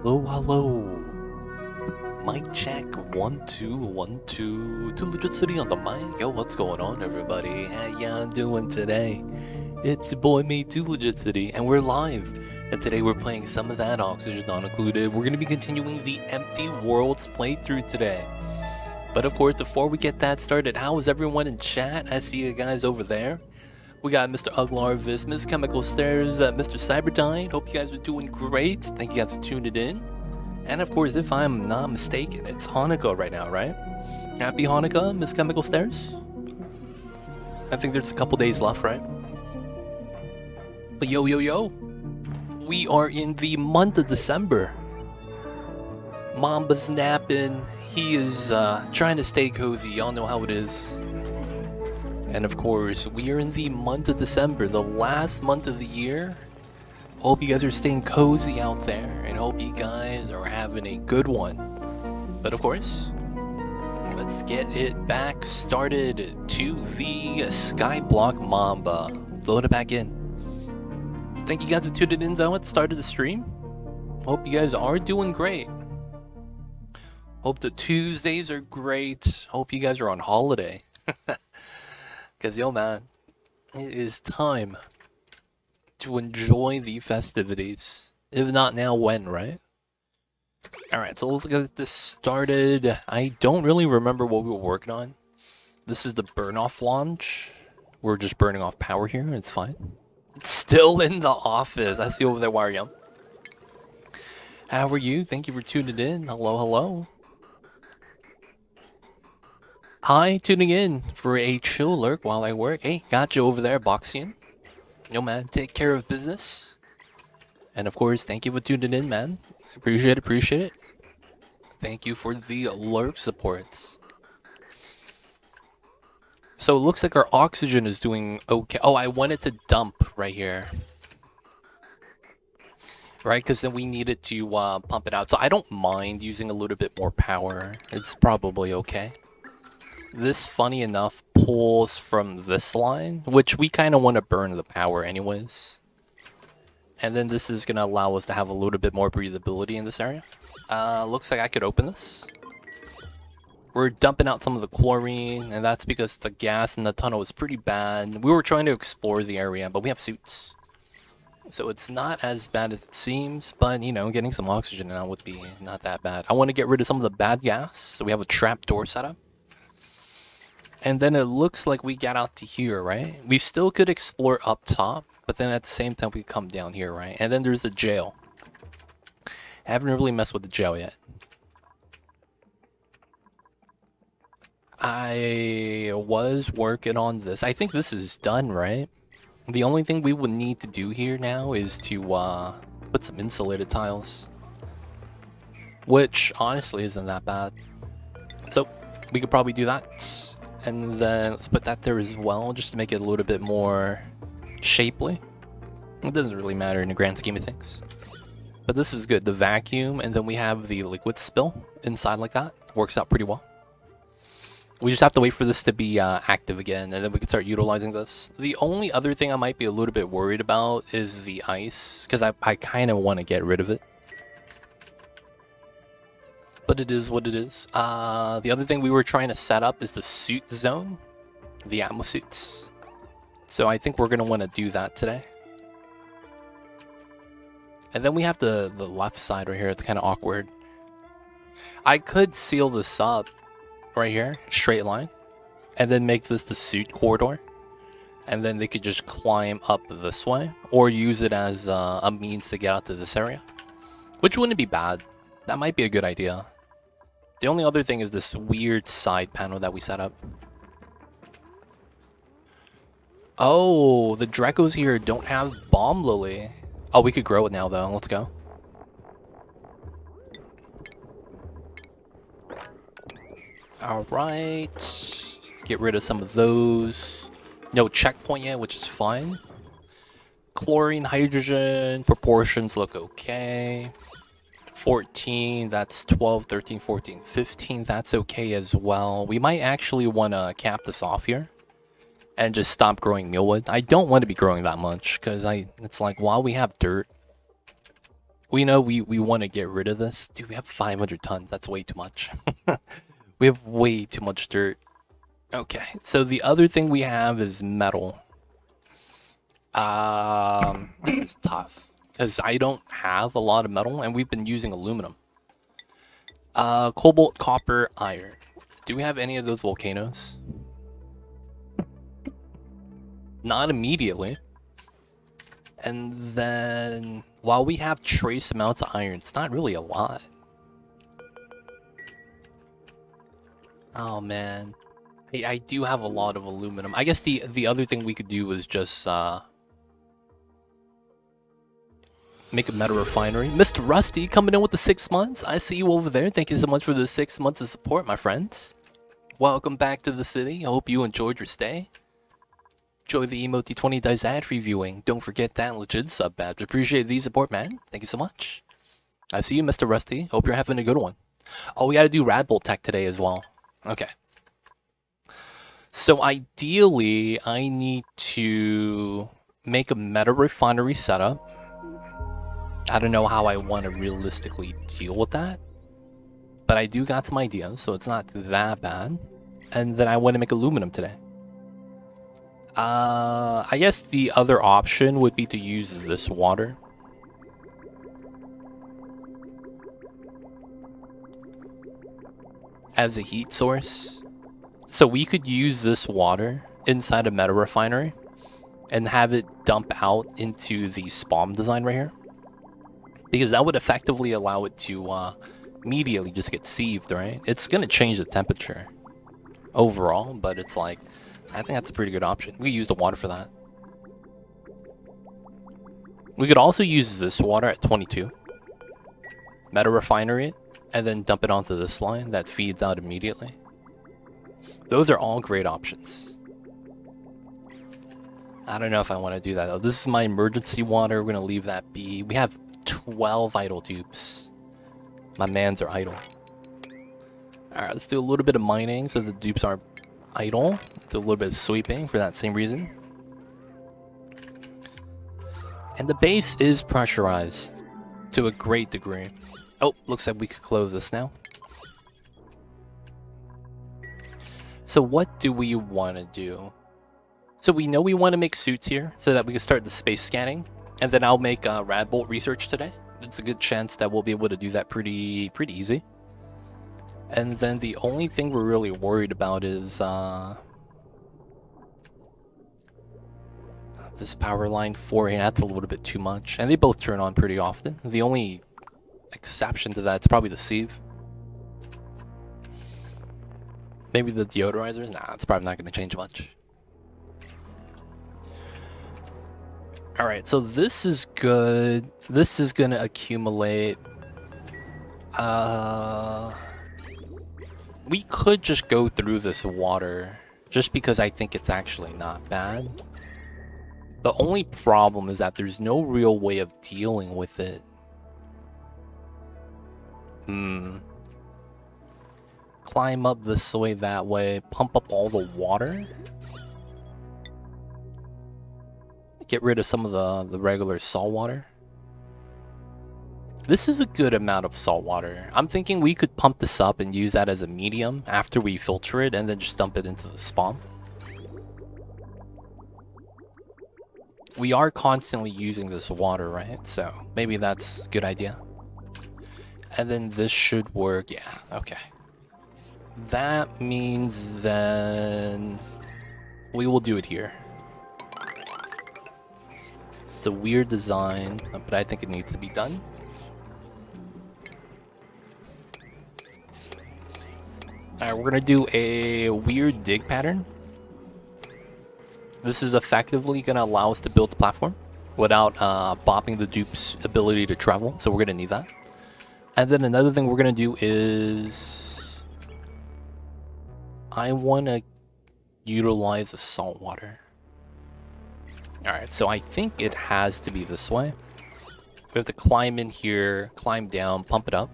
Hello, hello. Mic check 1 2 1 2. Two Legit City on the mic. Yo, what's going on, everybody? How y'all doing today? It's your boy me, Two Legit City, and we're live. And today we're playing some of that Oxygen Not Included. We're gonna be continuing the Empty Worlds playthrough today. But of course, before we get that started, how is everyone in chat? I see you guys over there. We got Mr. Uglar Vis, Miss Chemical Stairs, Mr. Cyberdyne. Hope you guys are doing great. Thank you guys for tuning in. And of course, if I'm not mistaken, it's Hanukkah right now, right? Happy Hanukkah, Miss Chemical Stairs. I think there's a couple days left, right? But yo, we are in the month of December. Mamba's napping. He is trying to stay cozy. Y'all know how it is. And of course, we are in the month of December, the last month of the year. Hope you guys are staying cozy out there, and hope you guys are having a good one. But of course, let's get it back started to the Skyblock Mamba. Let's load it back in. Thank you guys for tuning in though at the start of the stream. Hope you guys are doing great. Hope the Tuesdays are great. Hope you guys are on holiday. Because, yo, man, it is time to enjoy the festivities. If not now, when, right? Alright, so let's get this started. I don't really remember what we were working on. This is the burn-off launch. We're just burning off power here. It's fine. It's still in the office. I see over there, Warium. How are you? Thank you for tuning in. Hello, hello. Hi, tuning in for a chill lurk while I work. Hey, got you over there, Boxian. Yo, man, take care of business. And of course, thank you for tuning in, man. Appreciate it. Thank you for the lurk supports. So it looks like our oxygen is doing okay. Oh, I wanted to dump right here. Right, because then we needed to pump it out. So I don't mind using a little bit more power. It's probably okay. This, funny enough, pulls from this line, which we kind of want to burn the power anyways. And then this is going to allow us to have a little bit more breathability in this area. Looks like I could open this. We're dumping out some of the chlorine, and that's because the gas in the tunnel is pretty bad. We were trying to explore the area, but we have suits. So it's not as bad as it seems, but, you know, getting some oxygen out would be not that bad. I want to get rid of some of the bad gas, so we have a trap door set up. And then it looks like we got out to here, right? We still could explore up top, but then at the same time we come down here, right? And then there's the jail. I haven't really messed with the jail yet. I was working on this. I think this is done, right? The only thing we would need to do here now is to put some insulated tiles. Which, honestly, isn't that bad. So, we could probably do that. And then let's put that there as well, just to make it a little bit more shapely. It doesn't really matter in the grand scheme of things. But this is good. The vacuum, and then we have the liquid spill inside like that. Works out pretty well. We just have to wait for this to be active again, and then we can start utilizing this. The only other thing I might be a little bit worried about is the ice, because I kind of want to get rid of it. But it is what it is. The other thing we were trying to set up is the suit zone. The ammo suits. So I think we're going to want to do that today. And then we have the left side right here. It's kind of awkward. I could seal this up right here. Straight line. And then make this the suit corridor. And then they could just climb up this way. Or use it as a means to get out to this area. Which wouldn't be bad. That might be a good idea. The only other thing is this weird side panel that we set up. Oh, the Drecos here don't have Bomb Lily. Oh, we could grow it now, though. Let's go. Alright. Get rid of some of those. No checkpoint yet, which is fine. Chlorine, hydrogen, proportions look okay. 14, that's 12, 13, 14, 15, that's okay as well. We might actually want to cap this off here and just stop growing mealwood. I don't want to be growing that much because it's like while we have dirt, We know we want to get rid of this. Dude, we have 500 tons. That's way too much. We have way too much dirt. Okay, so the other thing we have is metal. This is tough because I don't have a lot of metal and we've been using aluminum. Cobalt, copper, iron. Do we have any of those volcanoes? Not immediately. And then, while we have trace amounts of iron, it's not really a lot. Oh man. I do have a lot of aluminum. I guess the other thing we could do is just make a metal refinery. Mr. Rusty coming in with the 6 months. I see you over there. Thank you so much for the 6 months of support, my friends. Welcome back to the city. I hope you enjoyed your stay. Enjoy the Emote 20 Dice ad reviewing. Don't forget that legit sub badge. Appreciate the support, man. Thank you so much. I see you, Mr. Rusty. Hope you're having a good one. Oh, we gotta do Radbolt Tech today as well. Okay. So ideally, I need to make a meta refinery setup. I don't know how I want to realistically deal with that. But I do got some ideas, so it's not that bad. And then I want to make aluminum today. I guess the other option would be to use this water. As a heat source. So we could use this water inside a meta refinery and have it dump out into the spawn design right here. Because that would effectively allow it to immediately just get sieved, right? It's going to change the temperature overall, but it's like, I think that's a pretty good option. We use the water for that. We could also use this water at 22. Meta refinery it, and then dump it onto this line that feeds out immediately. Those are all great options. I don't know if I want to do that though. This is my emergency water. We're going to leave that be. We have 12 idle dupes. My mans are idle. Alright, let's do a little bit of mining so the dupes aren't idle. Let's do a little bit of sweeping for that same reason. And the base is pressurized to a great degree. Oh, looks like we could close this now. So what do we want to do? So we know we want to make suits here so that we can start the space scanning. And then I'll make Radbolt research today. It's a good chance that we'll be able to do that pretty easy. And then the only thing we're really worried about is this power line 4. That's a little bit too much. And they both turn on pretty often. The only exception to that is probably the sieve. Maybe the deodorizers? Nah, it's probably not going to change much. Alright, so this is good. This is going to accumulate. We could just go through this water, just because I think it's actually not bad. The only problem is that there's no real way of dealing with it. Climb up this way, that way, pump up all the water. Get rid of some of the regular salt water. This is a good amount of salt water. I'm thinking we could pump this up and use that as a medium after we filter it and then just dump it into the spawn. We are constantly using this water, right? So maybe that's a good idea. And then this should work. Yeah, okay. That means then we will do it here. It's a weird design, but I think it needs to be done. Alright, we're gonna do a weird dig pattern. This is effectively gonna allow us to build the platform without bopping the dupe's ability to travel, so we're gonna need that. And then another thing we're gonna do is I wanna utilize the salt water. Alright, so I think it has to be this way. We have to climb in here, climb down, pump it up.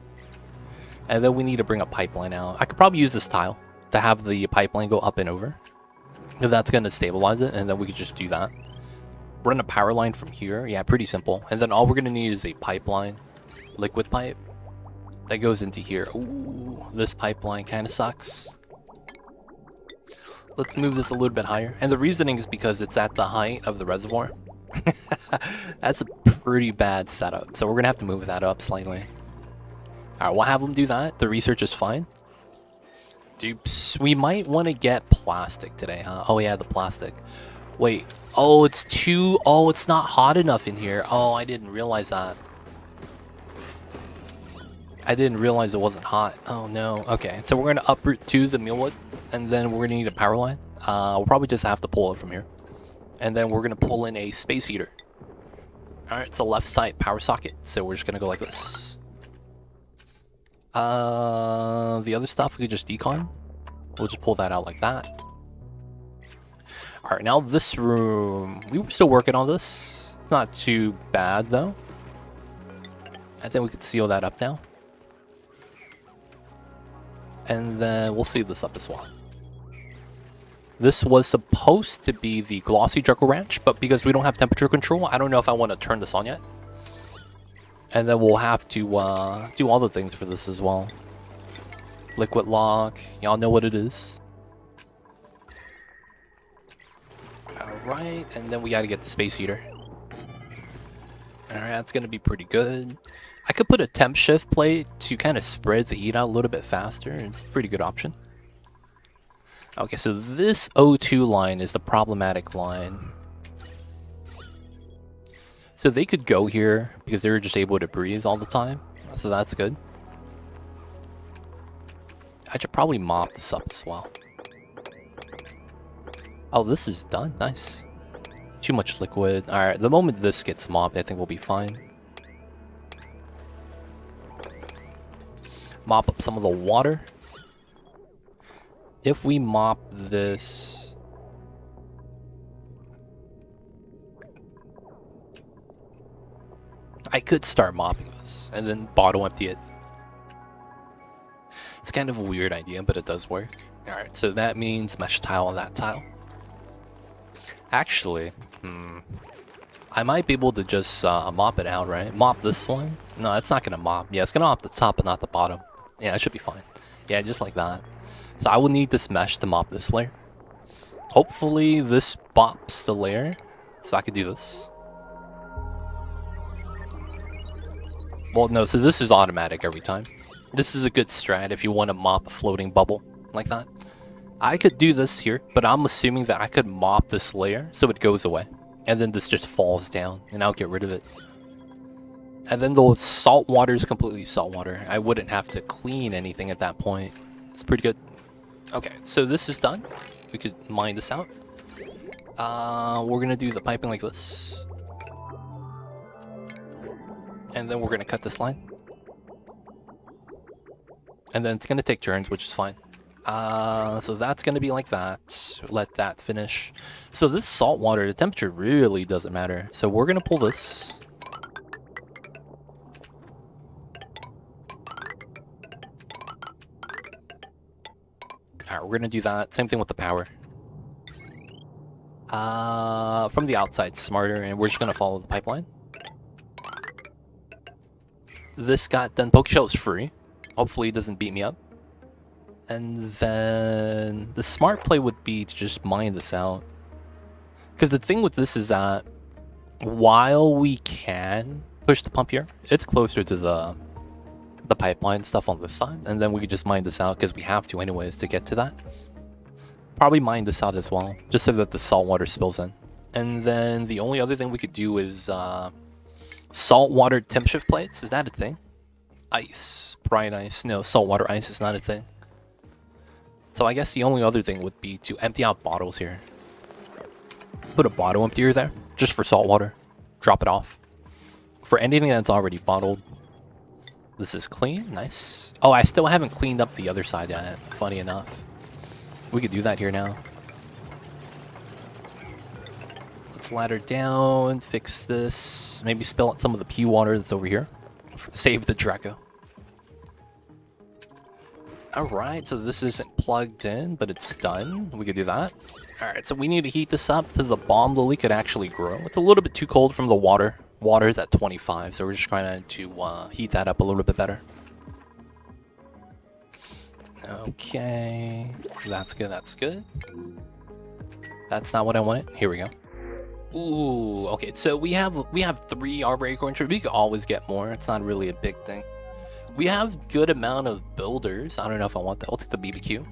And then we need to bring a pipeline out. I could probably use this tile to have the pipeline go up and over. If that's going to stabilize it, and then we could just do that. Run a power line from here. Yeah, pretty simple. And then all we're going to need is a pipeline liquid pipe that goes into here. Ooh, this pipeline kind of sucks. Let's move this a little bit higher. And the reasoning is because it's at the height of the reservoir. That's a pretty bad setup. So we're going to have to move that up slightly. Alright, we'll have them do that. The research is fine. Dupes. We might want to get plastic today, huh? Oh yeah, the plastic. Wait. Oh, it's too... Oh, it's not hot enough in here. Oh, I didn't realize that. I didn't realize it wasn't hot. Oh no. Okay, so we're going to uproot to the mealwood. And then we're going to need a power line. We'll probably just have to pull it from here. And then we're going to pull in a space heater. Alright, it's a left side power socket. So we're just going to go like this. The other stuff we could just decon. We'll just pull that out like that. Alright, now this room. We were still working on this. It's not too bad though. I think we could seal that up now. And then we'll seal this up as well. This was supposed to be the glossy Juggle Ranch, but because we don't have temperature control, I don't know if I want to turn this on yet. And then we'll have to do all the things for this as well. Liquid lock, y'all know what it is. Alright, and then we gotta get the space heater. Alright, that's gonna be pretty good. I could put a temp shift plate to kind of spread the heat out a little bit faster. It's a pretty good option. Okay, so this O2 line is the problematic line. So they could go here because they were just able to breathe all the time. So that's good. I should probably mop this up as well. Oh, this is done. Nice. Too much liquid. Alright, the moment this gets mopped, I think we'll be fine. Mop up some of the water. If we mop this... I could start mopping this and then bottle empty it. It's kind of a weird idea, but it does work. Alright, so that means mesh tile on that tile. Actually, I might be able to just mop it out, right? Mop this one? No, it's not going to mop. Yeah, it's going to mop the top but not the bottom. Yeah, it should be fine. Yeah, just like that. So I will need this mesh to mop this layer. Hopefully this bops the layer so I could do this. Well, no, so this is automatic every time. This is a good strat if you want to mop a floating bubble like that. I could do this here, but I'm assuming that I could mop this layer so it goes away. And then this just falls down and I'll get rid of it. And then the salt water is completely salt water. I wouldn't have to clean anything at that point. It's pretty good. Okay, so this is done. We could mine this out. We're gonna do the piping like this. And then we're gonna cut this line. And then it's gonna take turns, which is fine. So that's gonna be like that. Let that finish. So this salt water, the temperature really doesn't matter. So we're gonna pull this. Alright, we're gonna do that. Same thing with the power. From the outside, smarter, and we're just gonna follow the pipeline. This got done. Pokeshell is free. Hopefully it doesn't beat me up. And then the smart play would be to just mine this out. Because the thing with this is that while we can push the pump here, it's closer to the pipeline stuff on this side. And then we could just mine this out because we have to anyways to get to that. Probably mine this out as well, just so that the salt water spills in. And then the only other thing we could do is saltwater temp shift plates. Is that a thing? Ice. Bright ice. No, saltwater ice is not a thing. So I guess the only other thing would be to empty out bottles here. Put a bottle emptier there, just for salt water. Drop it off. For anything that's already bottled. This is clean. Nice. Oh, I still haven't cleaned up the other side yet. Funny enough. We could do that here now. Let's ladder down, fix this. Maybe spill out some of the pea water that's over here. Save the Draco. Alright, so this isn't plugged in, but it's done. We could do that. Alright, so we need to heat this up to the bomb lily could actually grow. It's a little bit too cold from the water Water is at 25, so we're just trying to heat that up a little bit better. Okay, that's good, that's good. That's not what I wanted. Here we go. Ooh, okay, so we have 3 arbitrary coin tree. We could always get more. It's not really a big thing. We have good amount of builders. I don't know if I want that. I'll take the BBQ.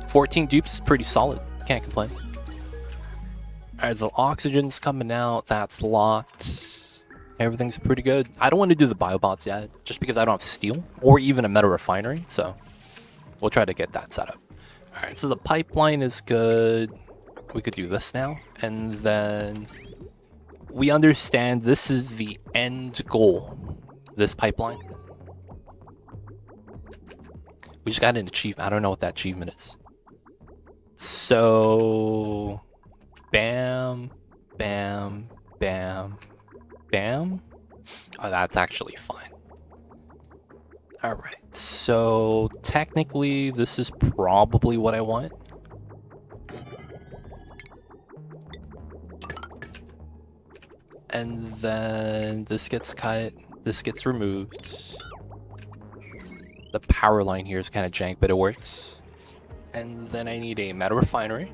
14 dupes is pretty solid. Can't complain. Alright, the oxygen's coming out. That's locked. Everything's pretty good. I don't want to do the biobots yet, just because I don't have steel or even a metal refinery. So we'll try to get that set up. Alright, so the pipeline is good. We could do this now. And then we understand this is the end goal. This pipeline. We just got an achievement. I don't know what that achievement is. So bam, bam, bam, bam. Oh, that's actually fine. Alright, so technically this is probably what I want. And then this gets cut, this gets removed. The power line here is kind of jank, but it works. And then I need a metal refinery.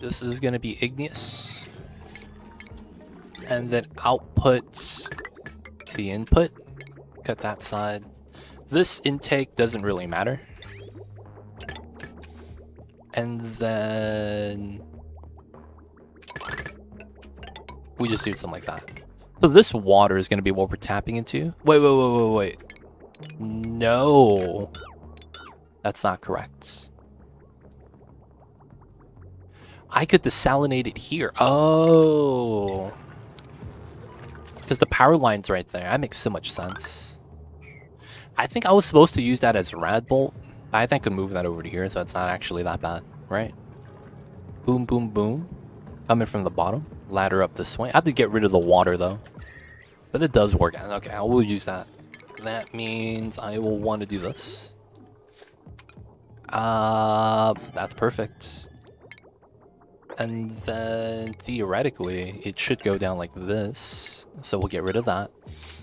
This is going to be igneous. And then outputs to the input. Cut that side. This intake doesn't really matter. And then we just do something like that. So this water is going to be what we're tapping into. Wait. No. That's not correct. I could desalinate it here. Oh. Because the power line's right there. That makes so much sense. I think I was supposed to use that as a rad bolt. I think I could move that over to here, so it's not actually that bad, right? Boom, boom, boom. Coming from the bottom. Ladder up this way. I have to get rid of the water, though. But it does work. Okay, I will use that. That means I will want to do this. That's perfect. And then, theoretically, it should go down like this. So we'll get rid of that.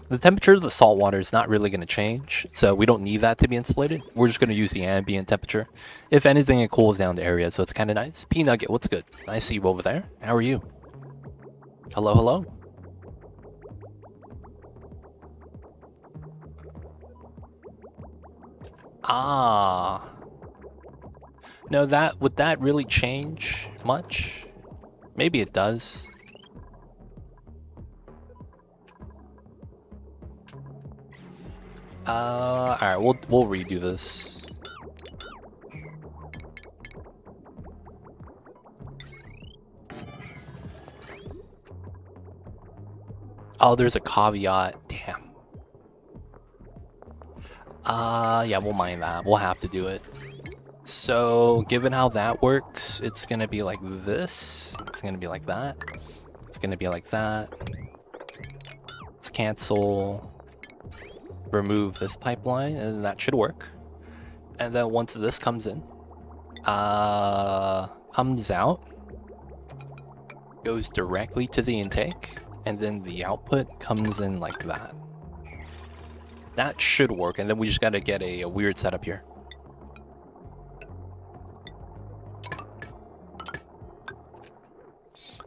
The temperature of the salt water is not really going to change, so we don't need that to be insulated. We're just going to use the ambient temperature. If anything, it cools down the area, so it's kind of nice. P-Nugget, what's good? I see you over there. How are you? Hello, hello. Ah. No, would that really change much? Maybe it does. Alright, we'll redo this. Oh, there's a caveat. Damn. Yeah, we'll mind that. We'll have to do it. So, given how that works, it's gonna be like this. It's gonna be like that. It's gonna be like that. Let's cancel. Remove this pipeline, and that should work. And then once this comes in, comes out, goes directly to the intake, and then the output comes in like that. That should work, and then we just gotta get a weird setup here.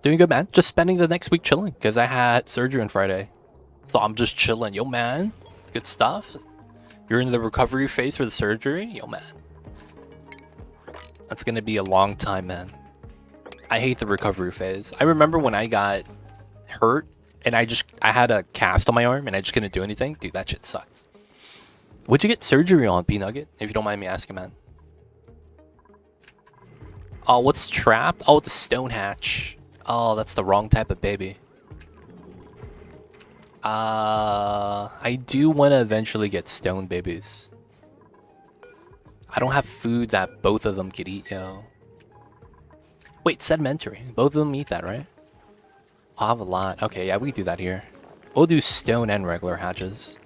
Doing good, man. Just spending the next week chilling, because I had surgery on Friday. So I'm just chilling. Yo, man. Good stuff. You're in the recovery phase for the surgery? Yo, man. That's gonna be a long time, man. I hate the recovery phase. I remember when I got hurt, and I had a cast on my arm, and I just couldn't do anything. Dude, that shit sucked. What'd you get surgery on, P-Nugget? If you don't mind me asking, man. Oh, what's trapped? Oh, it's a stone hatch. Oh, that's the wrong type of baby. I do want to eventually get stone babies. I don't have food that both of them could eat, yo. Wait, sedimentary. Both of them eat that, right? I'll have a lot. Okay, yeah, we can do that here. We'll do stone and regular hatches.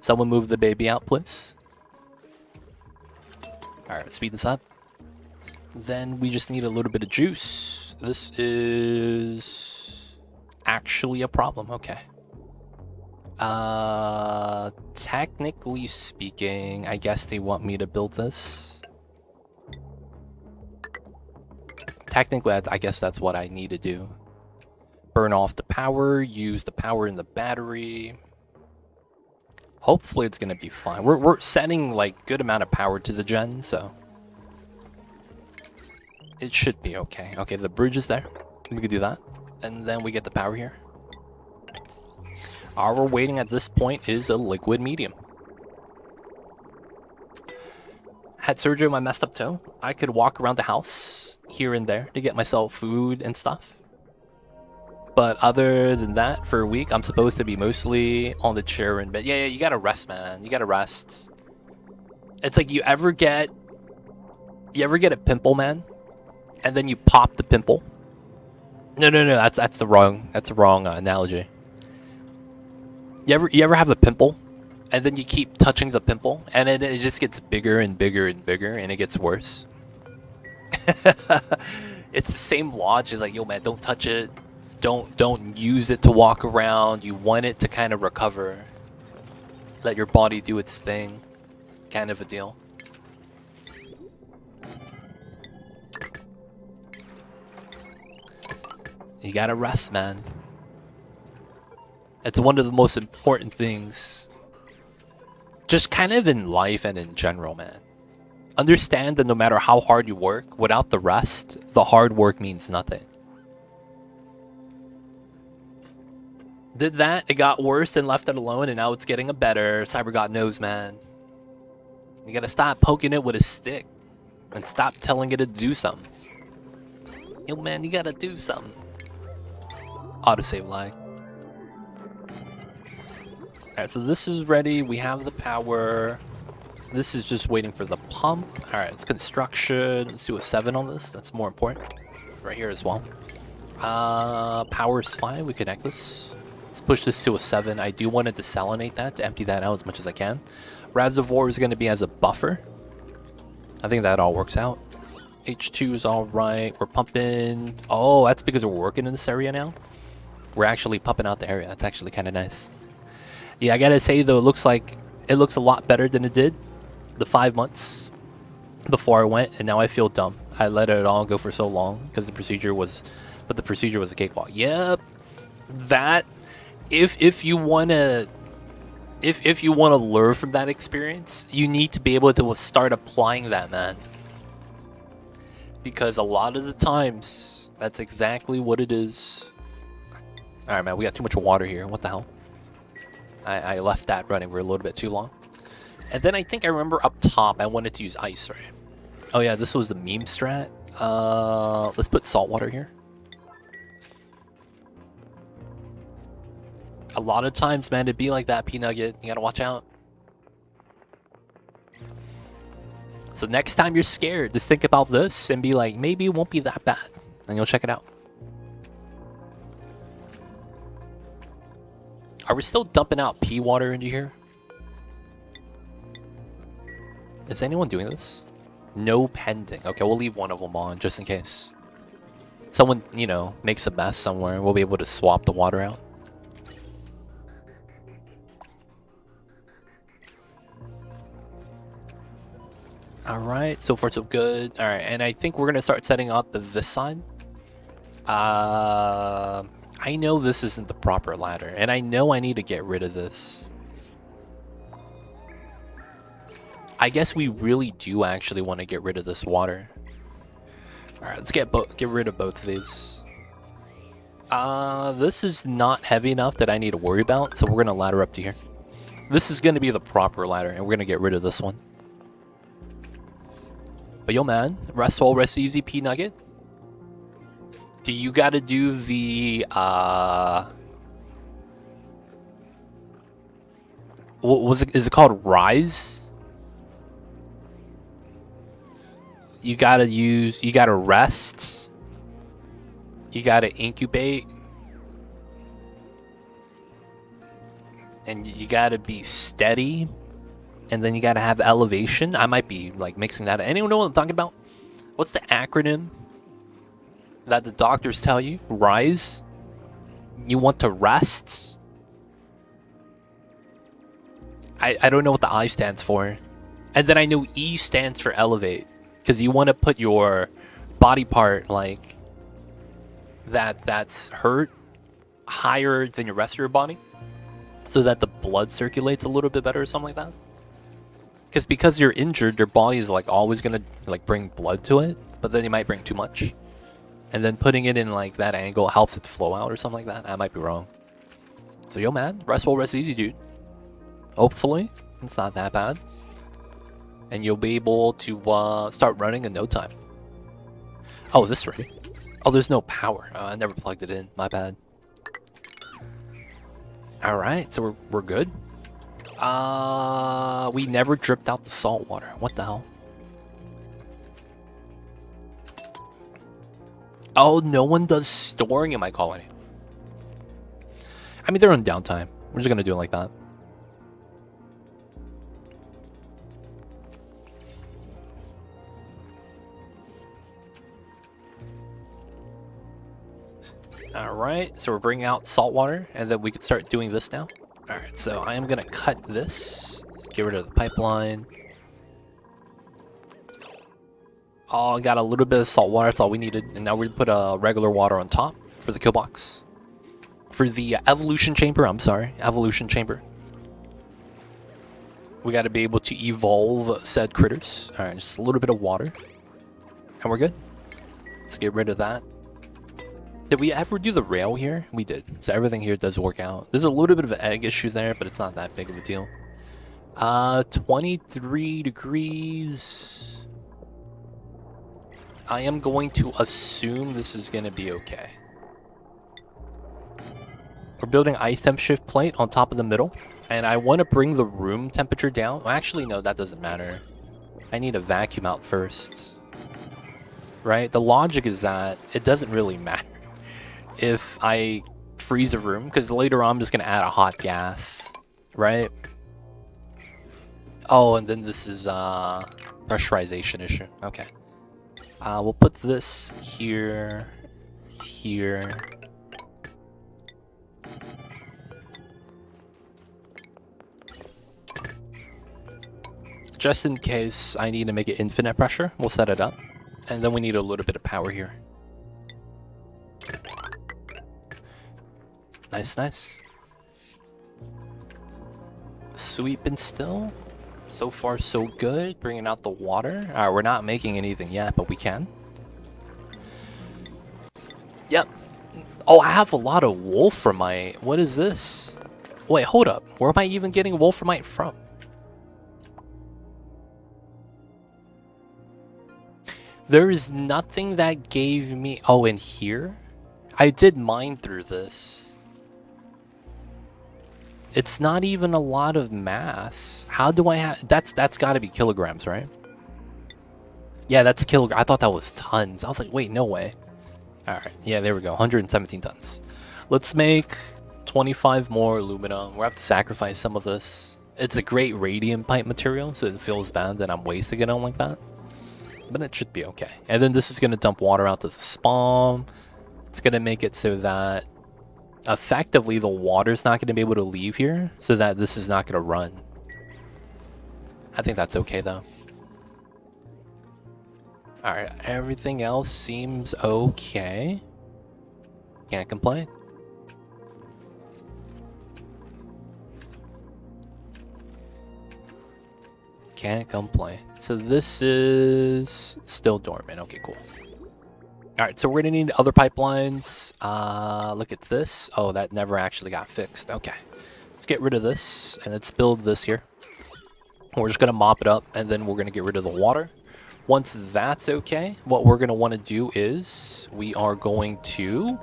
Someone move the baby out, please. Alright, speed this up. Then we just need a little bit of juice. This is actually a problem. Okay. Technically speaking, I guess they want me to build this. Technically, I guess that's what I need to do. Burn off the power, use the power in the battery. Hopefully it's gonna be fine. We're setting like good amount of power to the gen, so it should be okay. Okay, the bridge is there. We could do that. And then we get the power here. All we're waiting at this point is a liquid medium. Had surgery on my messed up toe. I could walk around the house here and there to get myself food and stuff. But other than that, for a week, I'm supposed to be mostly on the chair in bed. Yeah, you gotta rest, man. You gotta rest. It's like you ever get a pimple, man, and then you pop the pimple. No, that's the wrong analogy. You ever have a pimple, and then you keep touching the pimple, and then it just gets bigger and bigger and bigger, and it gets worse. It's the same logic. Like, yo, man, don't touch it. Don't use it to walk around. You want it to kind of recover. Let your body do its thing. Kind of a deal. You gotta rest, man. It's one of the most important things. Just kind of in life and in general, man. Understand that no matter how hard you work, without the rest, the hard work means nothing. Did that, it got worse and left it alone, and now it's getting better. CyberGod knows, man. You gotta stop poking it with a stick and stop telling it to do something. Yo, man, you gotta do something. Autosave lag. Alright, so this is ready. We have the power. This is just waiting for the pump. Alright, it's construction. Let's do a 7 on this. That's more important. Right here as well. Power is fine. We connect this. Let's push this to a 7. I do want to desalinate that to empty that out as much as I can. Reservoir is going to be as a buffer. I think that all works out. H2 is all right. We're pumping. Oh, that's because we're working in this area now. We're actually pumping out the area. That's actually kind of nice. Yeah, I gotta say though, it looks a lot better than it did the 5 months before I went, and now I feel dumb. I let it all go for so long because the procedure was a cakewalk. Yep, that if you wanna learn from that experience, you need to be able to start applying that, man. Because a lot of the times, that's exactly what it is. All right, man, we got too much water here. What the hell? I left that running. We're a little bit too long. And then I think I remember up top, I wanted to use ice, right? Oh yeah, this was the meme strat. Let's put salt water here. A lot of times, man, it'd be like that, P-Nugget. You gotta watch out. So next time you're scared, just think about this and be like, maybe it won't be that bad. And you'll check it out. Are we still dumping out pea water into here? Is anyone doing this? No pending. Okay, we'll leave one of them on just in case. Someone, you know, makes a mess somewhere. We'll be able to swap the water out. Alright, so far so good. Alright, and I think we're going to start setting up this side. I know this isn't the proper ladder, and I know I need to get rid of this. I guess we really do actually want to get rid of this water. Alright, let's get rid of both of these. This is not heavy enough that I need to worry about, so we're going to ladder up to here. This is going to be the proper ladder, and we're going to get rid of this one. But yo, man, rest well, rest easy, P-Nugget. Do you gotta do the, what was it? Is it called Rise? You gotta rest. You gotta incubate. And you gotta be steady. And then you gotta have elevation. I might be like mixing that. Anyone know what I'm talking about? What's the acronym that the doctors tell you? Rise? You want to rest? I don't know what the I stands for. And then I know E stands for elevate. Because you want to put your body part, like, that's hurt higher than the rest of your body. So that the blood circulates a little bit better or something like that. Because you're injured, your body is, like, always going to, like, bring blood to it. But then you might bring too much. And then putting it in, like, that angle helps it to flow out or something like that. I might be wrong. So, yo, man. Rest well, rest easy, dude. Hopefully, it's not that bad. And you'll be able to start running in no time. Oh, is this ready? Oh, there's no power. I never plugged it in. My bad. Alright, so we're good. We never dripped out the salt water. What the hell? Oh, no one does storing in my colony. I mean, they're on downtime. We're just gonna do it like that. Alright, so we're bringing out salt water, and then we can start doing this now. Alright, so I am gonna cut this, get rid of the pipeline. Oh, got a little bit of salt water, that's all we needed. And now we put regular water on top for the kill box. For the evolution chamber, evolution chamber. We gotta be able to evolve said critters. Alright, just a little bit of water. And we're good. Let's get rid of that. Did we ever do the rail here? We did. So everything here does work out. There's a little bit of an egg issue there, but it's not that big of a deal. 23 degrees. I am going to assume this is going to be okay. We're building ice temp shift plate on top of the middle. And I want to bring the room temperature down. Well, actually, no, that doesn't matter. I need a vacuum out first. Right? The logic is that it doesn't really matter if I freeze a room, because later on I'm just going to add a hot gas, right? Oh, and then this is pressurization issue. Okay. We'll put this here, here. Just in case I need to make it infinite pressure, we'll set it up. And then we need a little bit of power here. Nice, nice. Sweeping still. So far, so good. Bringing out the water. Alright, we're not making anything yet, but we can. Yep. Oh, I have a lot of wolframite. What is this? Wait, hold up. Where am I even getting wolframite from? There is nothing that gave me... Oh, in here? I did mine through this. It's not even a lot of mass. How do I have... That's got to be kilograms, right? Yeah, that's kilogram. I thought that was tons. I was like, wait, no way. Alright, yeah, there we go. 117 tons. Let's make 25 more aluminum. We're going to have to sacrifice some of this. It's a great radium pipe material, so it feels bad that I'm wasting it on like that. But it should be okay. And then this is going to dump water out to the spawn. It's going to make it so that effectively the water's not going to be able to leave here, so that this is not going to run. I think that's okay though. Alright, everything else seems okay. Can't complain. Can't complain. So this is still dormant. Okay, cool. Alright, so we're gonna need other pipelines. Look at this. Oh, that never actually got fixed. Okay. Let's get rid of this, and let's build this here. We're just gonna mop it up, and then we're gonna get rid of the water. Once that's okay, what we're gonna wanna do is we are going to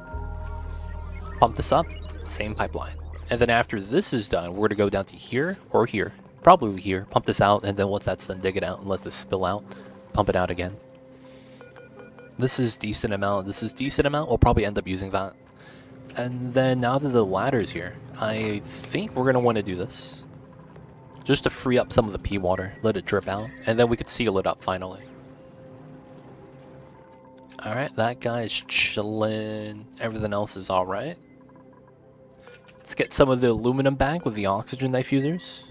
pump this up, same pipeline. And then after this is done, we're gonna go down to here or here. Probably here. Pump this out, and then once that's done, dig it out and let this spill out. Pump it out again. This is decent amount. This is decent amount. We'll probably end up using that. And then now that the ladder's here, I think we're going to want to do this. Just to free up some of the pea water. Let it drip out. And then we could seal it up finally. Alright, that guy is chilling. Everything else is alright. Let's get some of the aluminum back with the oxygen diffusers.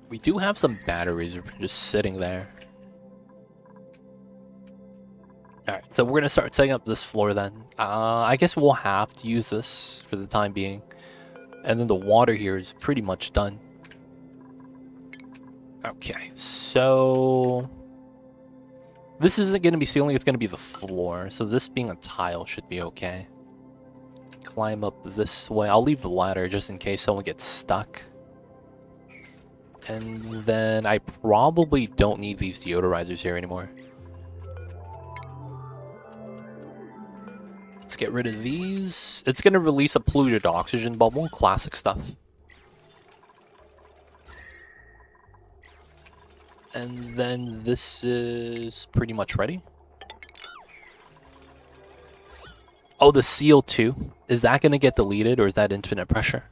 We do have some batteries just sitting there. Alright, so we're gonna start setting up this floor then. I guess we'll have to use this for the time being. And then the water here is pretty much done. Okay, so... this isn't gonna be ceiling, it's gonna be the floor. So this being a tile should be okay. Climb up this way. I'll leave the ladder just in case someone gets stuck. And then I probably don't need these deodorizers here anymore. Let's get rid of these. It's going to release a polluted oxygen bubble. Classic stuff. And then this is pretty much ready. Oh, the seal too. Is that going to get deleted or is that infinite pressure?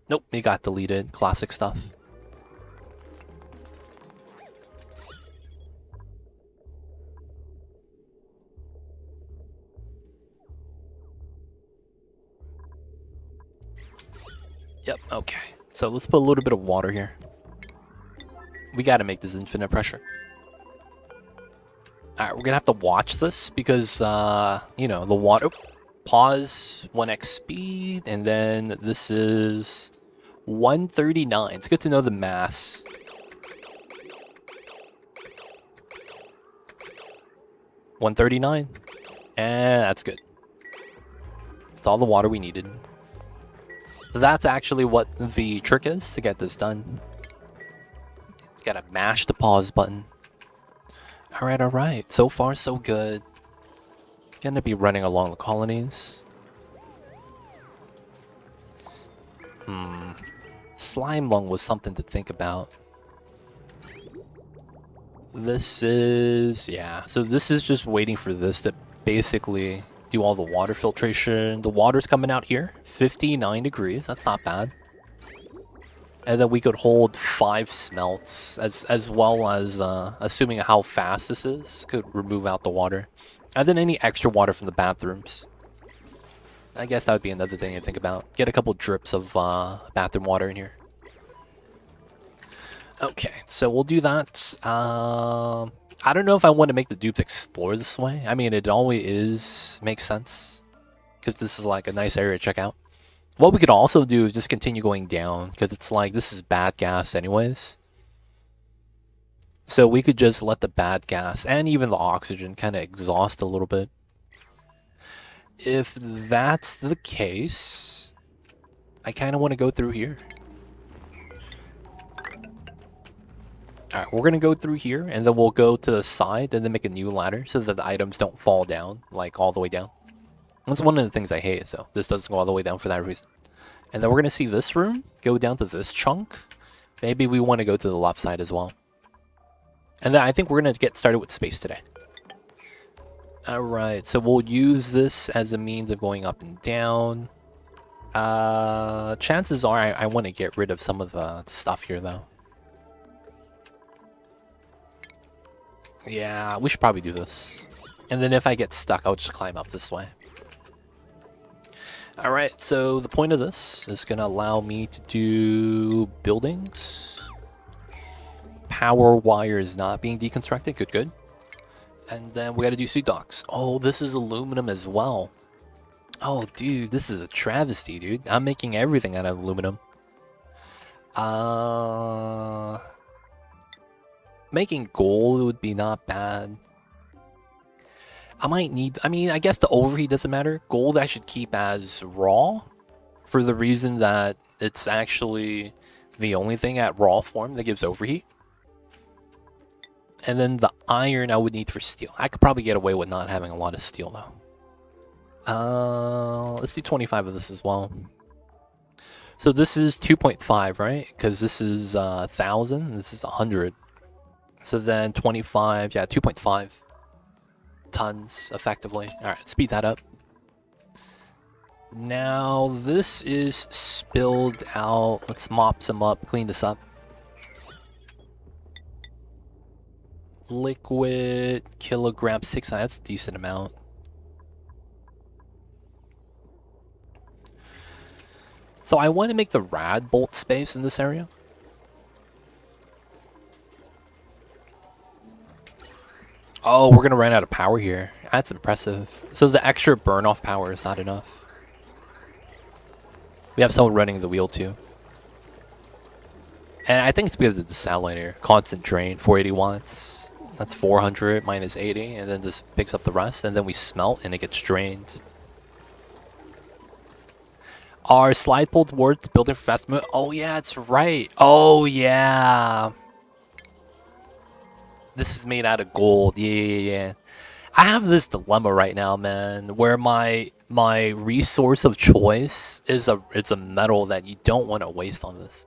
Nope, it got deleted. Classic stuff. Yep, okay. So let's put a little bit of water here. We gotta make this infinite pressure. Alright, we're gonna have to watch this because, you know, the water... pause 1x speed, and then this is 139. It's good to know the mass. $139. And that's good. That's all the water we needed. So that's actually what the trick is to get this done. You gotta mash the pause button. Alright, alright. So far, so good. Gonna be running along the colonies. Slime lung was something to think about. This is... yeah, so this is just waiting for this to basically do all the water filtration. The water's coming out here. 59 degrees. That's not bad. And then we could hold 5 smelts, as well as, assuming how fast this is, could remove out the water. And then any extra water from the bathrooms. I guess that would be another thing to think about. Get a couple drips of bathroom water in here. Okay, so we'll do that. I don't know if I want to make the dupes explore this way. I mean, it always makes sense. Because this is like a nice area to check out. What we could also do is just continue going down. Because it's like, this is bad gas anyways. So we could just let the bad gas and even the oxygen kind of exhaust a little bit. If that's the case, I kind of want to go through here. Alright, we're going to go through here, and then we'll go to the side, and then make a new ladder, so that the items don't fall down, like, all the way down. That's one of the things I hate, so this doesn't go all the way down for that reason. And then we're going to see this room, go down to this chunk. Maybe we want to go to the left side as well. And then I think we're going to get started with space today. Alright, so we'll use this as a means of going up and down. Chances are I want to get rid of some of the stuff here, though. Yeah, we should probably do this. And then if I get stuck, I'll just climb up this way. Alright, so the point of this is going to allow me to do buildings. Power wire is not being deconstructed. Good, good. And then we got to do suit docks. Oh, this is aluminum as well. Oh, dude, this is a travesty, dude. I'm making everything out of aluminum. Making gold would be not bad. I might need... I mean, I guess the overheat doesn't matter. Gold I should keep as raw. For the reason that it's actually the only thing at raw form that gives overheat. And then the iron I would need for steel. I could probably get away with not having a lot of steel, though. Let's do 25 of this as well. So this is 2.5, right? Because this is 1,000. This is 100. So then 25, yeah, 2.5 tons, effectively. Alright, speed that up. Now, this is spilled out. Let's mop some up, clean this up. Liquid, kilogram 6, that's a decent amount. So I want to make the rad bolt space in this area. Oh, we're gonna run out of power here. That's impressive. So the extra burn off power is not enough. We have someone running the wheel too. And I think it's because of the desalinator. Constant drain, 480 watts. That's 400 minus 80, and then this picks up the rest, and then we smelt and it gets drained. Our slide pull towards building for fast movement. Oh yeah, it's right. Oh yeah. This is made out of gold. Yeah. I have this dilemma right now, man, where my resource of choice is a metal that you don't want to waste on this.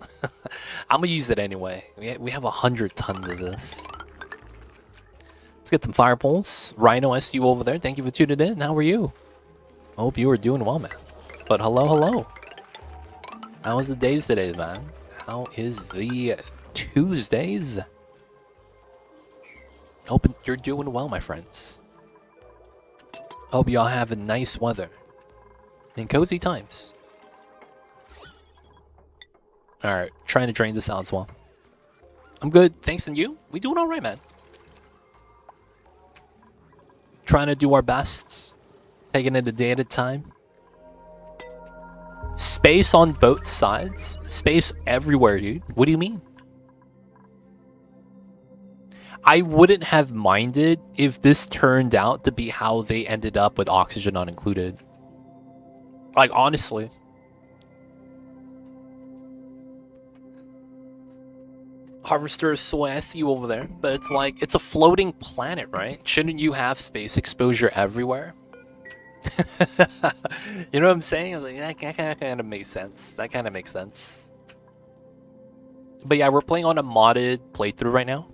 I'm gonna use it anyway. We have 100 tons of this. Let's get some fire poles. Rhino, I see you over there. Thank you for tuning in. How are you? I hope you are doing well, man. But hello. How is the days today, man? How is the Tuesdays? Hope you're doing well, my friends. Hope y'all having nice weather and cozy times. Alright, trying to drain this out as well. I'm good, thanks, and you? We doing alright, man. Trying to do our best. Taking it a day at a time. Space on both sides. Space everywhere, dude. What do you mean? I wouldn't have minded if this turned out to be how they ended up with oxygen not included. Like, honestly. Harvester Soy, I see you over there. But it's like, it's a floating planet, right? Shouldn't you have space exposure everywhere? You know what I'm saying? I was like, that kind of makes sense. That kind of makes sense. But yeah, we're playing on a modded playthrough right now.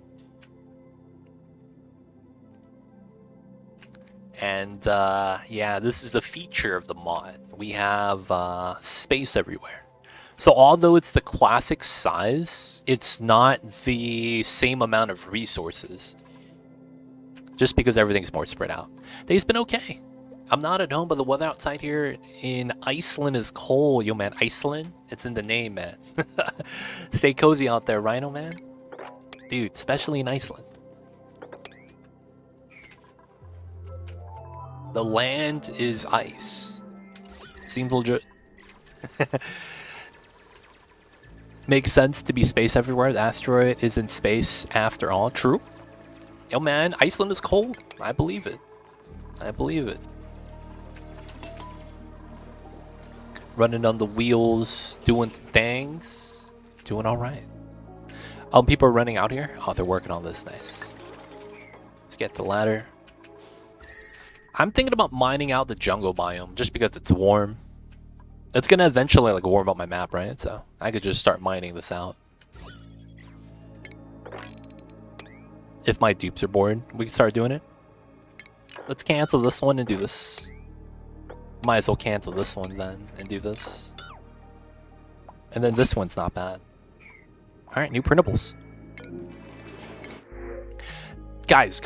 And yeah, this is the feature of the mod. We have space everywhere. So although it's the classic size, it's not the same amount of resources. Just because everything's more spread out. Day's been okay. I'm not at home, but the weather outside here in Iceland is cold. Yo, man, Iceland? It's in the name, man. Stay cozy out there, Rhino, man. Dude, especially in Iceland. The land is ice. Seems legit. Makes sense to be space everywhere. The asteroid is in space after all. True. Yo, man, Iceland is cold. I believe it. I believe it. Running on the wheels, doing things. Doing alright. People are running out here. Oh, they're working on this. Nice. Let's get the ladder. I'm thinking about mining out the jungle biome just because it's warm. It's gonna eventually like warm up my map, right? So I could just start mining this out. If my dupes are bored, we can start doing it. Let's cancel this one and do this. Might as well cancel this one then and do this. And then this one's not bad. Alright, new printables. Guys.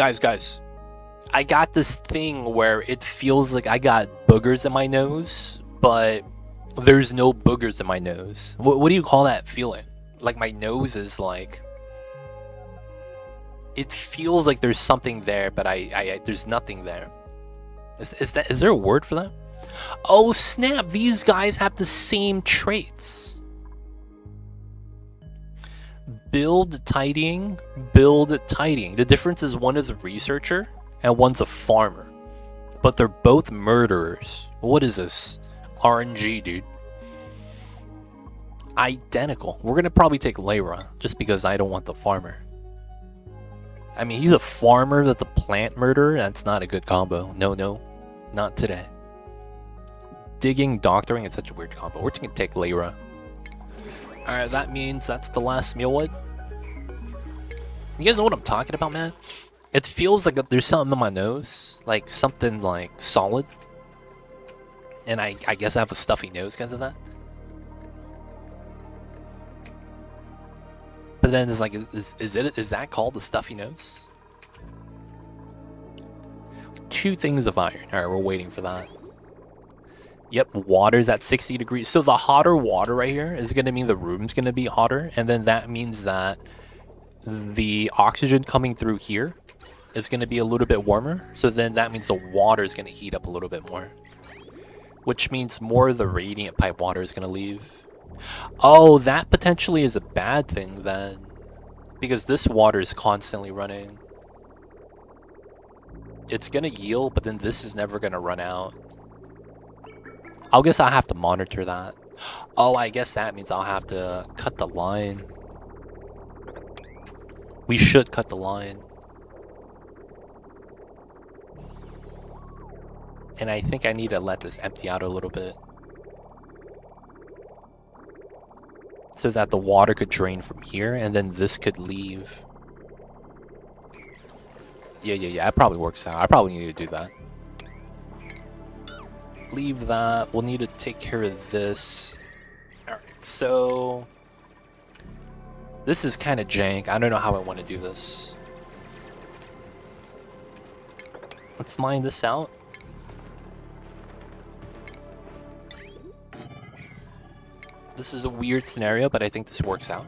I got this thing where it feels like I got boogers in my nose, but there's no boogers in my nose. What do you call that feeling? Like my nose is like... It feels like there's something there, but there's nothing there. Is there a word for that? Oh snap, these guys have the same traits. Build tidying. The difference is one is a researcher and one's a farmer. But they're both murderers. What is this? RNG, dude. Identical. We're gonna probably take Layra, just because I don't want the farmer. I mean, he's a farmer that's a plant murderer. That's not a good combo. No. Not today. Digging, doctoring, it's such a weird combo. We're gonna take Layra. Alright, that means that's the last mealwood. You guys know what I'm talking about, man? It feels like there's something in my nose. Like something like solid. And I guess I have a stuffy nose because of that. But then it's like, is that called a stuffy nose? 2 things of iron. Alright, we're waiting for that. Yep, water's at 60 degrees. So the hotter water right here is going to mean the room's going to be hotter. And then that means that the oxygen coming through here is going to be a little bit warmer. So then that means the water is going to heat up a little bit more. Which means more of the radiant pipe water is going to leave. Oh, that potentially is a bad thing then. Because this water is constantly running. It's going to yield, but then this is never going to run out. I guess I'll have to monitor that. Oh, I guess that means I'll have to cut the line. We should cut the line. And I think I need to let this empty out a little bit. So that the water could drain from here, and then this could leave. Yeah, it probably works out. I probably need to do that. Leave that. We'll need to take care of this. Alright, so... this is kind of jank. I don't know how I want to do this. Let's mine this out. This is a weird scenario, but I think this works out.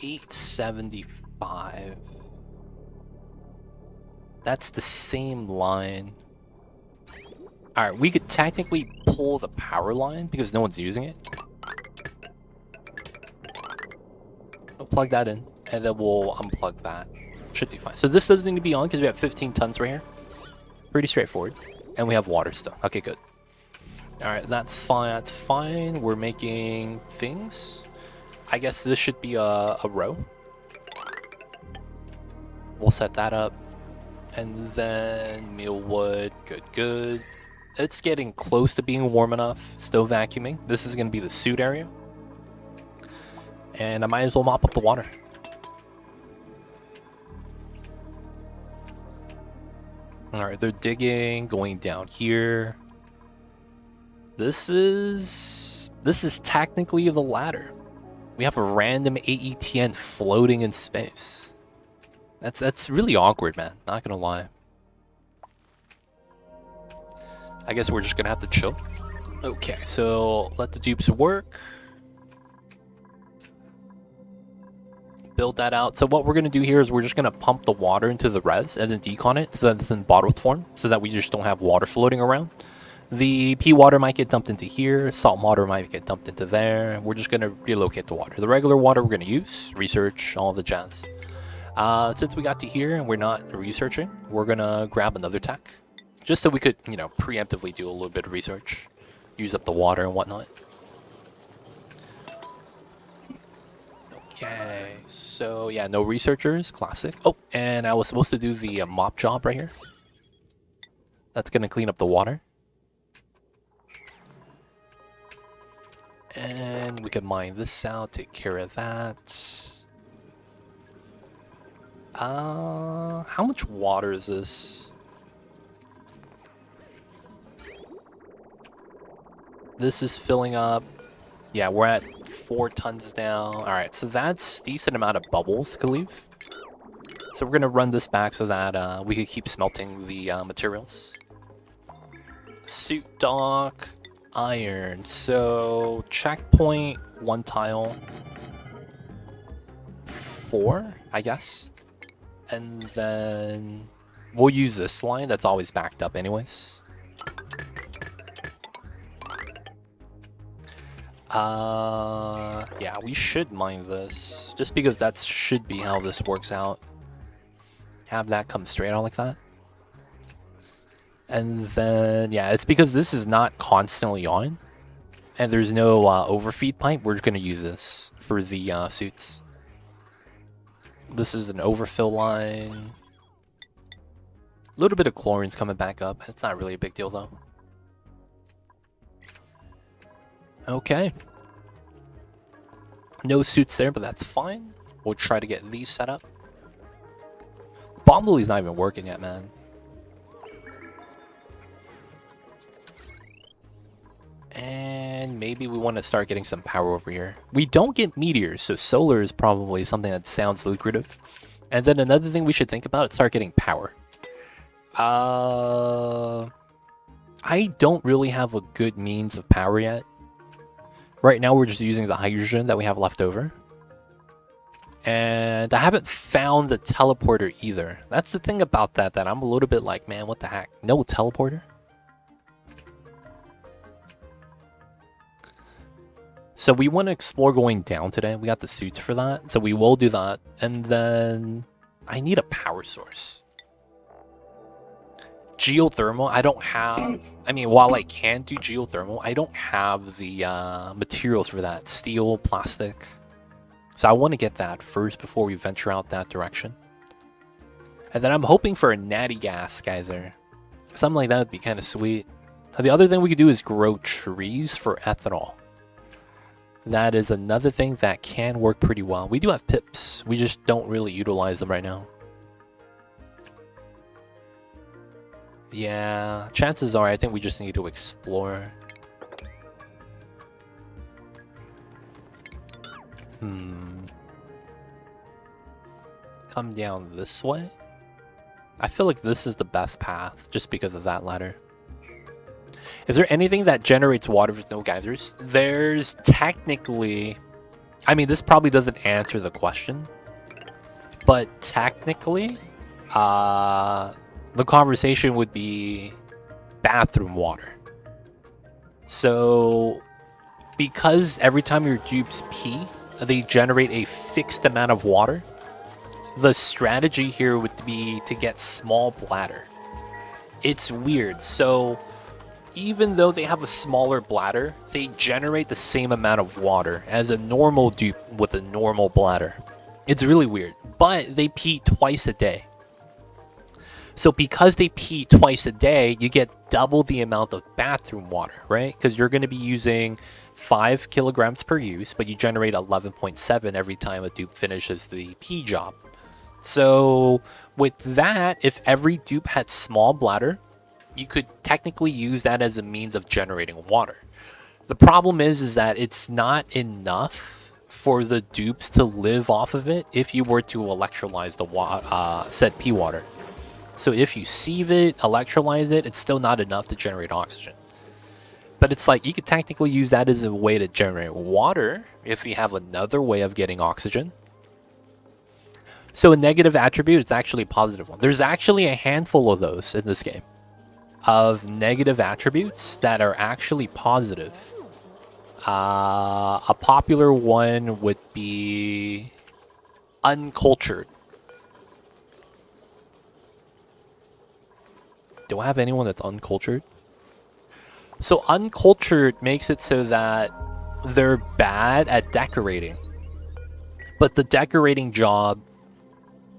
$875. That's the same line. Alright, we could technically pull the power line because no one's using it. We'll plug that in, and then we'll unplug that. Should be fine. So this doesn't need to be on because we have 15 tons right here. Pretty straightforward. And we have water still. Okay, good. Alright, that's fine. That's fine. We're making things. I guess this should be a row. We'll set that up. And then mealwood. Good. It's getting close to being warm enough. Still vacuuming. This is going to be the suit area. And I might as well mop up the water. Alright, they're digging, going down here. This is technically the ladder. We have a random AETN floating in space. That's really awkward, man. Not gonna lie. I guess we're just gonna have to chill. Okay, so let the dupes work. Build that out. So what we're going to do here is we're just going to pump the water into the res and then decon it so that it's in bottled form so that we just don't have water floating around. The pea water might get dumped into here. Salt water might get dumped into there. We're just going to relocate the water. The regular water we're going to use, research, all the jazz. Since we got to here and we're not researching, we're going to grab another tech just so we could, you know, preemptively do a little bit of research, use up the water and whatnot. Okay, so yeah, no researchers, classic. Oh, and I was supposed to do the mop job right here. That's gonna clean up the water. And we can mine this out, take care of that. How much water is this? This is filling up. Yeah, we're at 4 tons now. Alright, so that's decent amount of bubbles to leave. So we're going to run this back so that we can keep smelting the materials. Suit dock, iron. So checkpoint, 1 tile. 4, I guess. And then we'll use this line that's always backed up anyways. Yeah, we should mine this, just because that should be how this works out. Have that come straight out like that. And then, yeah, it's because this is not constantly on, and there's no overfeed pipe. We're just going to use this for the suits. This is an overfill line. A little bit of chlorine's coming back up. It's not really a big deal, though. Okay. No suits there, but that's fine. We'll try to get these set up. Bomb lily's not even working yet, man. And maybe we want to start getting some power over here. We don't get meteors, so solar is probably something that sounds lucrative. And then another thing we should think about is start getting power. I don't really have a good means of power yet. Right now we're just using the hydrogen that we have left over. And I haven't found the teleporter either. That's the thing about that I'm a little bit like, man, what the heck? No teleporter? So we want to explore going down today. We got the suits for that. So we will do that. And then I need a power source. Geothermal, I don't have... I mean, while I can do geothermal, I don't have the materials for that. Steel, plastic. So I want to get that first before we venture out that direction. And then I'm hoping for a natty gas geyser. Something like that would be kind of sweet. The other thing we could do is grow trees for ethanol. That is another thing that can work pretty well. We do have pips. We just don't really utilize them right now. Yeah, chances are I think we just need to explore. Come down this way? I feel like this is the best path just because of that ladder. Is there anything that generates water with no geysers? There's technically... I mean, this probably doesn't answer the question. But technically, the conversation would be bathroom water. So, because every time your dupes pee, they generate a fixed amount of water, the strategy here would be to get small bladder. It's weird. So, even though they have a smaller bladder, they generate the same amount of water as a normal dupe with a normal bladder. It's really weird. But they pee twice a day. So because they pee twice a day, you get double the amount of bathroom water, right? Because you're going to be using 5 kilograms per use, but you generate 11.7 every time a dupe finishes the pee job. So with that, if every dupe had small bladder, you could technically use that as a means of generating water. The problem is that it's not enough for the dupes to live off of it if you were to electrolyze the said pee water. So if you sieve it, electrolyze it, it's still not enough to generate oxygen. But it's like you could technically use that as a way to generate water if you have another way of getting oxygen. So a negative attribute, it's actually a positive one. There's actually a handful of those in this game. Of negative attributes that are actually positive. A popular one would be uncultured. Do I have anyone that's uncultured? So uncultured makes it so that they're bad at decorating. But the decorating job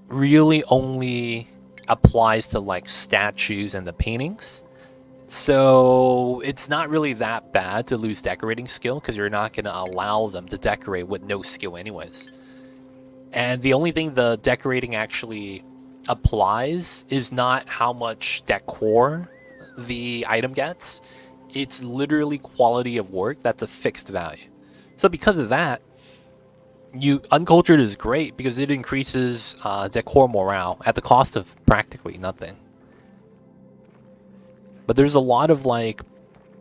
really only applies to like statues and the paintings. So it's not really that bad to lose decorating skill because you're not going to allow them to decorate with no skill anyways. And the only thing the decorating actually applies is not how much decor the item gets. It's literally quality of work that's a fixed value. So because of that, uncultured is great because it increases decor morale at the cost of practically nothing. But there's a lot of like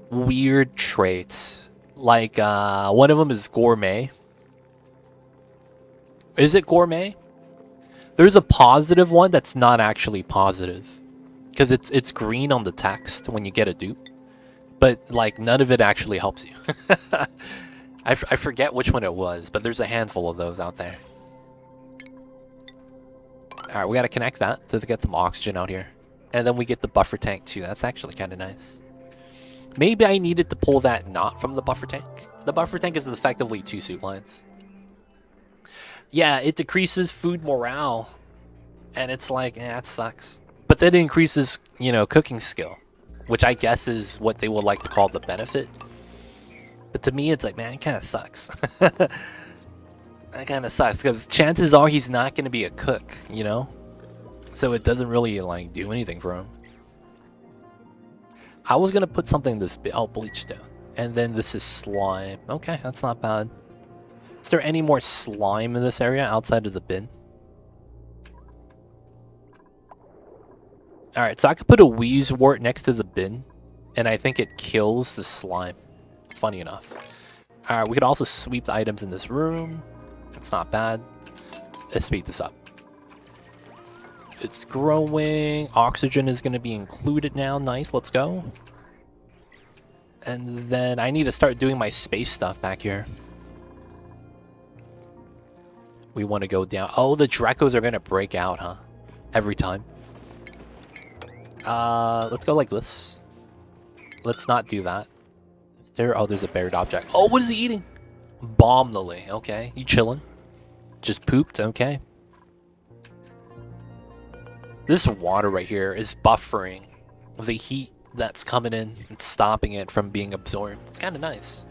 weird traits. Like one of them is gourmet. Is it gourmet? There's a positive one that's not actually positive. Because it's green on the text when you get a dupe. But like none of it actually helps you. I forget which one it was, but there's a handful of those out there. Alright, we gotta connect that to get some oxygen out here. And then we get the buffer tank too. That's actually kind of nice. Maybe I needed to pull that knot from the buffer tank. The buffer tank is effectively 2 suit lines. Yeah, it decreases food morale. And it's like, that sucks. But then it increases, you know, cooking skill. Which I guess is what they would like to call the benefit. But to me, it's like, man, it kind of sucks. That kind of sucks. Because chances are he's not going to be a cook, you know? So it doesn't really, like, do anything for him. I was going to put something in this bit. Oh, bleach stone. And then this is slime. Okay, that's not bad. Is there any more slime in this area outside of the bin? Alright, so I could put a wheeze wart next to the bin, and I think it kills the slime. Funny enough. Alright, we could also sweep the items in this room. It's not bad. Let's speed this up. It's growing. Oxygen is going to be included now. Nice, let's go. And then I need to start doing my space stuff back here. We want to go down. Oh, the Drecos are going to break out, huh? Every time. Let's go like this. Let's not do that. Is there? Oh, there's a buried object. Oh, what is he eating? Bomb lily. Okay, you chilling? Just pooped. Okay. This water right here is buffering the heat that's coming in and stopping it from being absorbed. It's kind of nice.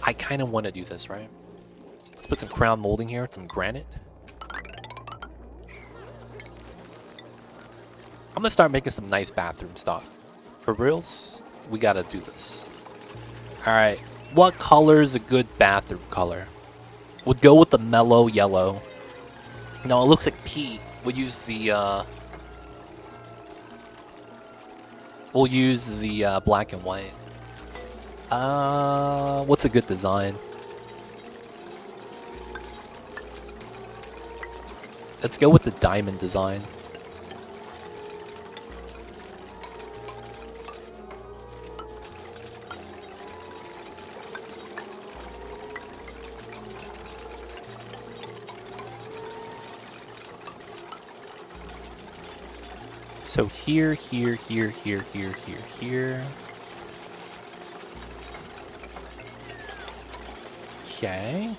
I kind of want to do this, right? Let's put some crown molding here, some granite. I'm gonna start making some nice bathroom stock. For reals, we gotta do this. Alright, what color is a good bathroom color? We'll go with the mellow yellow. No, it looks like pea. We'll use the black and white. What's a good design? Let's go with the diamond design. So here, here, here, here, here, here, here. Okay.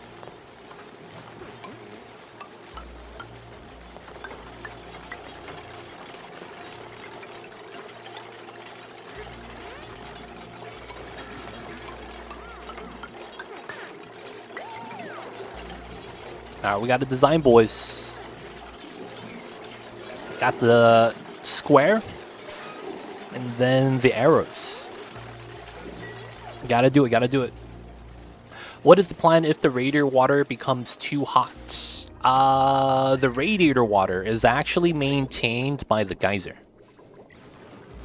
Alright, we got a design, boys. Got the square and then the arrows. Gotta do it, gotta do it. What is the plan if the radiator water becomes too hot? The radiator water is actually maintained by the geyser.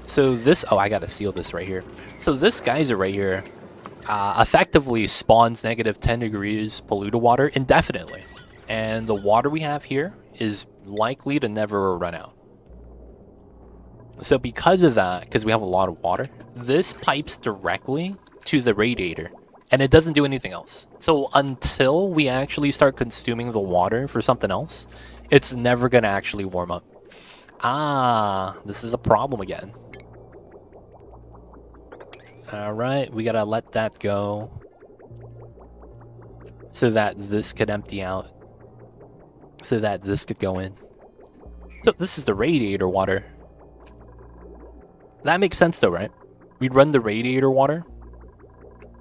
So this, oh, I gotta seal this right here. So this geyser right here effectively spawns negative 10 degrees polluted water indefinitely. And the water we have here is likely to never run out. So because of that, because we have a lot of water, this pipes directly to the radiator, and it doesn't do anything else. So until we actually start consuming the water for something else, it's never going to actually warm up. Ah, this is a problem again. Alright, we got to let that go so that this could empty out, so that this could go in. So this is the radiator water. That makes sense though, right? We'd run the radiator water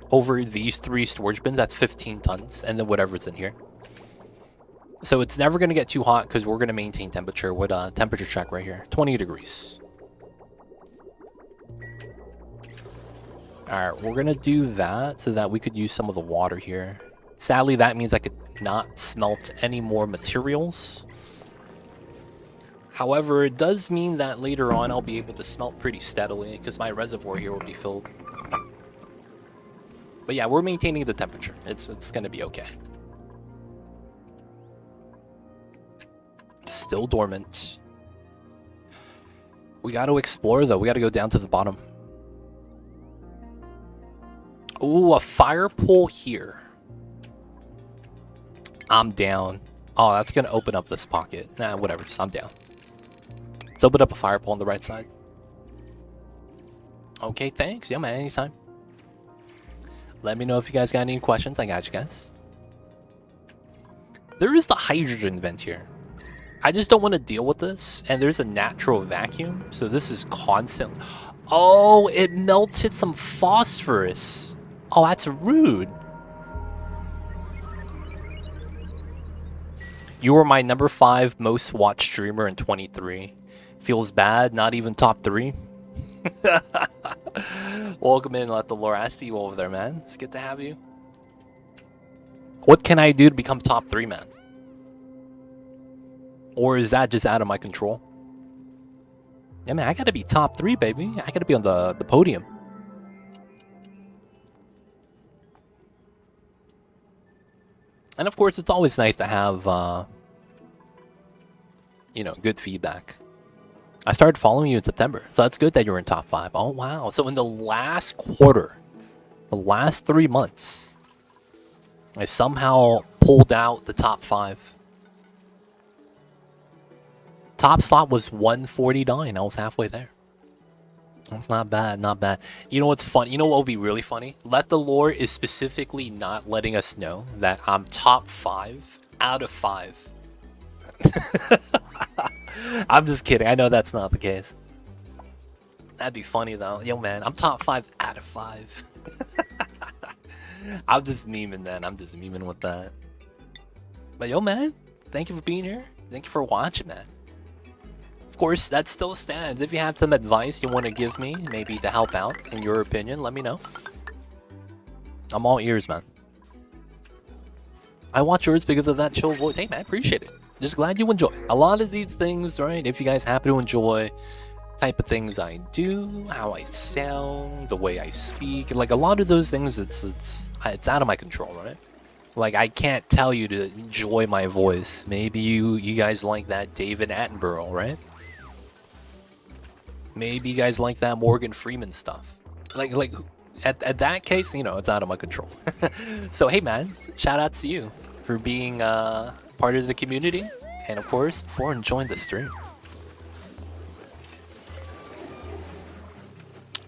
over these 3 storage bins. That's 15 tons, and then whatever's in here. So it's never going to get too hot because we're going to maintain temperature with a temperature check right here. 20 degrees. Alright, we're going to do that so that we could use some of the water here. Sadly, that means I could not smelt any more materials. However, it does mean that later on I'll be able to smelt pretty steadily because my reservoir here will be filled. But yeah, we're maintaining the temperature. It's going to be okay. Still dormant. We got to explore though. We got to go down to the bottom. Ooh, a fire pole here. I'm down. Oh, that's going to open up this pocket. Nah, whatever. I'm down. Let's open up a fire pole on the right side. Okay, thanks. Yeah, man, anytime. Let me know if you guys got any questions. I got you guys. There is the hydrogen vent here. I just don't want to deal with this. And there's a natural vacuum. So this is constant. Oh, it melted some phosphorus. Oh, that's rude. You were my number 5 most watched streamer in 23. Feels bad, not even top 3. Welcome in, let the lore. I see you over there, man. It's good to have you. What can I do to become top 3, man? Or is that just out of my control? Yeah, man, I gotta be top 3, baby. I gotta be on the podium. And of course, it's always nice to have, you know, good feedback. I started following you in September, so that's good that you're in top 5. Oh, wow. So in the last quarter, the last 3 months, I somehow pulled out the top 5. Top slot was 149. I was halfway there. That's not bad, not bad. You know what's funny? You know what would be really funny? Let the Lore is specifically not letting us know that I'm top 5 out of 5. I'm just kidding. I know that's not the case. That'd be funny though. Yo, man, I'm top 5 out of 5. I'm just memeing, man. I'm just memeing with that. But yo, man, thank you for being here. Thank you for watching, man. Of course, that still stands. If you have some advice you want to give me, maybe to help out, in your opinion, let me know. I'm all ears, man. I watch yours because of that chill voice. Hey, man, appreciate it. Just glad you enjoy. A lot of these things, right? If you guys happen to enjoy type of things I do, how I sound, the way I speak, like a lot of those things, it's out of my control, right? Like, I can't tell you to enjoy my voice. Maybe you guys like that David Attenborough, right? Maybe you guys like that Morgan Freeman stuff. Like at that case, you know, it's out of my control. So hey, man, shout out to you for being part of the community, and of course for enjoying the stream.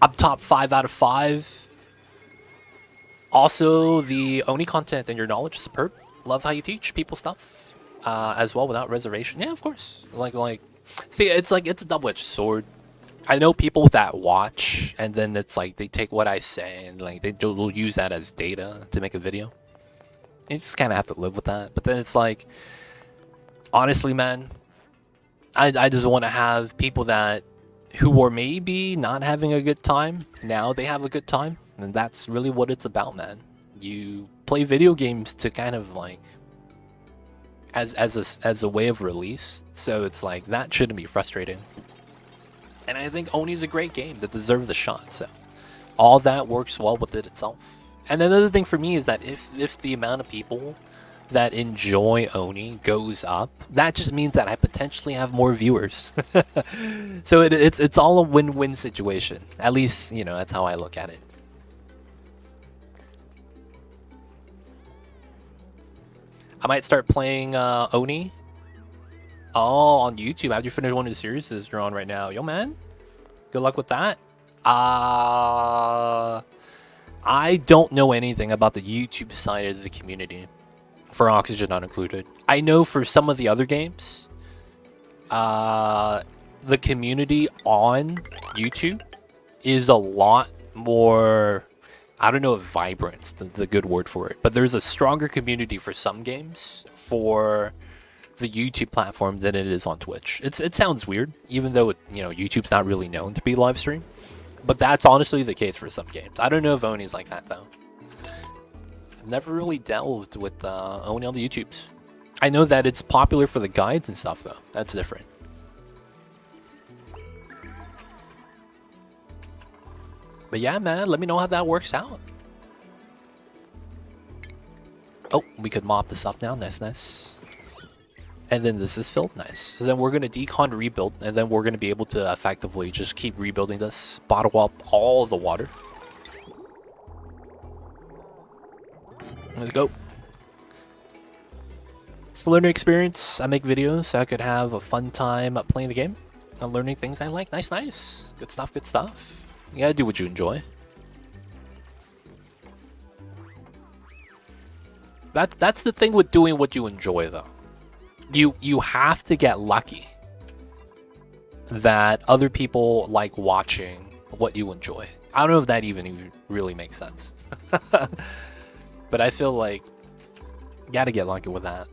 I'm top 5 out of 5. Also, the Oni content and your knowledge is superb. Love how you teach people stuff as well without reservation. Yeah, of course. Like, see, it's like it's a double-edged sword. I know people that watch and then it's like they take what I say and like they'll use that as data to make a video. You just kind of have to live with that. But then it's like, honestly, man, I just want to have people that who were maybe not having a good time, now they have a good time. And that's really what it's about, man. You play video games to kind of like as a way of release. So it's like that shouldn't be frustrating. And I think Oni's a great game that deserves a shot. So all that works well with it itself. And another thing for me is that if the amount of people that enjoy Oni goes up, that just means that I potentially have more viewers. So it's all a win-win situation. At least, you know, that's how I look at it. I might start playing Oni. Oh, on YouTube after you finish one of the series you're on right now. Yo, man, good luck with that. I don't know anything about the YouTube side of the community for Oxygen not included. I know for some of the other games, the community on YouTube is a lot more, I don't know if vibrant's the good word for it, but there's a stronger community for some games for the YouTube platform than it is on Twitch. It sounds weird, even though you know, YouTube's not really known to be live stream, but that's honestly the case for some games. I don't know if Oni's like that though. I've never really delved with Oni on the YouTubes. I know that it's popular for the guides and stuff though. That's different. But yeah, man, let me know how that works out. Oh, we could mop this up now. Nice, nice. And then this is filled. Nice. So then we're going to decon rebuild, and then we're going to be able to effectively just keep rebuilding this, bottle up all the water. Let's go. It's a learning experience. I make videos so I could have a fun time playing the game and learning things I like. Nice, nice. Good stuff, good stuff. You gotta do what you enjoy. That's the thing with doing what you enjoy, though. You have to get lucky that other people like watching what you enjoy. I don't know if that even really makes sense. But I feel like you gotta get lucky with that.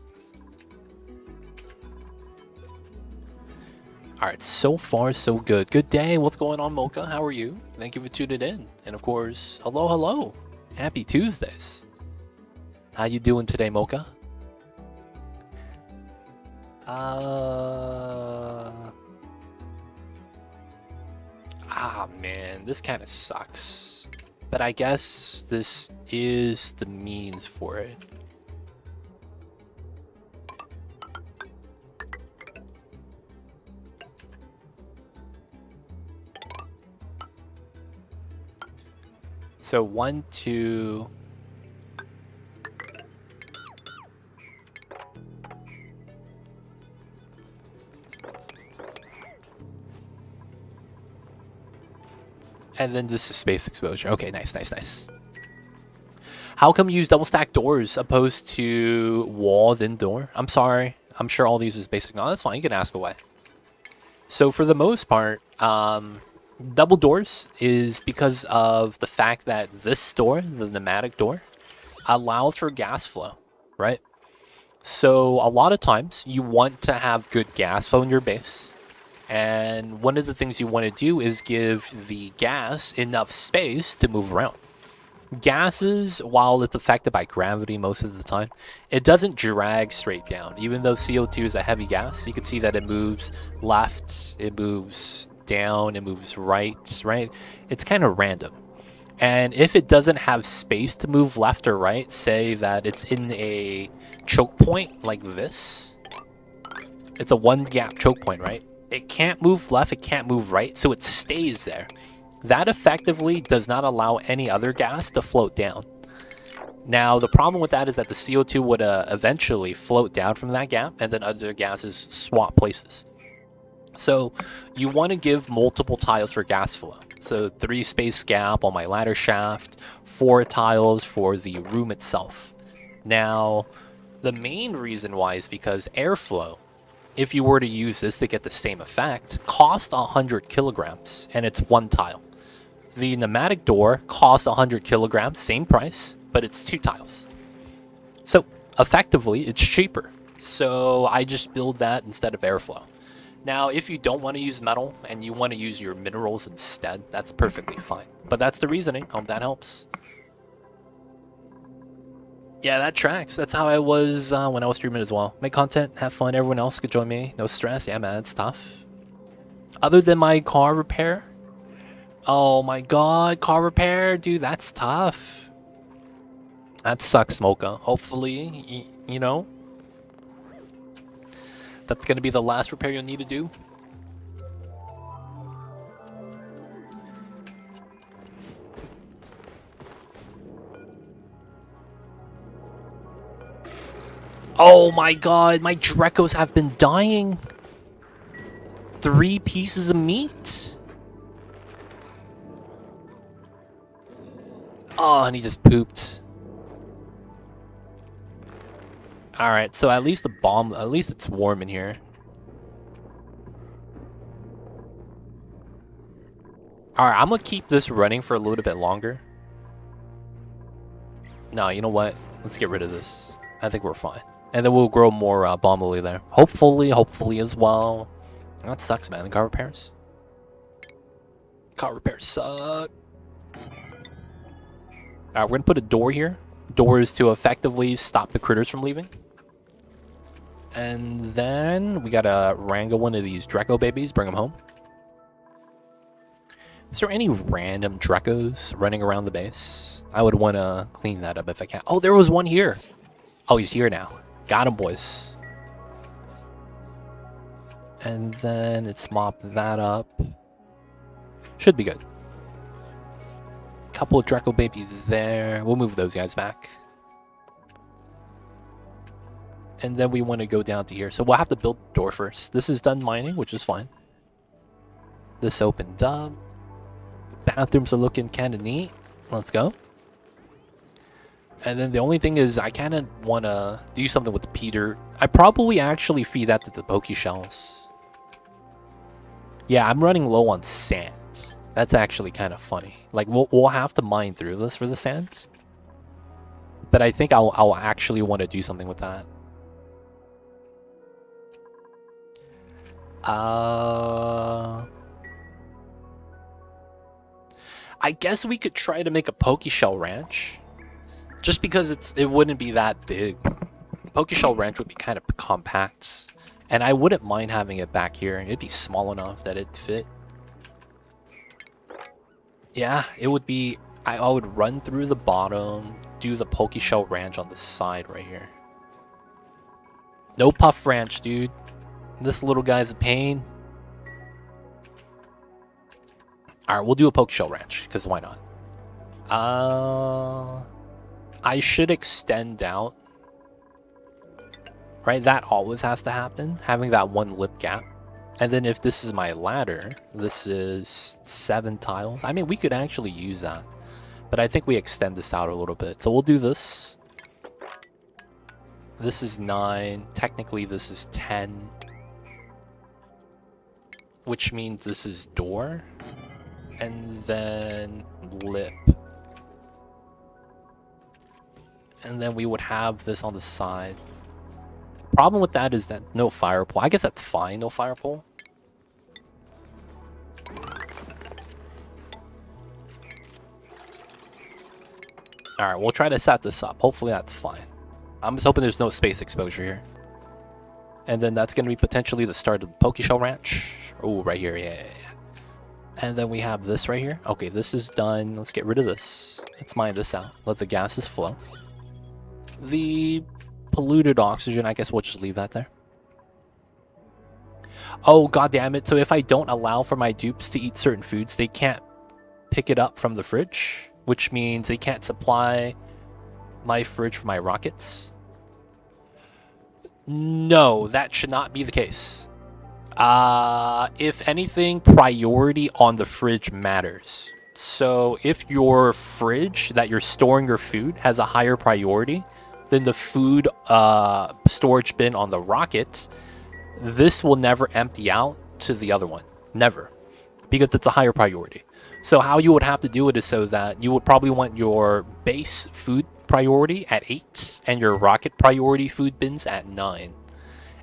Alright, so far so good. Good day. What's going on, Mocha? How are you? Thank you for tuning in. And of course, hello, hello. Happy Tuesdays. How you doing today, Mocha? man, this kind of sucks. But I guess this is the means for it. So 1, 2... And then this is space exposure. Okay, nice, nice, nice. How come you use double stack doors opposed to wall then door? I'm sorry. I'm sure all these is basic. No, that's fine. You can ask away. So for the most part, double doors is because of the fact that this door, the pneumatic door, allows for gas flow, right? So a lot of times you want to have good gas flow in your base. And one of the things you want to do is give the gas enough space to move around. Gases, while it's affected by gravity most of the time, it doesn't drag straight down. Even though CO2 is a heavy gas, you can see that it moves left, it moves down, it moves right, right? It's kind of random. And if it doesn't have space to move left or right, say that it's in a choke point like this. It's a one gap choke point, right? It can't move left, it can't move right, so it stays there. That effectively does not allow any other gas to float down. Now, the problem with that is that the CO2 would eventually float down from that gap, and then other gases swap places. So you want to give multiple tiles for gas flow. So 3 space gap on my ladder shaft, 4 tiles for the room itself. Now, the main reason why is because airflow, if you were to use this to get the same effect, cost 100 kilograms, and it's 1 tile. The pneumatic door costs 100 kilograms, same price, but it's 2 tiles. So effectively, it's cheaper. So I just build that instead of airflow. Now, if you don't want to use metal and you want to use your minerals instead, that's perfectly fine. But that's the reasoning. Hope that helps. Yeah, that tracks. That's how I was when I was streaming as well. Make content, have fun. Everyone else could join me. No stress. Yeah, man, it's tough. Other than my car repair. Oh my god, car repair. Dude, that's tough. That sucks, Mocha. Hopefully, you know, that's going to be the last repair you'll need to do. Oh my god, my Drecos have been dying. 3 pieces of meat. Oh, and he just pooped. Alright, so at least at least it's warm in here. Alright, I'm gonna keep this running for a little bit longer. No, you know what? Let's get rid of this. I think we're fine. And then we'll grow more bomb lily there. Hopefully as well. That sucks, man. The car repairs. Car repairs suck. We're gonna put a door here. Doors to effectively stop the critters from leaving. And then we gotta wrangle one of these Dreco babies, bring them home. Is there any random Drecos running around the base? I would want to clean that up if I can. Oh, there was one here. Oh, he's here now. Got him, boys. And then it's mop that up. Should be good. Couple of Dreco babies there. We'll move those guys back. And then we want to go down to here. So we'll have to build the door first. This is done mining, which is fine. This opened up. Bathrooms are looking kind of neat. Let's go. And then the only thing is I kind of want to do something with the Peter. I probably actually feed that to the Poke Shells. Yeah, I'm running low on sands. That's actually kind of funny. Like, we'll have to mine through this for the sands. But I think I'll actually want to do something with that. I guess we could try to make a Pokeshell Ranch. Just because it wouldn't be that big. Pokeshell Ranch would be kind of compact. And I wouldn't mind having it back here. It'd be small enough that it'd fit. Yeah, it would be... I would run through the bottom, do the Pokeshell Ranch on the side right here. No Puff Ranch, dude. This little guy's a pain. Alright, we'll do a Pokeshell Ranch, because why not? I should extend out. Right, that always has to happen. Having that one lip gap. And then if this is my ladder, this is 7 tiles. I mean, we could actually use that. But I think we extend this out a little bit. So we'll do this. This is 9. Technically, this is 10. Which means this is door. And then lip. And then we would have this on the side. Problem with that is that no fire pole. I guess that's fine, no fire pole. Alright, we'll try to set this up. Hopefully that's fine. I'm just hoping there's no space exposure here. And then that's going to be potentially the start of the Pokeshell Ranch. Oh, right here, yeah. And then we have this right here. Okay, this is done. Let's get rid of this. Let's mine this out. Let the gases flow. The polluted oxygen, I guess we'll just leave that there. Oh, god damn it. So if I don't allow for my dupes to eat certain foods, they can't pick it up from the fridge, which means they can't supply my fridge for my rockets. No, that should not be the case. If anything, priority on the fridge matters. So if your fridge that you're storing your food has a higher priority than the food storage bin on the rocket, this will never empty out to the other one. Never. Because it's a higher priority. So how you would have to do it is so that you would probably want your base food priority at 8 and your rocket priority food bins at 9.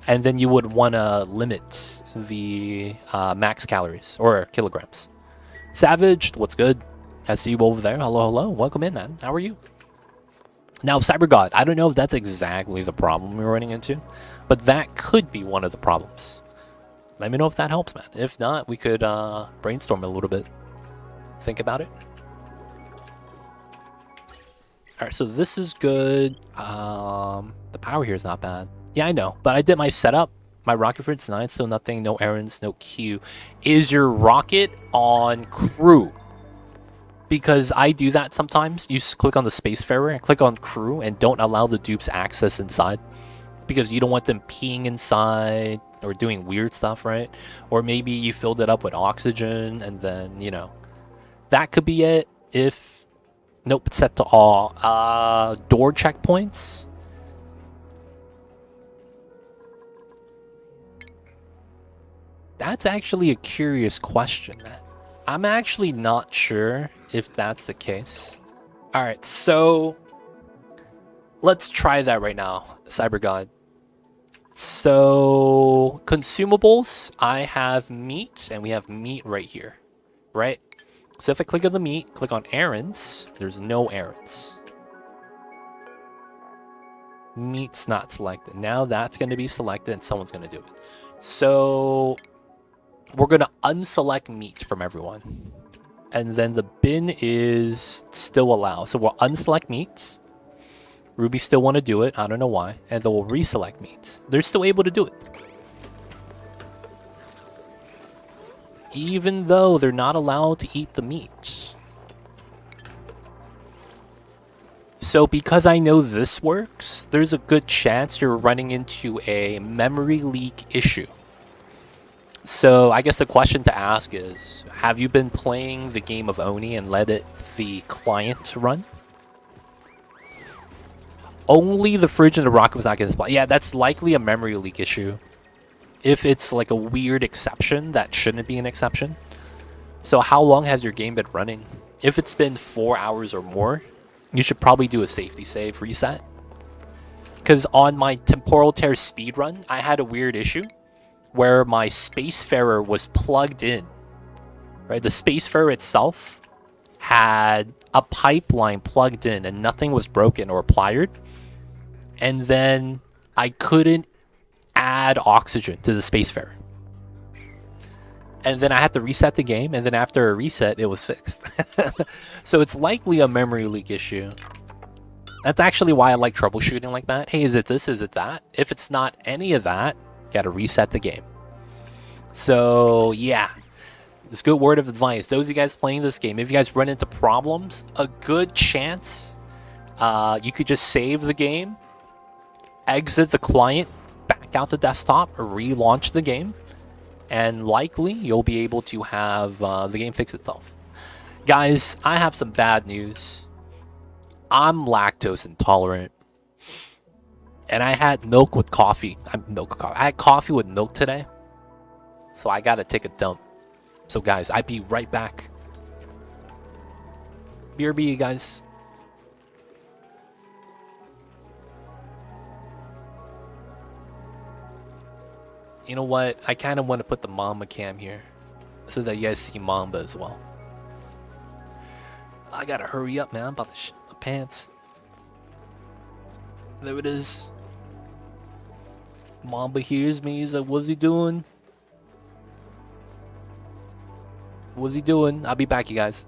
And then you would want to limit the max calories or kilograms. Savage, what's good? I see you over there. Hello, hello. Welcome in, man. How are you? Now, CyberGod, I don't know if that's exactly the problem we're running into, but that could be one of the problems. Let me know if that helps, man. If not, we could brainstorm a little bit. Think about it. Alright, so this is good. The power here is not bad. Yeah, I know, but I did my setup. My rocket for it's 9, still nothing, no errands, no queue. Is your rocket on crew? Because I do that sometimes. You just click on the Spacefarer and click on crew and don't allow the dupes access inside. Because you don't want them peeing inside or doing weird stuff, right? Or maybe you filled it up with oxygen and then, you know. That could be it if... Nope, it's set to all. Door checkpoints. That's actually a curious question. I'm actually not sure if that's the case. Alright, so... Let's try that right now, CyberGod. So... Consumables, I have meat, and we have meat right here. Right? So if I click on the meat, click on errands, there's no errands. Meat's not selected. Now that's going to be selected and someone's going to do it. So we're going to unselect meat from everyone. And then the bin is still allowed. So we'll unselect meat. Ruby still want to do it. I don't know why. And then we'll reselect meat. They're still able to do it. Even though they're not allowed to eat the meat. So because I know this works, there's a good chance you're running into a memory leak issue. So I guess the question to ask is, have you been playing the game of Oni and let the client run? Only the fridge and the rocket was not getting spot. Yeah, that's likely a memory leak issue. If it's like a weird exception, that shouldn't be an exception. So how long has your game been running? If it's been 4 hours or more, you should probably do a safety save reset. Because on my Temporal Tear speedrun, I had a weird issue where my Spacefarer was plugged in. Right, the Spacefarer itself had a pipeline plugged in and nothing was broken or plied. And then I couldn't add oxygen to the Spacefarer. and then I had to reset the game, and then after a reset, it was fixed. So it's likely a memory leak issue. That's actually why I like troubleshooting like that. Hey, is it this? Is it that? If it's not any of that, gotta reset the game. So yeah, this good word of advice. Those of you guys playing this game, if you guys run into problems, a good chance you could just save the game, exit the client, back out the desktop, or relaunch the game, and likely you'll be able to have the game fix itself. Guys, I have some bad news. I'm lactose intolerant, and I had milk with coffee. I had coffee with milk today, so I gotta take a dump. So guys, I'll be right back. BRB, you guys. You know what? I kind of want to put the Mamba cam here so that you guys see Mamba as well. I gotta hurry up, man. I'm about to shit my pants. There it is. Mamba hears me. He's like, what's he doing? What's he doing? I'll be back, you guys.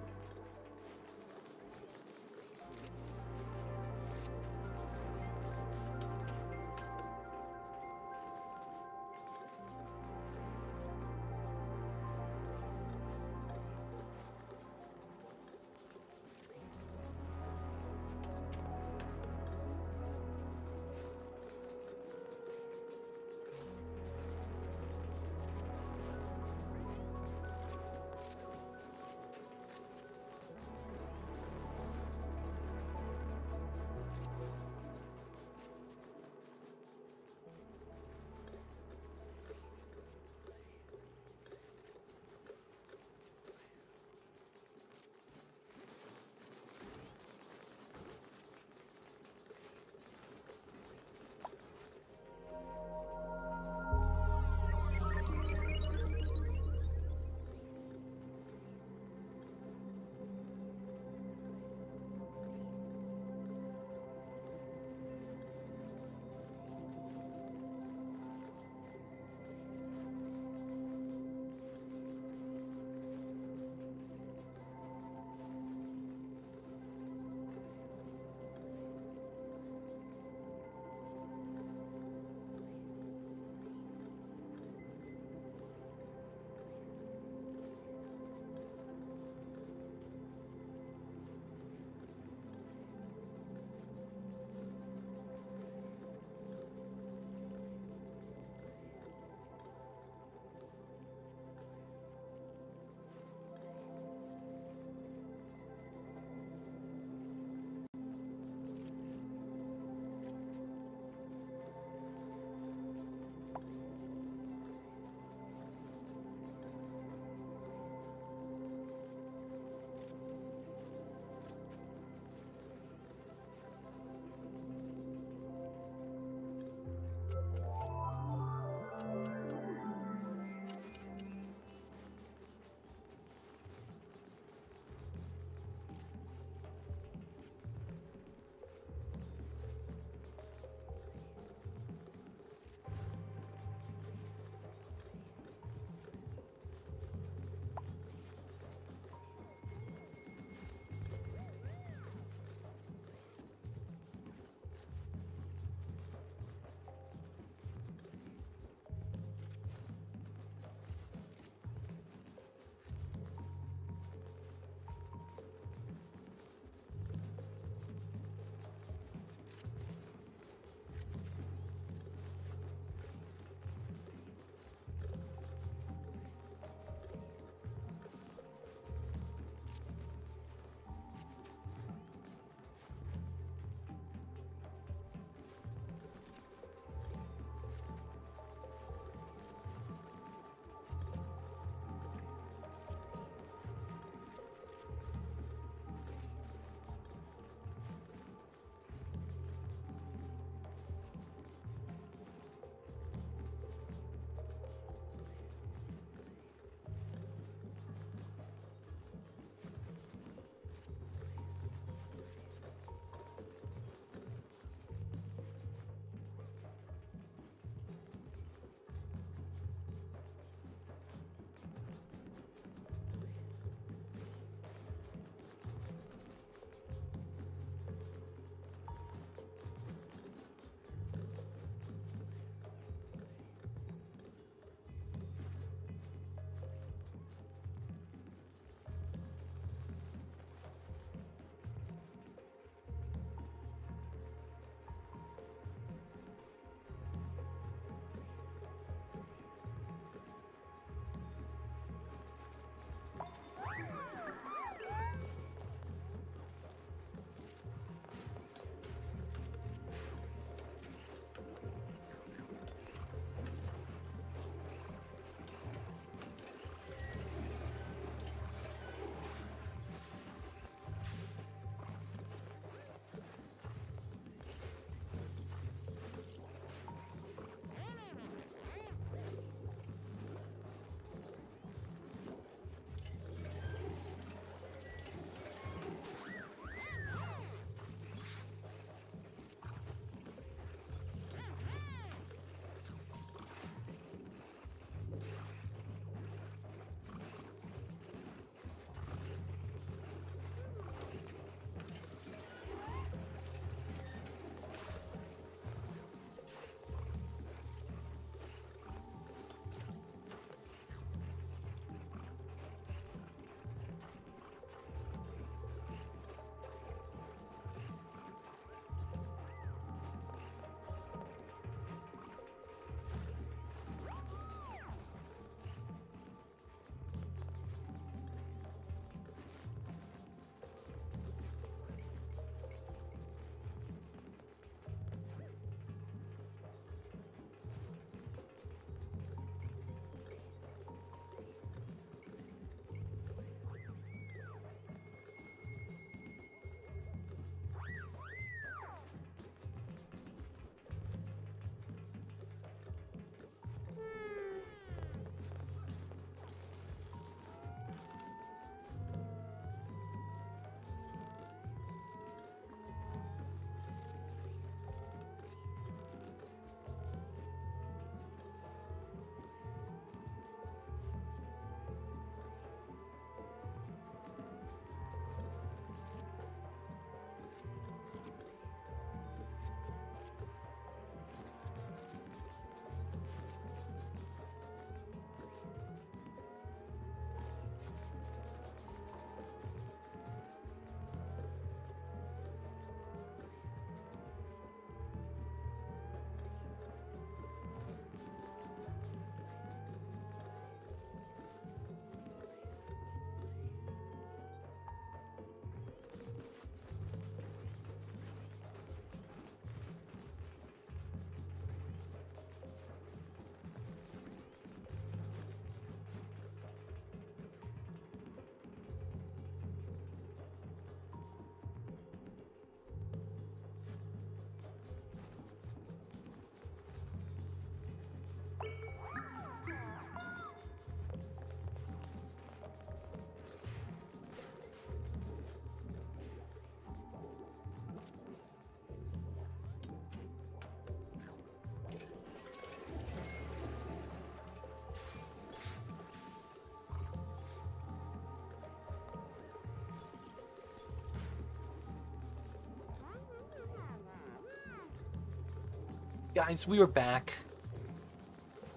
Guys, we are back.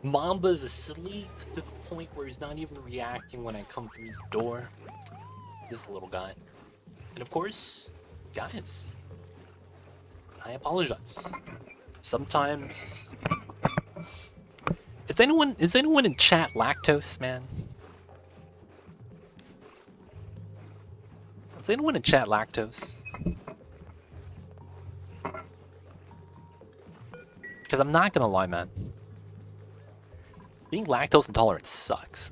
Mamba's asleep to the point where he's not even reacting when I come through the door. This little guy. And of course, guys, I apologize. Sometimes... Is anyone in chat lactose, man? Is anyone in chat lactose? Because I'm not gonna lie, man. Being lactose intolerant sucks.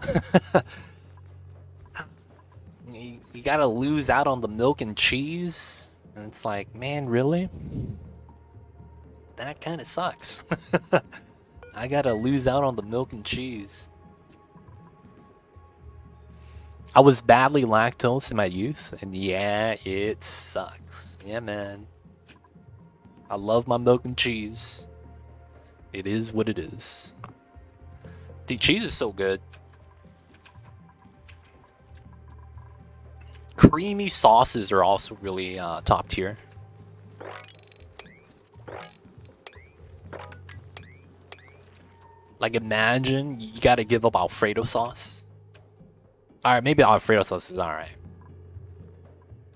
You gotta lose out on the milk and cheese. And it's like, man, really? That kind of sucks. I gotta lose out on the milk and cheese. I was badly lactose in my youth, and yeah, it sucks. Yeah, man. I love my milk and cheese. It is what it is. Dude, cheese is so good. Creamy sauces are also really top tier. Like, imagine you gotta give up Alfredo sauce. Alright, maybe Alfredo sauce is alright.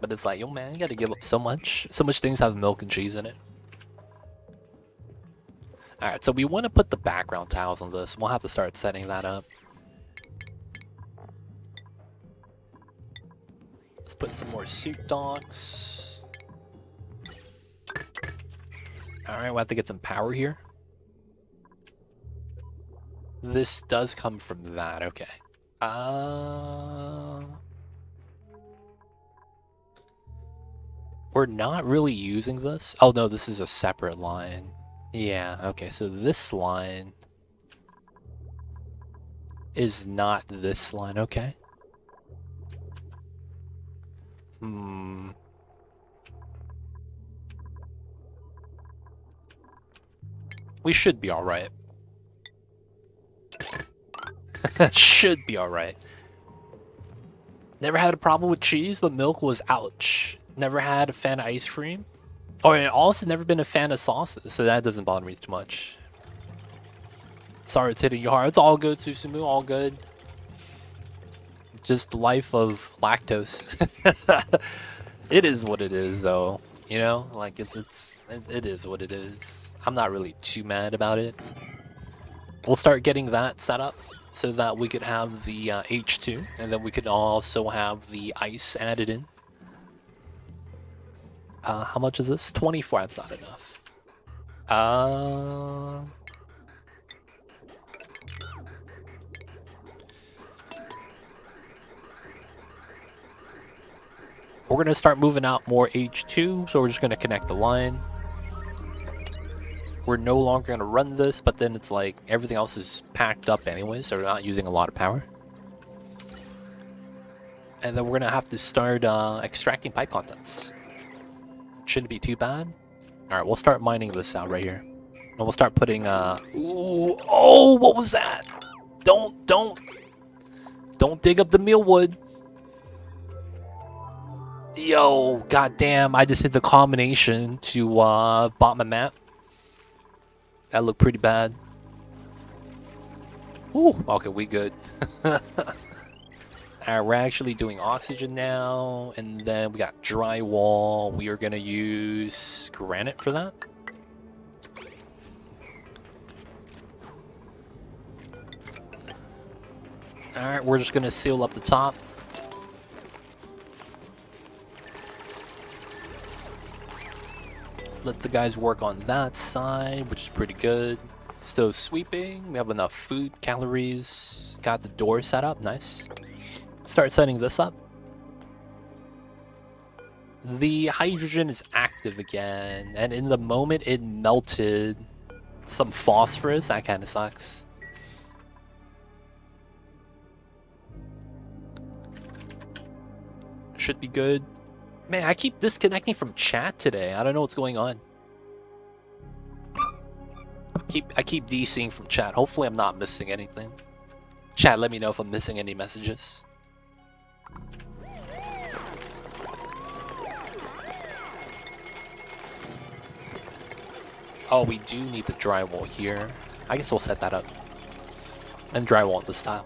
But it's like, yo man, you gotta give up so much. So much things have milk and cheese in it. Alright, so we want to put the background tiles on this. We'll have to start setting that up. Let's put some more soup docks. Alright, we'll have to get some power here. This does come from that, okay. We're not really using this. Oh no, this is a separate line. Yeah, okay, so this line is not this line, okay. We should be alright. Should be alright. Never had a problem with cheese, but milk was ouch. Never had a fan of ice cream. Oh, and also never been a fan of sauces, so that doesn't bother me too much. Sorry it's hitting you hard. It's all good, Susumu, all good. Just the life of lactose. It is what it is, though. You know, like it is what it is. I'm not really too mad about it. We'll start getting that set up so that we could have the H2, and then we could also have the ice added in. How much is this? 24, that's not enough. We're gonna start moving out more H2, so we're just gonna connect the line. We're no longer gonna run this, but then it's like everything else is packed up anyway, so we're not using a lot of power. And then we're gonna have to start extracting pipe contents. Shouldn't be too bad. Alright, we'll start mining this out right here. And we'll start putting ooh, oh, what was that? Don't dig up the mealwood. Yo, goddamn, I just hit the combination to bot my map. That looked pretty bad. Ooh, okay, we good. Alright, we're actually doing oxygen now, and then we got drywall. We are gonna use granite for that. Alright, we're just gonna seal up the top. Let the guys work on that side, which is pretty good. Still sweeping. We have enough food, calories. Got the door set up, nice. Start setting this up. The hydrogen is active again, and in the moment it melted some phosphorus. That kind of sucks. Should be good. Man, I keep disconnecting from chat today. I don't know what's going on. I keep DCing from chat. Hopefully I'm not missing anything. Chat, let me know if I'm missing any messages. Oh, we do need the drywall here. I guess we'll set that up. And drywall this tile.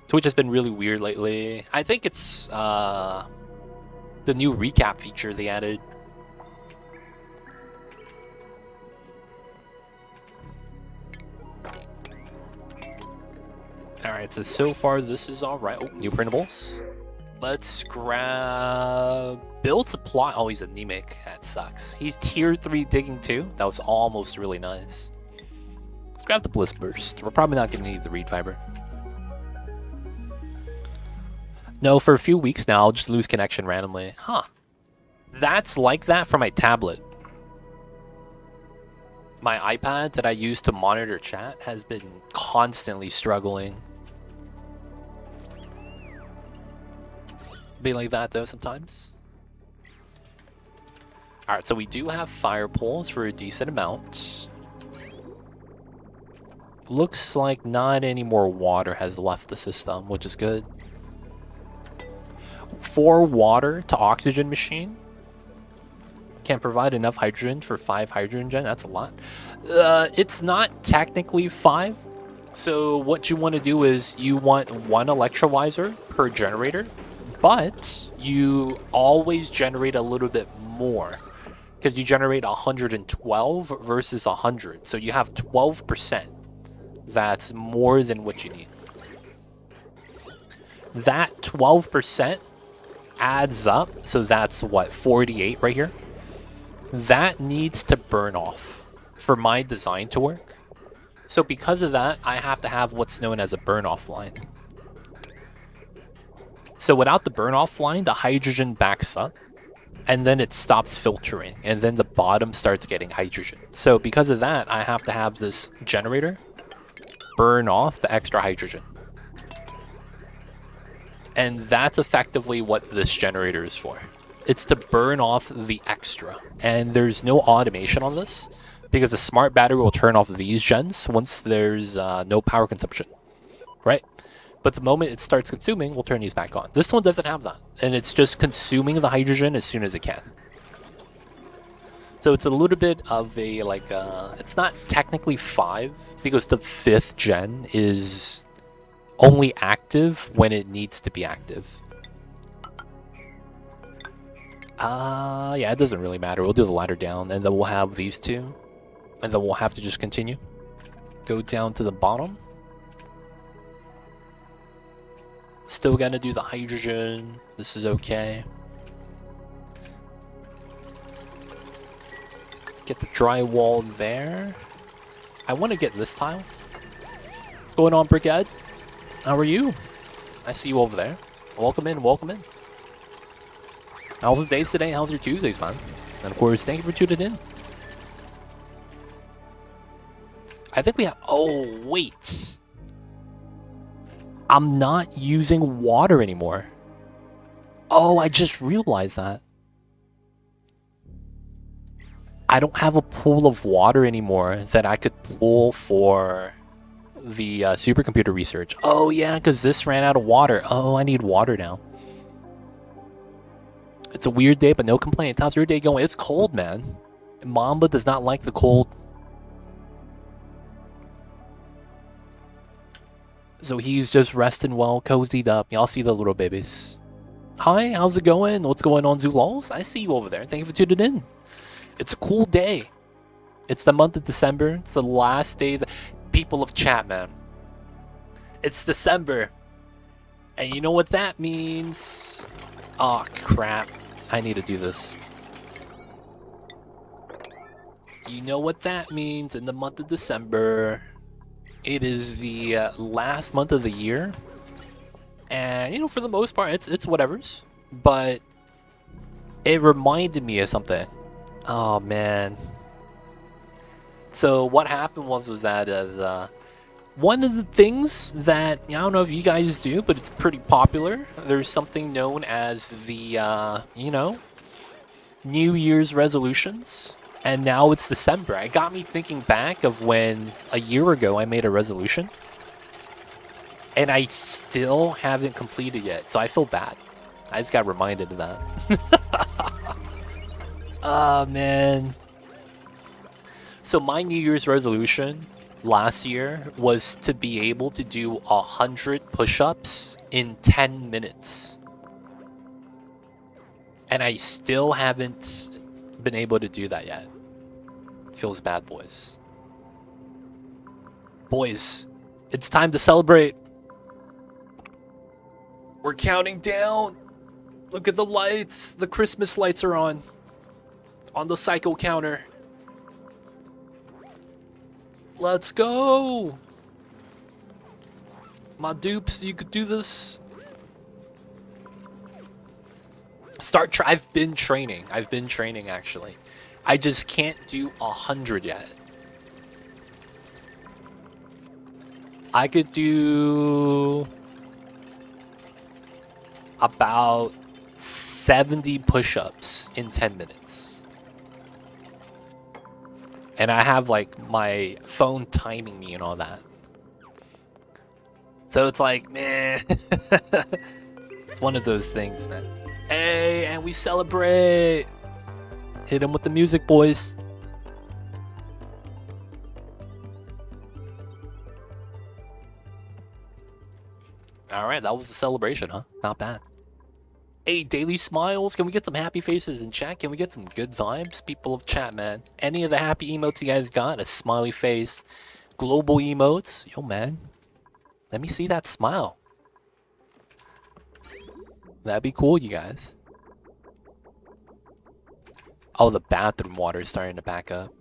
Twitch has been really weird lately. I think it's the new recap feature they added. Alright, so far this is alright. Oh, new printables. Let's grab build supply. Oh, he's anemic. That sucks. He's tier 3 digging too. That was almost really nice. Let's grab the bliss burst. We're probably not going to need the reed fiber. No, for a few weeks now, I'll just lose connection randomly. Huh. That's like that for my tablet. My iPad that I use to monitor chat has been constantly struggling. Be like that though sometimes. Alright, so we do have fire poles for a decent amount. Looks like not any more water has left the system, which is good. 4 water to oxygen machine. Can provide enough hydrogen for 5 hydrogen gen. That's a lot. It's not technically 5. So what you want to do is you want 1 electrolyzer per generator, but you always generate a little bit more because you generate 112 versus 100. So you have 12%. That's more than what you need. That 12% adds up. So that's what, 48 right here? That needs to burn off for my design to work. So because of that, I have to have what's known as a burn off line. So without the burn off line, the hydrogen backs up and then it stops filtering and then the bottom starts getting hydrogen. So because of that, I have to have this generator burn off the extra hydrogen. And that's effectively what this generator is for. It's to burn off the extra. And there's no automation on this because a smart battery will turn off these gens once there's no power consumption, right? But the moment it starts consuming, we'll turn these back on. This one doesn't have that. And it's just consuming the hydrogen as soon as it can. So it's a little bit of a, like, it's not technically 5 because the 5th gen is only active when it needs to be active. Yeah, it doesn't really matter. We'll do the ladder down, and then we'll have these two. And then we'll have to just continue. Go down to the bottom. Still gonna do the hydrogen. This is okay. Get the drywall there. I want to get this tile. What's going on, Brickhead? How are you? I see you over there. Welcome in, welcome in. How's the days today? How's your Tuesdays, man? And of course, thank you for tuning in. I think we have... Oh, wait. I'm not using water anymore. Oh, I just realized that. I don't have a pool of water anymore that I could pull for the supercomputer research. Oh, yeah, because this ran out of water. Oh, I need water now. It's a weird day, but no complaints. How's your day going? It's cold, man. Mamba does not like the cold. So he's just resting well, cozied up. Y'all see the little babies. Hi, how's it going? What's going on, Zulals? I see you over there. Thank you for tuning in. It's a cool day. It's the month of December. It's the last day. People of chat, man. It's December. And you know what that means? Oh, crap. I need to do this. You know what that means in the month of December. It is the last month of the year. And, you know, for the most part, it's whatevers. But it reminded me of something. Oh, man. So what happened was that one of the things that, I don't know if you guys do, but it's pretty popular. There's something known as the, you know, New Year's resolutions. And now it's December. It got me thinking back of when a year ago I made a resolution. And I still haven't completed yet. So I feel bad. I just got reminded of that. Oh, man. So my New Year's resolution last year was to be able to do 100 push-ups in 10 minutes. And I still haven't been able to do that yet. Feels bad, boys. Boys, it's time to celebrate. We're counting down. Look at the lights. The Christmas lights are on the cycle counter. Let's go. My dupes, you could do this. I've been training actually. I just can't do 100 yet. I could do about 70 push-ups in 10 minutes. And I have like my phone timing me and all that. So it's like, meh. It's one of those things, man. Hey, and we celebrate. Hit him with the music, boys. Alright, that was the celebration, huh? Not bad. Hey, daily smiles. Can we get some happy faces in chat? Can we get some good vibes? People of chat, man. Any of the happy emotes you guys got? A smiley face. Global emotes. Yo, man. Let me see that smile. That'd be cool, you guys. Oh, the bathroom water is starting to back up.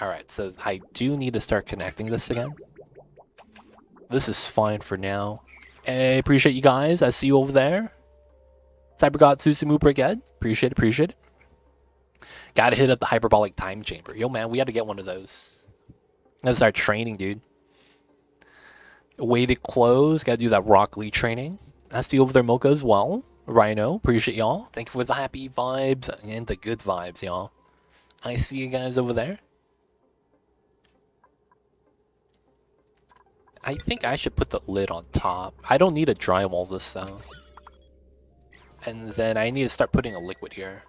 Alright, so I do need to start connecting this again. This is fine for now. Hey, appreciate you guys. I see you over there. CyberGod Susumu Brigade. Appreciate it. Gotta hit up the hyperbolic time chamber. Yo, man, we gotta get one of those. Gotta start training, dude. Weighted clothes. Gotta do that Rock Lee training. I see you over there, Mocha, as well. Rhino, appreciate y'all. Thank you for the happy vibes and the good vibes, y'all. I see you guys over there. I think I should put the lid on top. I don't need to drywall this though. And then I need to start putting a liquid here.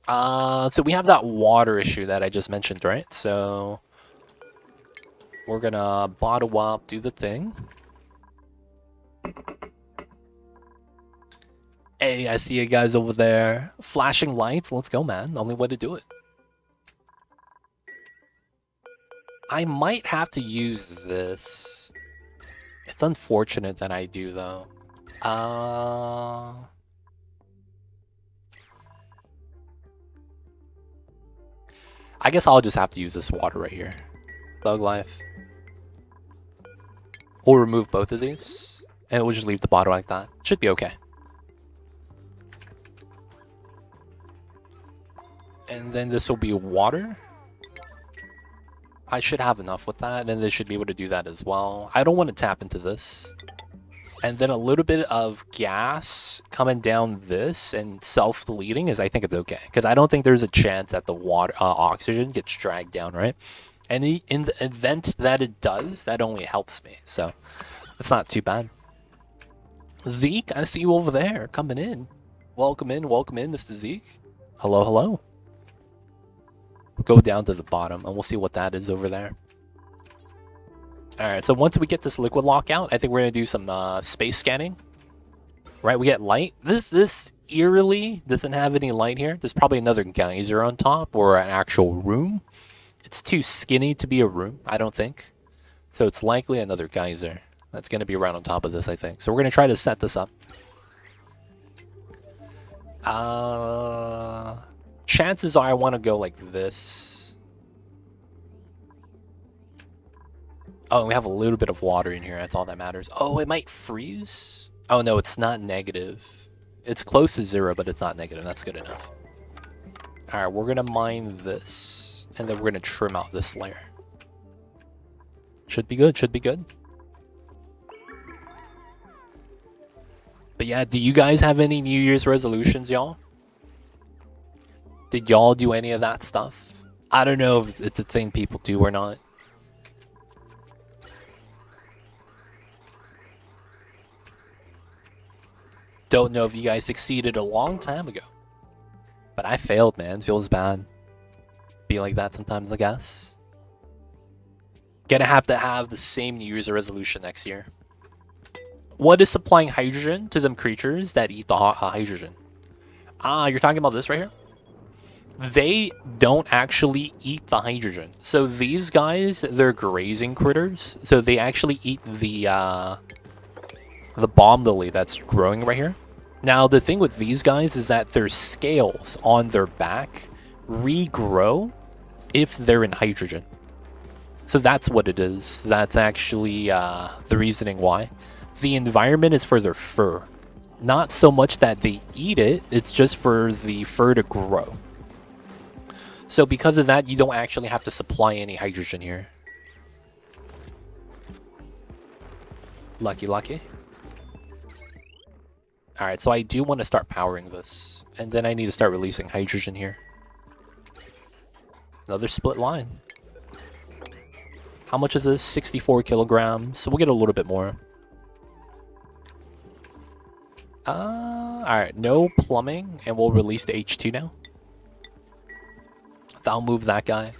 So we have that water issue that I just mentioned, right? So we're gonna bottle up, do the thing. Hey, I see you guys over there. Flashing lights, let's go, man. Only way to do it. I might have to use this. It's unfortunate that I do, though. I guess I'll just have to use this water right here. Thug life. We'll remove both of these, and we'll just leave the bottle like that. Should be okay. And then this will be water. I should have enough with that, and this should be able to do that as well. I don't want to tap into this. And then a little bit of gas coming down this and self-deleting is, I think it's okay. Because I don't think there's a chance that the water oxygen gets dragged down, right? And in the event that it does, that only helps me. So it's not too bad. Zeke, I see you over there coming in. Welcome in, Mr. Zeke. Hello, hello. Go down to the bottom and we'll see what that is over there. Alright, so once we get this liquid lock out, I think we're going to do some space scanning. Right, we get light. This eerily doesn't have any light here. There's probably another geyser on top or an actual room. It's too skinny to be a room, I don't think. So it's likely another geyser. That's going to be right on top of this, I think. So we're going to try to set this up. Chances are I want to go like this. Oh, we have a little bit of water in here. That's all that matters. Oh, it might freeze? Oh, no, it's not negative. It's close to 0, but it's not negative. That's good enough. All right, we're going to mine this, and then we're going to trim out this layer. Should be good. Should be good. But yeah, do you guys have any New Year's resolutions, y'all? Did y'all do any of that stuff? I don't know if it's a thing people do or not. Don't know if you guys succeeded a long time ago. But I failed, man. Feels bad. be like that sometimes, I guess. Gonna have to have the same New Year's resolution next year. What is supplying hydrogen to them creatures that eat the hydrogen? Ah, you're talking about this right here? They don't actually eat the hydrogen. So these guys, they're grazing critters. So they actually eat the bomb lily that's growing right here. Now, the thing with these guys is that their scales on their back regrow if they're in hydrogen. So that's what it is. That's actually the reasoning why. The environment is for their fur. Not so much that they eat it, it's just for the fur to grow. So because of that, you don't actually have to supply any hydrogen here. Lucky, lucky. Alright, so I do want to start powering this. And then I need to start releasing hydrogen here. Another split line. How much is this? 64 kilograms. So we'll get a little bit more. Alright, no plumbing. And we'll release the H2 now. I'll move that guy.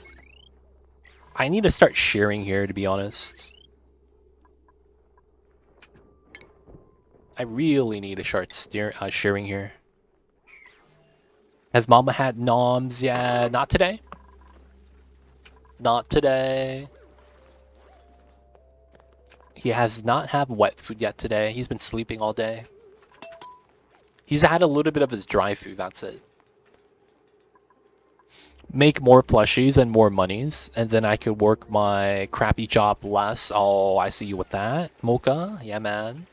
I need to start shearing here, to be honest. I really need to start shearing here. Has Mama had noms? Yeah, not today. Not today. He has not had wet food yet today. He's been sleeping all day. He's had a little bit of his dry food, that's it. Make more plushies and more monies, and then I could work my crappy job less. Oh, I see you with that. Mocha? Yeah, man.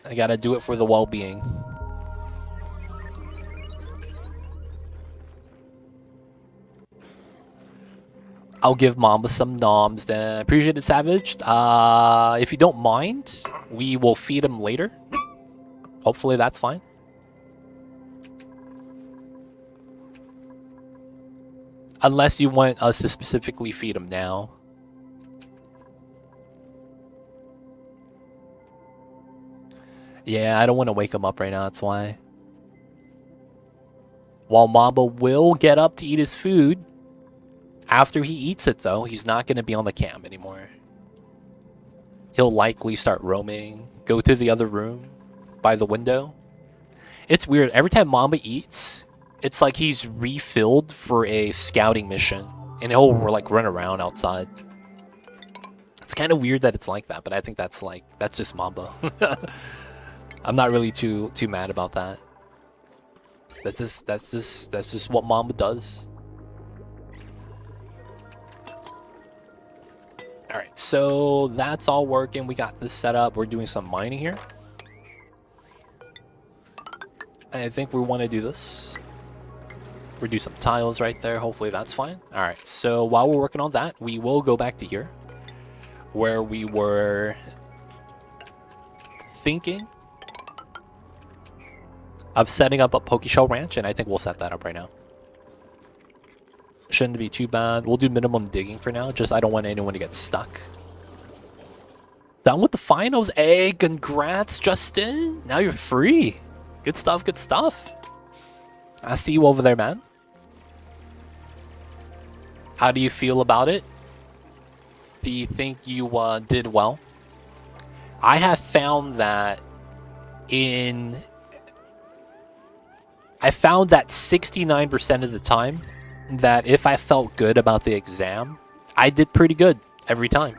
I gotta do it for the well-being. I'll give Mamba some noms then. Appreciate it, Savage. If you don't mind, we will feed him later. Hopefully that's fine. Unless you want us to specifically feed him now. Yeah, I don't want to wake him up right now, that's why. While Mamba will get up to eat his food, after he eats it though, he's not going to be on the cam anymore. He'll likely start roaming, go to the other room by the window. It's weird, every time Mamba eats, it's like he's refilled for a scouting mission, and he'll like run around outside. It's kind of weird that it's like that, but I think that's just Mamba. I'm not really too mad about that. That's just what Mamba does. All right, so that's all working. We got this set up. We're doing some mining here. I think we want to do this. We'll do some tiles right there. Hopefully that's fine. All right, so while we're working on that, we will go back to here where we were thinking of setting up a Pokeshell Ranch, and I think we'll set that up right now. Shouldn't be too bad. We'll do minimum digging for now. Just I don't want anyone to get stuck. Done with the finals. Hey, congrats, Justin. Now you're free. Good stuff, good stuff. I see you over there, man. How do you feel about it? Do you think you did well? I have found that I found that 69% of the time that if I felt good about the exam, I did pretty good every time.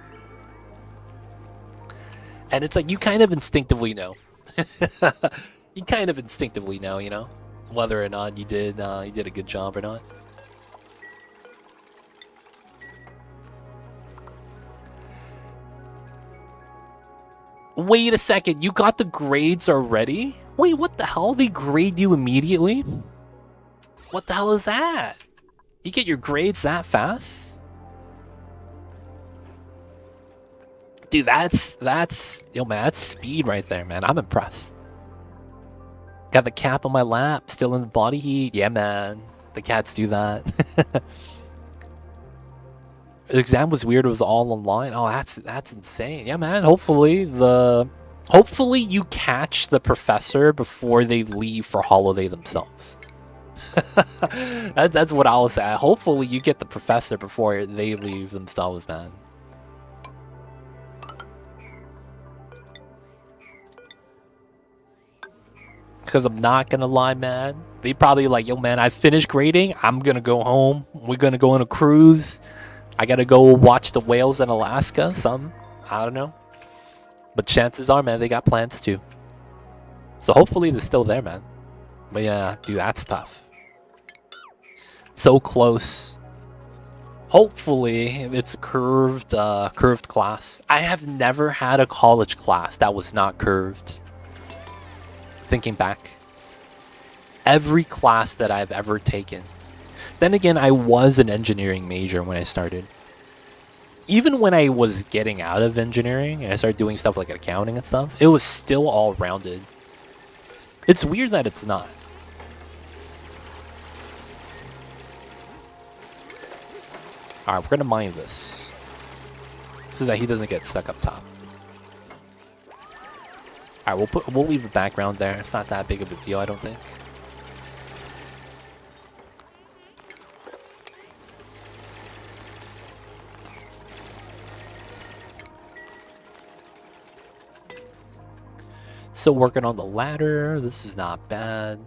And it's like you kind of instinctively know. You kind of instinctively know, you know, whether or not you did a good job or not. Wait a second, you got the grades already? Wait, what the hell? They grade you immediately? What the hell is that? You get your grades that fast? Dude, that's yo man, that's speed right there, man. I'm impressed. Got the cap on my lap, still in the body heat. Yeah, man. The cats do that. The exam was weird. It was all online. Oh, that's insane. Yeah, man. Hopefully you catch the professor before they leave for holiday themselves. That's what I'll say. Hopefully you get the professor before they leave themselves, man. Because I'm not gonna lie, man. They probably like, yo, man, I finished grading. I'm gonna go home. We're gonna go on a cruise. I gotta go watch the whales in Alaska. Some, I don't know. But chances are, man, they got plans too. So hopefully they're still there, man. But yeah, dude, that's tough. So close. Hopefully it's a curved class. I have never had a college class that was not curved. Thinking back, every class that I've ever taken. Then again, I was an engineering major when I started. Even when I was getting out of engineering and I started doing stuff like accounting and stuff, it was still all rounded. It's weird that it's not. Alright, we're gonna mine this so that he doesn't get stuck up top. Alright, we'll leave the background there. It's not that big of a deal, I don't think. Still working on the ladder. This is not bad.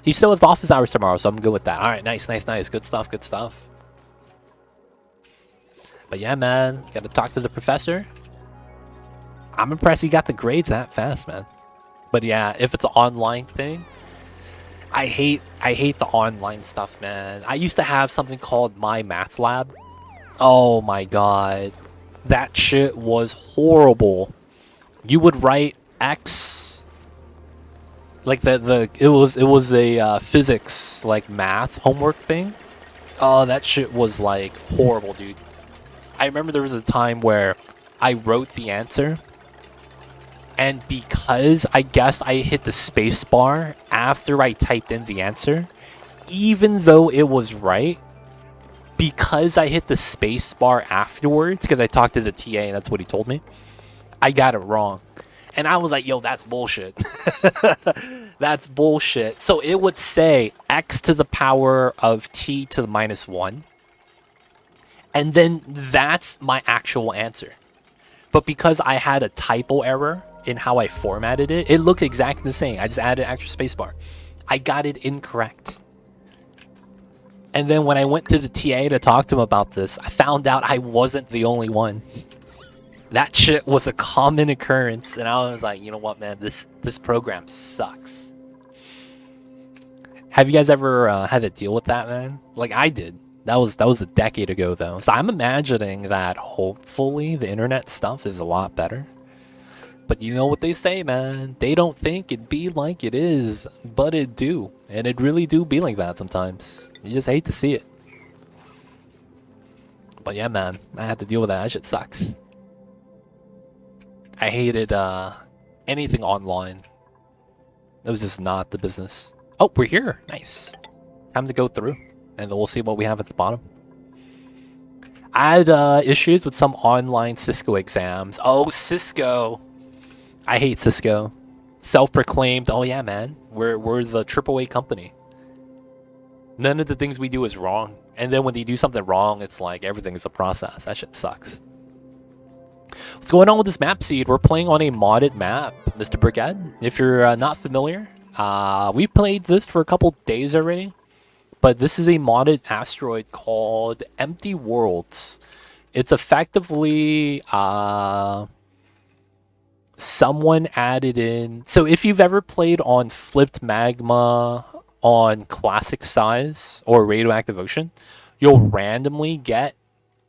He still has office hours tomorrow, so I'm good with that. Alright, nice. Good stuff. But yeah, man, gotta talk to the professor. I'm impressed he got the grades that fast, man. But yeah, if it's an online thing, I hate the online stuff, man. I used to have something called My Math Lab. Oh my god. That shit was horrible. You would write X, like it was a physics like math homework thing. Oh, that shit was like horrible, dude. I remember there was a time where I wrote the answer, and because I guess I hit the space bar after I typed in the answer, even though it was right, because I hit the space bar afterwards, because I talked to the TA and that's what he told me, I got it wrong. And I was like, yo, that's bullshit. That's bullshit. So it would say x to the power of t to the minus 1. And then that's my actual answer. But because I had a typo error in how I formatted it, it looks exactly the same. I just added an extra spacebar. I got it incorrect. And then when I went to the TA to talk to him about this, I found out I wasn't the only one. That shit was a common occurrence, and I was like, you know what, man, this program sucks. Have you guys ever had to deal with that, man? Like I did. That was a decade ago, though. So I'm imagining that hopefully the internet stuff is a lot better. But you know what they say, man. They don't think it be like it is, but it do. And it really do be like that sometimes. You just hate to see it. But yeah, man, I had to deal with that. That shit sucks. I hated anything online. It was just not the business. Oh, we're here. Nice. Time to go through. And then we'll see what we have at the bottom. I had issues with some online Cisco exams. Oh, Cisco. I hate Cisco. Self-proclaimed, oh yeah, man. We're the AAA company. None of the things we do is wrong. And then when they do something wrong, it's like everything is a process. That shit sucks. What's going on with this map seed? We're playing on a modded map, Mr. Brigade. If you're not familiar, we've played this for a couple days already. But this is a modded asteroid called EmptyWorlds. It's effectively someone added in. So if you've ever played on flipped magma, on classic size, or radioactive ocean, you'll randomly get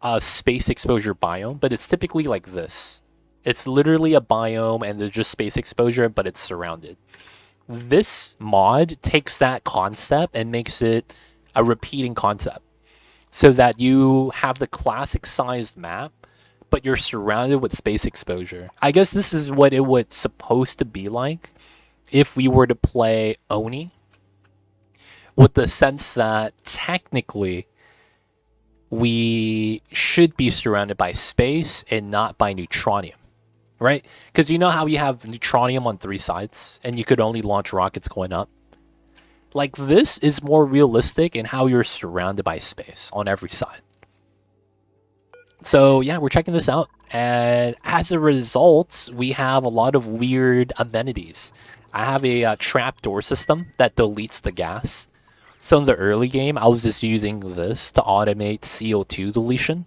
a space exposure biome, but it's typically like this. It's literally a biome and there's just space exposure, but it's surrounded. This mod takes that concept and makes it a repeating concept so that you have the classic sized map, but you're surrounded with space exposure. I guess this is what it was supposed to be like if we were to play Oni, with the sense that technically we should be surrounded by space and not by neutronium, right? Because you know how you have neutronium on 3 sides and you could only launch rockets going up? Like, this is more realistic in how you're surrounded by space on every side. So yeah, we're checking this out, and as a result, we have a lot of weird amenities. I have a trapdoor system that deletes the gas. So in the early game, I was just using this to automate CO2 deletion.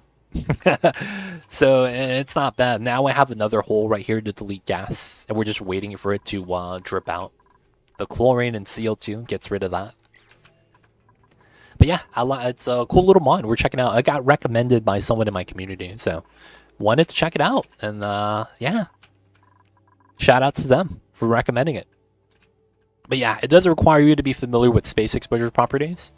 So it's not bad. Now I have another hole right here to delete gas, and we're just waiting for it to drip out. The chlorine and CO2 gets rid of that. But yeah, it's a cool little mod. We're checking out. It got recommended by someone in my community, so wanted to check it out. And yeah, shout out to them for recommending it. But yeah, it does require you to be familiar with space exposure properties,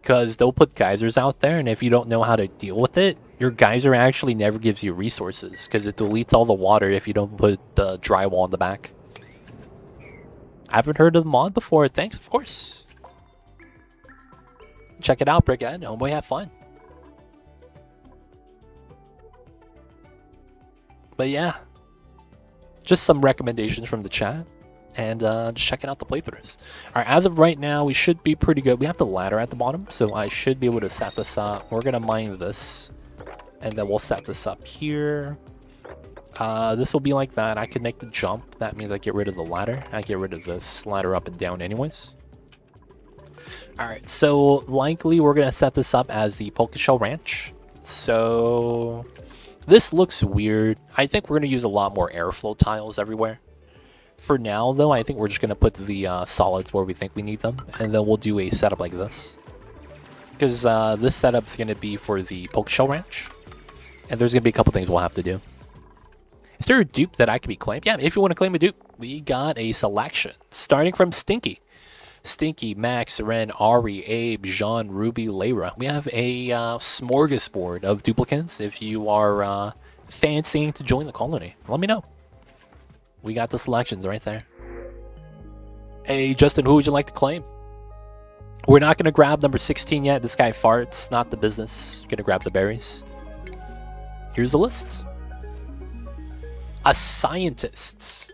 because they'll put geysers out there, and if you don't know how to deal with it, your geyser actually never gives you resources, because it deletes all the water if you don't put the drywall in the back. I haven't heard of the mod before. Thanks, of course. Check it out, Brickhead. Homeboy, have fun. But yeah, just some recommendations from the chat, and just checking out the playthroughs. All right, as of right now, we should be pretty good. We have the ladder at the bottom, so I should be able to set this up. We're gonna mine this, and then we'll set this up here. This will be like that. I can make the jump. That means I get rid of the ladder. I get rid of this ladder up and down anyways. Alright, so likely we're going to set this up as the Poké Shell Ranch. So this looks weird. I think we're going to use a lot more airflow tiles everywhere. For now, though, I think we're just going to put the solids where we think we need them. And then we'll do a setup like this. Because this setup's going to be for the Poké Shell Ranch. And there's going to be a couple things we'll have to do. Is there a dupe that I can be claimed? Yeah, if you want to claim a dupe, we got a selection. Starting from Stinky. Stinky, Max, Ren, Ari, Abe, Jean, Ruby, Layra. We have a smorgasbord of duplicates. If you are fancying to join the colony, let me know. We got the selections right there. Hey, Justin, who would you like to claim? We're not going to grab number 16 yet. This guy farts. Not the business. Going to grab the berries. Here's the list. A scientist.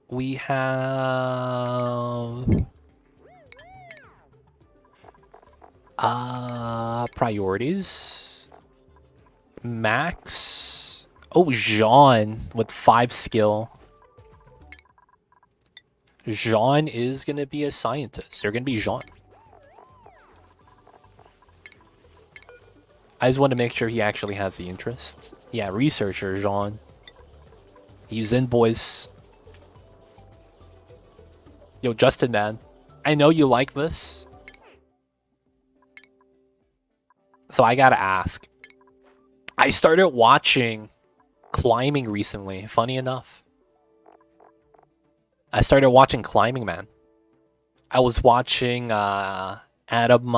We have priorities. Max. Oh, Jean with 5 skill. Jean is gonna be a scientist. They're gonna be Jean. I just want to make sure he actually has the interest. Yeah, researcher Jean. He's in, boys. Yo, Justin, man. I know you like this. So I gotta ask. I started watching climbing recently, funny enough. I started watching climbing, man. I was watching Adam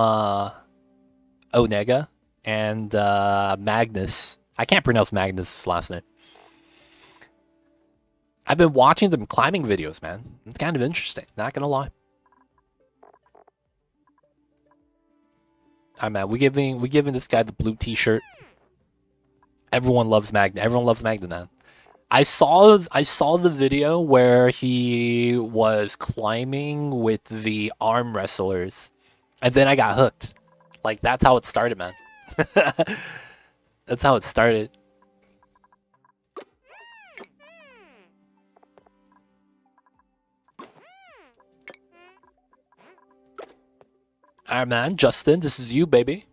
Onega and Magnus. I can't pronounce Magnus' last name. I've been watching them climbing videos, man. It's kind of interesting, not gonna lie. Alright, man, we giving this guy the blue t-shirt. Everyone loves Magna. Everyone loves Magna, man. I saw the video where he was climbing with the arm wrestlers, and then I got hooked. Like, that's how it started, man. That's how it started. Alright, man. Justin, this is you, baby.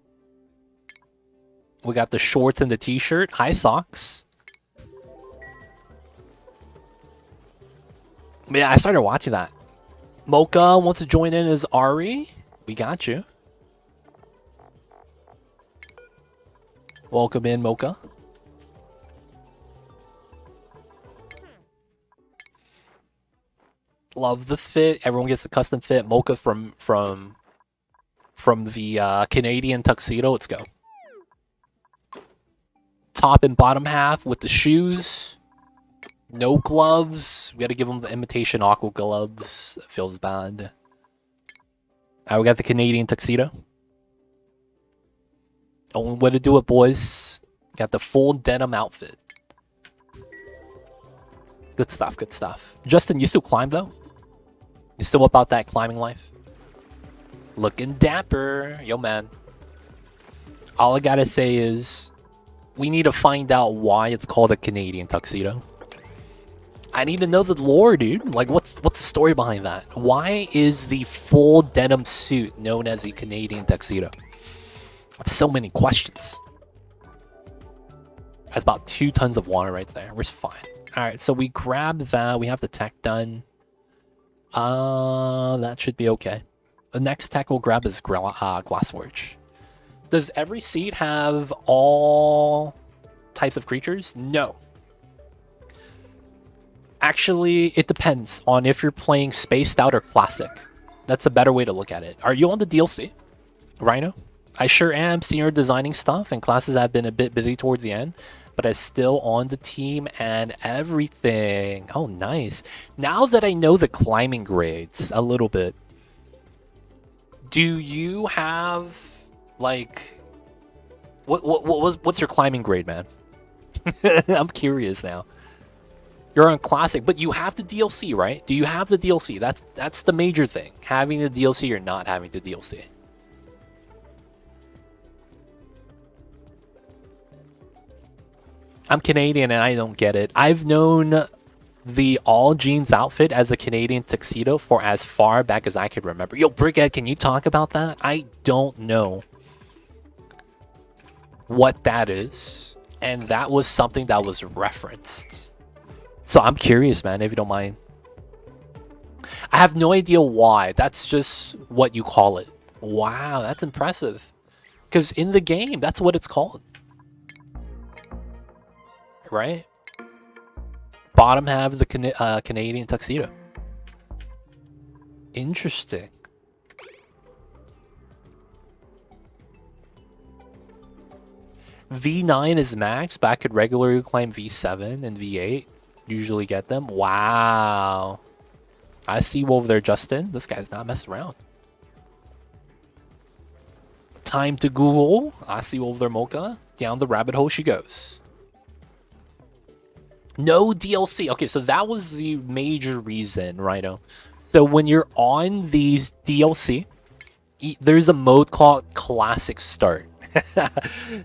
We got the shorts and the t-shirt. High socks. But yeah, I started watching that. Mocha wants to join in as Ari. We got you. Welcome in, Mocha. Love the fit. Everyone gets a custom fit. Mocha from the Canadian tuxedo. Let's go. Top and bottom half with the shoes. No gloves. We gotta give them the imitation aqua gloves. It feels bad. We got the Canadian tuxedo. Only way to do it, boys. Got the full denim outfit. Good stuff, good stuff. Justin, you still climb, though? You still about that climbing life? Looking dapper, yo man. All I gotta say is, we need to find out why it's called a Canadian tuxedo. I need to know the lore, dude. Like, what's the story behind that? Why is the full denim suit known as the Canadian tuxedo? I have so many questions. That's about 2 tons of water right there. We're fine. All right, so we grabbed that. We have the tech done. That should be okay. The next tech we'll grab is Glassforge. Does every seed have all types of creatures? No. Actually, it depends on if you're playing Spaced Out or Classic. That's a better way to look at it. Are you on the DLC, Rhino? I sure am. Senior designing stuff, and classes have been a bit busy toward the end, but I'm still on the team and everything. Oh, nice. Now that I know the climbing grades a little bit, do you have, like, what's your climbing grade, man? I'm curious now. You're on Classic, but you have the DLC, right? Do you have the DLC? That's the major thing. Having the DLC or not having the DLC. I'm Canadian and I don't get it. I've known the all jeans outfit as a Canadian tuxedo for as far back as I could remember. Yo, Brickhead, can you talk about that? I don't know what that is. And that was something that was referenced. So I'm curious, man, if you don't mind. I have no idea why. That's just what you call it. Wow, that's impressive. Because in the game, that's what it's called. Right? Bottom half of the Canadian tuxedo. Interesting. V9 is max, but I could regularly climb V7 and V8. Usually get them. Wow. I see you over there, Justin. This guy's not messing around. Time to Google. I see you over there, Mocha. Down the rabbit hole she goes. No DLC. Okay, so that was the major reason, Rhino. So when you're on these DLC, there's a mode called Classic Start.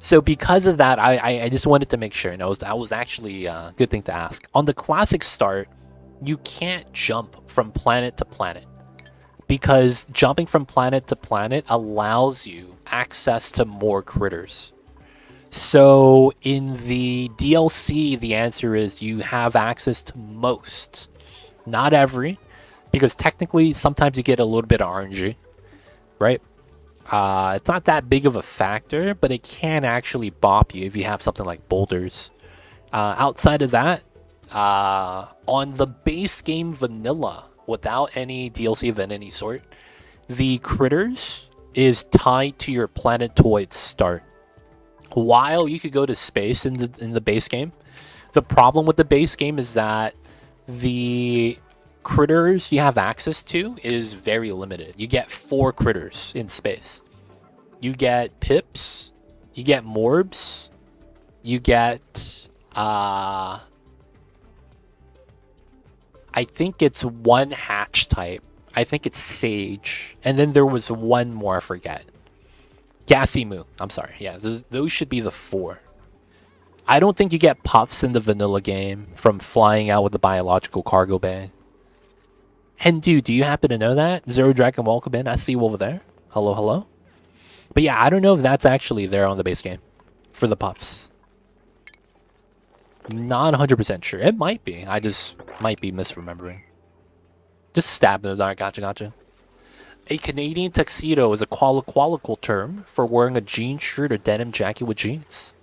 So because of that, I just wanted to make sure. And that was actually a good thing to ask. On the Classic Start, you can't jump from planet to planet. Because jumping from planet to planet allows you access to more critters. So in the DLC, the answer is you have access to most. Not every. Because technically, sometimes you get a little bit of RNG. Right? It's not that big of a factor, but it can actually bop you if you have something like boulders. Outside of that, on the base game vanilla, without any DLC of any sort, the critters is tied to your planetoid start. While you could go to space in the base game, the problem with the base game is that the critters you have access to is very limited. You get 4 critters in space. You get pips, you get morbs, you get I think it's 1 hatch type. I think it's sage, and then there was 1 more, I forget. Gassy Moo. I'm sorry. Yeah, those should be the 4. I don't think you get puffs in the vanilla game from flying out with the biological cargo bay. Hendu, do you happen to know that? Zero Dragon, welcome in. I see you over there. Hello, hello. But yeah, I don't know if that's actually there on the base game for the puffs. Not 100% sure. It might be. I just might be misremembering. Just stab in the dark. Gotcha. A Canadian tuxedo is a colloquial term for wearing a jean shirt or denim jacket with jeans.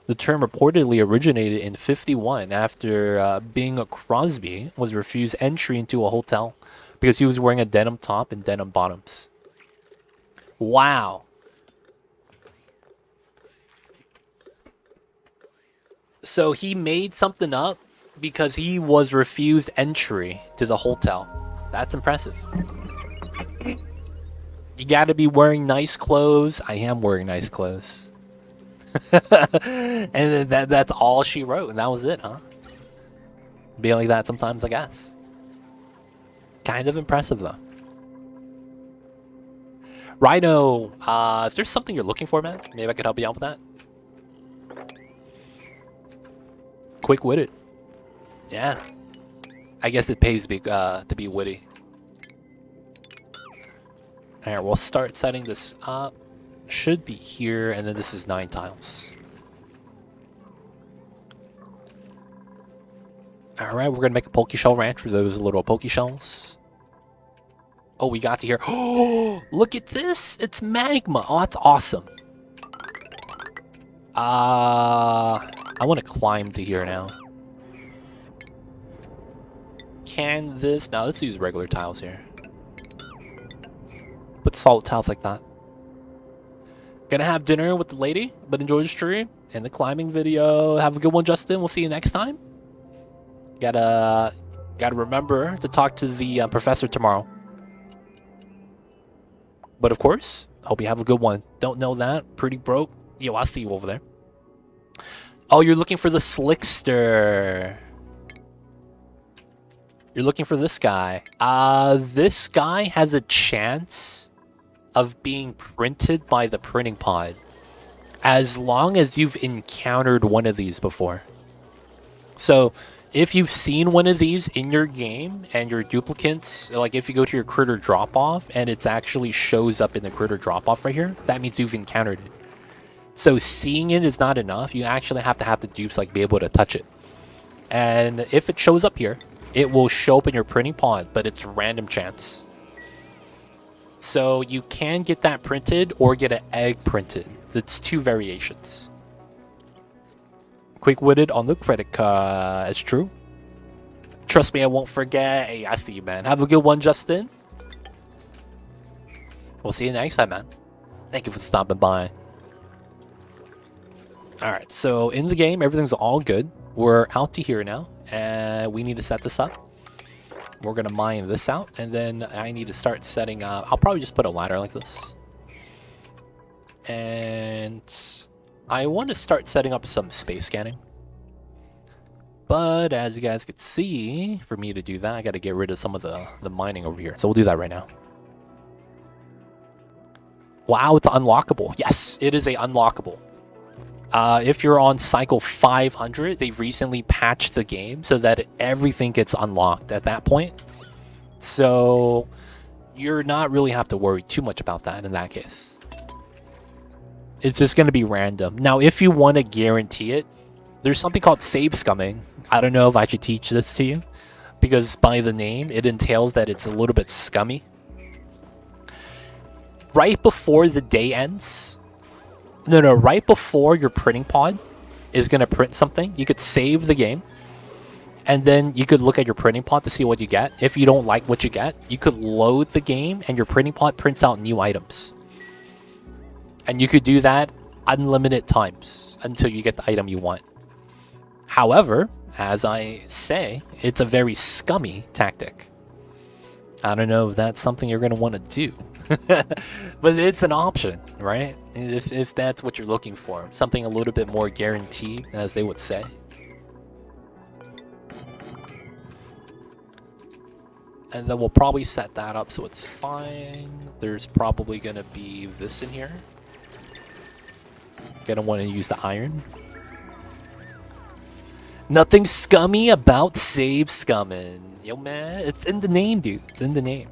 The term reportedly originated in '51 after Bing Crosby was refused entry into a hotel because he was wearing a denim top and denim bottoms. Wow. So he made something up because he was refused entry to the hotel. That's impressive. You gotta be wearing nice clothes. I am wearing nice clothes. And that's all she wrote, and that was it, huh? Be like that sometimes, I guess. Kind of impressive, though. Rhino, is there something you're looking for, man? Maybe I could help you out with that. Quick-witted. Yeah. I guess it pays to be witty. Alright, we'll start setting this up. Should be here, and then this is 9 tiles. Alright, we're gonna make a Pokeshell ranch for those little Pokeshells. Oh, we got to here. Oh, look at this! It's magma! Oh, that's awesome. I want to climb to here now. Can this... No, let's use regular tiles here. Put solid tiles like that. Gonna have dinner with the lady, but enjoy the stream and the climbing video. Have a good one, Justin. We'll see you next time. Gotta remember to talk to the professor tomorrow. But of course, hope you have a good one. Don't know that? Pretty broke? Yo, I'll see you over there. Oh, you're looking for the Slickster. You're looking for this guy. This guy has a chance of being printed by the printing pod, as long as you've encountered one of these before. So, if you've seen one of these in your game and your duplicates, like if you go to your critter drop-off and it actually shows up in the critter drop-off right here, that means you've encountered it. So seeing it is not enough. You actually have to have the dupes like be able to touch it. And if it shows up here, it will show up in your printing pod, but it's random chance. So you can get that printed or get an egg printed. That's 2 variations. Quick-witted on the credit card. It's true. Trust me, I won't forget. Hey, I see you, man. Have a good one, Justin. We'll see you next time, man. Thank you for stopping by. Alright, so in the game, everything's all good. We're out to here now, and we need to set this up. We're going to mine this out, and then I need to start setting up... I'll probably just put a ladder like this. And I want to start setting up some space scanning. But as you guys can see, for me to do that, I got to get rid of some of the mining over here. So we'll do that right now. Wow, it's unlockable. Yes, it is a unlockable. If you're on cycle 500, they've recently patched the game so that everything gets unlocked at that point. So you're not really have to worry too much about that in that case. It's just going to be random. Now, if you want to guarantee it, there's something called save scumming. I don't know if I should teach this to you, because by the name, it entails that it's a little bit scummy. Right before the day ends... No, right before your printing pod is going to print something, you could save the game. And then you could look at your printing pod to see what you get. If you don't like what you get, you could load the game and your printing pod prints out new items. And you could do that unlimited times until you get the item you want. However, as I say, it's a very scummy tactic. I don't know if that's something you're going to want to do. But it's an option, right? If that's what you're looking for. Something a little bit more guaranteed, as they would say. And then we'll probably set that up so it's fine. There's probably going to be this in here. Gonna want to use the iron. Nothing scummy about save scumming. Yo, man, it's in the name, dude. It's in the name.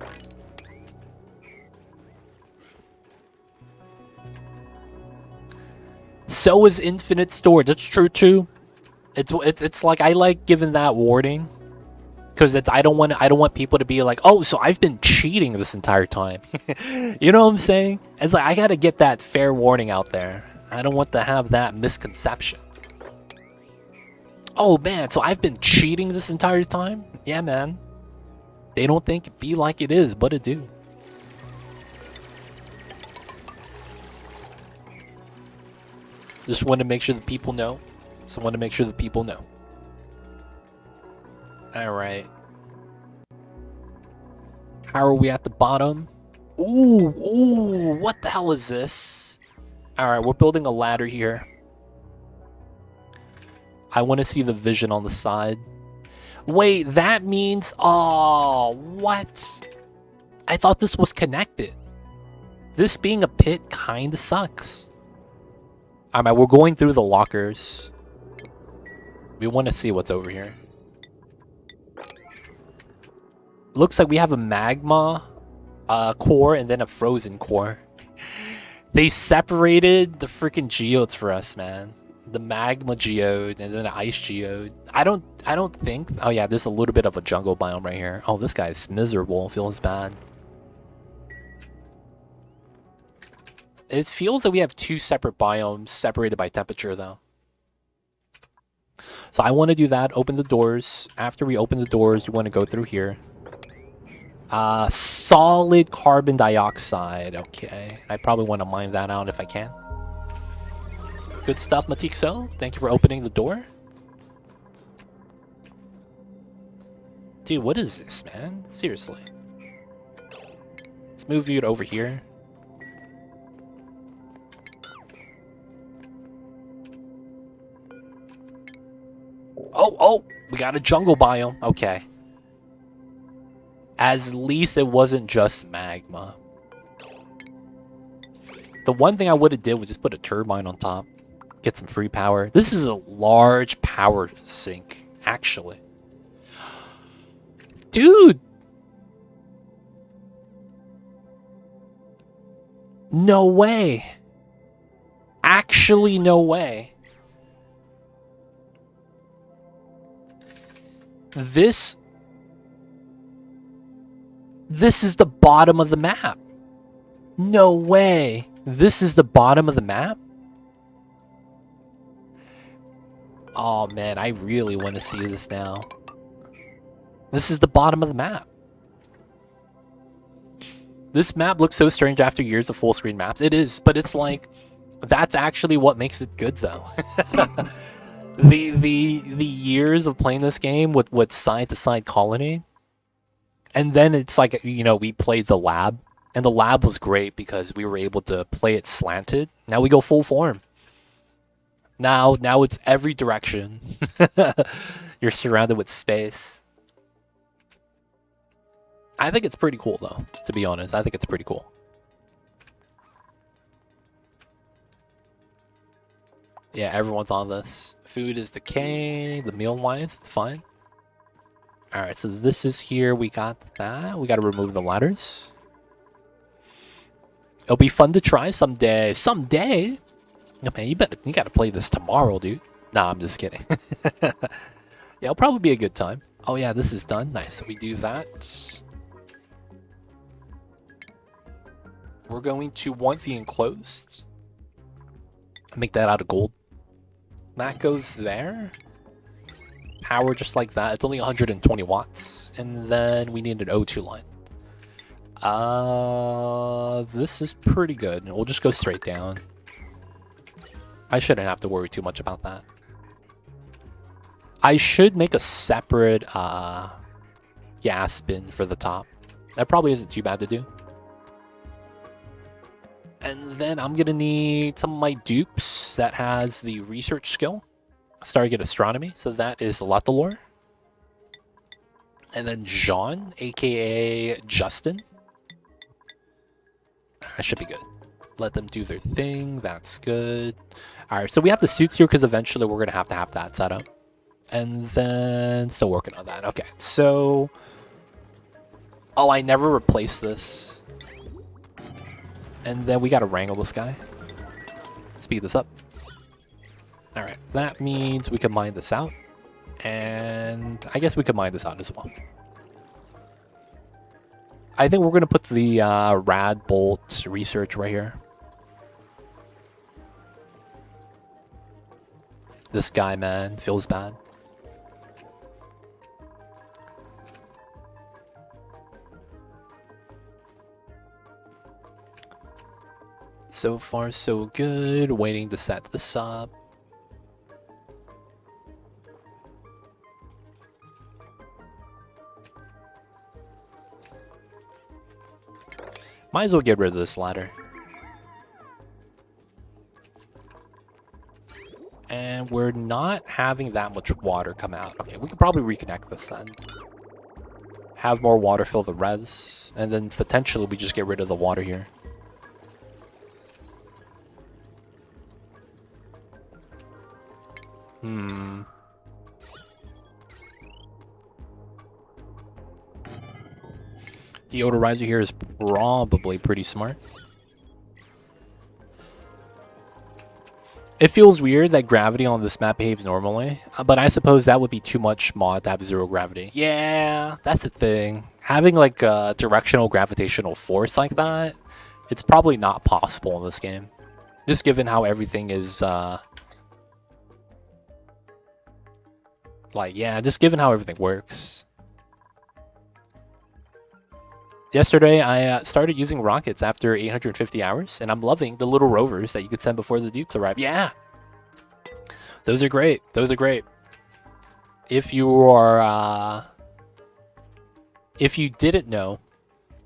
So is infinite storage. That's true too. It's like I like giving that warning because I don't want people to be like, oh, so I've been cheating this entire time. You know what I'm saying? It's like I gotta get that fair warning out there. I don't want to have that misconception. Oh man, so I've been cheating this entire time? Yeah, man. They don't think it be like it is, but it do. Just want to make sure the people know. Just want to make sure the people know. Alright. How are we at the bottom? Ooh, what the hell is this? Alright, we're building a ladder here. I want to see the vision on the side. Wait, that means... Oh, what? I thought this was connected. This being a pit kinda sucks. Alright, we're going through the lockers. We want to see what's over here. Looks like we have a magma core and then a frozen core. They separated the freaking geodes for us, man. The magma geode and then the ice geode. I don't think... Oh yeah, there's a little bit of a jungle biome right here. Oh, this guy's miserable. Feels bad. It feels like we have two separate biomes separated by temperature, though. So I want to do that. Open the doors. After we open the doors, we want to go through here. Solid carbon dioxide. Okay. I probably want to mine that out if I can. Good stuff, Matixo. Thank you for opening the door. Dude, what is this, man? Seriously. Let's move you over here. Oh, we got a jungle biome. Okay. At least it wasn't just magma. The one thing I would have did was just put a turbine on top. Get some free power. This is a large power sink, actually. Dude! No way. Actually, no way. This is the bottom of the map. No way. This is the bottom of the map? Oh man, I really want to see this now. This is the bottom of the map. This map looks so strange after years of full screen maps. It is, but it's like, that's actually what makes it good though. The years of playing this game with side-to-side colony, and then it's like, you know, we played the lab, and the lab was great because we were able to play it slanted. Now we go full form. Now it's every direction. You're surrounded with space. I think it's pretty cool though, to be honest. I think it's pretty cool. Yeah, everyone's on this. Food is decaying, the meal wise, it's fine. Alright, so this is here, we got that. We gotta remove the ladders. It'll be fun to try someday. Someday? No, man, you gotta play this tomorrow, dude. Nah, I'm just kidding. Yeah, it'll probably be a good time. Oh yeah, this is done. Nice, so we do that. We're going to want the enclosed. Make that out of gold. That goes there. Power just like that. It's only 120 watts. And then we need an O2 line. This is pretty good. We'll just go straight down. I shouldn't have to worry too much about that. I should make a separate gas bin for the top. That probably isn't too bad to do. And then I'm gonna need some of my dupes that has the research skill. Stargate Astronomy, so that is Latalore. And then Jean, aka Justin. That should be good. Let them do their thing, that's good. Alright, so we have the suits here because eventually we're gonna have that set up. And then, still working on that. Okay, so... Oh, I never replaced this. And then we gotta wrangle this guy. Speed this up. Alright, that means we can mine this out. And I guess we could mine this out as well. I think we're gonna put the Rad Bolt research right here. This guy, man, feels bad. So far, so good. Waiting to set this up. Might as well get rid of this ladder. And we're not having that much water come out. Okay, we could probably reconnect this then. Have more water fill the res. And then potentially we just get rid of the water here. The odorizer here is probably pretty smart. It feels weird that gravity on this map behaves normally, but I suppose that would be too much mod to have zero gravity. Yeah, that's the thing. Having like a directional gravitational force like that, it's probably not possible in this game. Just given how everything is, just given how everything works. Yesterday, I started using rockets after 850 hours, and I'm loving the little rovers that you could send before the dupes arrive. Yeah! Those are great. Those are great. If you are, if you didn't know,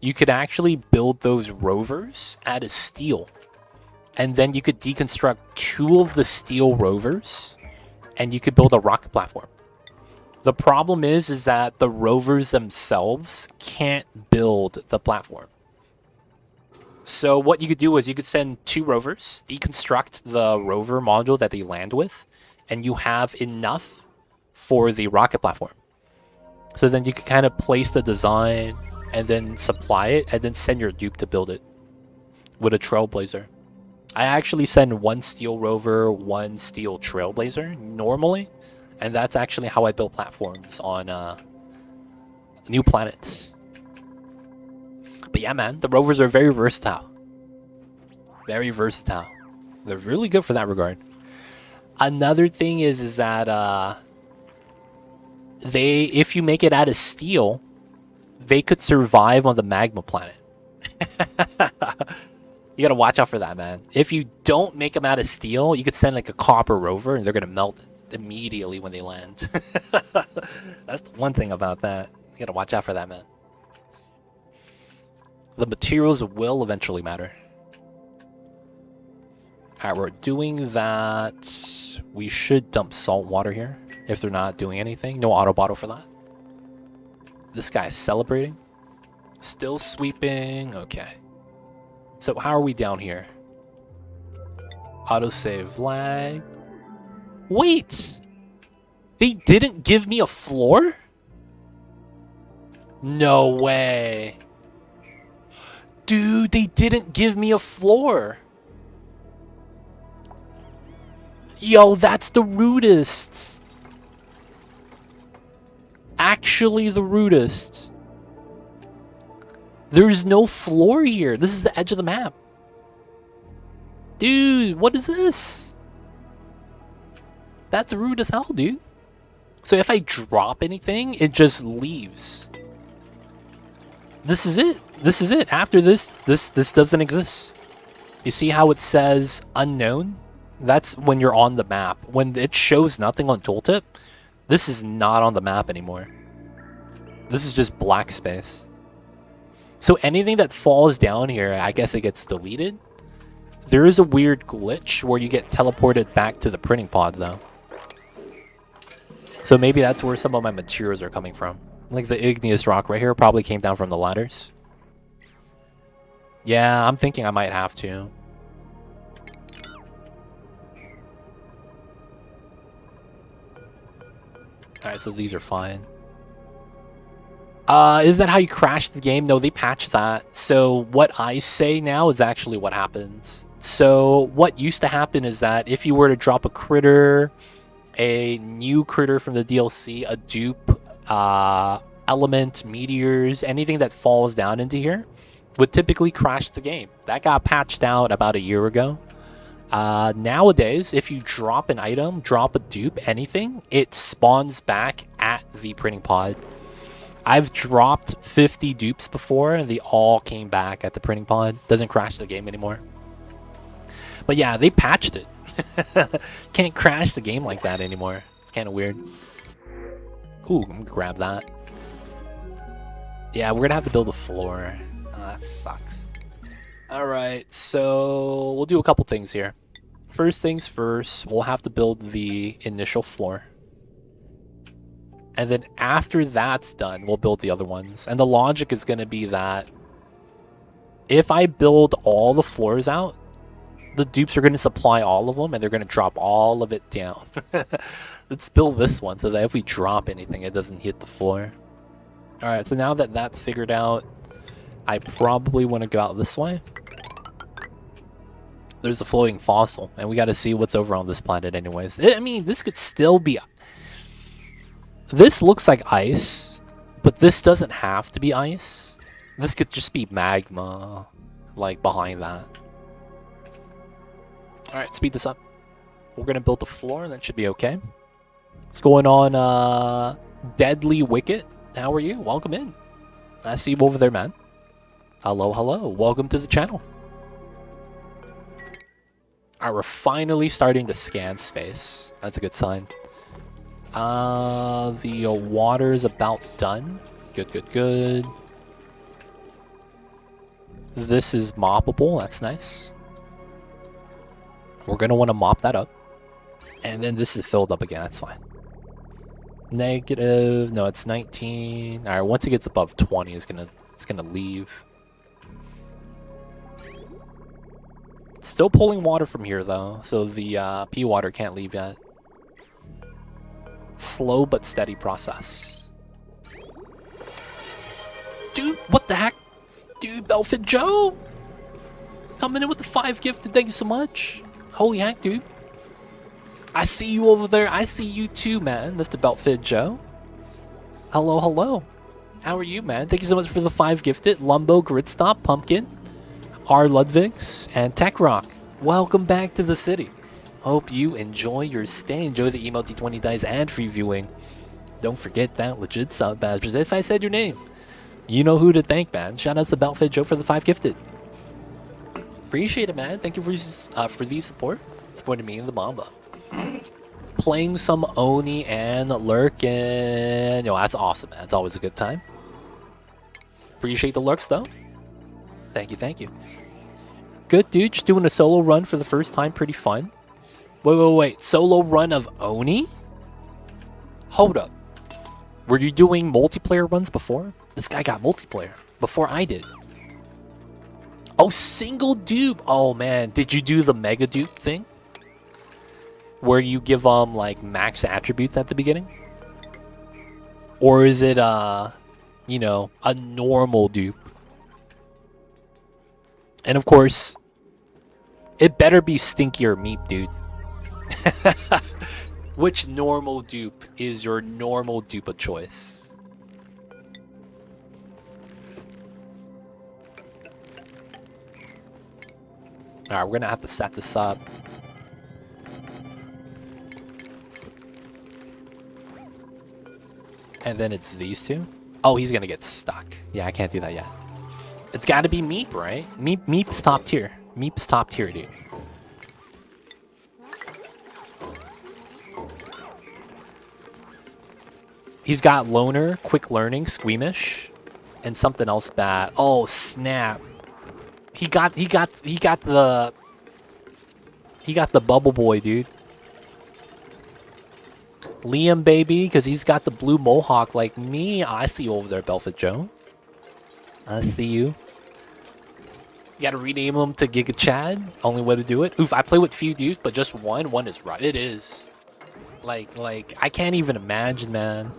you could actually build those rovers out of steel. And then you could deconstruct 2 of the steel rovers, and you could build a rocket platform. The problem is that the rovers themselves can't build the platform. So what you could do is you could send 2 rovers, deconstruct the rover module that they land with, and you have enough for the rocket platform. So then you could kind of place the design and then supply it and then send your dupe to build it with a trailblazer. I actually send 1 steel rover, 1 steel trailblazer normally. And that's actually how I build platforms on new planets. But yeah, man, the rovers are very versatile. Very versatile. They're really good for that regard. Another thing is that if you make it out of steel, they could survive on the magma planet. You gotta watch out for that, man. If you don't make them out of steel, you could send like a copper rover and they're gonna melt immediately when they land. That's the one thing about that. You gotta watch out for that, man. The materials will eventually matter. Alright, we're doing that. We should dump salt water here if they're not doing anything. No auto bottle for that. This guy is celebrating. Still sweeping. Okay. So how are we down here? Autosave lag. Wait! They didn't give me a floor? No way. Dude, they didn't give me a floor. Yo, that's the rudest. Actually the rudest. There's no floor here. This is the edge of the map. Dude, what is this? That's rude as hell, dude. So if I drop anything, it just leaves. This is it. This is it. After this doesn't exist. You see how it says unknown? That's when you're on the map. When it shows nothing on tooltip, this is not on the map anymore. This is just black space. So anything that falls down here, I guess it gets deleted. There is a weird glitch where you get teleported back to the printing pod, though. So maybe that's where some of my materials are coming from. Like the igneous rock right here probably came down from the ladders. Yeah, I'm thinking I might have to. Alright, so these are fine. Is that how you crash the game? No, they patched that. So what I say now is actually what happens. So what used to happen is that if you were to drop a critter, a new critter from the DLC, a dupe, element, meteors, anything that falls down into here would typically crash the game. That got patched out about a year ago. Nowadays, if you drop an item, drop a dupe, anything, it spawns back at the printing pod. I've dropped 50 dupes before, and they all came back at the printing pod. Doesn't crash the game anymore. But yeah, they patched it. Can't crash the game like that anymore. It's kind of weird. Ooh, I'm gonna grab that. Yeah, we're gonna have to build a floor. Oh, that sucks. Alright, so we'll do a couple things here. first things first, we'll have to build the initial floor. And then after that's done, we'll build the other ones. And the logic is going to be that if I build all the floors out, the dupes are going to supply all of them, and they're going to drop all of it down. Let's build this one so that if we drop anything, it doesn't hit the floor. Alright, so now that that's figured out, I probably want to go out this way. There's a floating fossil, and we got to see what's over on this planet anyways. I mean, this could still be... This looks like ice, but this doesn't have to be ice. This could just be magma, like, behind that. Alright, speed this up. We're going to build the floor, and that should be okay. What's going on, Deadly Wicket? How are you? Welcome in. I see you over there, man. Hello, hello. Welcome to the channel. Alright, we're finally starting to scan space. That's a good sign. The water's about done. Good, good, good. This is moppable. That's nice. We're going to want to mop that up. And then this is filled up again. That's fine. Negative. No, it's 19. Alright, once it gets above 20, it's gonna leave. Still pulling water from here, though. So the pea water can't leave yet. Slow but steady process. Dude, what the heck? Dude, Belfit Joe! Coming in with the 5 gifted, thank you so much. Holy heck, dude. I see you over there. I see you too, man, Mr. Belfit Joe. Hello, hello. How are you, man? Thank you so much for the 5 gifted. Lumbo, Gridstop, Pumpkin, R. Ludvigs, and Tech Rock. Welcome back to the city. Hope you enjoy your stay. Enjoy the email D20 dice and free viewing. Don't forget that legit sub badge. If I said your name, you know who to thank, man. Shout out to Belfit Joe for the 5 gifted. Appreciate it, man. Thank you for the support. Supporting me in the Mamba. Playing some Oni and lurking. Yo, that's awesome, man. It's always a good time. Appreciate the lurks, though. Thank you, thank you. Good, dude. Just doing a solo run for the first time. Pretty fun. Wait. Solo run of Oni? Hold up. Were you doing multiplayer runs before? This guy got multiplayer before I did. Oh, single dupe. Oh, man. Did you do the mega dupe thing? Where you give them, like, max attributes at the beginning? Or is it, you know, a normal dupe? And, of course, it better be stinkier meat, dude. Which normal dupe is your normal dupe of choice? Alright, we're gonna have to set this up. And then it's these two. Oh, he's gonna get stuck. Yeah, I can't do that yet. It's gotta be Meep, right? Meep's top tier. Meep's top tier, dude. He's got Loner, Quick Learning, Squeamish, and something else bad. Oh, snap. He got the Bubble Boy, dude. Liam, baby, because he's got the blue mohawk like me. I see you over there, Belfit Joe. I see you. You gotta rename him to Giga Chad. Only way to do it. Oof, I play with few dudes, but just one. One is right. It is. Like, I can't even imagine, man.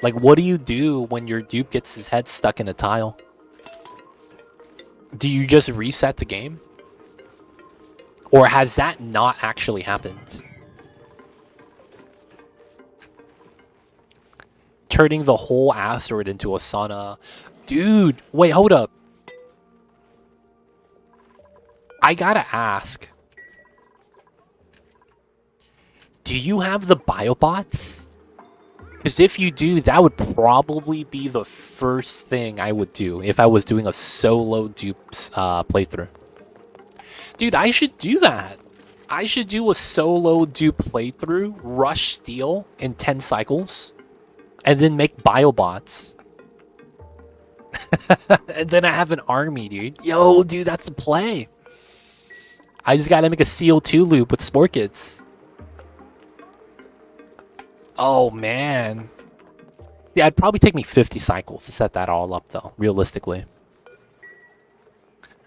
Like, what do you do when your dupe gets his head stuck in a tile? Do you just reset the game? Or has that not actually happened? Turning the whole asteroid into a sauna. Dude, wait, hold up. I gotta ask. Do you have the biobots? Because if you do, that would probably be the first thing I would do if I was doing a solo dupes playthrough. Dude, I should do that. I should do a solo dupe playthrough, rush steel in 10 cycles, and then make biobots. And then I have an army, dude. Yo, dude, that's the play. I just gotta make a CO2 loop with Sporkits. Oh, man. Yeah, it'd probably take me 50 cycles to set that all up, though, realistically.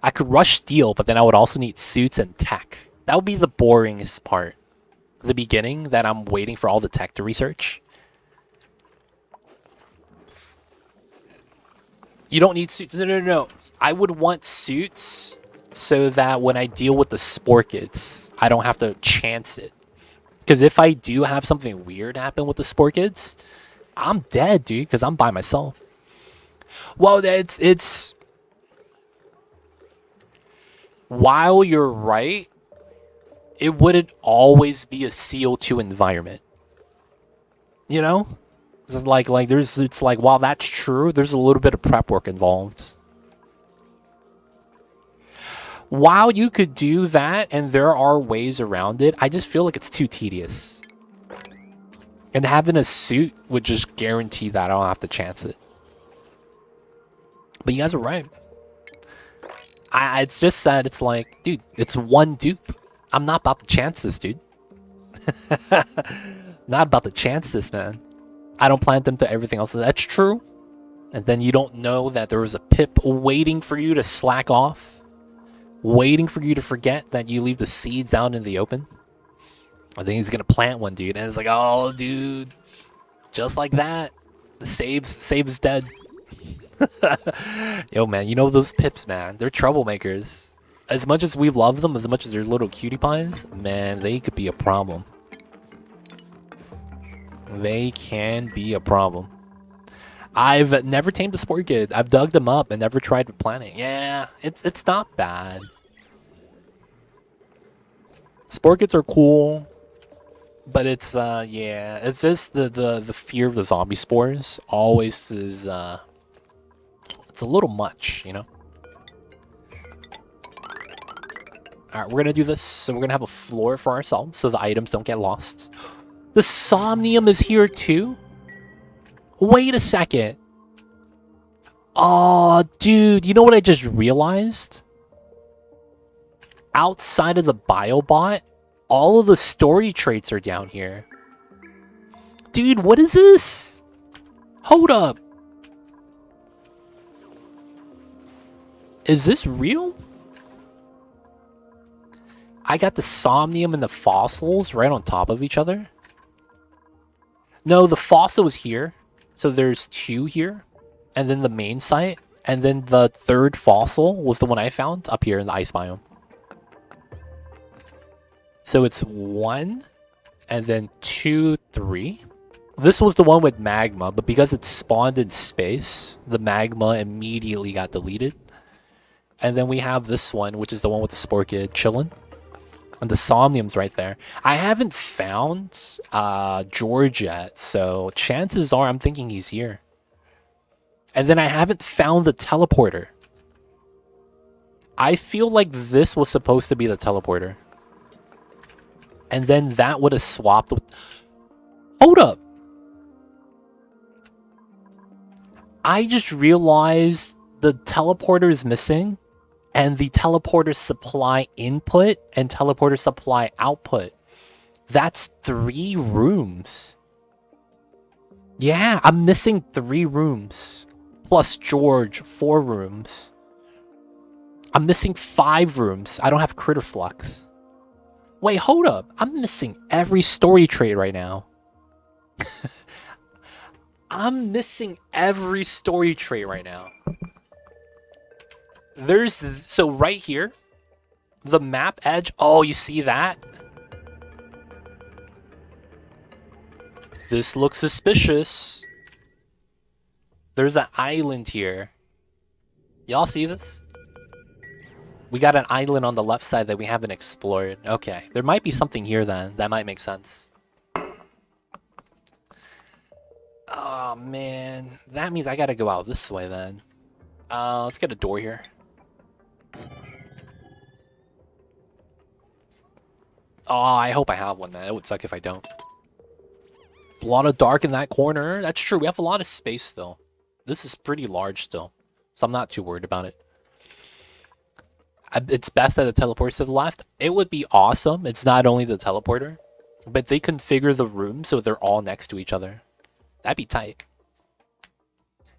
I could rush steel, but then I would also need suits and tech. That would be the boringest part. The beginning, that I'm waiting for all the tech to research. You don't need suits. No. I would want suits so that when I deal with the Sporkids, I don't have to chance it. Because if I do have something weird happen with the Sporkids, I'm dead, dude, because I'm by myself. Well, it's... While you're right, it wouldn't always be a CO2 environment. You know? It's like while that's true, there's a little bit of prep work involved. While you could do that, and there are ways around it, I just feel like it's too tedious. And having a suit would just guarantee that I don't have to chance it. But you guys are right. It's just that it's like, dude, it's one dupe. I'm not about to chance this, dude. Not about to chance this, man. I don't plant them to everything else. That's true. And then you don't know that there was a pip waiting for you to slack off. Waiting for you to forget that you leave the seeds out in the open. I think he's going to plant one, dude. And it's like, oh, dude. Just like that. The save is dead. Yo, man, you know those pips, man. They're troublemakers. As much as we love them, as much as they're little cutie pies, man, they could be a problem. They can be a problem. I've never tamed a Sporkid. I've dug them up and never tried planting. Yeah, it's not bad. Sporkids are cool, but it's yeah, it's just the fear of the zombie spores always is it's a little much, you know. All right, we're gonna do this. So we're gonna have a floor for ourselves so the items don't get lost. The Somnium is here too? Wait a second. Oh, dude, you know what I just realized? Outside of the Biobot, all of the story traits are down here. Dude, what is this? Hold up. Is this real? I got the Somnium and the fossils right on top of each other. No, the fossil is here. So there's two here. And then the main site. And then the third fossil was the one I found up here in the ice biome. So it's 1, and then 2, 3. This was the one with magma, but because it spawned in space, the magma immediately got deleted. And then we have this one, which is the one with the Sporkid chillin'. And the Somnium's right there. I haven't found George yet, so chances are I'm thinking he's here. And then I haven't found the teleporter. I feel like this was supposed to be the teleporter. And then that would have swapped with... Hold up! I just realized the teleporter is missing. And the teleporter supply input and teleporter supply output. That's 3 rooms. Yeah, I'm missing 3 rooms. Plus George, 4 rooms. I'm missing 5 rooms. I don't have Critter Flux. Wait, hold up. I'm missing every story trait right now. I'm missing every story trait right now. There's... So right here, the map edge... Oh, you see that? This looks suspicious. There's an island here. Y'all see this? We got an island on the left side that we haven't explored. Okay, there might be something here then. That might make sense. Oh, man. That means I gotta go out this way then. Let's get a door here. Oh, I hope I have one then. It would suck if I don't. A lot of dark in that corner. That's true. We have a lot of space still. This is pretty large still. So I'm not too worried about it. It's best that it teleports to the left. It would be awesome. It's not only the teleporter, but they configure the room so they're all next to each other. That'd be tight.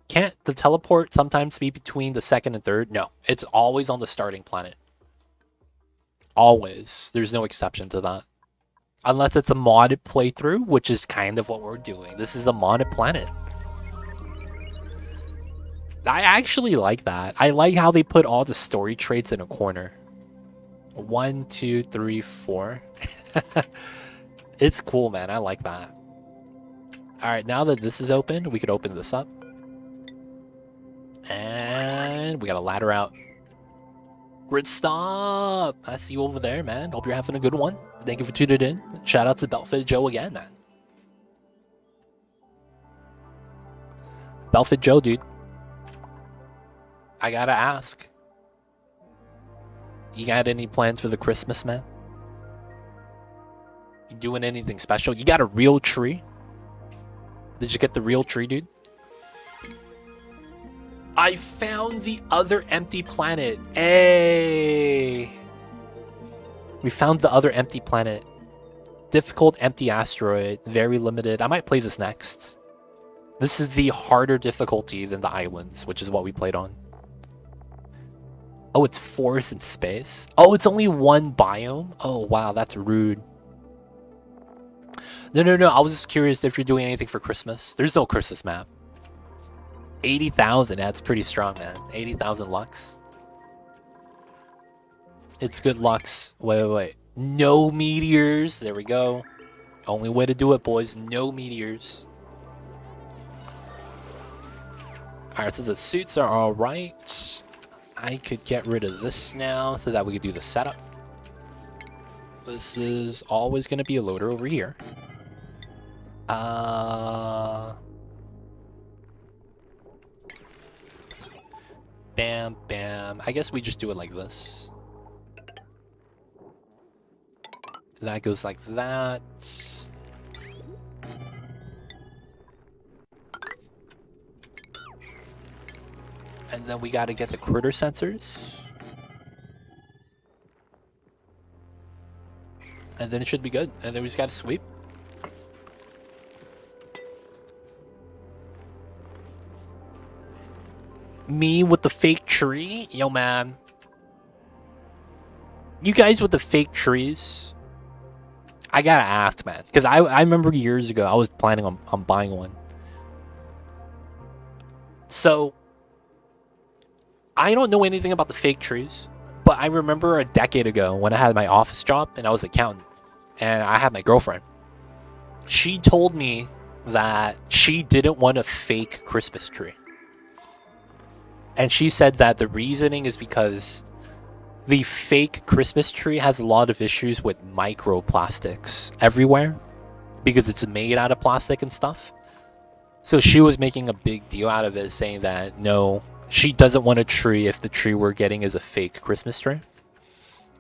Can't the teleport sometimes be between the second and third? No, it's always on the starting planet. Always. There's no exception to that. Unless it's a modded playthrough, which is kind of what we're doing. This is a modded planet. I actually like that. I like how they put all the story traits in a corner. 1, 2, 3, 4. It's cool, man. I like that. Alright, now that this is open, we could open this up. And we got a ladder out. Grid stop! I see you over there, man. Hope you're having a good one. Thank you for tuning in. Shout out to Belfit Joe again, man. Belfit Joe, dude. I gotta ask. You got any plans for the Christmas, man? You doing anything special? You got a real tree? Did you get the real tree, dude? I found the other empty planet. Hey! We found the other empty planet. Difficult empty asteroid. Very limited. I might play this next. This is the harder difficulty than the islands, which is what we played on. Oh, it's forest and space. Oh, it's only one biome? Oh, wow, that's rude. No. I was just curious if you're doing anything for Christmas. There's no Christmas map. 80,000, that's pretty strong, man. 80,000 lux. It's good lux. Wait. No meteors. There we go. Only way to do it, boys. No meteors. Alright, so the suits are alright. I could get rid of this now so that we could do the setup. This is always going to be a loader over here. Bam, bam. I guess we just do it like this. That goes like that. And then we got to get the critter sensors. And then it should be good. And then we just got to sweep. Me with the fake tree? Yo, man. You guys with the fake trees? I gotta ask, man. Because I remember years ago, I was planning on buying one. So, I don't know anything about the fake trees. But I remember a decade ago when I had my office job and I was an accountant. And I had my girlfriend. She told me that she didn't want a fake Christmas tree. And she said that the reasoning is because the fake Christmas tree has a lot of issues with microplastics everywhere because it's made out of plastic and stuff. So she was making a big deal out of it, saying that no, she doesn't want a tree if the tree we're getting is a fake Christmas tree.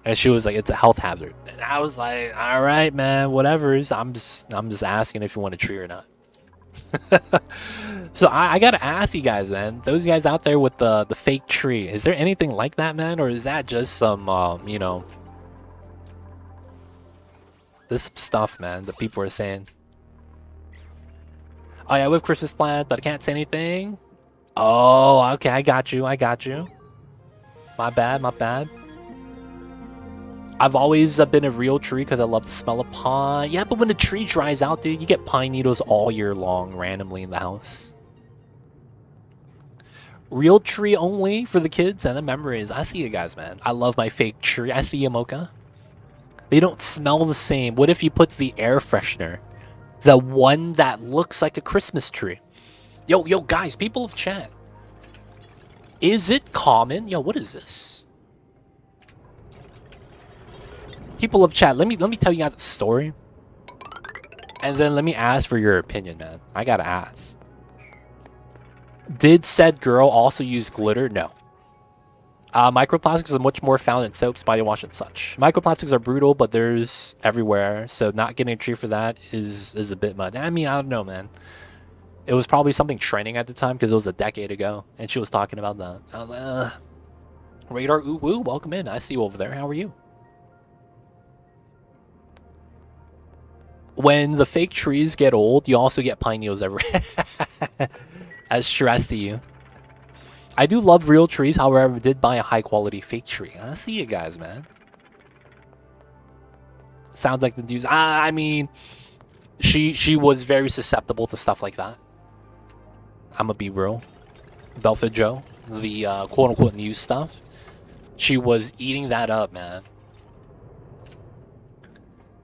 And she was like, it's a health hazard. And I was like, all right, man, whatever. I'm just asking if you want a tree or not. So I gotta ask you guys, man. Those guys out there with the fake tree, is there anything like that, man? Or is that just some, you know, this stuff, man, that people are saying? Oh, yeah, we have Christmas plans, but I can't say anything. Oh, okay, I got you. My bad. I've always been a real tree because I love the smell of pine. Yeah, but when the tree dries out, dude, you get pine needles all year long randomly in the house. Real tree only for the kids and the memories. I see you guys, man. I love my fake tree. I see you, Mocha. They don't smell the same. What if you put the air freshener? The one that looks like a Christmas tree. Yo, guys, people of chat. Is it common? Yo, what is this? People of chat, let me tell you guys a story. And then let me ask for your opinion, man. I gotta ask. Did said girl also use glitter? No. Microplastics are much more found in soaps, body wash, and such. Microplastics are brutal, but there's everywhere. So not getting a tree for that is a bit much. I mean, I don't know, man. It was probably something trending at the time because it was a decade ago. And she was talking about that. I was like, Radar Ooh Woo, welcome in. I see you over there. How are you? When the fake trees get old, you also get pine needles everywhere. As stress to you. I do love real trees, however, I did buy a high quality fake tree. I see you guys, man. Sounds like the news. I mean, she was very susceptible to stuff like that. I'ma be real. Belford Joe, the quote unquote news stuff. She was eating that up, man.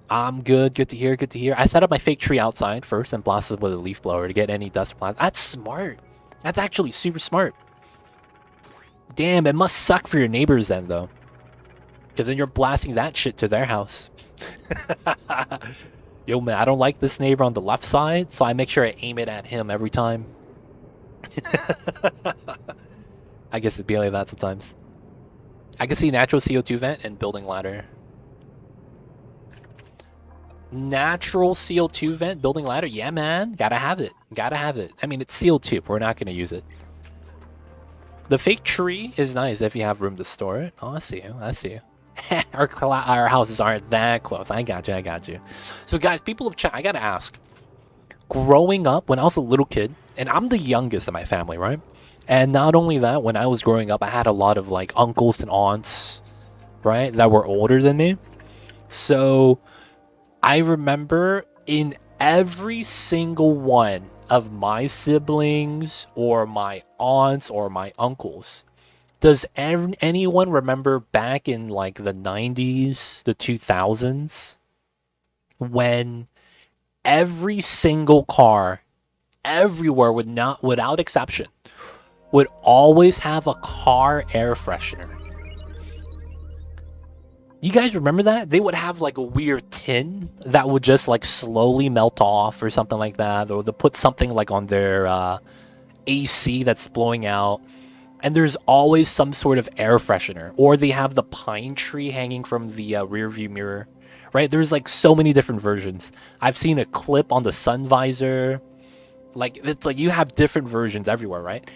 I'm good. Good to hear. Good to hear. I set up my fake tree outside first and blasted with a leaf blower to get any dust plant. That's smart. That's actually super smart. Damn, it must suck for your neighbors then, though. Because then you're blasting that shit to their house. Yo, man, I don't like this neighbor on the left side, so I make sure I aim it at him every time. I guess it'd be like that sometimes. I can see natural CO2 vent and building ladder. Natural CO2 vent, building ladder? Yeah, man. Gotta have it. Gotta have it. I mean, it's CO2. We're not gonna use it. The fake tree is nice if you have room to store it. Oh, I see you. I see you. Our houses aren't that close. I got you. I got you. So, guys, people of chat, I gotta ask. Growing up, when I was a little kid, and I'm the youngest in my family, right? And not only that, when I was growing up, I had a lot of, like, uncles and aunts, right, that were older than me. So, I remember in every single one of my siblings or my aunts or my uncles, does anyone remember back in like the 90s, the 2000s, when every single car everywhere without exception would always have a car air freshener? You guys remember that? They would have like a weird tin that would just like slowly melt off or something like that, or they'll put something like on their AC that's blowing out, and there's always some sort of air freshener, or they have the pine tree hanging from the rear view mirror, right? There's like so many different versions. I've seen a clip on the sun visor. Like, it's like you have different versions everywhere, right?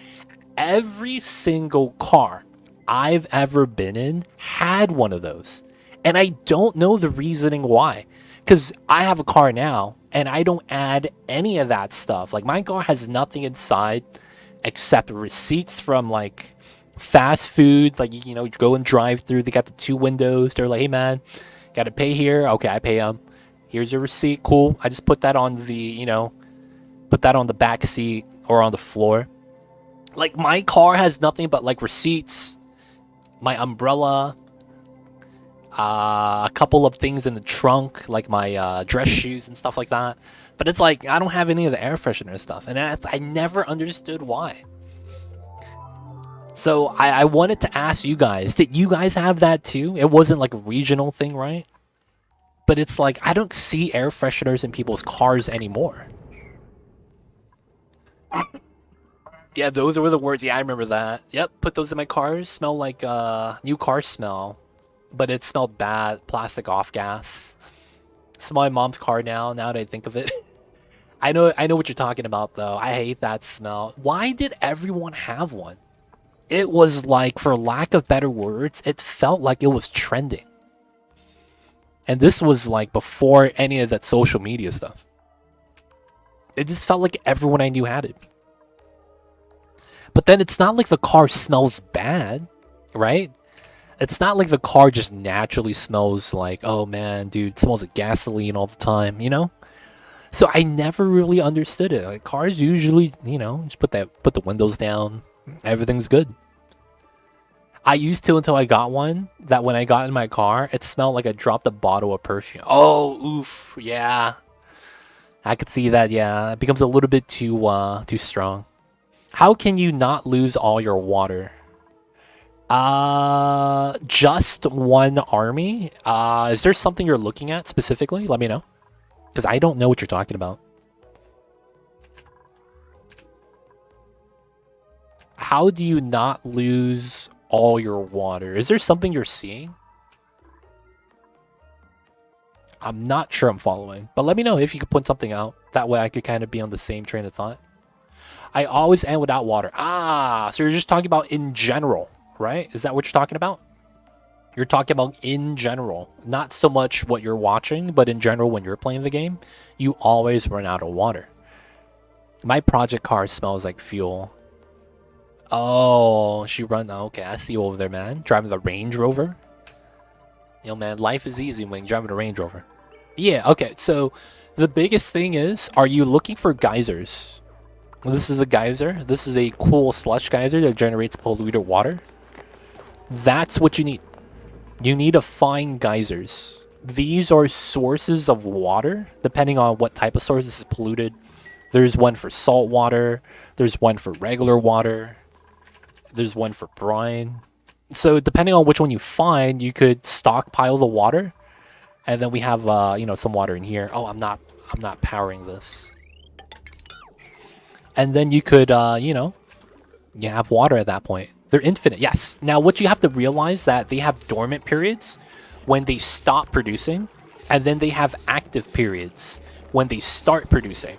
Every single car I've ever been in had one of those. And I don't know the reasoning why. Because I have a car now, and I don't add any of that stuff. Like, my car has nothing inside except receipts from, like, fast food. Like, you know, you go and drive through. They got the 2 windows. They're like, hey, man, got to pay here. Okay, I pay them. Here's your receipt. Cool. I just put that on the, you know, put that on the back seat or on the floor. Like, my car has nothing but, like, receipts, my umbrella, a couple of things in the trunk, like my dress shoes and stuff like that. But it's like, I don't have any of the air freshener stuff. And I never understood why. So I wanted to ask you guys, did you guys have that too? It wasn't like a regional thing, right? But it's like, I don't see air fresheners in people's cars anymore. Yeah, those were the words. Yeah, I remember that. Yep, put those in my cars. Smell like new car smell. But it smelled bad. Plastic off gas. It's my mom's car now that I think of it. I know what you're talking about, though. I hate that smell. Why did everyone have one? It was like, for lack of better words, it felt like it was trending. And this was like before any of that social media stuff. It just felt like everyone I knew had it. But then it's not like the car smells bad, right? It's not like the car just naturally smells like, oh man, dude, it smells like gasoline all the time, you know? So I never really understood it. Like, cars usually, you know, just put the windows down, everything's good. I used to until I got one, that when I got in my car, it smelled like I dropped a bottle of perfume. Oh, oof, yeah. I could see that, yeah. It becomes a little bit too strong. How can you not lose all your water? Just one army. Is there something you're looking at specifically? Let me know, because I don't know what you're talking about. How do you not lose all your water? Is there something you're seeing? I'm not sure I'm following, but let me know if you could point something out. That way I could kind of be on the same train of thought. I always end without water. Ah, so you're just talking about in general, right? Is that what you're talking about? You're talking about in general, not so much what you're watching, but in general when you're playing the game, you always run out of water. My project car smells like fuel. Oh, she run. Okay, I see you over there, man. Driving the Range Rover. Yo, man, life is easy when you're driving a Range Rover. Yeah, okay, so the biggest thing is, are you looking for geysers? Well, this is a geyser. This is a cool slush geyser that generates polluted water. That's what you need. You need to find geysers. These are sources of water, depending on what type of source is polluted. There's one for salt water. There's one for regular water. There's one for brine. So depending on which one you find, you could stockpile the water. And then we have, you know, some water in here. Oh, I'm not powering this. And then you could, you know, you have water at that point. They're infinite, yes. Now, what you have to realize that they have dormant periods when they stop producing, and then they have active periods when they start producing.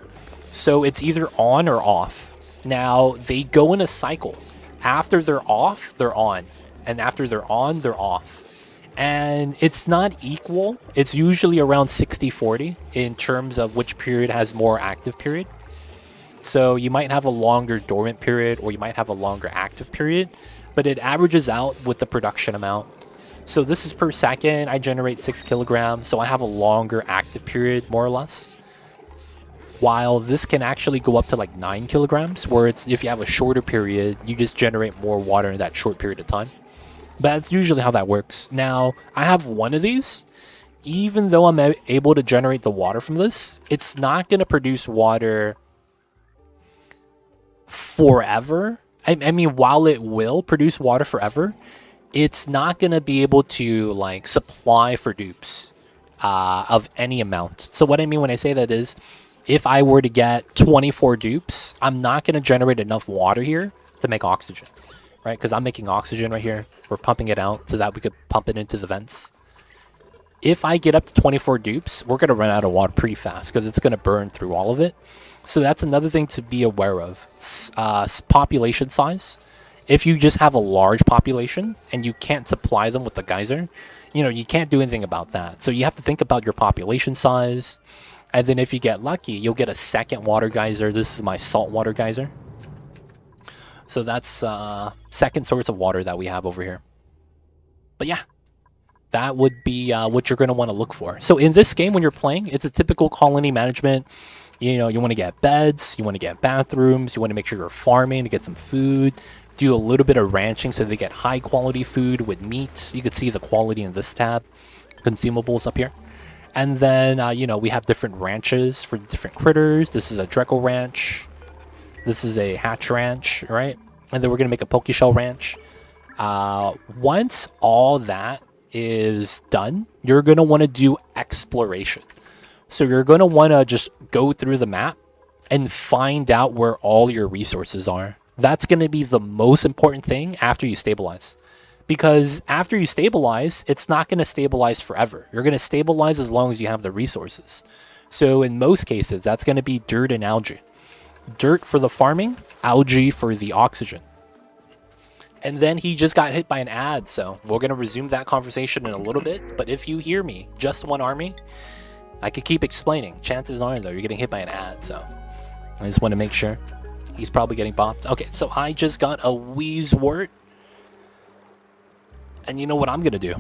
So it's either on or off. Now, they go in a cycle. After they're off, they're on. And after they're on, they're off. And it's not equal. It's usually around 60-40 in terms of which period has more active period. So you might have a longer dormant period or you might have a longer active period, but it averages out with the production amount. So this is per second. I generate 6 kilograms, so I have a longer active period, more or less. While this can actually go up to like 9 kilograms, where it's if you have a shorter period, you just generate more water in that short period of time. But that's usually how that works. Now, I have one of these. Even though I'm able to generate the water from this, it's not going to produce water forever. I mean, while it will produce water forever, it's not going to be able to like supply for dupes of any amount. So what I mean when I say that is, if I were to get 24 dupes, I'm not going to generate enough water here to make oxygen, right? Because I'm making oxygen right here. We're pumping it out so that we could pump it into the vents. If I get up to 24 dupes, we're going to run out of water pretty fast because it's going to burn through all of it. So that's another thing to be aware of. Population size. If you just have a large population and you can't supply them with the geyser, you know, you can't do anything about that. So you have to think about your population size. And then if you get lucky, you'll get a second water geyser. This is my saltwater geyser. So that's second source of water that we have over here. But yeah, that would be what you're going to want to look for. So in this game, when you're playing, it's a typical colony management. You know, you want to get beds, you want to get bathrooms, you want to make sure you're farming to get some food, do a little bit of ranching so they get high quality food with meat. You can see the quality in this tab, consumables up here. And then, you know, we have different ranches for different critters. This is a Dreco ranch. This is a Hatch ranch, right? And then we're going to make a Pokeshell ranch. Once all that is done, you're going to want to do exploration. So you're going to want to just go through the map and find out where all your resources are. That's going to be the most important thing after you stabilize. Because after you stabilize, it's not going to stabilize forever. You're going to stabilize as long as you have the resources. So in most cases, that's going to be dirt and algae. Dirt for the farming, algae for the oxygen. And then he just got hit by an ad, so we're going to resume that conversation in a little bit. But if you hear me, just one army, I could keep explaining. Chances are, though, you're getting hit by an ad, so I just want to make sure. He's probably getting bopped. Okay, so I just got a Wheezewort. And you know what I'm going to do?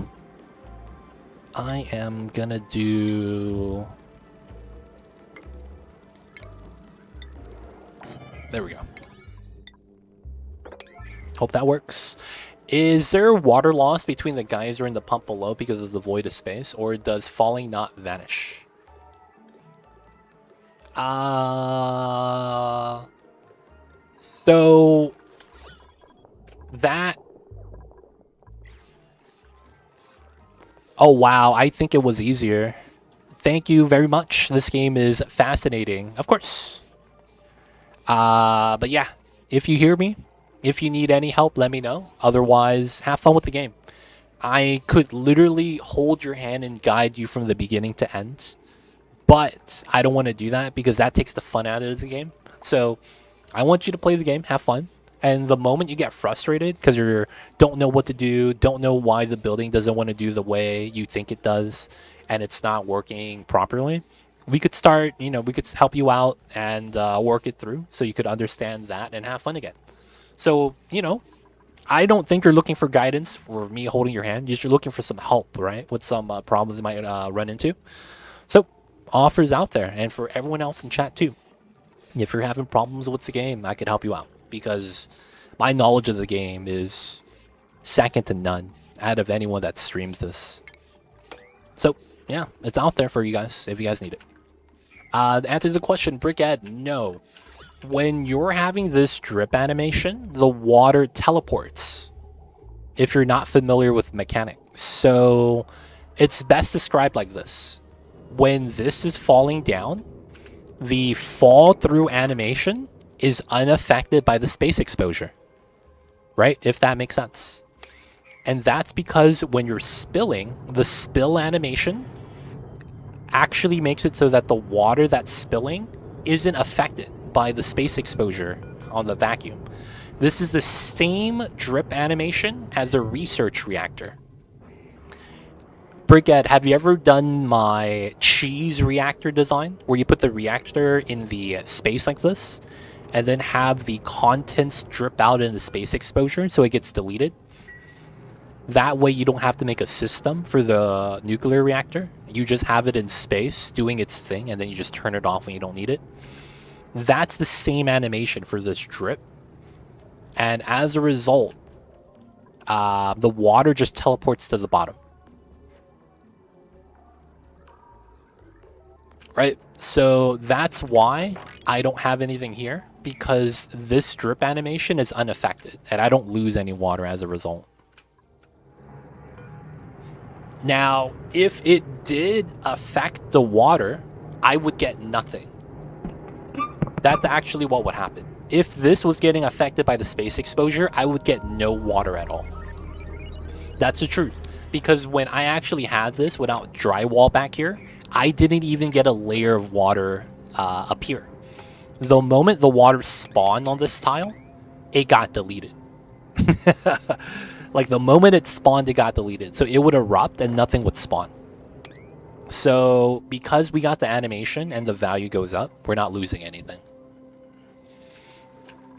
I am going to do... There we go. Hope that works. Is there water loss between the geyser and the pump below because of the void of space? Or does falling not vanish? So... That... Oh, wow. I think it was easier. Thank you very much. This game is fascinating. Of course. But yeah, if you hear me, if you need any help, let me know. Otherwise, have fun with the game. I could literally hold your hand and guide you from the beginning to end. But I don't want to do that because that takes the fun out of the game. So I want you to play the game, have fun. And the moment you get frustrated because you don't know what to do, don't know why the building doesn't want to do the way you think it does, and it's not working properly, we could start, we could help you out and work it through so you could understand that and have fun again. So, I don't think you're looking for guidance for me holding your hand. You're looking for some help, right? With some problems you might run into. So, offers out there, and for everyone else in chat too. If you're having problems with the game, I could help you out because my knowledge of the game is second to none out of anyone that streams this. So, yeah, it's out there for you guys if you guys need it. To answer the question, Brickhead, no. When you're having this drip animation, the water teleports. If you're not familiar with mechanics. So, it's best described like this. When this is falling down, the fall through animation is unaffected by the space exposure, right? If that makes sense. And that's because when you're spilling, the spill animation actually makes it so that the water that's spilling isn't affected by the space exposure on the vacuum. This is the same drip animation as a research reactor. Brickhead, have you ever done my cheese reactor design where you put the reactor in the space like this and then have the contents drip out in the space exposure so it gets deleted? That way you don't have to make a system for the nuclear reactor. You just have it in space doing its thing and then you just turn it off when you don't need it. That's the same animation for this drip. And as a result, the water just teleports to the bottom. Right? So that's why I don't have anything here, because this drip animation is unaffected and I don't lose any water as a result. Now, if it did affect the water, I would get nothing. That's actually what would happen. If this was getting affected by the space exposure, I would get no water at all. That's the truth. Because when I actually had this without drywall back here, I didn't even get a layer of water appear. The moment the water spawned on this tile, it got deleted. Like the moment it spawned, it got deleted. So it would erupt and nothing would spawn. So because we got the animation and the value goes up, we're not losing anything.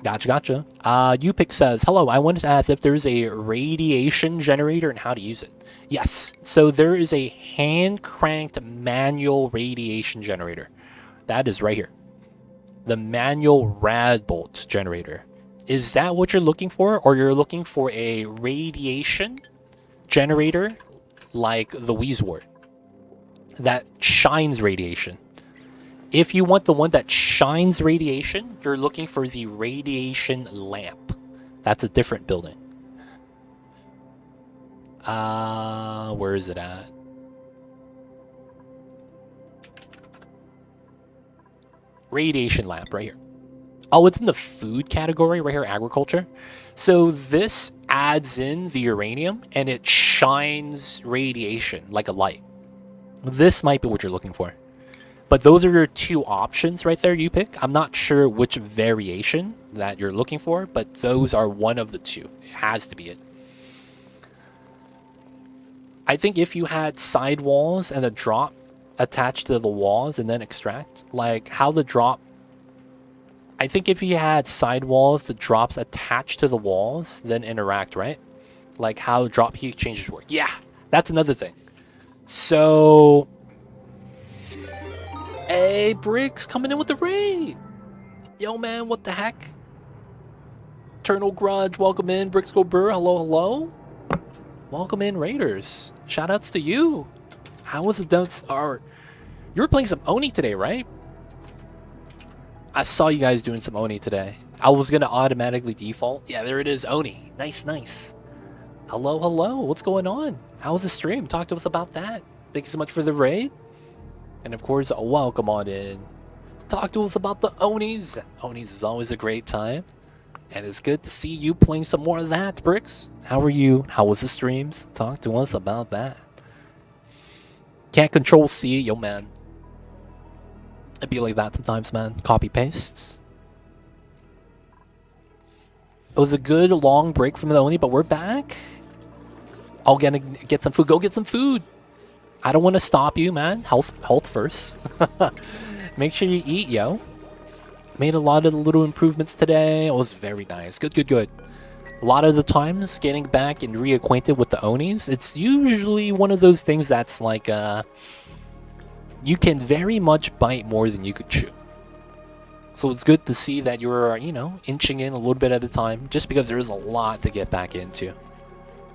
Gotcha. Upic says, hello, I wanted to ask if there's a radiation generator and how to use it. Yes, so there is a hand-cranked manual radiation generator. That is right here. The manual rad bolt generator. Is that what you're looking for? Or you're looking for a radiation generator like the Weezwort that shines radiation? If you want the one that shines radiation, you're looking for the radiation lamp. That's a different building. Where is it at? Radiation lamp, right here. Oh, it's in the food category, right here, agriculture. So this adds in the uranium and it shines radiation like a light. This might be what you're looking for. But those are your two options right there you pick. I'm not sure which variation that you're looking for, but those are one of the two. It has to be it. I think if you had side walls and a drop attached to the walls and then extract, like how the drop... I think if you had side walls, the drops attached to the walls, then interact, right? Like how drop heat exchangers work. Yeah, that's another thing. So... Hey, Bricks, coming in with the raid. Yo, man, what the heck? Eternal Grudge, welcome in. Bricks Go Burr, hello. Welcome in, Raiders. Shoutouts to you. How was the dance? You were playing some Oni today, right? I saw you guys doing some Oni today. I was going to automatically default. Yeah, there it is, Oni. Nice. Hello. What's going on? How was the stream? Talk to us about that. Thank you so much for the raid. And of course, welcome on in. Talk to us about the Onis. Onis is always a great time. And it's good to see you playing some more of that, Bricks. How are you? How was the streams? Talk to us about that. Can't control C, yo man. It'd be like that sometimes, man. Copy paste. It was a good long break from the Oni, but we're back. I'll get some food. Go get some food. I don't want to stop you, man. Health first. Make sure you eat, yo. Made a lot of little improvements today. It was very nice. Good. A lot of the times, getting back and reacquainted with the Onis, it's usually one of those things that's like, you can very much bite more than you could chew. So it's good to see that you're, inching in a little bit at a time, just because there is a lot to get back into.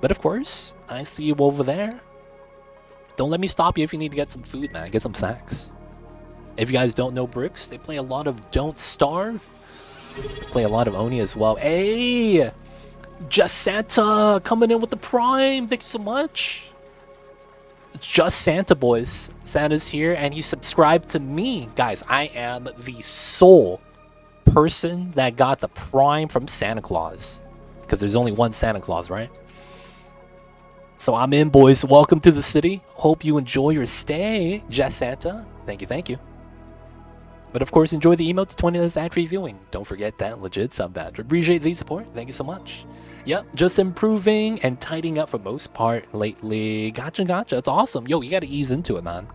But of course, I see you over there. Don't let me stop you if you need to get some food, man. Get some snacks. If you guys don't know Bricks, they play a lot of Don't Starve. Play a lot of Oni as well. Hey! Just Santa coming in with the Prime. Thank you so much. It's Just Santa, boys. Santa's here, and he subscribed to me. Guys, I am the sole person that got the Prime from Santa Claus. Because there's only one Santa Claus, right? So I'm in, boys. Welcome to the city. Hope you enjoy your stay, Just Santa. Thank you. But of course, enjoy the emote to 20 minutes ad-free viewing. Don't forget that legit sub badge. Appreciate the support. Thank you so much. Yep, just improving and tidying up for most part lately. Gotcha. It's awesome. Yo, you gotta ease into it, man.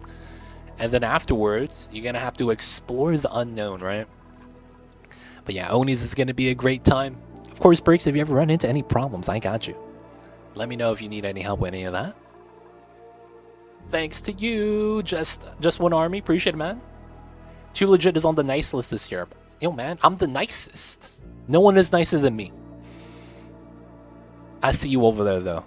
And then afterwards, you're gonna have to explore the unknown, right? But yeah, Onis is gonna be a great time. Of course, Breaks, if you ever run into any problems, I got you. Let me know if you need any help with any of that. Thanks to you, just one army. Appreciate it, man. Too Legit is on the nice list this year. Yo, man, I'm the nicest. No one is nicer than me. I see you over there, though.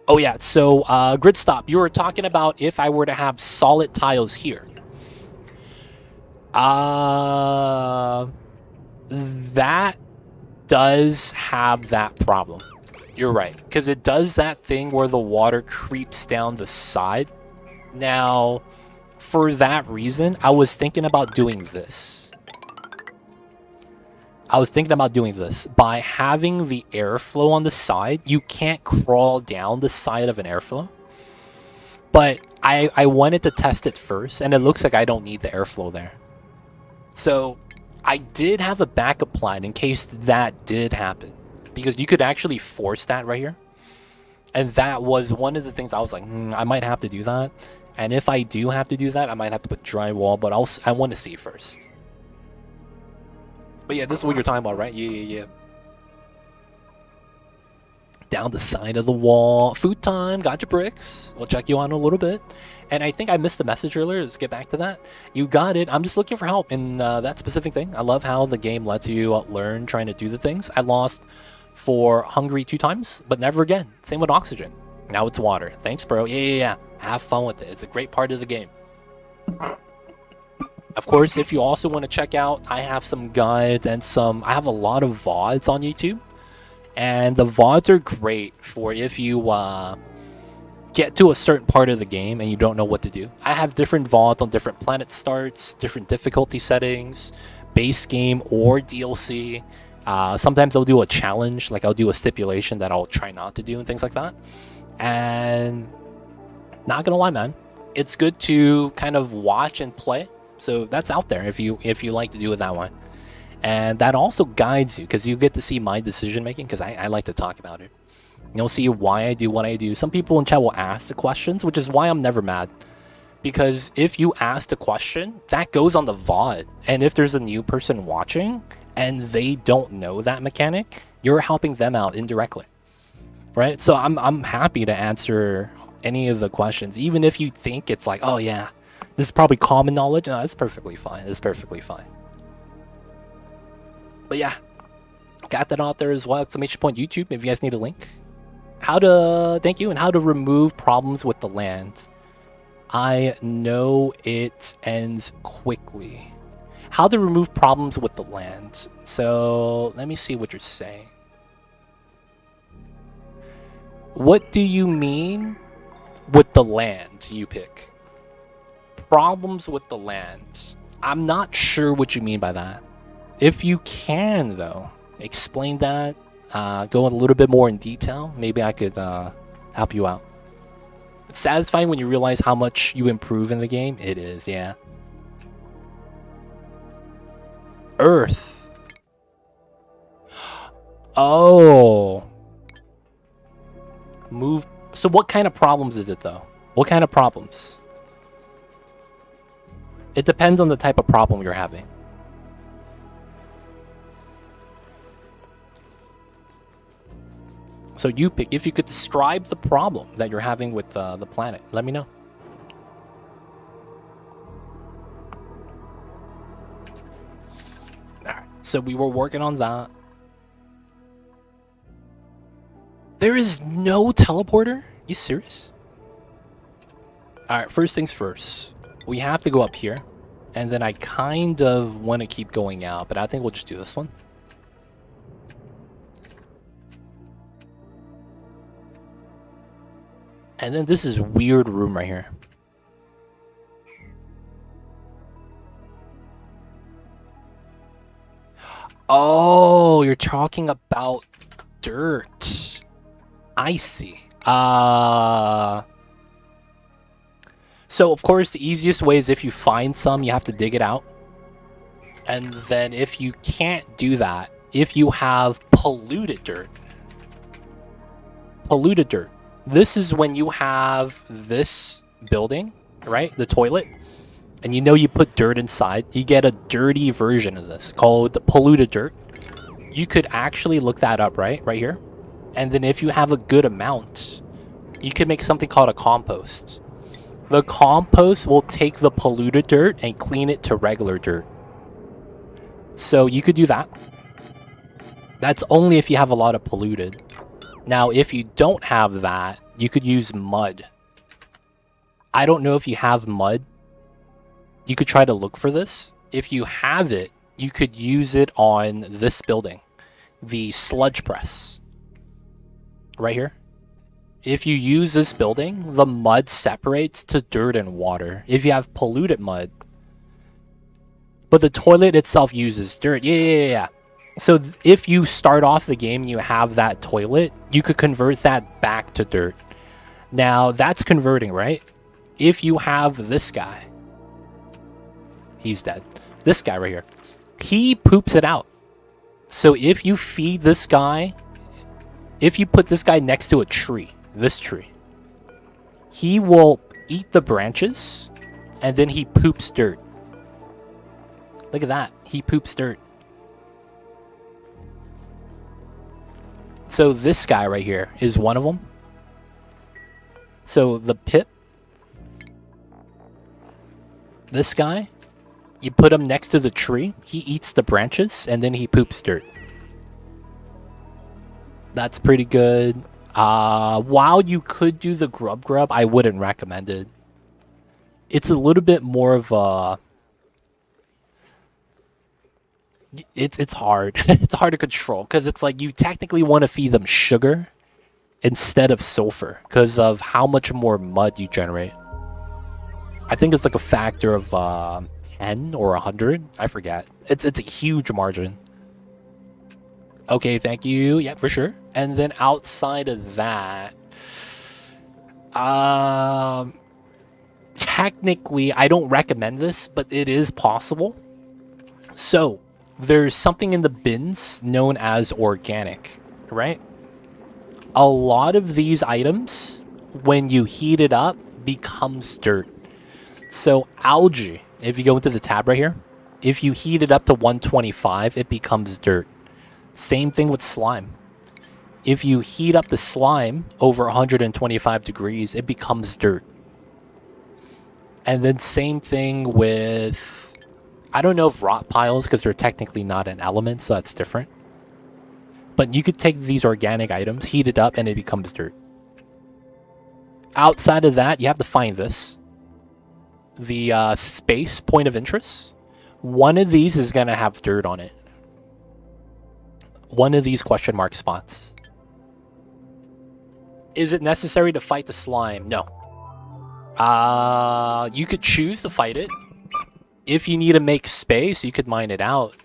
Oh, yeah, so, Grid Stop, you were talking about if I were to have solid tiles here. That does have that problem. You're right, because it does that thing where the water creeps down the side. Now, for that reason, I was thinking about doing this. By having the airflow on the side, you can't crawl down the side of an airflow. But I wanted to test it first, and it looks like I don't need the airflow there. So I did have a backup plan in case that did happen. Because you could actually force that right here. And that was one of the things I was like, I might have to do that. And if I do have to do that, I might have to put drywall, but I want to see first. But yeah, this is what you're talking about, right? Yeah. Down the side of the wall. Food time. Gotcha, Bricks. We'll check you on in a little bit. And I think I missed the message earlier. Let's get back to that. You got it. I'm just looking for help in that specific thing. I love how the game lets you learn trying to do the things. I lost for Hungry 2 times, but never again. Same with Oxygen. Now it's water. Thanks, bro. Yeah. Have fun with it. It's a great part of the game. Of course, if you also want to check out, I have some guides and I have a lot of VODs on YouTube. And the VODs are great for if you get to a certain part of the game and you don't know what to do. I have different VODs on different planet starts, different difficulty settings, base game or DLC. Sometimes I'll do a challenge, like I'll do a stipulation that I'll try not to do and things like that. And not gonna lie, man, it's good to kind of watch and play. So that's out there if you like to do it that way. And that also guides you because you get to see my decision making because I like to talk about it. You'll see why I do what I do. Some people in chat will ask the questions, which is why I'm never mad. Because if you ask the question, that goes on the VOD. And if there's a new person watching and they don't know that mechanic, you're helping them out indirectly. Right? So I'm happy to answer any of the questions. Even if you think it's like, oh yeah, this is probably common knowledge. No, it's perfectly fine. It's perfectly fine. But yeah, got that out there as well. Exclamation point YouTube if you guys need a link. Thank you, and how to remove problems with the land. I know it ends quickly. How to remove problems with the land. So let me see what you're saying. What do you mean with the land you pick? Problems with the land. I'm not sure what you mean by that. If you can, though, explain that. Go a little bit more in detail. Maybe I could help you out. It's satisfying when you realize how much you improve in the game. It is, yeah. Earth. Oh. Move. So what kind of problems is it, though? What kind of problems? It depends on the type of problem you're having. So you pick. If you could describe the problem that you're having with the planet, let me know. Alright, so we were working on that. There is no teleporter? You serious? Alright, first things first. We have to go up here. And then I kind of want to keep going out, but I think we'll just do this one. And then this is weird room right here. Oh, you're talking about dirt. I see. So of course the easiest way is if you find some, you have to dig it out. And then if you can't do that, if you have polluted dirt. Polluted dirt. This is when you have this building, right? The toilet. And you know you put dirt inside. You get a dirty version of this called polluted dirt. You could actually look that up, right? Right here. And then if you have a good amount, you can make something called a compost. The compost will take the polluted dirt and clean it to regular dirt. So you could do that. That's only if you have a lot of polluted. Now, if you don't have that, you could use mud. I don't know if you have mud. You could try to look for this. If you have it, you could use it on this building. The sludge press. Right here. If you use this building, the mud separates to dirt and water. If you have polluted mud. But the toilet itself uses dirt. Yeah. So if you start off the game and you have that toilet, you could convert that back to dirt. Now, that's converting, right? If you have this guy. He's dead. This guy right here. He poops it out. So if you feed this guy, if you put this guy next to a tree, this tree, he will eat the branches and then he poops dirt. Look at that. He poops dirt. So this guy right here is one of them. So the pip. This guy. You put him next to the tree. He eats the branches and then he poops dirt. That's pretty good. While you could do the grub, I wouldn't recommend it. It's a little bit more of a... It's hard. It's hard to control because it's like you technically want to feed them sugar instead of sulfur because of how much more mud you generate. I think it's like a factor of 10 or 100. I forget. It's a huge margin. Okay, thank you. Yeah, for sure. And then outside of that, technically, I don't recommend this, but it is possible. So, there's something in the bins known as organic, right? A lot of these items, when you heat it up, becomes dirt. So, algae, if you go into the tab right here, if you heat it up to 125, it becomes dirt. Same thing with slime. If you heat up the slime over 125 degrees, it becomes dirt. And then same thing with, I don't know if rot piles, because they're technically not an element, so that's different. But you could take these organic items, heat it up, and it becomes dirt. Outside of that, you have to find this. The space point of interest. One of these is going to have dirt on it. One of these question mark spots. Is it necessary to fight the slime? No. You could choose to fight it. If you need to make space, you could mine it out.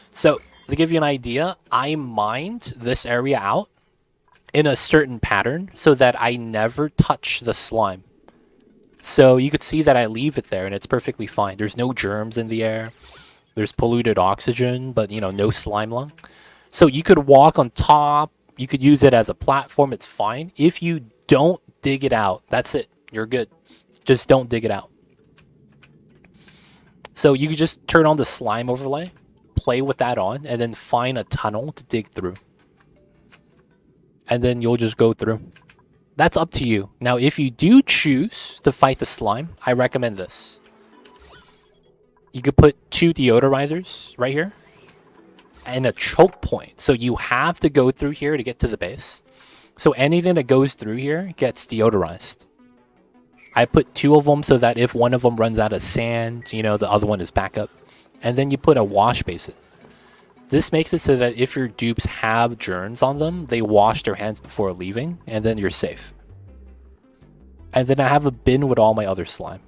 So, to give you an idea, I mined this area out in a certain pattern so that I never touch the slime. So, you could see that I leave it there and it's perfectly fine. There's no germs in the air. There's polluted oxygen, but, you know, no slime lung. So you could walk on top. You could use it as a platform. It's fine. If you don't dig it out, that's it. You're good. Just don't dig it out. So you could just turn on the slime overlay, play with that on, and then find a tunnel to dig through. And then you'll just go through. That's up to you. Now, if you do choose to fight the slime, I recommend this. You could put 2 deodorizers right here and a choke point. So you have to go through here to get to the base. So anything that goes through here gets deodorized. I put 2 of them so that if one of them runs out of sand, you know, the other one is backup. And then you put a wash basin. This makes it so that if your dupes have germs on them, they wash their hands before leaving, and then you're safe. And then I have a bin with all my other slime.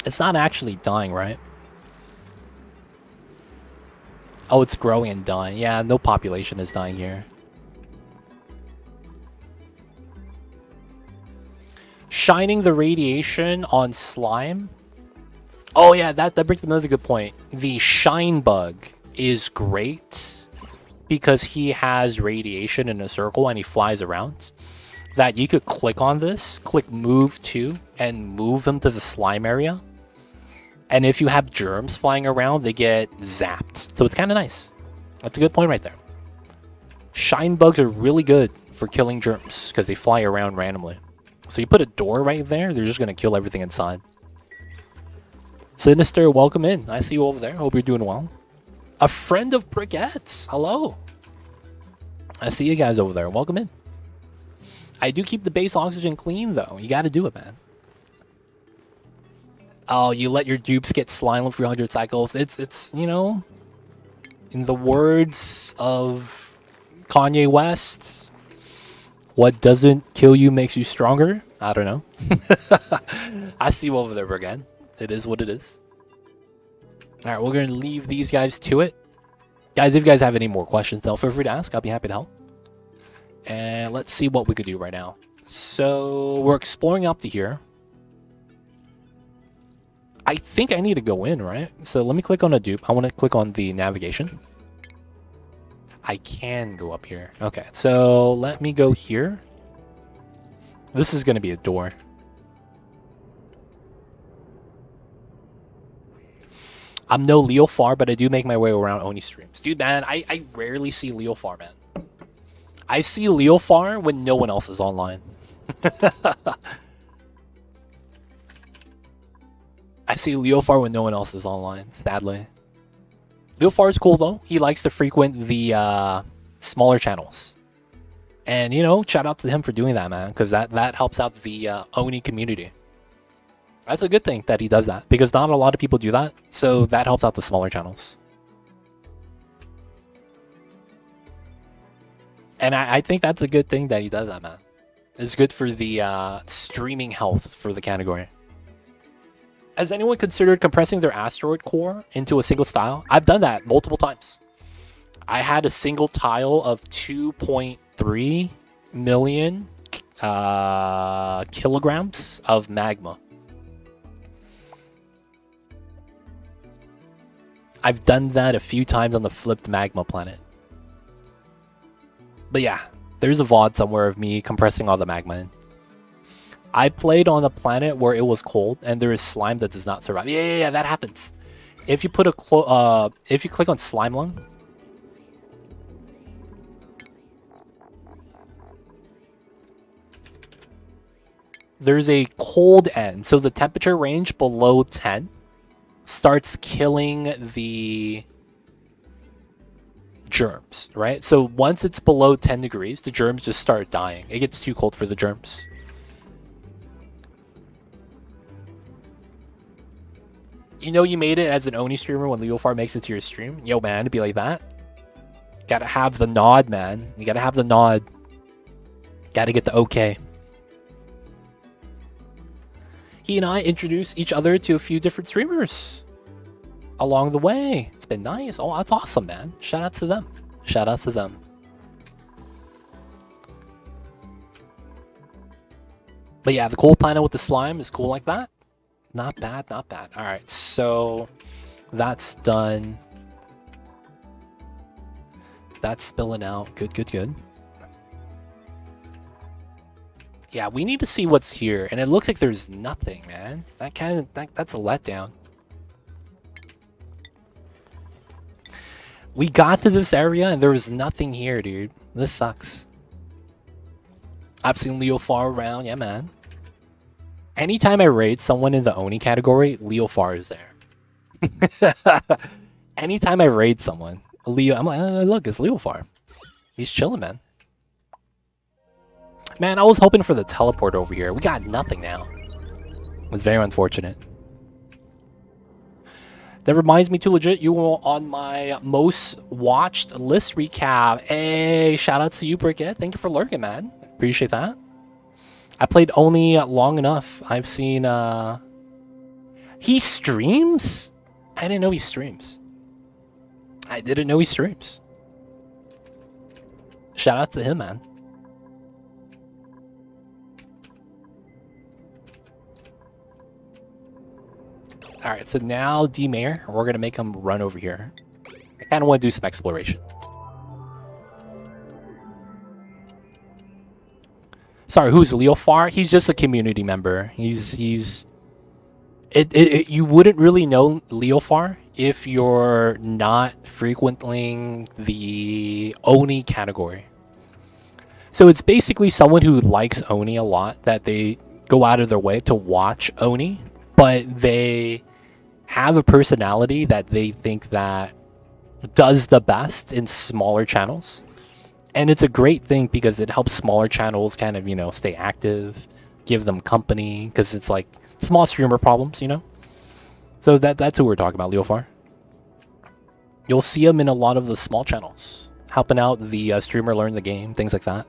It's not actually dying, right? Oh, it's growing and dying. Yeah, no population is dying here. Shining the radiation on slime. Oh yeah, that brings up another good point. The shine bug is great because he has radiation in a circle and he flies around. That you could click on this, click move to, and move them to the slime area. And if you have germs flying around, they get zapped. So it's kind of nice. That's a good point right there. Shine bugs are really good for killing germs because they fly around randomly. So you put a door right there, they're just going to kill everything inside. Sinister, welcome in. I see you over there. Hope you're doing well. A friend of Briquettes. Hello. I see you guys over there. Welcome in. I do keep the base oxygen clean, though. You got to do it, man. Oh, you let your dupes get slime for 300 cycles. It's you know, in the words of Kanye West, what doesn't kill you makes you stronger. I don't know. I see you over there again. It is what it is. All right, we're going to leave these guys to it. Guys, if you guys have any more questions, feel free to ask. I'll be happy to help. And let's see what we could do right now. So we're exploring up to here. I think I need to go in, right? So let me click on a dupe. I want to click on the navigation. I can go up here. Okay, so let me go here. This is going to be a door. I'm no Leofar, but I do make my way around Oni streams. Dude, man, I rarely see Leofar, man. I see Leofar when no one else is online. I see Leofar when no one else is online, sadly. Leofar is cool, though. He likes to frequent the smaller channels. And, you know, shout out to him for doing that, man, because that helps out the Oni community. That's a good thing that he does that, because not a lot of people do that, so that helps out the smaller channels. And I think that's a good thing that he does that, man. It's good for the streaming health for the category. Has anyone considered compressing their asteroid core into a single tile? I've done that multiple times. I had a single tile of 2.3 million kilograms of magma. I've done that a few times on the flipped magma planet. But yeah, there's a VOD somewhere of me compressing all the magma in. I played on a planet where it was cold and there is slime that does not survive. Yeah, that happens. If you put if you click on slime lung, there's a cold end. So the temperature range below 10 starts killing the germs, right? So once it's below 10 degrees, the germs just start dying. It gets too cold for the germs. You know you made it as an Oni streamer when Leofar makes it to your stream? Yo, man, to be like that. Gotta have the nod, man. You gotta have the nod. Gotta get the okay. He and I introduced each other to a few different streamers along the way. It's been nice. Oh, that's awesome, man. Shout out to them. Shout out to them. But yeah, the cool planet with the slime is cool like that. Not bad, not bad. All right, so that's done. That's spilling out. Good, good, good. Yeah, we need to see what's here, and it looks like there's nothing, man. That's a letdown. We got to this area and there was nothing here, dude. This sucks. I've seen Leofar around, yeah, man. Anytime I raid someone in the Oni category, Leofar is there. Anytime I raid someone, Leo, I'm like, look, it's Leofar. He's chilling, man. Man, I was hoping for the teleport over here. We got nothing now. It's very unfortunate. That reminds me too, legit, you were on my most watched list recap. Hey, shout out to you, Brickett. Thank you for lurking, man. Appreciate that. I played only long enough. I've seen, he streams? I didn't know he streams. I didn't know he streams. Shout out to him, man. Alright, so now D-Mayor, we're going to make him run over here. I kind of want to do some exploration. Sorry, who's Leofar? He's just a community member. You wouldn't really know Leofar if you're not frequenting the Oni category. So it's basically someone who likes Oni a lot, that they go out of their way to watch Oni, but they have a personality that they think that does the best in smaller channels. And it's a great thing because it helps smaller channels kind of, you know, stay active, give them company, because it's like small streamer problems, you know? So that's who we're talking about, Leofar. You'll see him in a lot of the small channels, helping out the streamer learn the game, things like that.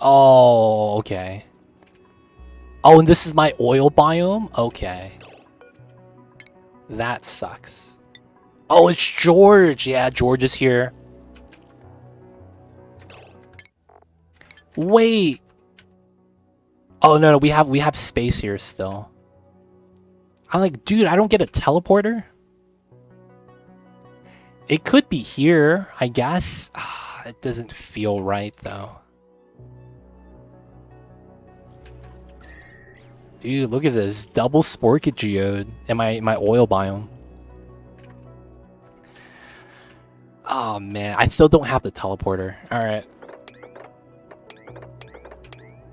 Oh, okay. Oh, and this is my oil biome? Okay. That sucks. Oh, it's George. Yeah, George is here. Wait. Oh, no, we have space here still. I'm like, dude, I don't get a teleporter? It could be here, I guess. It doesn't feel right, though. Dude, look at this. Double Sporkit Geode in my oil biome. Oh, man. I still don't have the teleporter. Alright.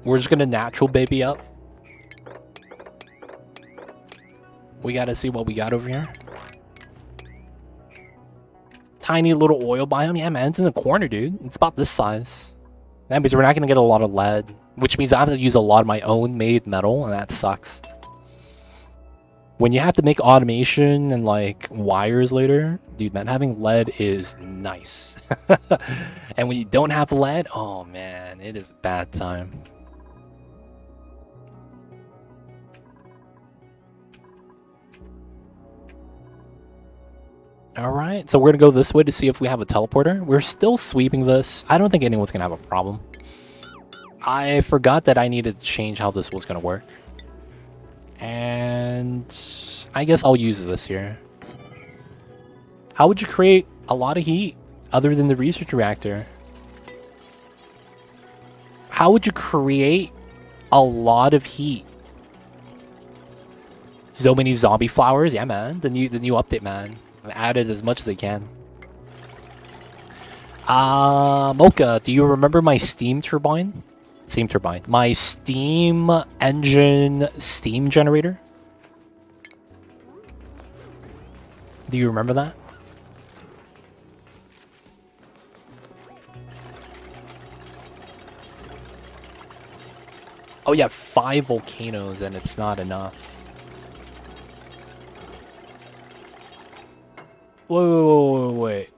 We're just gonna natural baby up. We gotta see what we got over here. Tiny little oil biome. Yeah, man. It's in the corner, dude. It's about this size. That means we're not gonna get a lot of lead. Which means I have to use a lot of my own made metal, and that sucks. When you have to make automation and like wires later, dude, man, having lead is nice. And when you don't have lead, oh man, it is a bad time. Alright, so we're gonna go this way to see if we have a teleporter. We're still sweeping this. I don't think anyone's gonna have a problem. I forgot that I needed to change how this was going to work. And I guess I'll use this here. How would you create a lot of heat other than the research reactor? How would you create a lot of heat? So many zombie flowers? Yeah, man. The new update, man. I've added as much as they can. Mocha, do you remember my steam turbine? Steam turbine. My steam engine steam generator. Do you remember that? Oh yeah, 5 volcanoes and it's not enough. Wait.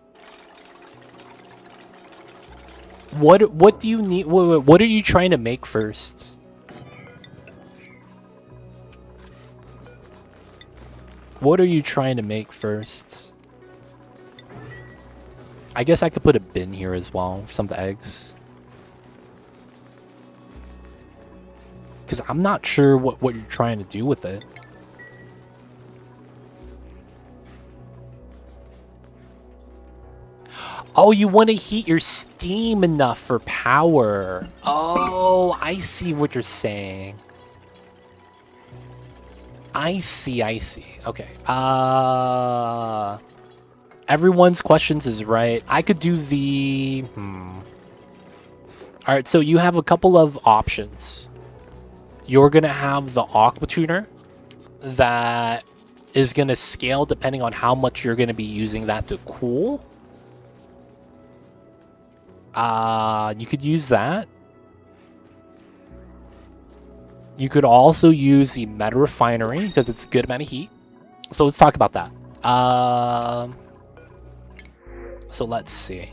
What do you need? Wait, what are you trying to make first? What are you trying to make first? I guess I could put a bin here as well for some of the eggs. Because I'm not sure what you're trying to do with it. Oh, you want to heat your steam enough for power. Oh, I see what you're saying. I see. Okay. Everyone's questions is right. I could do the... Alright, so you have a couple of options. You're going to have the aqua tuner that is going to scale depending on how much you're going to be using that to cool. You could use that. You could also use the meta refinery because it's a good amount of heat. So let's talk about that. So let's see.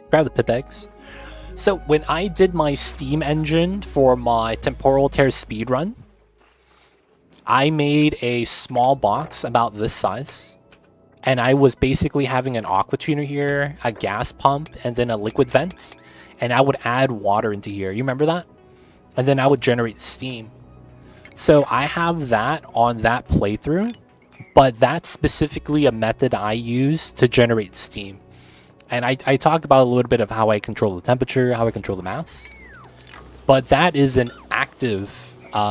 Grab the pip eggs. So when I did my steam engine for my temporal tear speedrun, I made a small box about this size. And I was basically having an aqua tuner here, a gas pump, and then a liquid vent. And I would add water into here. You remember that? And then I would generate steam. So I have that on that playthrough, but that's specifically a method I use to generate steam. And I talk about a little bit of how I control the temperature, how I control the mass. But that is an active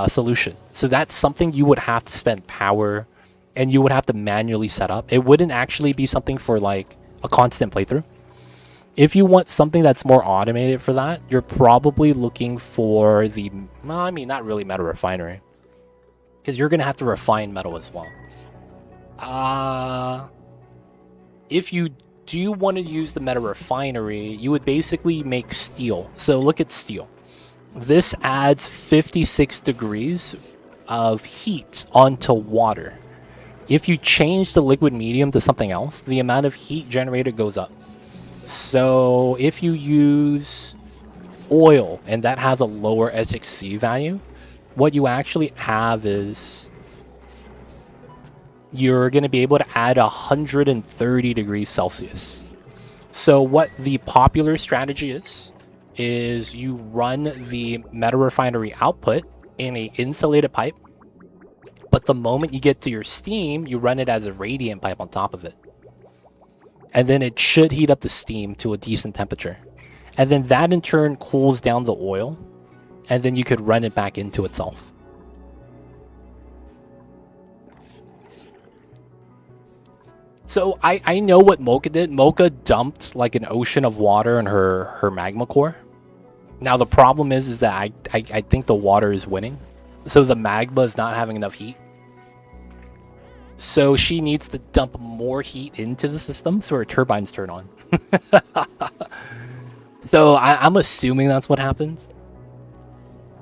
solution. So that's something you would have to spend power and you would have to manually set up. It wouldn't actually be something for like a constant playthrough. If you want something that's more automated for that, you're probably looking for the, well, I mean, not really metal refinery. Because you're going to have to refine metal as well. If you do want to use the meta refinery, you would basically make steel. So look at steel. This adds 56 degrees of heat onto water. If you change the liquid medium to something else, the amount of heat generated goes up. So if you use oil and that has a lower SXC value, what you actually have is you're going to be able to add 130 degrees Celsius. So what the popular strategy is you run the meta refinery output in an insulated pipe, but the moment you get to your steam, you run it as a radiant pipe on top of it. And then it should heat up the steam to a decent temperature. And then that in turn cools down the oil, and then you could run it back into itself. So I know what Mocha did. Mocha dumped like an ocean of water in her magma core. Now the problem is that I think the water is winning. So the magma is not having enough heat. So she needs to dump more heat into the system so her turbines turn on. So I'm assuming that's what happens.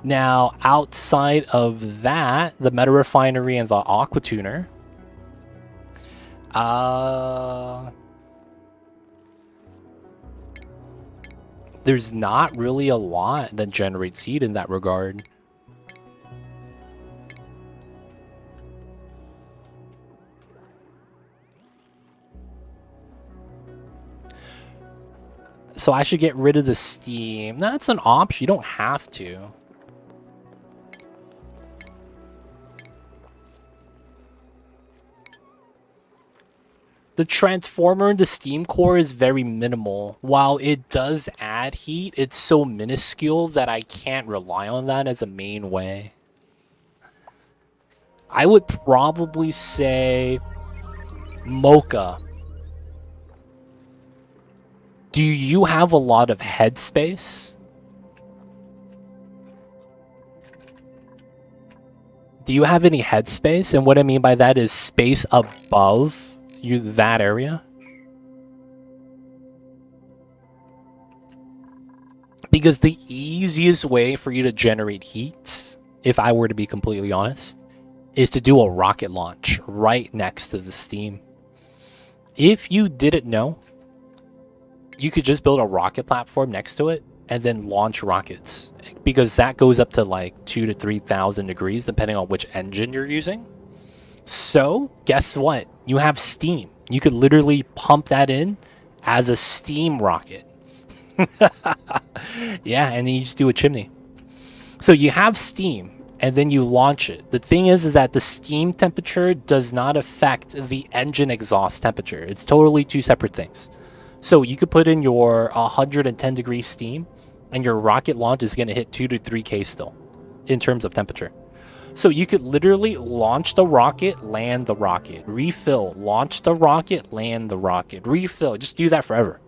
Now, outside of that, the meta refinery and the aqua tuner. There's not really a lot that generates heat in that regard. So I should get rid of the steam. That's an option. You don't have to. The transformer in the steam core is very minimal. While it does add heat, it's so minuscule that I can't rely on that as a main way. I would probably say Mocha. Do you have a lot of headspace? Do you have any headspace? And what I mean by that is space above that area. Because the easiest way for you to generate heat, if I were to be completely honest, is to do a rocket launch right next to the steam. If you didn't know, you could just build a rocket platform next to it and then launch rockets, because that goes up to like 2,000 to 3,000 degrees depending on which engine you're using. So guess what? You have steam. You could literally pump that in as a steam rocket. Yeah, and then you just do a chimney. So you have steam, and then you launch it. The thing is that the steam temperature does not affect the engine exhaust temperature. It's totally two separate things. So you could put in your 110 degree steam, and your rocket launch is going to hit 2 to 3K still, in terms of temperature. So you could literally launch the rocket, land the rocket, refill, launch the rocket, land the rocket, refill. Just do that forever.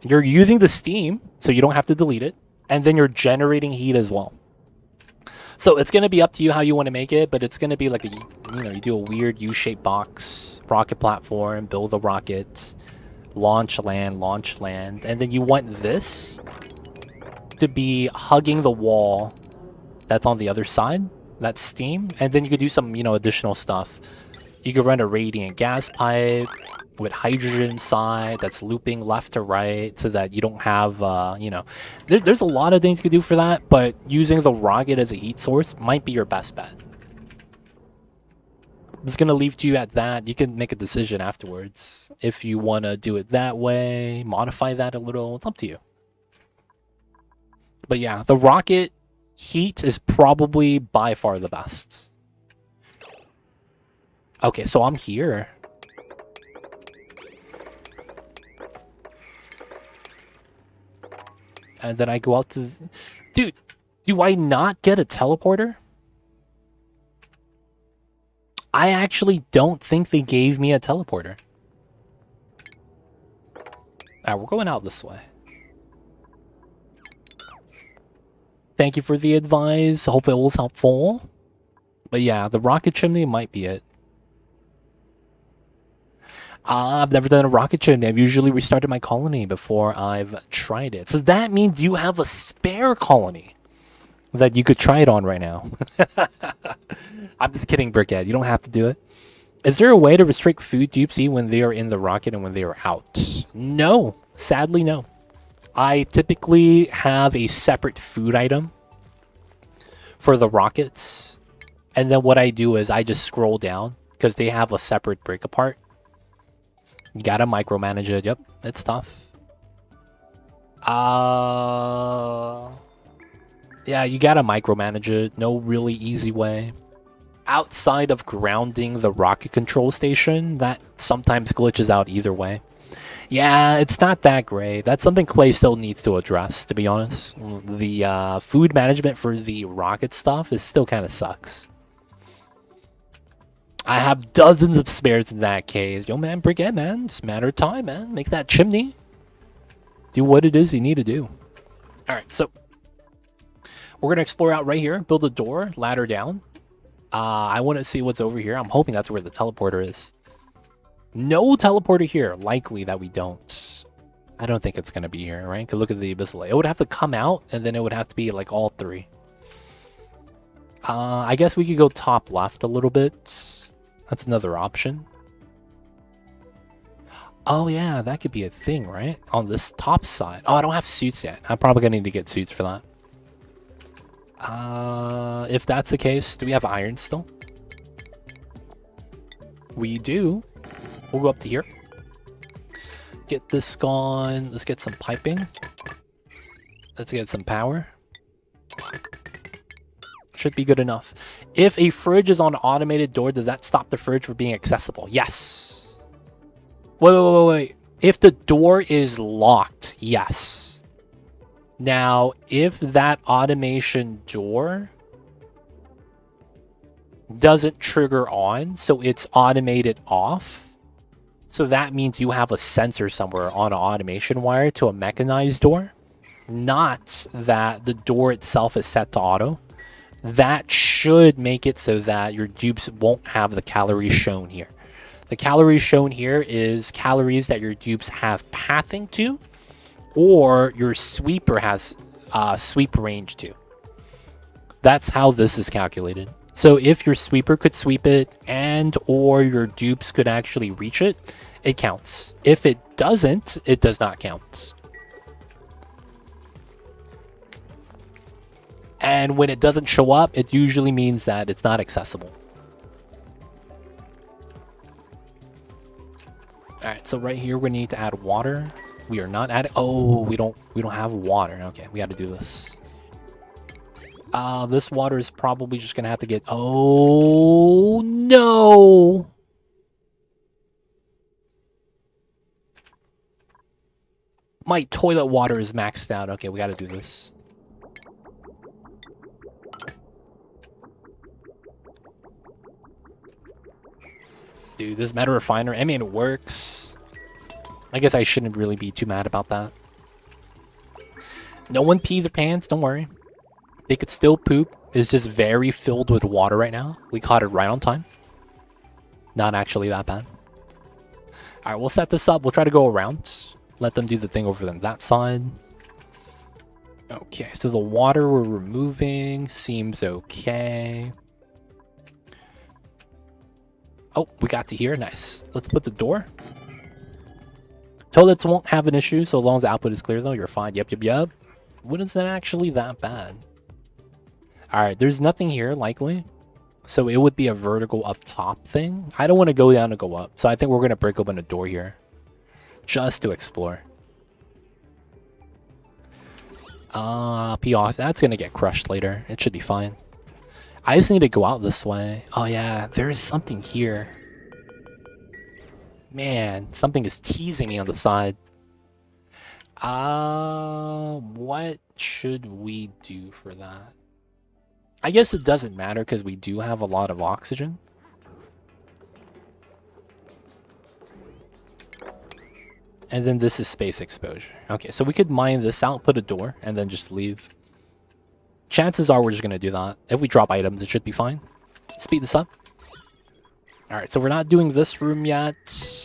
You're using the steam, so you don't have to delete it, and then you're generating heat as well. So it's going to be up to you how you want to make it, but it's going to be like a, you do a weird U-shaped box, rocket platform, build a rocket, launch, land, and then you want this to be hugging the wall that's on the other side. That's steam, and then you could do some, additional stuff. You could run a radiant gas pipe with hydrogen inside that's looping left to right so that you don't have, there's a lot of things you could do for that, but using the rocket as a heat source might be your best bet. I'm just going to leave to you at that. You can make a decision afterwards. If you want to do it that way, modify that a little, it's up to you. But yeah, the rocket heat is probably by far the best. Okay, so I'm here. And then I go out to... Dude, do I not get a teleporter? I actually don't think they gave me a teleporter. Alright, we're going out this way. Thank you for the advice. Hope it was helpful. But yeah, the rocket chimney might be it. I've never done a rocket chimney. I've usually restarted my colony before I've tried it. So that means you have a spare colony that you could try it on right now. I'm just kidding, Brickhead. You don't have to do it. Is there a way to restrict food dupes when they are in the rocket and when they are out? No. Sadly, no. I typically have a separate food item for the rockets. And then what I do is I just scroll down because they have a separate break apart. You gotta micromanage it. Yep, it's tough. Yeah, you gotta micromanage it. No really easy way. Outside of grounding the rocket control station, that sometimes glitches out either way. Yeah, it's not that great. That's something Clay still needs to address, to be honest. The food management for the rocket stuff is still kind of sucks. I have dozens of spares in that case. Yo, man, Brickhead, man. It's a matter of time, man. Make that chimney. Do what it is you need to do. Alright, so we're going to explore out right here. Build a door, ladder down. I want to see what's over here. I'm hoping that's where the teleporter is. No teleporter here. Likely that we don't. I don't think it's going to be here, right? Because look at the abyssal. It would have to come out, and then it would have to be like all three. I guess we could go top left a little bit. That's another option. Oh, yeah, that could be a thing, right? On this top side. Oh, I don't have suits yet. I'm probably going to need to get suits for that. If that's the case, do we have iron still? We do. We'll go up to here. Get this gone. Let's get some piping. Let's get some power. Should be good enough. If a fridge is on an automated door, does that stop the fridge from being accessible? Yes. Wait. If the door is locked, yes. Now, if that automation door doesn't trigger on, so it's automated off, so that means you have a sensor somewhere on an automation wire to a mechanized door, not that the door itself is set to auto. That should make it so that your dupes won't have the calories shown here. The calories shown here is calories that your dupes have pathing to, or your sweeper has sweep range to. That's how this is calculated. So if your sweeper could sweep it and or your dupes could actually reach it, it counts. If it doesn't, it does not count. And when it doesn't show up, it usually means that it's not accessible. Alright, so right here we need to add water. We are not adding. Oh, we don't have water. Okay, we got to do this. This water is probably just gonna have to get. Oh no! My toilet water is maxed out. Okay, we got to do this. Dude, this meta refiner. I mean, it works. I guess I shouldn't really be too mad about that. No one peed their pants. Don't worry. They could still poop. It's just very filled with water right now. We caught it right on time. Not actually that bad. Alright, we'll set this up. We'll try to go around. Let them do the thing over on that side. Okay, so the water we're removing seems okay. Oh, we got to here. Nice. Let's put the door. Toilets won't have an issue so long as the output is clear, though. You're fine. Yep. Wouldn't that actually that bad? Alright, there's nothing here, likely. So it would be a vertical up top thing. I don't want to go down and go up. So I think we're going to break open a door here. Just to explore. P-off. That's going to get crushed later. It should be fine. I just need to go out this way. Oh yeah, there is something here. Man, something is teasing me on the side. What should we do for that? I guess it doesn't matter because we do have a lot of oxygen. And then this is space exposure. Okay, so we could mine this out, put a door, and then just leave. Chances are we're just going to do that. If we drop items, it should be fine. Speed this up. Alright, so we're not doing this room yet.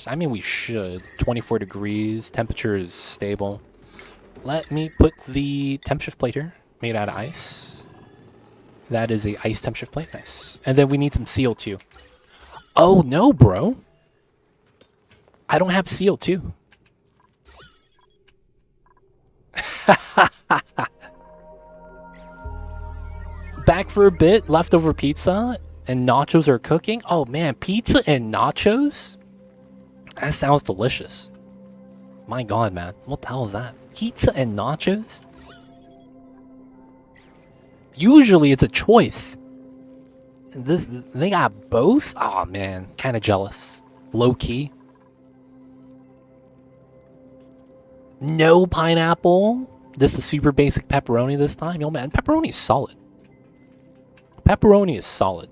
I mean, we should. 24 degrees. Temperature is stable. Let me put the temp shift plate here. Made out of ice. That is a ice temp shift plate. Nice. And then we need some CO2. Oh, no, bro. I don't have CO2. Back for a bit. Leftover pizza and nachos are cooking. Oh man, pizza and nachos? That sounds delicious. My god, man. What the hell is that? Pizza and nachos? Usually it's a choice. They got both? Oh man, kind of jealous. Low key. No pineapple. Just a super basic pepperoni this time. Yo man, pepperoni's solid. Pepperoni is solid.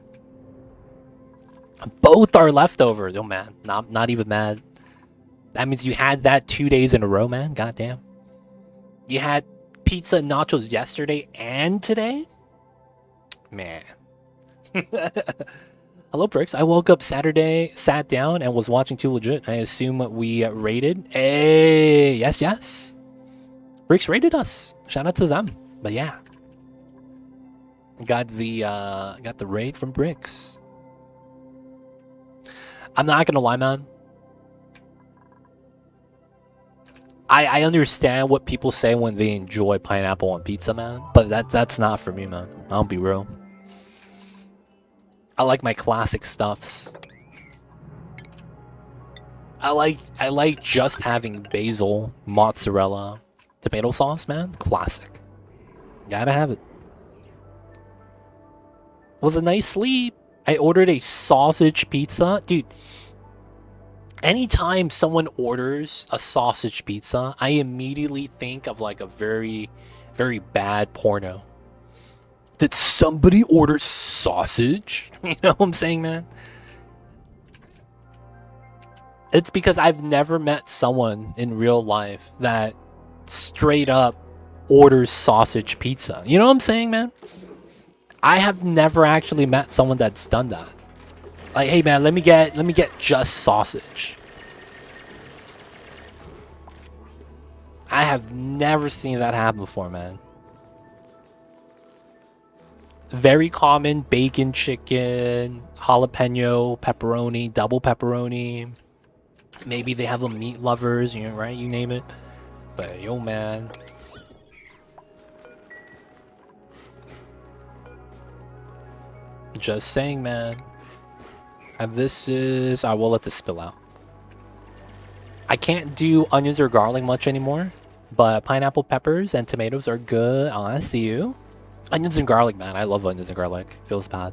Both are leftovers. Oh man, not even mad. That means you had that 2 days in a row, man. Goddamn. You had pizza and nachos yesterday and today? Man. Hello, Bricks. I woke up Saturday, sat down, and was watching Too Legit. I assume we rated. Hey, yes. Bricks rated us. Shout out to them. But yeah. Got the raid from Bricks. I'm not gonna lie, man. I understand what people say when they enjoy pineapple on pizza, man. But that's not for me, man. I'll be real. I like my classic stuffs. I like just having basil, mozzarella, tomato sauce, man. Classic. Gotta have it. Was a nice sleep. I ordered a sausage pizza. Dude, anytime someone orders a sausage pizza, I immediately think of like a very, very bad porno. Did somebody order sausage? You know what I'm saying, man? It's because I've never met someone in real life that straight up orders sausage pizza. You know what I'm saying, man? I have never actually met someone that's done that. Like, hey man, let me get just sausage. I have never seen that happen before, man. Very common bacon, chicken, jalapeno, pepperoni, double pepperoni. Maybe they have a meat lovers, you know, right? You name it. But yo, man. Just saying, man. And this is... I will let this spill out. I can't do onions or garlic much anymore, but pineapple, peppers, and tomatoes are good. Oh, I see you. Onions and garlic, man. I love onions and garlic. Feels bad.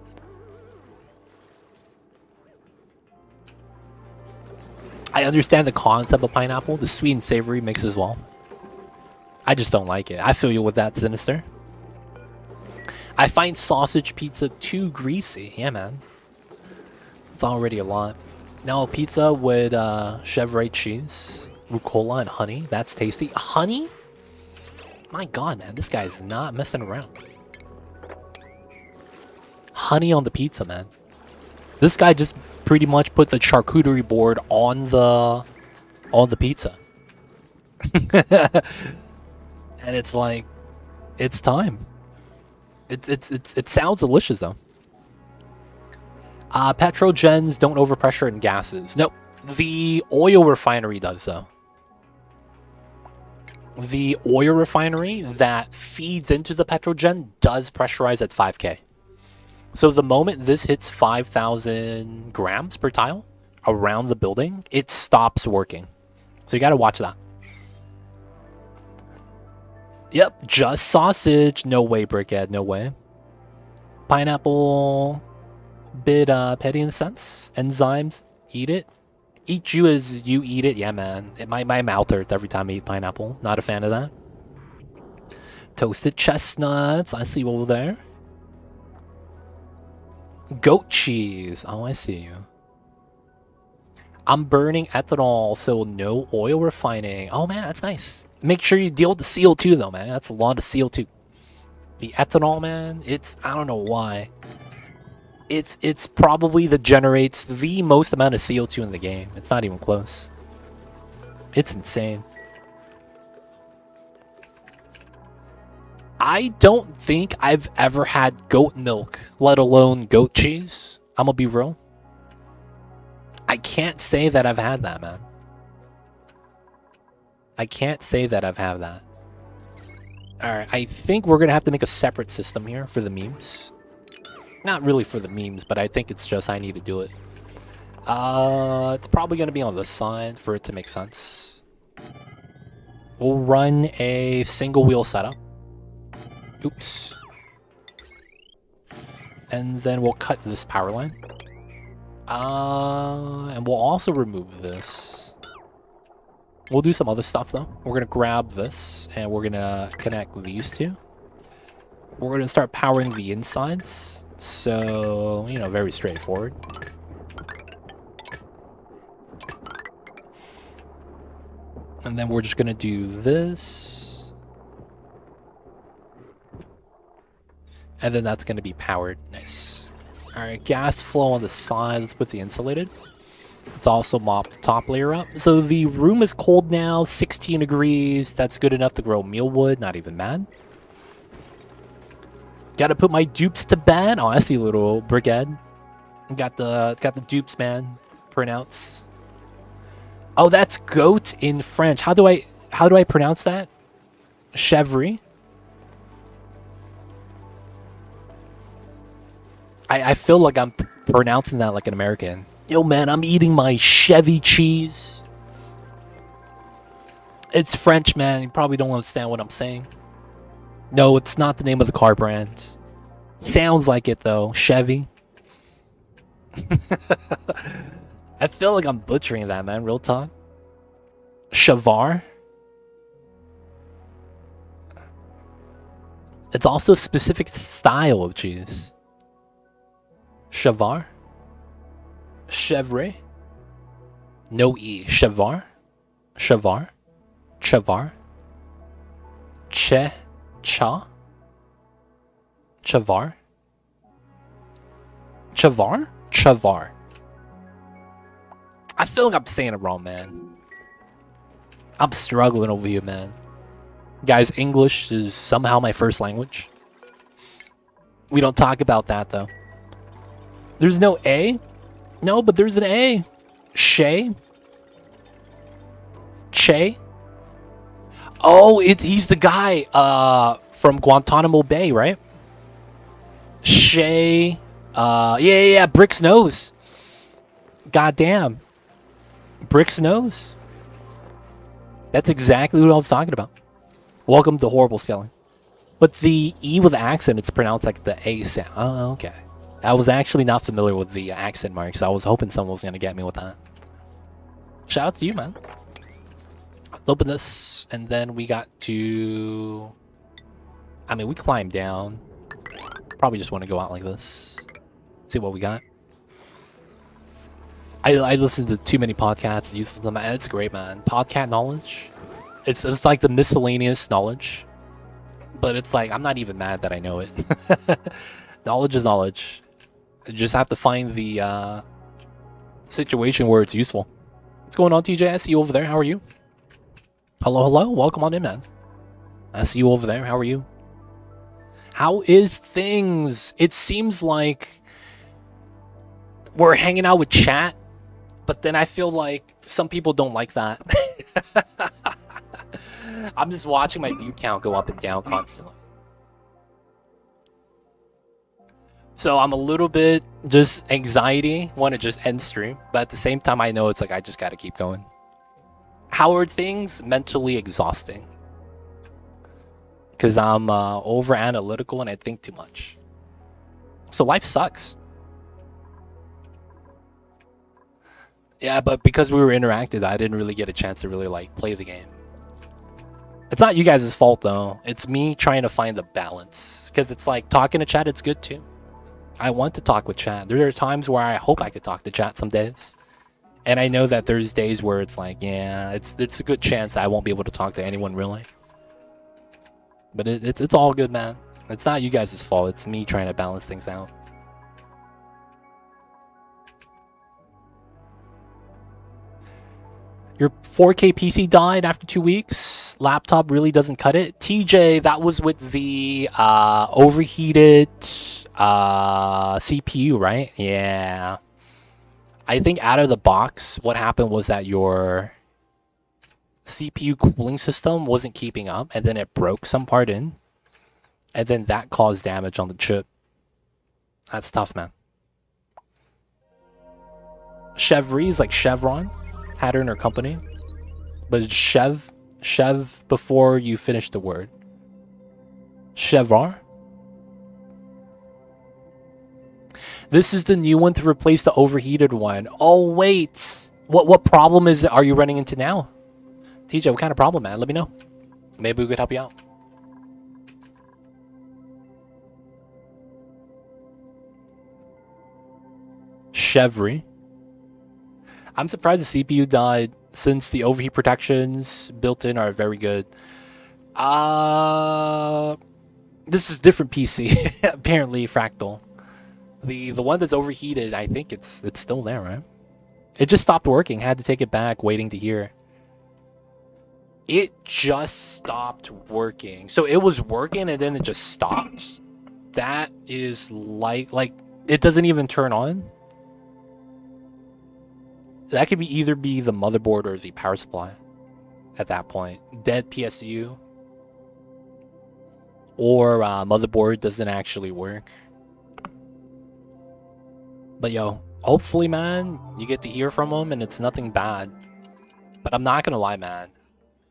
I understand the concept of pineapple, the sweet and savory mix as well. I just don't like it. I feel you with that, Sinister. I find sausage pizza too greasy. Yeah, man. It's already a lot. Now a pizza with chevre cheese, rucola, and honey. That's tasty. Honey? My god, man. This guy's not messing around. Honey on the pizza, man. This guy just pretty much put the charcuterie board on the pizza. And it's like, it's time. It sounds delicious though. Petrogens don't overpressure in gases. Nope. The oil refinery does though. The oil refinery that feeds into the petrogen does pressurize at 5K. So the moment this hits 5,000 grams per tile around the building, it stops working. So you gotta watch that. Yep, just sausage. No way, Brickhead, no way. Pineapple, bit petty in a sense. Enzymes, eat it. Eat you as you eat it. Yeah, man. My mouth hurts every time I eat pineapple. Not a fan of that. Toasted chestnuts. I see you over there. Goat cheese. Oh, I see you. I'm burning ethanol, so no oil refining. Oh, man, that's nice. Make sure you deal with the CO2, though, man. That's a lot of CO2. The ethanol, man, I don't know why. It's probably that generates the most amount of CO2 in the game. It's not even close. It's insane. I don't think I've ever had goat milk, let alone goat cheese. I'm gonna be real. I can't say that I've had that, man. I can't say that I've had that. Alright, I think we're gonna have to make a separate system here for the memes. Not really for the memes, but I think it's just I need to do it. It's probably gonna be on the side for it to make sense. We'll run a single wheel setup. Oops. And then we'll cut this power line. And we'll also remove this. We'll do some other stuff though. We're gonna grab this and we're gonna connect these two. We're gonna start powering the insides. So, you know, very straightforward. And then we're just gonna do this. And then that's gonna be powered. Nice. Alright, gas flow on the side. Let's put the insulated. Let's also mop the top layer up. So the room is cold now, 16 degrees. That's good enough to grow mealwood, not even bad. Gotta put my dupes to bed. Oh, I see a little brickhead. Got the dupes, man. Printouts. Oh, that's goat in French. How do I pronounce that? Chevre. I feel like I'm pronouncing that like an American. Yo, man, I'm eating my Chevy cheese. It's French, man. You probably don't understand what I'm saying. No, it's not the name of the car brand. Sounds like it, though. Chevy. I feel like I'm butchering that, man. Real talk. Chavar. It's also a specific style of cheese. Chavar. Chevre. No E. Chavar. Chavar. Chavar. Cha. Chavar. Chavar? Chavar. I feel like I'm saying it wrong, man. I'm struggling over here, man. Guys, English is somehow my first language. We don't talk about that, though. There's no A? No, but there's an A. Shay? Che? Oh, he's the guy from Guantanamo Bay, right? Shay. Yeah, Brick's nose. Goddamn. Brick's nose. That's exactly what I was talking about. Welcome to horrible spelling. But the E with accent, it's pronounced like the A sound. Oh, okay. I was actually not familiar with the accent marks. So I was hoping someone was going to get me with that. Shout out to you, man. Let's open this, and then we got to... I mean, we climbed down. Probably just want to go out like this. See what we got. I listen to too many podcasts. Useful to man. It's great, man. Podcast knowledge. It's like the miscellaneous knowledge. But it's like, I'm not even mad that I know it. Knowledge is knowledge. You just have to find the situation where it's useful. What's going on, TJ? I see you over there. How are you? Hello, hello. Welcome on in, man. I see you over there. How are you? How is things? It seems like we're hanging out with chat, but then I feel like some people don't like that. I'm just watching my view count go up and down constantly. So I'm a little bit just anxiety, want to just end stream, but at the same time I know it's like I just got to keep going. How are things? Mentally exhausting. Because I'm over analytical and I think too much. So life sucks. Yeah, but because we were interactive, I didn't really get a chance to really like play the game. It's not you guys' fault though. It's me trying to find the balance. Because it's like talking to chat, it's good too. I want to talk with chat. There are times where I hope I could talk to chat some days. And I know that there's days where it's like, yeah, it's a good chance I won't be able to talk to anyone really. But it's all good, man. It's not you guys' fault. It's me trying to balance things out. Your 4K PC died after 2 weeks. Laptop really doesn't cut it. TJ, that was with the overheated CPU, right? Yeah. I think out of the box, what happened was that your CPU cooling system wasn't keeping up, and then it broke some part in, and then that caused damage on the chip. That's tough, man. Chevry is like Chevron, pattern or company, but it's Chev before you finish the word. Chevron. This is the new one to replace the overheated one. Oh wait, what problem are you running into now? TJ, what kind of problem, man? Let me know. Maybe we could help you out. Chevry. I'm surprised the CPU died since the overheat protections built in are very good. This is different PC. Apparently Fractal. The one that's overheated, I think it's still there, right? It just stopped working. Had to take it back, waiting to hear. It just stopped working. So it was working and then it just stopped. That is like it doesn't even turn on. That could either be the motherboard or the power supply at that point. Dead PSU. Or motherboard doesn't actually work. But yo, hopefully, man, you get to hear from them and it's nothing bad. But I'm not gonna lie, man.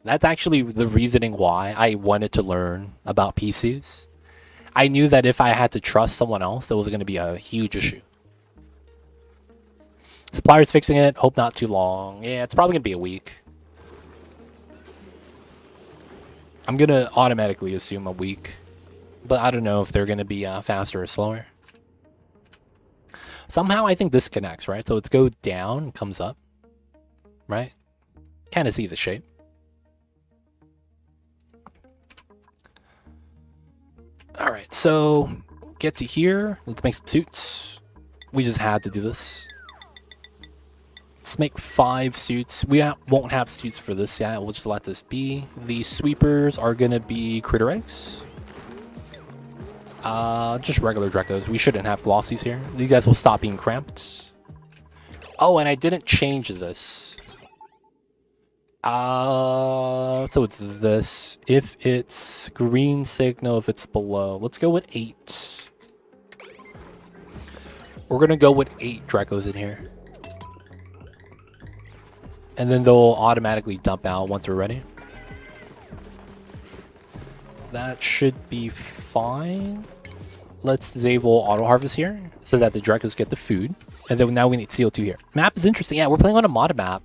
That's actually the reasoning why I wanted to learn about PCs. I knew that if I had to trust someone else, that was going to be a huge issue. Supplier's fixing it. Hope not too long. Yeah, it's probably going to be a week. I'm going to automatically assume a week. But I don't know if they're going to be faster or slower. Somehow I think this connects, right? So it's go down, comes up. Right? Kind of see the shape. Alright, so get to here. Let's make some suits. We just had to do this. Let's make 5 suits. We won't have suits for this yet. We'll just let this be. The sweepers are going to be critter eggs. Just regular Drekos. We shouldn't have glossies here. You guys will stop being cramped. Oh, and I didn't change this. So it's this. If it's green signal, if it's below. Let's go with 8. We're gonna go with 8 Drekos in here. And then they'll automatically dump out once we're ready. That should be fine. Let's disable auto harvest here so that the Drekos get the food. And then now we need CO2 here. Map is interesting. Yeah, we're playing on a modded map.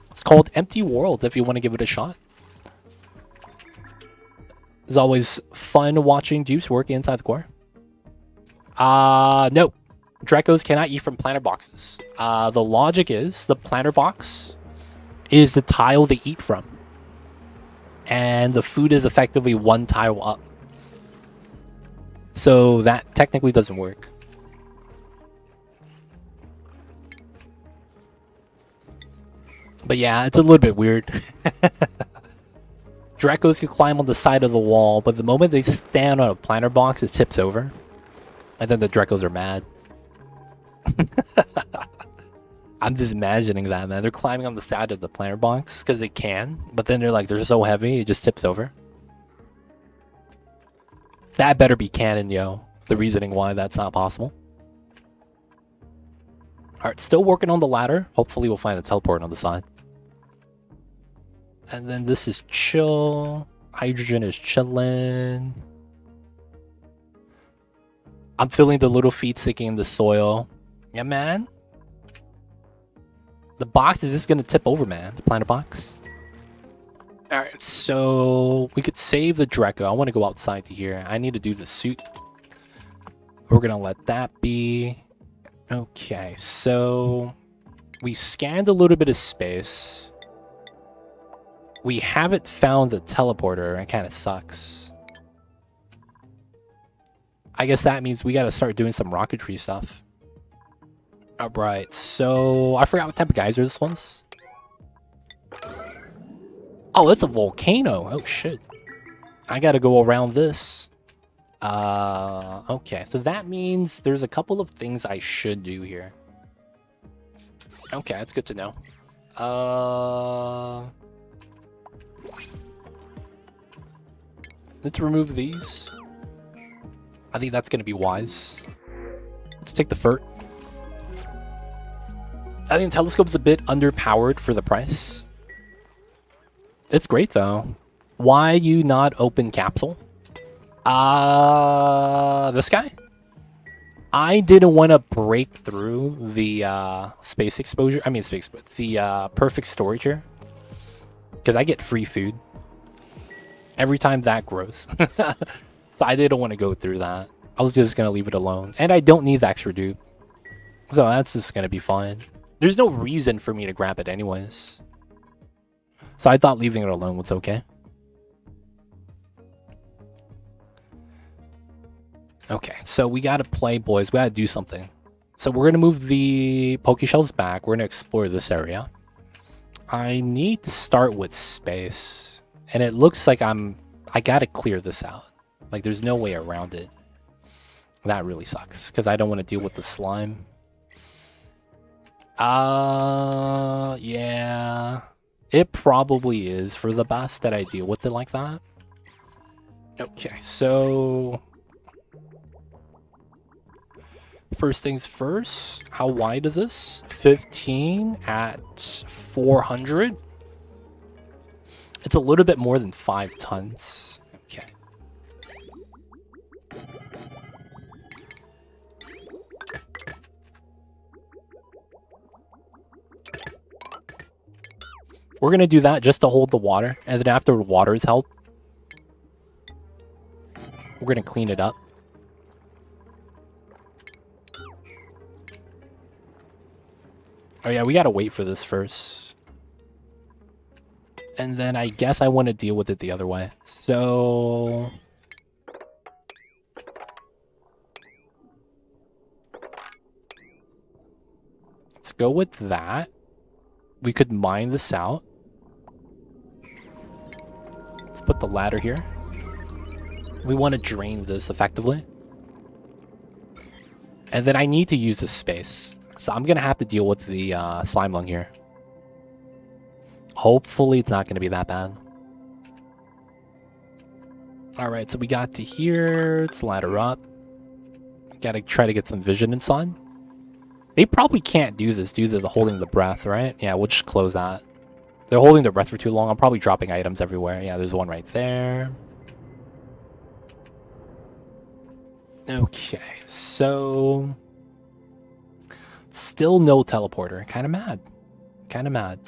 It's called EmptyWorlds if you want to give it a shot. It's always fun watching Dupes working inside the core. No. Drekos cannot eat from planter boxes. The logic is the planter box is the tile they eat from. And the food is effectively one tile up. So that technically doesn't work. But yeah, it's a little bit weird. Drekos can climb on the side of the wall, but the moment they stand on a planter box, it tips over. And then the Drekos are mad. I'm just imagining that, man. They're climbing on the side of the planter box because they can, but then they're so heavy, it just tips over. That better be canon, yo. The reasoning why that's not possible. Alright, still working on the ladder. Hopefully we'll find a teleport on the side. And then this is chill. Hydrogen is chilling. I'm feeling the little feet sticking in the soil. Yeah, man. The box is just gonna tip over, man. The planter box. Alright, so we could save the Dreko. I want to go outside to here. I need to do the suit. We're gonna let that be. Okay, so we scanned a little bit of space. We haven't found the teleporter. It kind of sucks. I guess that means we gotta start doing some rocketry stuff. Alright, so I forgot what type of geyser this one's. Oh, it's a volcano. Oh, shit. I gotta go around this. Okay, so that means there's a couple of things I should do here. Okay, that's good to know. Let's remove these. I think that's gonna be wise. Let's take the FERT. I think the telescope's a bit underpowered for the price. It's great though. Why you not open capsule? This guy? I didn't want to break through the space exposure. I mean the perfect storage here. Because I get free food every time that grows. So I didn't want to go through that. I was just going to leave it alone. And I don't need the extra dupe. So that's just going to be fine. There's no reason for me to grab it anyways. So I thought leaving it alone was okay. Okay, so we gotta play, boys. We gotta do something. So we're gonna move the Pokeshells back. We're gonna explore this area. I need to start with space. And it looks like I gotta clear this out. Like there's no way around it. That really sucks. Because I don't want to deal with the slime. Yeah. It probably is for the best that I deal with it like that. Okay, so first things first, how wide is this? 15 at 400. It's a little bit more than 5 tons. Okay. We're going to do that just to hold the water. And then after the water is held, we're going to clean it up. Oh yeah, we got to wait for this first. And then I guess I want to deal with it the other way. So let's go with that. We could mine this out. Let's put the ladder here. We want to drain this effectively. And then I need to use this space. So I'm going to have to deal with the slime lung here. Hopefully it's not going to be that bad. Alright, so we got to here. Let's ladder up. Got to try to get some vision inside. They probably can't do this due to the holding the breath, right? Yeah, we'll just close that. They're holding their breath for too long. I'm probably dropping items everywhere. Yeah, there's one right there. Okay, so... Still no teleporter. Kind of mad. Kind of mad.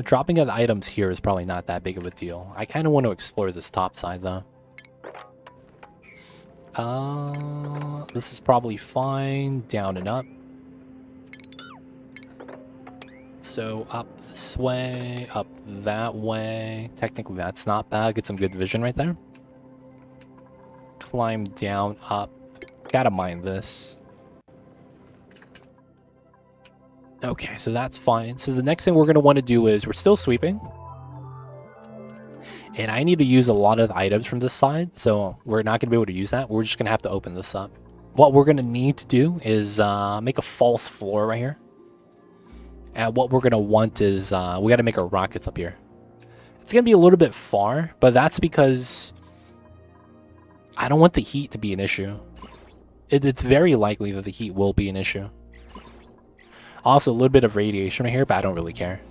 Dropping of the items here is probably not that big of a deal. I kind of want to explore this top side, though. This is probably fine. Down and up. So up this way, up that way. Technically, that's not bad. Get some good vision right there. Climb down, up. Gotta mine this. Okay, so that's fine. So the next thing we're going to want to do is we're still sweeping. And I need to use a lot of the items from this side, so we're not going to be able to use that. We're just going to have to open this up. What we're going to need to do is make a false floor right here. And what we're going to want is we got to make our rockets up here. It's going to be a little bit far, but that's because I don't want the heat to be an issue. It's very likely that the heat will be an issue. Also, a little bit of radiation right here, but I don't really care.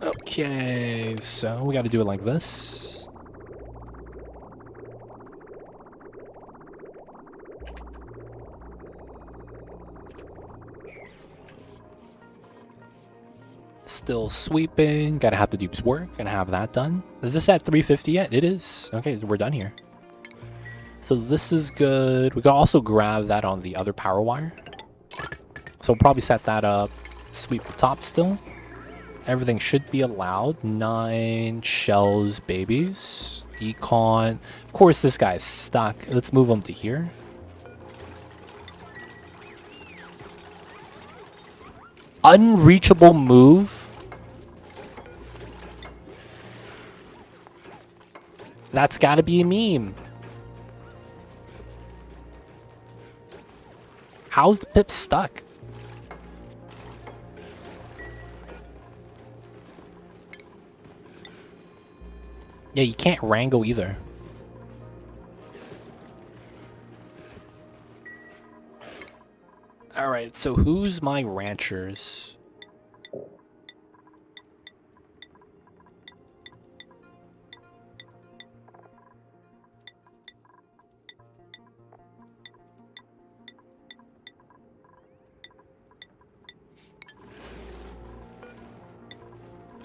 Okay, so we got to do it like this. Still sweeping. Gotta have the dupe's work. Gonna have that done. Is this at 350 yet? It is. Okay, so we're done here. So this is good. We can also grab that on the other power wire. So we'll probably set that up. Sweep the top still. Everything should be allowed. 9 shells, babies. Decon. Of course, this guy's stuck. Let's move him to here. Unreachable move. That's gotta be a meme. How's the pip stuck? Yeah, you can't wrangle either. Alright, so who's my ranchers?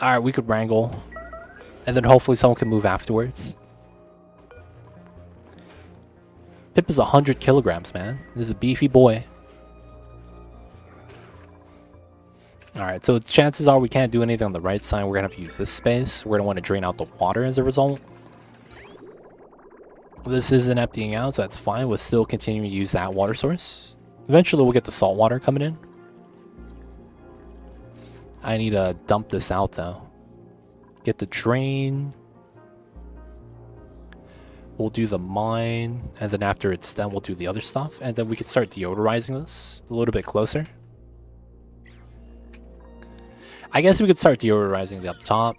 Alright, we could wrangle. And then hopefully someone can move afterwards. Pip is 100 kilograms, man. This is a beefy boy. Alright, so chances are we can't do anything on the right side. We're going to have to use this space. We're going to want to drain out the water as a result. This isn't emptying out, so that's fine. We'll still continue to use that water source. Eventually we'll get the salt water coming in. I need to dump this out, though. Get the drain. We'll do the mine, and then after it's done, we'll do the other stuff, and then we can start deodorizing this a little bit closer. I guess we could start deodorizing the up top,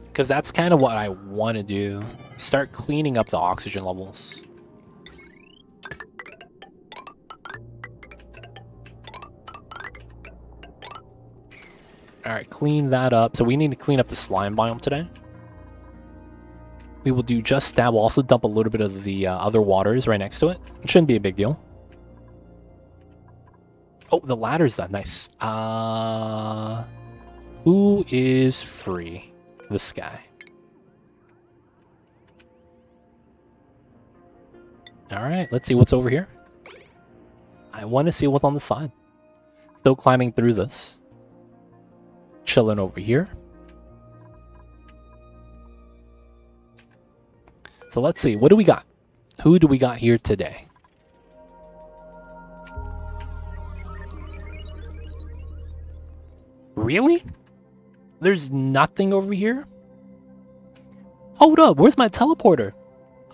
because that's kind of what I want to do. Start cleaning up the oxygen levels. Alright, clean that up. So we need to clean up the slime biome today. We will do just that. We'll also dump a little bit of the other waters right next to it. It shouldn't be a big deal. Oh, the ladder's done. Nice. Who is free? This guy. Alright, let's see what's over here. I want to see what's on the side. Still climbing through this. Chilling over here. So let's see, what do we got? Who do we got here today? Really? There's nothing over here? Hold up, where's my teleporter?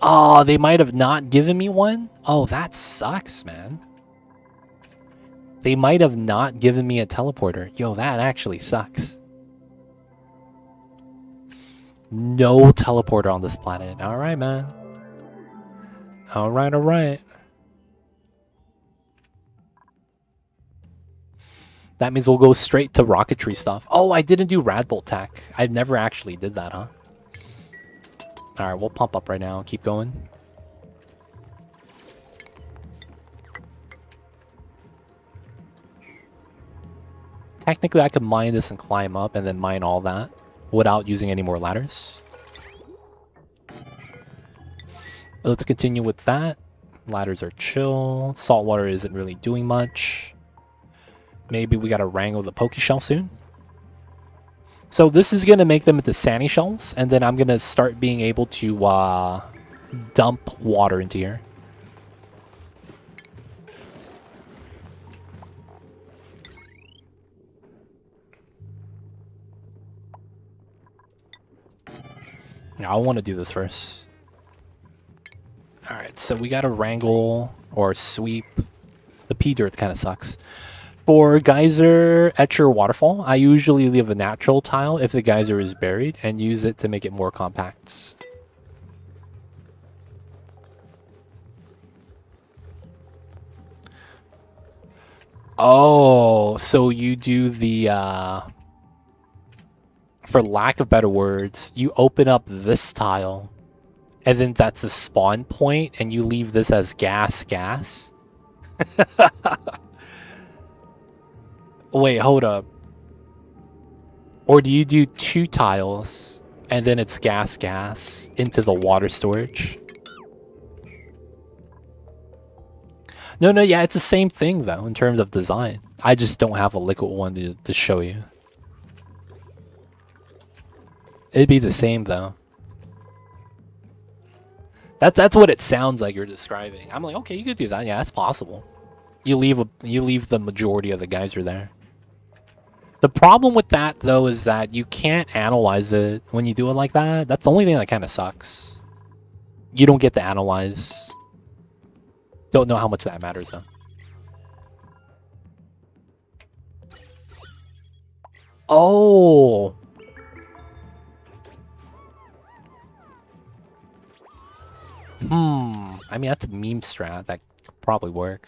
Oh, they might have not given me one? Oh, that sucks, man. They might have not given me a teleporter. Yo, that actually sucks. No teleporter on this planet. Alright, man. Alright, alright. That means we'll go straight to rocketry stuff. Oh, I didn't do Radbolt Tech. I've never actually did that, huh? Alright, we'll pump up right now. Keep going. Technically, I could mine this and climb up and then mine all that without using any more ladders. Let's continue with that. Ladders are chill. Saltwater isn't really doing much. Maybe we gotta wrangle the Poke Shell soon. So this is gonna make them into Sandy Shells, and then I'm gonna start being able to dump water into here. I want to do this first. Alright, so we gotta wrangle or sweep. The pea dirt kind of sucks. For geyser, etcher, waterfall, I usually leave a natural tile if the geyser is buried and use it to make it more compact. Oh, so you do the, for lack of better words, you open up this tile, and then that's a spawn point, and you leave this as gas. Wait, hold up. Or do you do 2 tiles, and then it's gas into the water storage? No, yeah, it's the same thing, though, in terms of design. I just don't have a liquid one to show you. It'd be the same, though. That's what it sounds like you're describing. I'm like, okay, you could do that. Yeah, that's possible. You leave the majority of the geyser there. The problem with that, though, is that you can't analyze it when you do it like that. That's the only thing that kind of sucks. You don't get to analyze. Don't know how much that matters, though. Oh! I mean, that's a meme strat. That could probably work.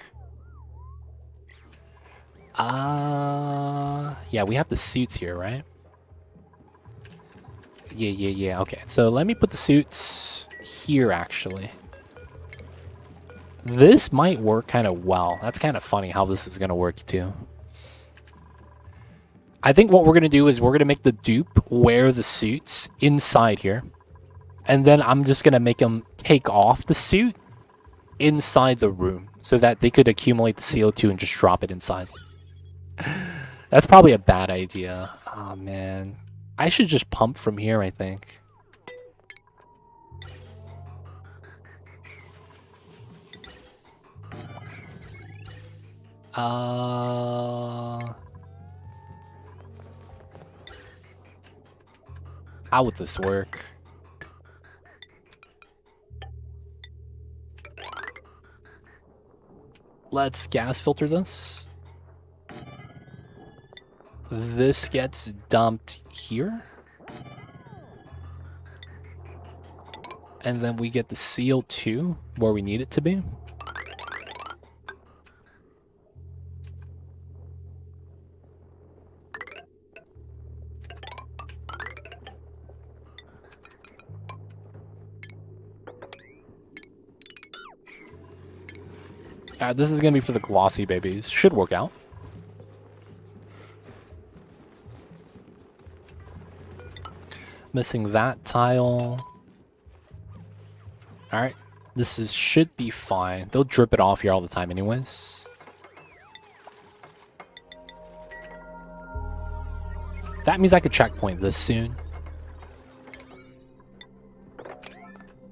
Yeah, we have the suits here, right? Yeah. Okay, so let me put the suits here, actually. This might work kind of well. That's kind of funny how this is going to work, too. I think what we're going to do is we're going to make the dupe wear the suits inside here. And then I'm just going to make them take off the suit inside the room so that they could accumulate the CO2 and just drop it inside. That's probably a bad idea. Oh, man. I should just pump from here, I think. How would this work? Let's gas filter this. This gets dumped here. And then we get the CO2 where we need it to be. This is going to be for the glossy babies. Should work out. Missing that tile. Alright. Should be fine. They'll drip it off here all the time anyways. That means I could checkpoint this soon.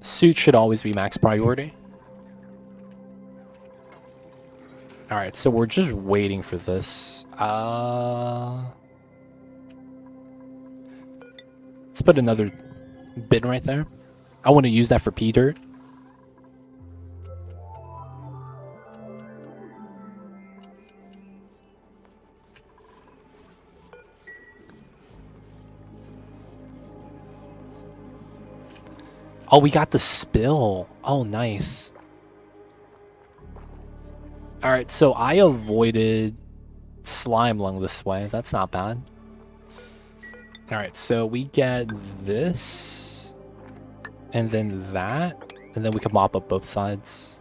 Suit should always be max priority. Alright, so we're just waiting for this. Let's put another bin right there. I want to use that for pea dirt. Oh, we got the spill. Oh, nice. Alright, so I avoided slime along this way. That's not bad. Alright, so we get this. And then that. And then we can mop up both sides.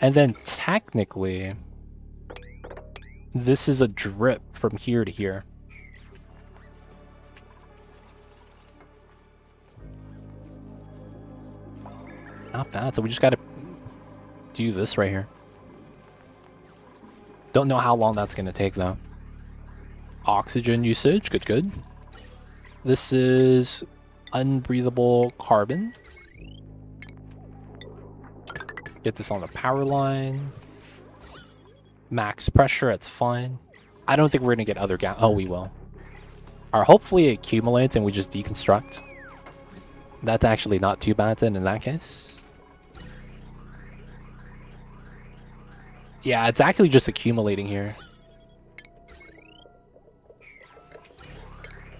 And then technically, this is a drip from here to here. Not bad. So we just gotta do this right here. Don't know how long that's gonna take though. Oxygen usage, good, good. This is unbreathable carbon. Get this on the power line. Max pressure, it's fine. I don't think we're gonna get other gas. Oh, we will. Or hopefully it accumulates and we just deconstruct. That's actually not too bad then in that case. Yeah, it's actually just accumulating here.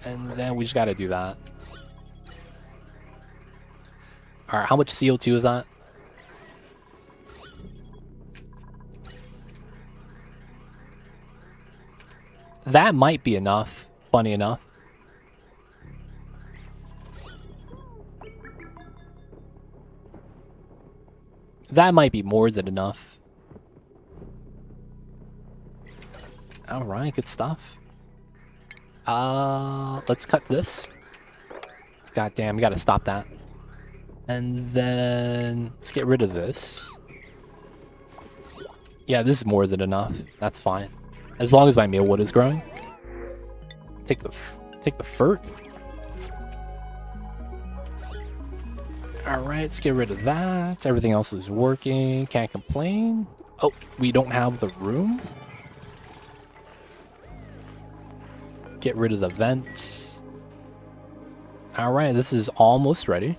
And then we just gotta do that. Alright, how much CO2 is that? That might be enough, funny enough. That might be more than enough. Alright, good stuff. Let's cut this. God damn, we gotta stop that. And then let's get rid of this. Yeah, this is more than enough. That's fine. As long as my mealwood is growing. Take the fert. Alright, let's get rid of that. Everything else is working. Can't complain. Oh, we don't have the room. Get rid of the vents. Alright, this is almost ready.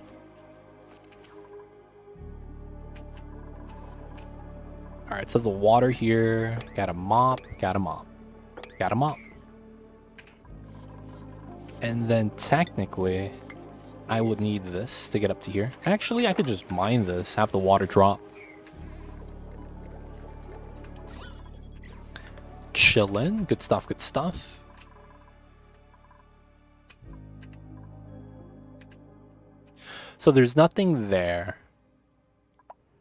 Alright, so the water here. Gotta mop, gotta mop, gotta mop. And then technically, I would need this to get up to here. Actually, I could just mine this, have the water drop. Chillin', good stuff, good stuff. So there's nothing there.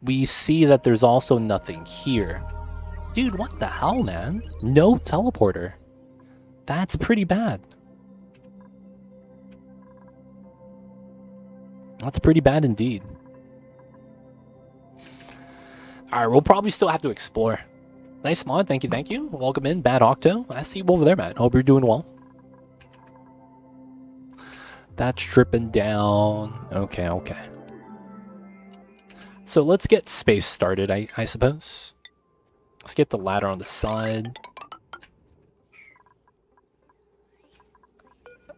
We see that there's also nothing here. Dude, what the hell, man? No teleporter. That's pretty bad. That's pretty bad indeed. Alright, we'll probably still have to explore. Nice mod, thank you, thank you. Welcome in, Bad Octo. I see you over there, man. Hope you're doing well. That's dripping down. Okay, okay. So let's get space started, I suppose. Let's get the ladder on the side.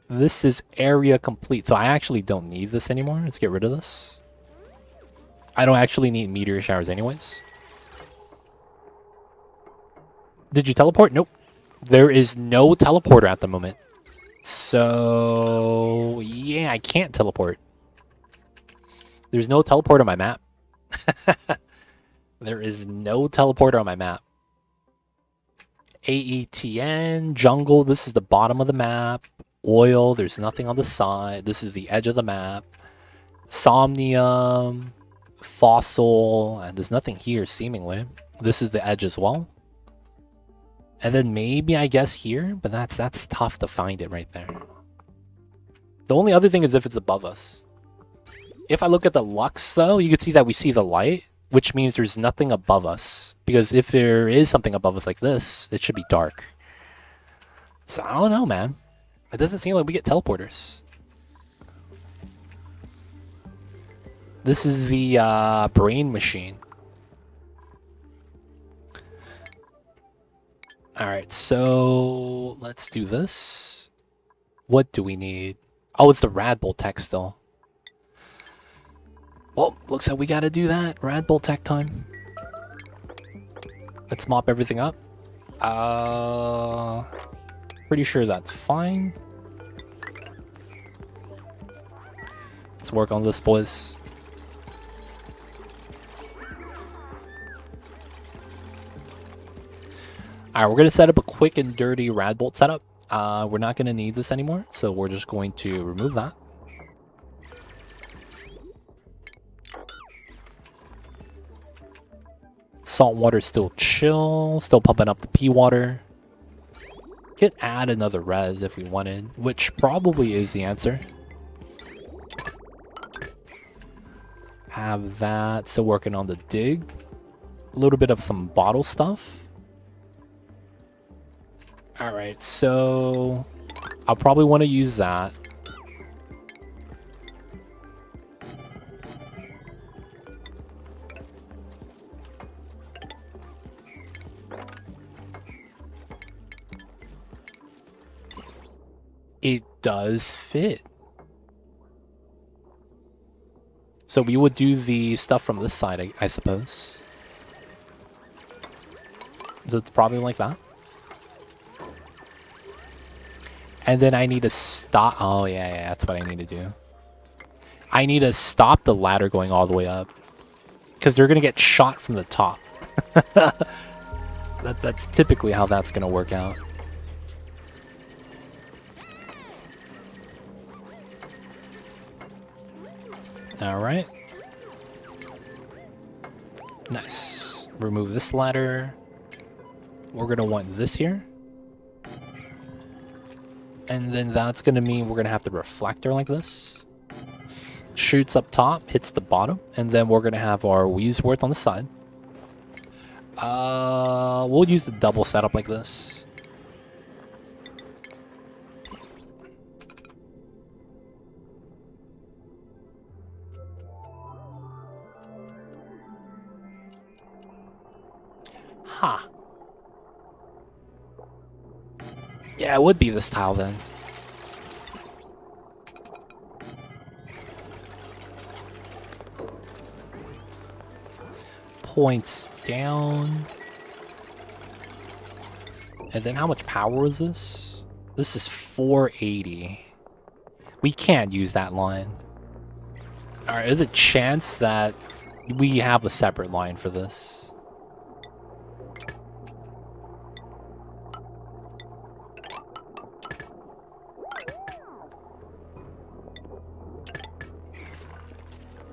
This is area complete, so I actually don't need this anymore. Let's get rid of this. I don't actually need meteor showers anyways. Did you teleport? Nope. There is no teleporter at the moment. So, yeah, I can't teleport. There's no teleport on my map. There is no teleporter on my map. AETN, jungle, this is the bottom of the map. Oil, there's nothing on the side. This is the edge of the map. Somnium, fossil, and there's nothing here, seemingly. This is the edge as well. And then maybe, I guess, here, but that's tough to find it right there. The only other thing is if it's above us. If I look at the Lux, though, you can see that we see the light, which means there's nothing above us. Because if there is something above us like this, it should be dark. So, I don't know, man. It doesn't seem like we get teleporters. This is the brain machine. Alright, so let's do this. What do we need? Oh, it's the Radbull tech still. Well, looks like we gotta do that. Radbull tech time. Let's mop everything up. Pretty sure that's fine. Let's work on this, boys. Alright, we're going to set up a quick and dirty rad bolt setup. We're not going to need this anymore, so we're just going to remove that. Salt water still chill, still pumping up the pea water. Could add another res if we wanted, which probably is the answer. Have that, still working on the dig. A little bit of some bottle stuff. Alright, so I'll probably want to use that. It does fit. So we would do the stuff from this side, I suppose. So it's probably like that. And then I need to stop. Oh, yeah, that's what I need to do. I need to stop the ladder going all the way up. Because they're going to get shot from the top. That's typically how that's going to work out. Alright. Nice. Remove this ladder. We're going to want this here. And then that's going to mean we're going to have the reflector like this. Shoots up top, hits the bottom, and then we're going to have our Weesworth on the side. We'll use the double setup like this. Huh. Yeah, it would be this tile then. Points down. And then how much power is this? This is 480. We can't use that line. Alright, there's a chance that we have a separate line for this.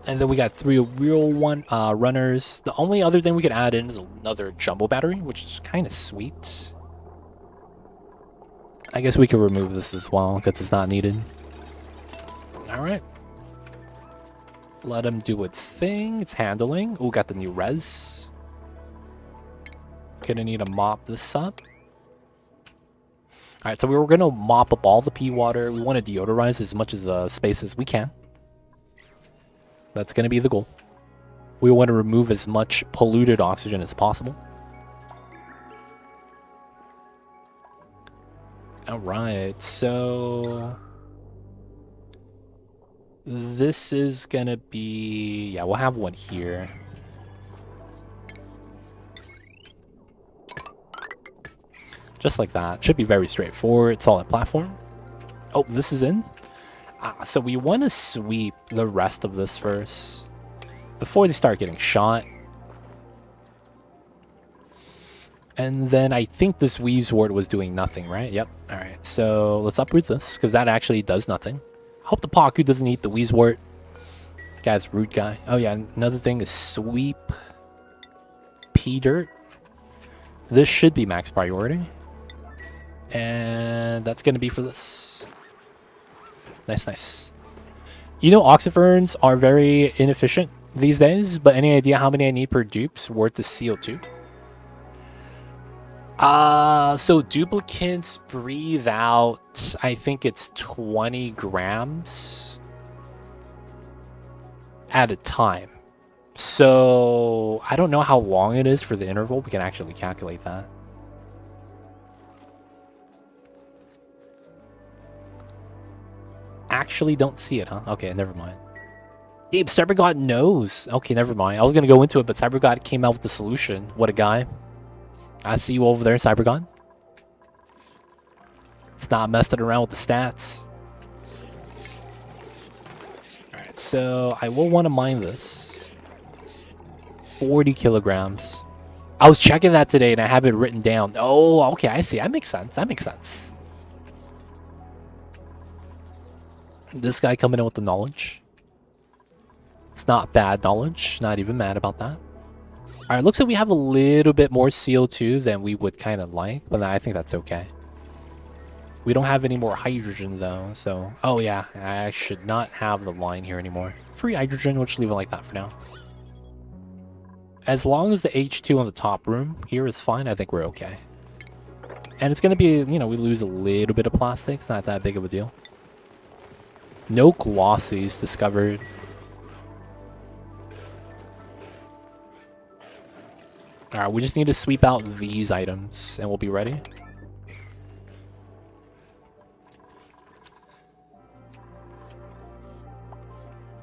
And then we got 3 real runners. The only other thing we could add in is another jumbo battery, which is kind of sweet. I guess we could remove this as well, because it's not needed. Alright. Let him do its thing. It's handling. Ooh, got the new res. Gonna need to mop this up. Alright, so we were gonna mop up all the pea water. We want to deodorize as much of the space as we can. That's going to be the goal. We want to remove as much polluted oxygen as possible. Alright, so... this is going to be... yeah, we'll have one here. Just like that. Should be very straightforward. Solid platform. Oh, this is in. So we want to sweep the rest of this first before they start getting shot. And then I think this Weeswort was doing nothing, right? Yep. Alright, so let's uproot this, because that actually does nothing. I hope the Paku doesn't eat the Weeswort. Guy's rude guy. Oh yeah, another thing is sweep pea dirt. This should be max priority. And that's going to be for this. Nice, nice. You know, oxiferns are very inefficient these days, but any idea how many I need per dupes worth the CO2? So duplicates breathe out, I think it's 20 grams at a time. So I don't know how long it is for the interval. We can actually calculate that. Actually don't see it, huh? Okay, never mind. Gabe, CyberGod knows. Okay, never mind. I was gonna go into it, but CyberGod came out with the solution. What a guy. I see you over there, CyberGod. It's not messing around with the stats. Alright, so I will want to mine this. 40 kilograms. I was checking that today and I have it written down. Oh, okay, I see. That makes sense. That makes sense. This guy coming in with the knowledge. It's not bad knowledge. Not even mad about that. Alright, looks like we have a little bit more CO2 than we would kind of like, but I think that's okay. We don't have any more hydrogen though, so... Oh yeah, I should not have the line here anymore. Free hydrogen, we'll just leave it like that for now. As long as the H2 on the top room here is fine, I think we're okay. And it's gonna be, you know, we lose a little bit of plastic. It's not that big of a deal. No glossies discovered. Alright, we just need to sweep out these items and we'll be ready.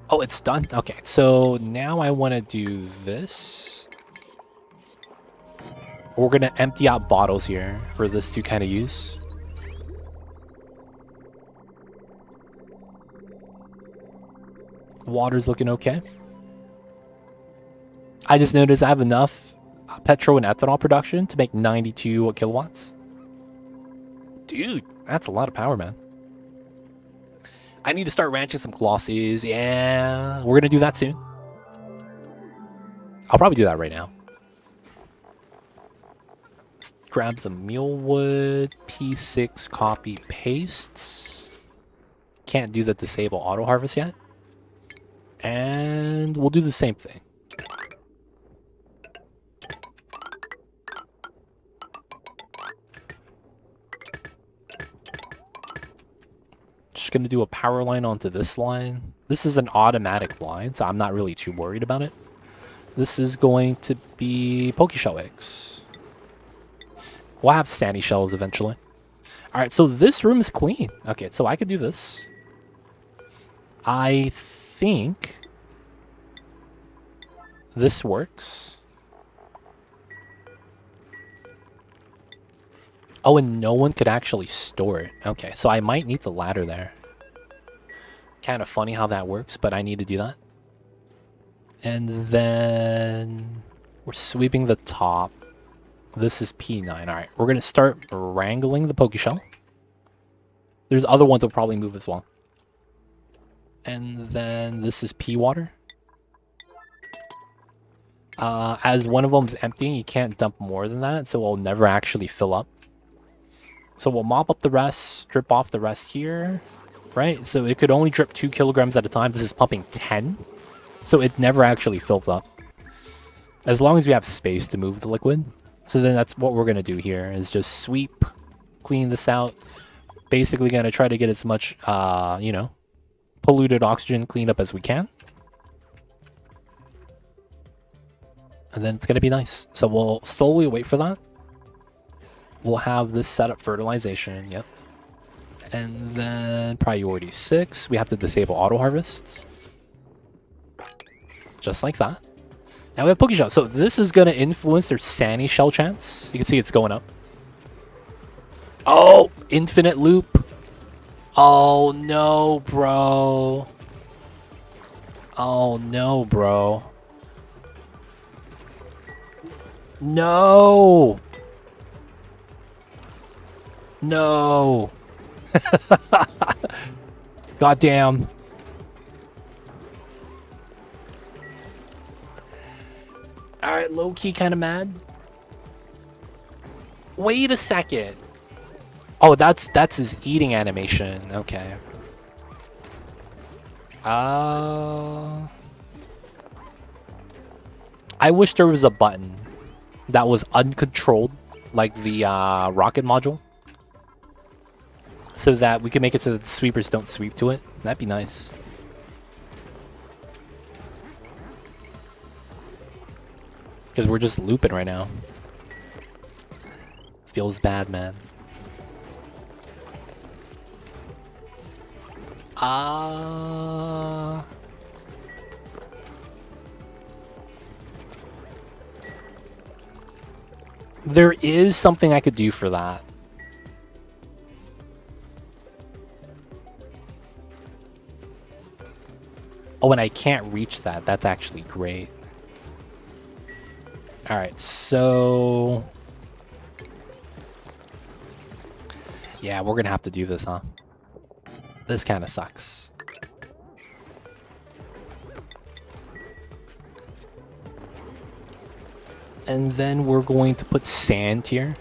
Oh, it's done? Okay, so now I want to do this. We're going to empty out bottles here for this to kind of use. Water's looking okay. I just noticed I have enough petrol and ethanol production to make 92 kilowatts. Dude, that's a lot of power, man. I need to start ranching some glossies. Yeah, we're going to do that soon. I'll probably do that right now. Let's grab the mealwood, P6, copy, paste. Can't do the disable auto harvest yet. And we'll do the same thing. Just going to do a power line onto this line. This is an automatic line, so I'm not really too worried about it. This is going to be Pokeshell eggs. We'll have Sandy shells eventually. Alright, so this room is clean. Okay, so I could do this. I think this works. Oh, and no one could actually store it. Okay, so I might need the ladder there. Kind of funny how that works, but I need to do that. And then we're sweeping the top. This is P9. Alright, we're going to start wrangling the Pokeshell. There's other ones that will probably move as well. And then this is P water. As one of them is empty, you can't dump more than that, so it'll never actually fill up. So we'll mop up the rest, drip off the rest here, right? So it could only drip 2 kilograms at a time. This is pumping 10, so it never actually fills up. As long as we have space to move the liquid. So then that's what we're going to do here, is just sweep, clean this out. Basically going to try to get as much, you know, polluted oxygen cleaned up as we can. And then it's going to be nice. So we'll slowly wait for that. We'll have this set up fertilization, yep. And then priority 6, we have to disable auto harvest. Just like that. Now we have Pokeshell. So this is going to influence their Sandy shell chance. You can see it's going up. Oh, infinite loop. Oh no, bro. Oh no, bro. No. No. Goddamn. Alright, low-key kind of mad. Wait a second. Oh, that's his eating animation. Okay. I wish there was a button that was uncontrolled, like the rocket module, so that we can make it so that the sweepers don't sweep to it. That'd be nice. Because we're just looping right now. Feels bad, man. There is something I could do for that. Oh, and I can't reach that. That's actually great. Alright, so... yeah, we're gonna have to do this, huh? This kind of sucks. And then we're going to put sand here.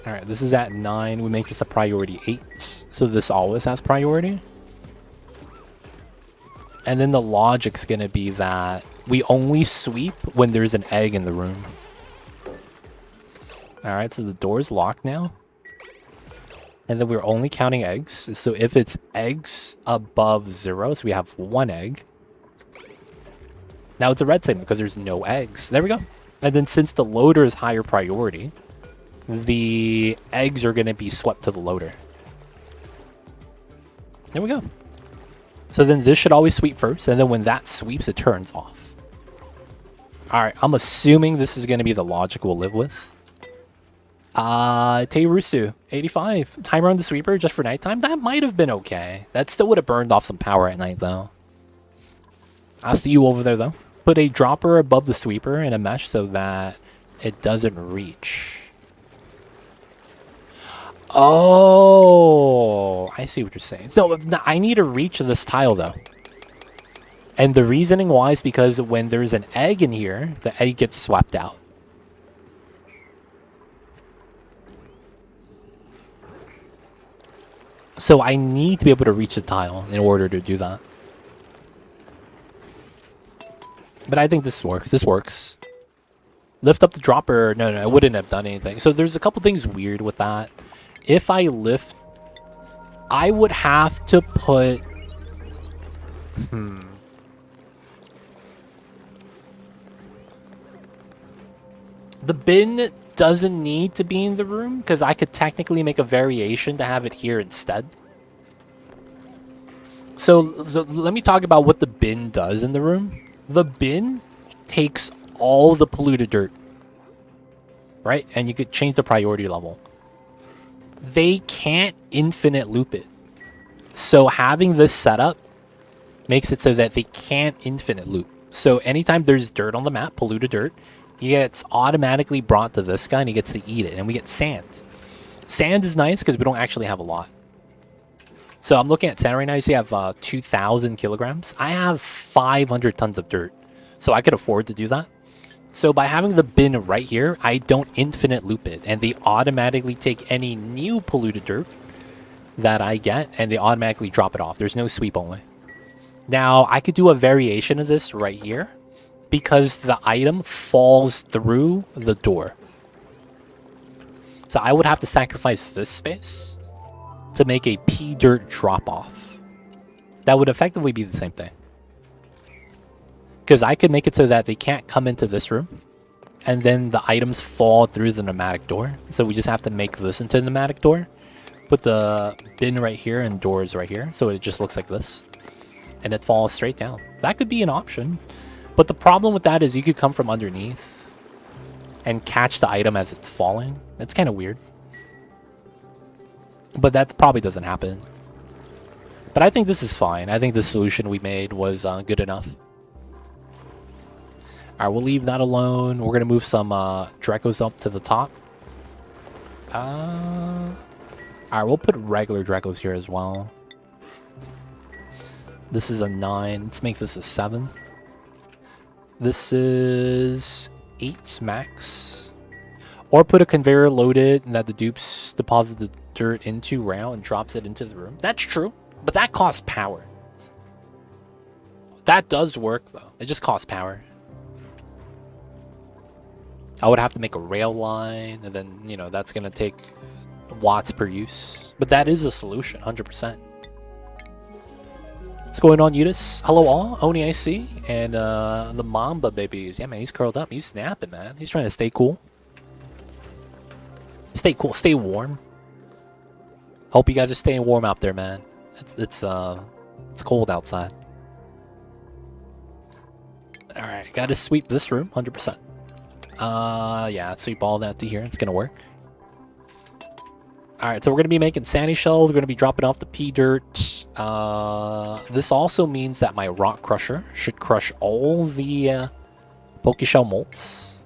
Alright, this is at 9. We make this a priority 8. So this always has priority. And then the logic's gonna be that we only sweep when there's an egg in the room. Alright, so the door's locked now. And then we're only counting eggs. So if it's eggs above 0, so we have 1 egg. Now it's a red signal because there's no eggs. There we go. And then since the loader is higher priority, the eggs are going to be swept to the loader. There we go. So then this should always sweep first, and then when that sweeps, it turns off. Alright, I'm assuming this is going to be the logic we'll live with. Teirusu, 85. Timer on the sweeper just for nighttime? That might have been okay. That still would have burned off some power at night, though. I'll see you over there, though. Put a dropper above the sweeper and a mesh so that it doesn't reach. Oh, I see what you're saying. No, I need to reach this tile, though. And the reasoning why is because when there's an egg in here, the egg gets swept out. So I need to be able to reach the tile in order to do that. But I think this works. This works. Lift up the dropper. No, it wouldn't have done anything. So there's a couple things weird with that. If I lift, I would have to put... The bin doesn't need to be in the room because I could technically make a variation to have it here instead. So let me talk about what the bin does in the room. The bin takes all the polluted dirt, right? And you could change the priority level. They can't infinite loop it. So having this setup makes it so that they can't infinite loop. So anytime there's dirt on the map, polluted dirt, he gets automatically brought to this guy and he gets to eat it. And we get sand. Sand is nice because we don't actually have a lot. So I'm looking at sand right now. You see I have 2,000 kilograms. I have 500 tons of dirt. So I could afford to do that. So by having the bin right here, I don't infinite loop it. And they automatically take any new polluted dirt that I get and they automatically drop it off. There's no sweep only. Now, I could do a variation of this right here because the item falls through the door. So I would have to sacrifice this space to make a P-dirt drop-off. That would effectively be the same thing. Because I could make it so that they can't come into this room. And then the items fall through the pneumatic door. So we just have to make this into a pneumatic door. Put the bin right here and doors right here. So it just looks like this. And it falls straight down. That could be an option. But the problem with that is you could come from underneath and catch the item as it's falling. That's kind of weird. But that probably doesn't happen. But I think this is fine. I think the solution we made was good enough. Alright, we'll leave that alone. We're going to move some Drecos up to the top. Alright, we'll put regular Drecos here as well. This is a 9. Let's make this a 7. This is 8 max. Or put a conveyor loaded and that the dupes deposit the dirt into rail and drops it into the room. That's true, but that costs power. That does work, though. It just costs power. I would have to make a rail line, and then, you know, that's going to take watts per use. But that is a solution, 100%. What's going on, Udis? Hello all, Oni I see, and the Mamba babies. Yeah, man, he's curled up. He's snapping, man. He's trying to stay cool. Stay cool, stay warm. Hope you guys are staying warm out there, man. It's cold outside. Alright, gotta sweep this room, 100%. Yeah, sweep all that to here. It's gonna work. Alright, so we're gonna be making sandy shells. We're gonna be dropping off the P-dirt. This also means that my rock crusher should crush all the Pokeshell molts.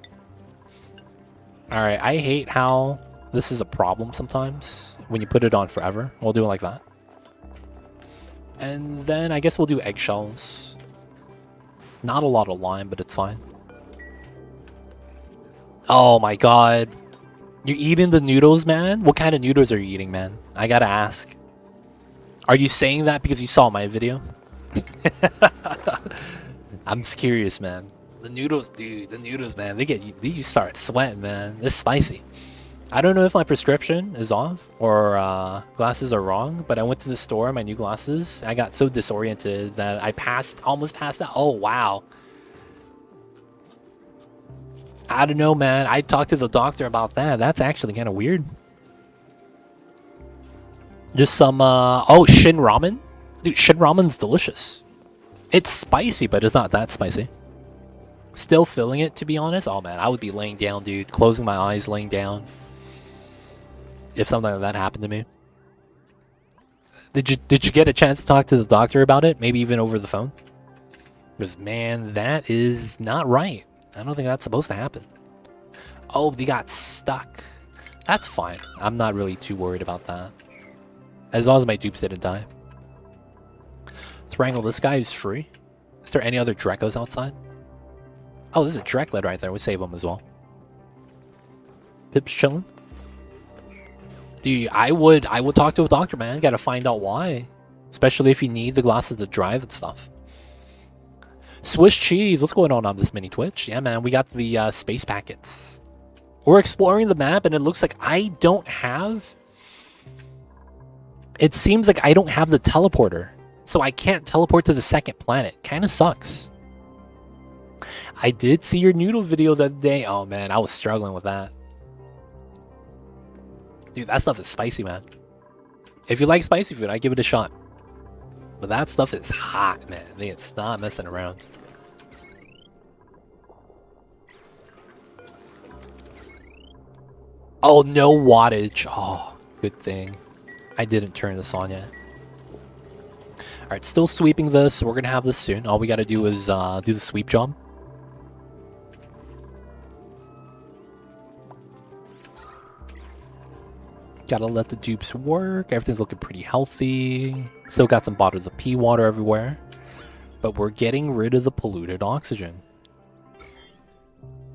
Alright, I hate how this is a problem sometimes when you put it on forever. We'll do it like that. And then I guess we'll do eggshells. Not a lot of lime, but it's fine. Oh my god. You're eating the noodles, man? What kind of noodles are you eating, man? I gotta ask. Are you saying that because you saw my video? I'm just curious, man. The noodles, dude, the noodles, man, you start sweating, man. It's spicy. I don't know if my prescription is off or glasses are wrong, but I went to the store, my new glasses. I got so disoriented that I almost passed out. Oh, wow. I don't know, man. I talked to the doctor about that. That's actually kind of weird. Just some, oh, Shin Ramen? Dude, Shin Ramen's delicious. It's spicy, but it's not that spicy. Still feeling it, to be honest. Oh, man, I would be laying down, dude. Closing my eyes, laying down. If something like that happened to me. Did you get a chance to talk to the doctor about it? Maybe even over the phone? Because, man, that is not right. I don't think that's supposed to happen. Oh, they got stuck. That's fine. I'm not really too worried about that. As long as my dupes didn't die. Let's wrangle this guy who's free. Is there any other Drekos outside? Oh, there's a Dreklet right there. We'll save him as well. Pip's chilling. Dude, I would talk to a doctor, man. Gotta find out why. Especially if you need the glasses to drive and stuff. Swiss cheese, what's going on this mini Twitch? Yeah, man, we got the space packets. We're exploring the map, and it looks like I don't have... It seems like I don't have the teleporter. So I can't teleport to the second planet. Kinda sucks. I did see your noodle video the other day. Oh, man, I was struggling with that. Dude, that stuff is spicy, man. If you like spicy food, I give it a shot. But that stuff is hot, man. I think it's not messing around. Oh, no wattage. Oh, good thing. I didn't turn this on yet. Alright, still sweeping this. We're going to have this soon. All we got to do is do the sweep job. Gotta let the dupes work. Everything's looking pretty healthy. Still got some bottles of pea water everywhere. But we're getting rid of the polluted oxygen.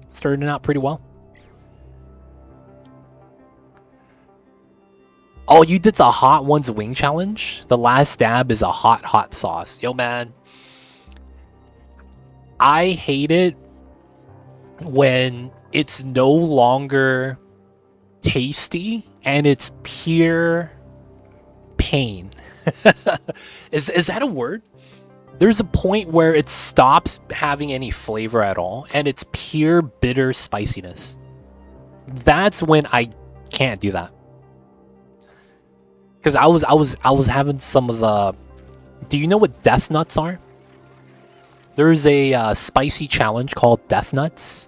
Starting out pretty well. Oh, you did the Hot Ones Wing Challenge? The last stab is a hot sauce. Yo, man. I hate it when it's no longer tasty and it's pure pain. Is that a word? There's a point where it stops having any flavor at all and it's pure bitter spiciness. That's when I can't do that. Because I was having some of the... Do you know what death nuts are? There's a spicy challenge called Death Nuts.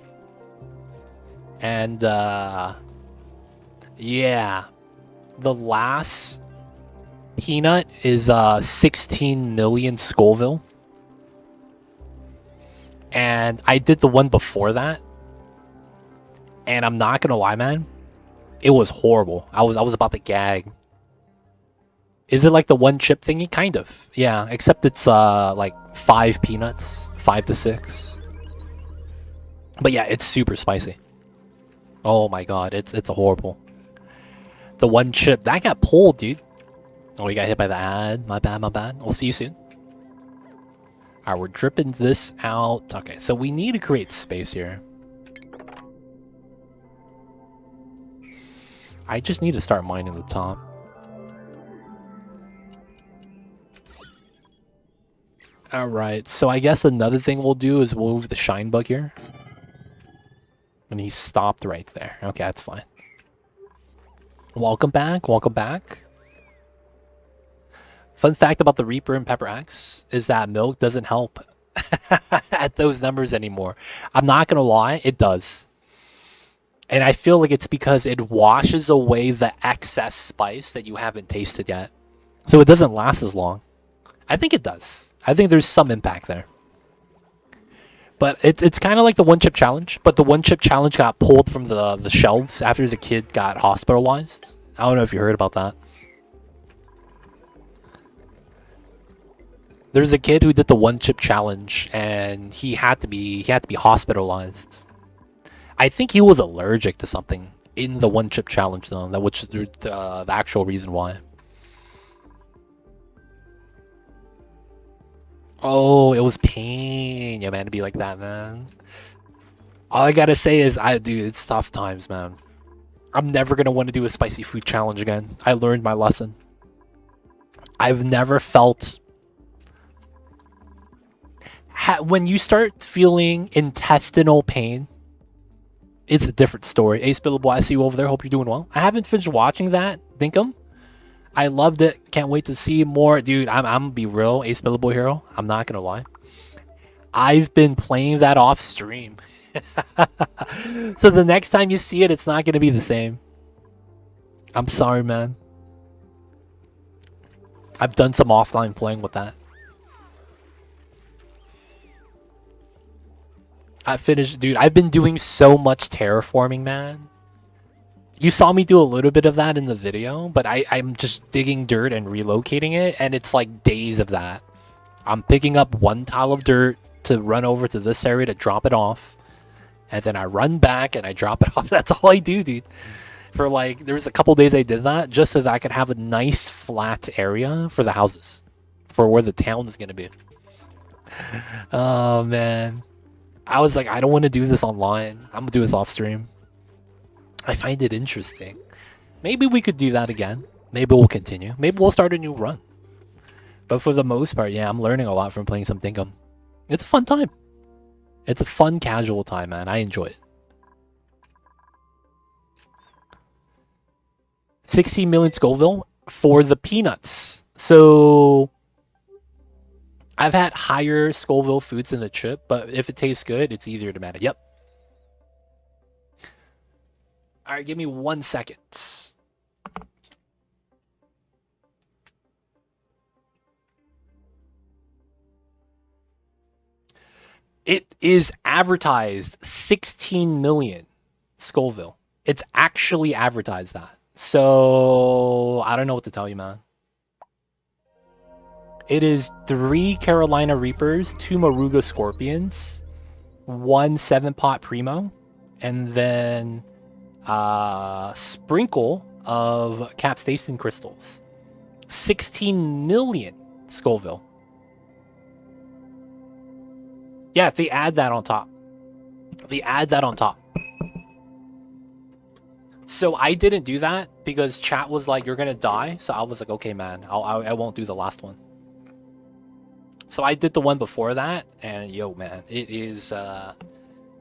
And yeah, the last peanut is 16 million Scoville. And I did the one before that. And I'm not gonna lie, man. It was horrible. I was about to gag. Is it like the one chip thingy? Kind of. Yeah, except it's like 5 peanuts. 5 to 6. But yeah, it's super spicy. Oh my god, it's a horrible. The one chip, that got pulled, dude. Oh, we got hit by the ad. My bad, my bad. We'll see you soon. Alright, we're dripping this out. Okay, so we need to create space here. I just need to start mining the top. Alright, so I guess another thing we'll do is we'll move the shine bug here. And he stopped right there. Okay, that's fine. Welcome back, welcome back. Fun fact about the Reaper and Pepper Axe is that milk doesn't help at those numbers anymore. I'm not gonna lie, it does. And I feel like it's because it washes away the excess spice that you haven't tasted yet. So it doesn't last as long. I think it does. I think there's some impact there. But it's kind of like the one chip challenge, but the one chip challenge got pulled from the shelves after the kid got hospitalized. I don't know if you heard about that. There's a kid who did the one chip challenge, and he had to be hospitalized. I think he was allergic to something in the one chip challenge, though. That which is the actual reason why. Oh, it was pain, yeah, man, to be like that, man. All I gotta say is, dude, it's tough times, man. I'm never gonna want to do a spicy food challenge again. I learned my lesson. I've never felt when you start feeling intestinal pain, it's a different story. Ace Billable, I see you over there. Hope you're doing well. I haven't finished watching that, Dinkum. I loved it. Can't wait to see more. Dude, I'm gonna be real, Ace Billable Hero. I'm not gonna lie. I've been playing that off stream. So the next time you see it, it's not gonna be the same. I'm sorry, man. I've done some offline playing with that. I finished, dude. I've been doing so much terraforming, man. You saw me do a little bit of that in the video, but I'm just digging dirt and relocating it, and it's like days of that. I'm picking up one tile of dirt to run over to this area to drop it off, and then I run back and I drop it off. That's all I do, dude. For like, there was a couple days I did that just so that I could have a nice flat area for the houses, for where the town is gonna be. Oh man. I was like, I don't want to do this online. I'm gonna do this off stream. I find it interesting. Maybe we could do that again. Maybe we'll continue. Maybe we'll start a new run. But for the most part, yeah, I'm learning a lot from playing some Dinkum. It's a fun time. It's a fun, casual time, man. I enjoy it. 16 million Scoville for the peanuts. So I've had higher Scoville foods than the chip, but if it tastes good, it's easier to manage. Yep. All right, give me 1 second. It is advertised 16 million Scoville. It's actually advertised that. So I don't know what to tell you, man. It is 3 Carolina Reapers, 2 Maruga Scorpions, 1 7-pot Primo, and then sprinkle of capsaicin crystals. 16 million Scoville. Yeah, they add that on top. They add that on top. So I didn't do that because chat was like, you're gonna die. So I was like, okay, man, I won't do the last one. So I did the one before that, and yo, man, it is,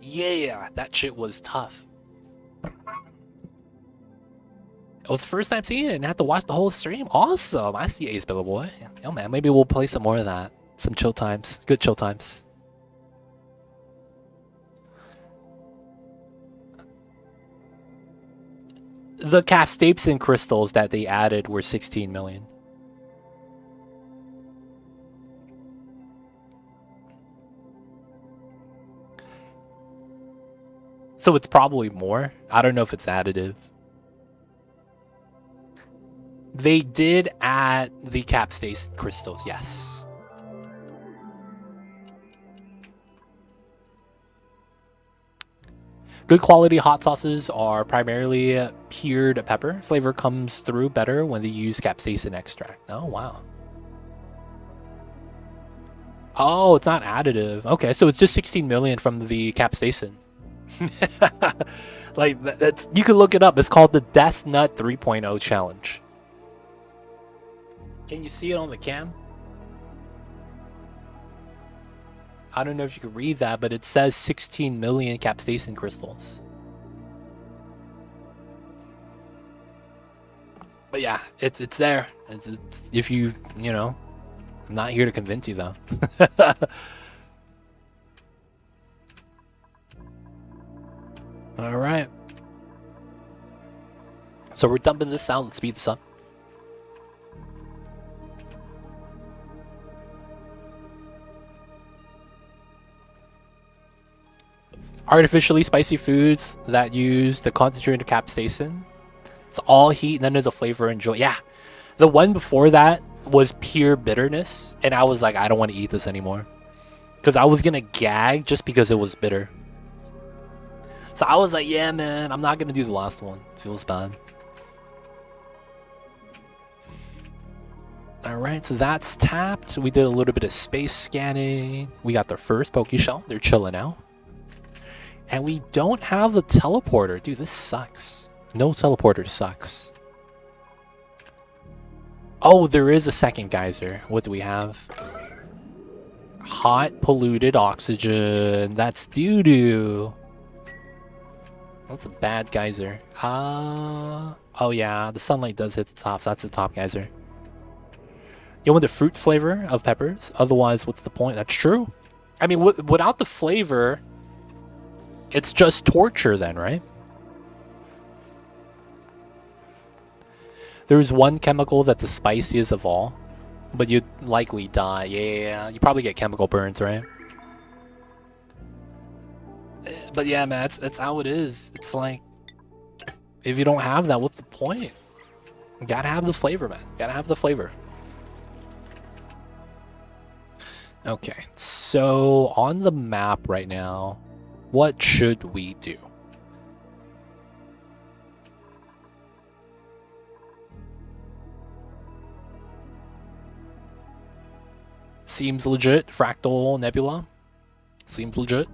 yeah, that shit was tough. It was the first time seeing it and had to watch the whole stream. Awesome. I see Ace Billa Boy. Yo, man, maybe we'll play some more of that. Some chill times. Good chill times. The capsaicin crystals that they added were 16 million. So it's probably more. I don't know if it's additive. They did add the capsaicin crystals, yes. Good quality hot sauces are primarily cured pepper. Flavor comes through better when they use capsaicin extract. Oh, wow. Oh, it's not additive. Okay, so it's just 16 million from the capsaicin. Like, that's, you can look it up. It's called the Death Nut 3.0 challenge. Can you see it on the cam? I don't know if you can read that, but it says 16 million capsaicin crystals. But yeah, it's there. It's if you know, I'm not here to convince you though. All right. So we're dumping this out and speed this up. Artificially spicy foods that use the concentrated capsaicin. It's all heat, none of the flavor and joy. Yeah, the one before that was pure bitterness, and I was like, I don't want to eat this anymore. Because I was going to gag just because it was bitter. So I was like, yeah, man, I'm not going to do the last one. Feels bad. Alright, so that's tapped. We did a little bit of space scanning. We got their first Pokeshell. They're chilling out. And we don't have the teleporter. Dude, this sucks. No teleporter sucks. Oh, there is a second geyser. What do we have? Hot, polluted oxygen. That's doo-doo. That's a bad geyser. Oh yeah, the sunlight does hit the top. That's the top geyser. You want the fruit flavor of peppers? Otherwise, what's the point? That's true. I mean, without the flavor, it's just torture then, right? There's one chemical that's the spiciest of all, but you'd likely die. Yeah, you probably get chemical burns, right? But yeah, man, that's how it is. It's like, if you don't have that, what's the point? You gotta have the flavor, man. Gotta have the flavor. Okay, so on the map right now, what should we do? Seems legit. Fractal Nebula. Seems legit.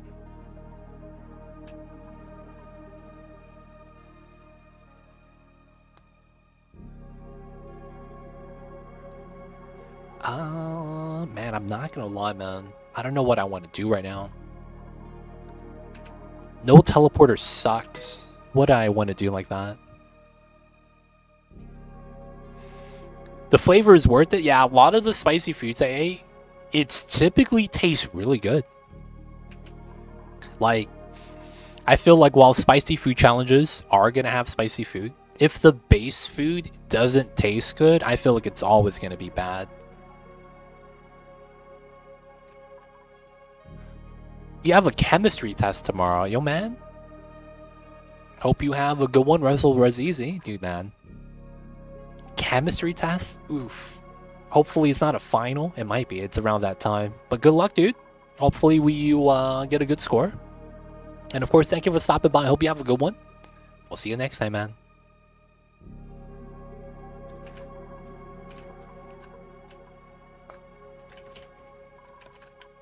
Man, I'm not gonna lie, man. I don't know what I want to do right now. No teleporter sucks. What do I want to do like that? The flavor is worth it. Yeah, a lot of the spicy foods I ate, it's typically tastes really good. Like, I feel like while spicy food challenges are gonna have spicy food, if the base food doesn't taste good, I feel like it's always gonna be bad. You have a chemistry test tomorrow, yo man. Hope you have a good one. Wrestle res easy, dude, man. Chemistry test? Oof. Hopefully it's not a final. It might be. It's around that time. But good luck, dude. Hopefully you get a good score. And of course, thank you for stopping by. I hope you have a good one. We'll see you next time, man.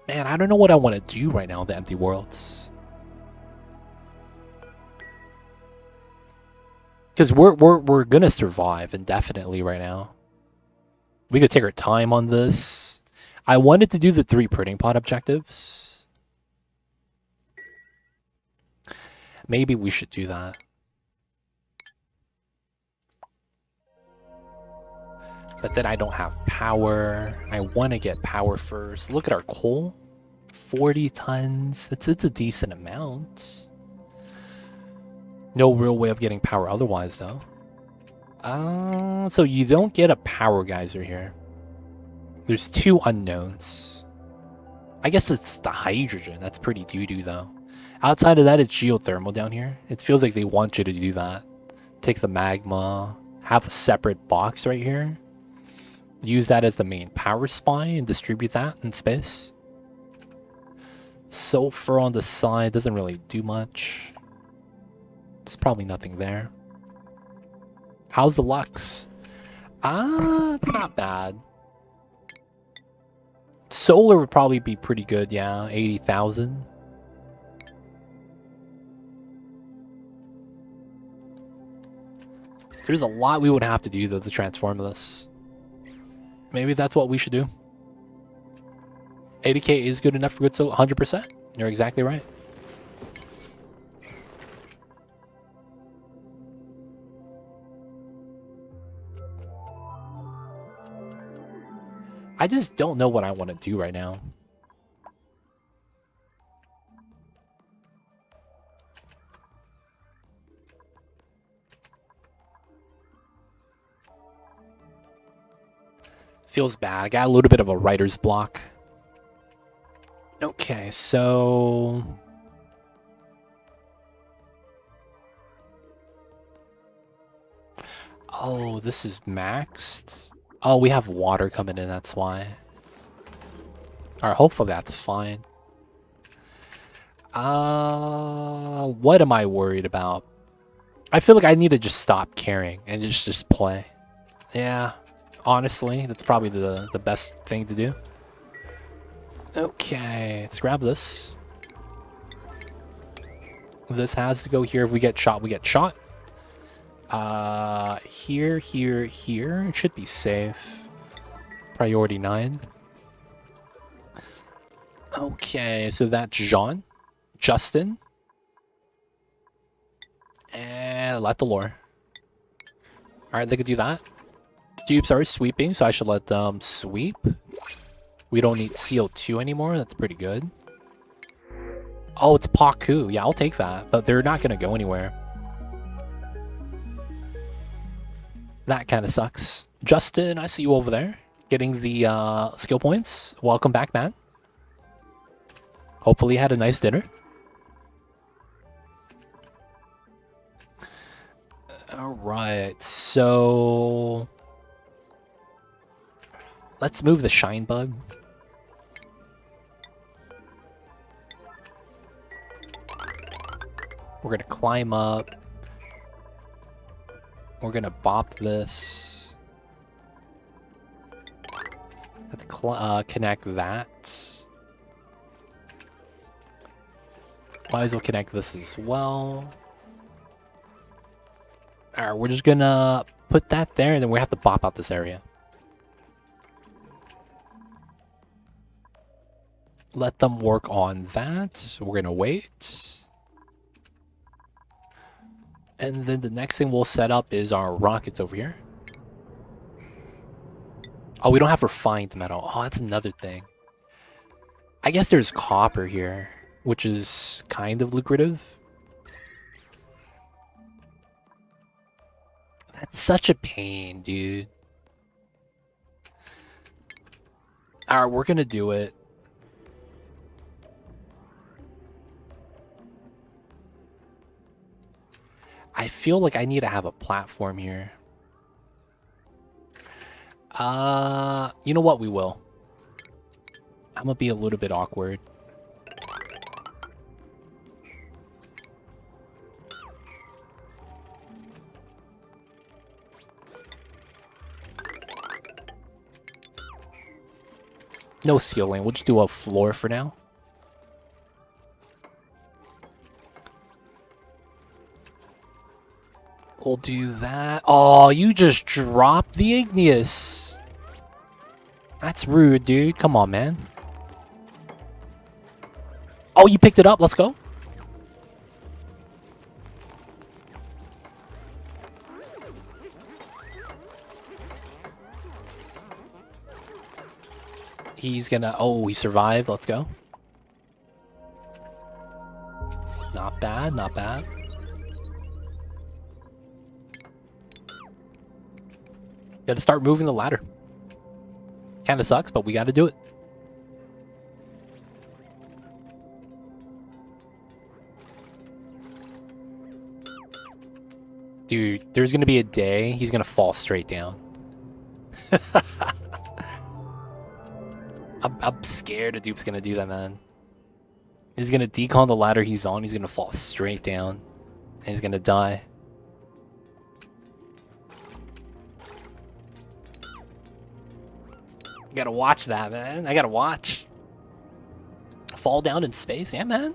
Man, I don't know what I want to do right now in the Empty Worlds. Because we're gonna survive indefinitely right now. We could take our time on this. I wanted to do the 3 printing pod objectives. Maybe we should do that. But then I don't have power. I want to get power first. Look at our coal. 40 tons. It's a decent amount. No real way of getting power otherwise, though. So you don't get a power geyser here. There's 2 unknowns. I guess it's the hydrogen. That's pretty doo-doo, though. Outside of that, it's geothermal down here. It feels like they want you to do that. Take the magma. Have a separate box right here. Use that as the main power supply and distribute that in space. Sulfur on the side doesn't really do much. There's probably nothing there. How's the Lux? It's not bad. Solar would probably be pretty good, yeah. 80,000. There's a lot we would have to do, though, to transform this. Maybe that's what we should do. 80k is good enough for good, so 100%. You're exactly right. I just don't know what I want to do right now. Feels bad. I got a little bit of a writer's block. Okay, so Oh, this is maxed? Oh, we have water coming in, that's why. Alright, hopefully that's fine. What am I worried about? I feel like I need to just stop caring and just play. Yeah, honestly, that's probably the best thing to do. Okay, let's grab this. This has to go here. If we get shot, we get shot. Here, here, here. It should be safe. Priority 9. Okay, so that's Jean. Justin. And let the lore. Alright, they could do that. Dupes are sweeping, so I should let them sweep. We don't need CO2 anymore. That's pretty good. Oh, it's Paku. Yeah, I'll take that. But they're not going to go anywhere. That kind of sucks. Justin, I see you over there. Getting the skill points. Welcome back, man. Hopefully you had a nice dinner. Alright, so... let's move the shine bug. We're gonna climb up. We're gonna bop this. Have to connect that. Might as well connect this as well. Alright, we're just gonna put that there, and then we have to bop out this area. Let them work on that. So we're gonna wait. And then the next thing we'll set up is our rockets over here. Oh, we don't have refined metal. Oh, that's another thing. I guess there's copper here, which is kind of lucrative. That's such a pain, dude. Alright, we're gonna do it. I feel like I need to have a platform here. You know what? We will. I'm gonna be a little bit awkward. No ceiling. We'll just do a floor for now. We'll do that. Oh, you just dropped the igneous. That's rude, dude. Come on, man. Oh, you picked it up. Let's go. He's gonna... oh, he survived. Let's go. Not bad, not bad. Gotta start moving the ladder. Kinda sucks, but we gotta do it. Dude, there's gonna be a day he's gonna fall straight down. I'm scared a dupe's gonna do that, man. He's gonna decon the ladder he's on, he's gonna fall straight down. And he's gonna die. I gotta watch that, man. I gotta watch. Fall down in space? Yeah, man.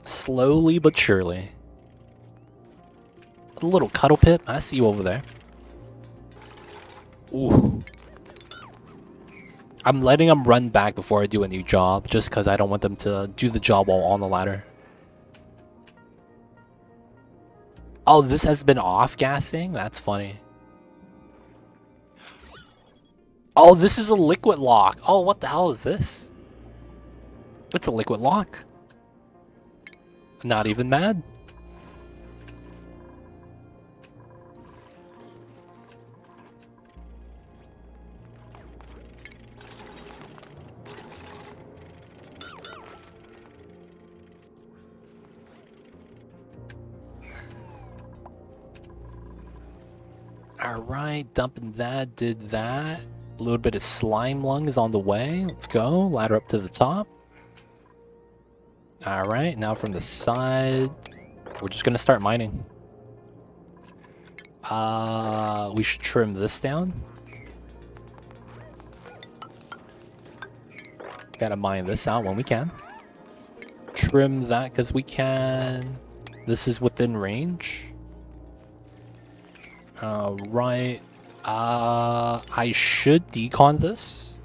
Slowly but surely. A little cuddle pip. I see you over there. Ooh. I'm letting them run back before I do a new job, just because I don't want them to do the job while on the ladder. Oh, this has been off-gassing? That's funny. Oh, this is a liquid lock. Oh, what the hell is this? It's a liquid lock. Not even mad. Alright, dumping that, did that. A little bit of slime lung is on the way. Let's go. Ladder up to the top. Alright, now from the side, we're just gonna start mining. We should trim this down. Gotta mine this out when we can. Trim that because we can. This is within range. Right. I should decon this.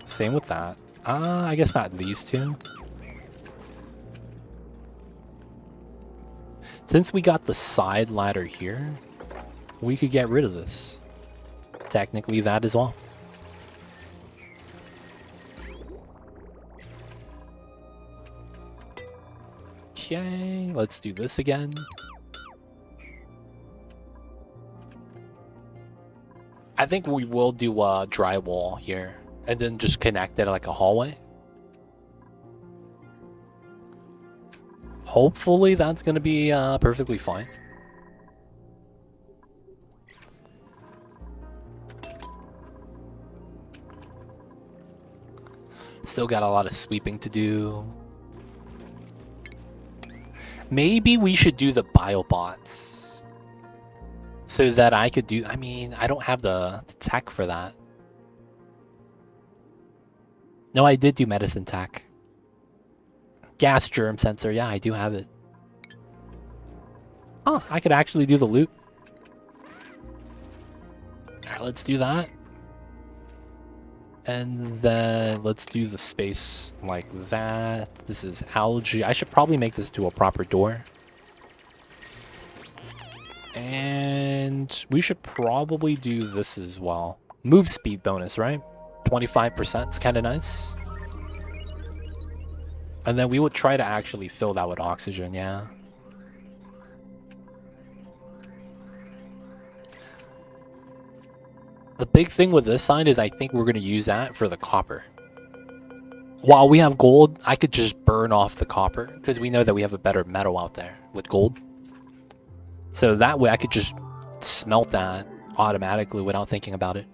Same with that. I guess not these two. Since we got the side ladder here, we could get rid of this. Technically that as well. Okay, let's do this again. I think we will do a drywall here and then just connect it like a hallway. Hopefully that's going to be perfectly fine. Still got a lot of sweeping to do. Maybe we should do the biobots. So that I could do... I mean, I don't have the tech for that. No, I did do medicine tech. Gas germ sensor. Yeah, I do have it. Oh, I could actually do the loop. Alright, let's do that. And then let's do the space like that. This is algae. I should probably make this to a proper door. And we should probably do this as well. Move speed bonus, right? 25% is kind of nice. And then we would try to actually fill that with oxygen, yeah. The big thing with this side is I think we're going to use that for the copper. While we have gold, I could just burn off the copper because we know that we have a better metal out there with gold. So that way I could just smelt that automatically without thinking about it.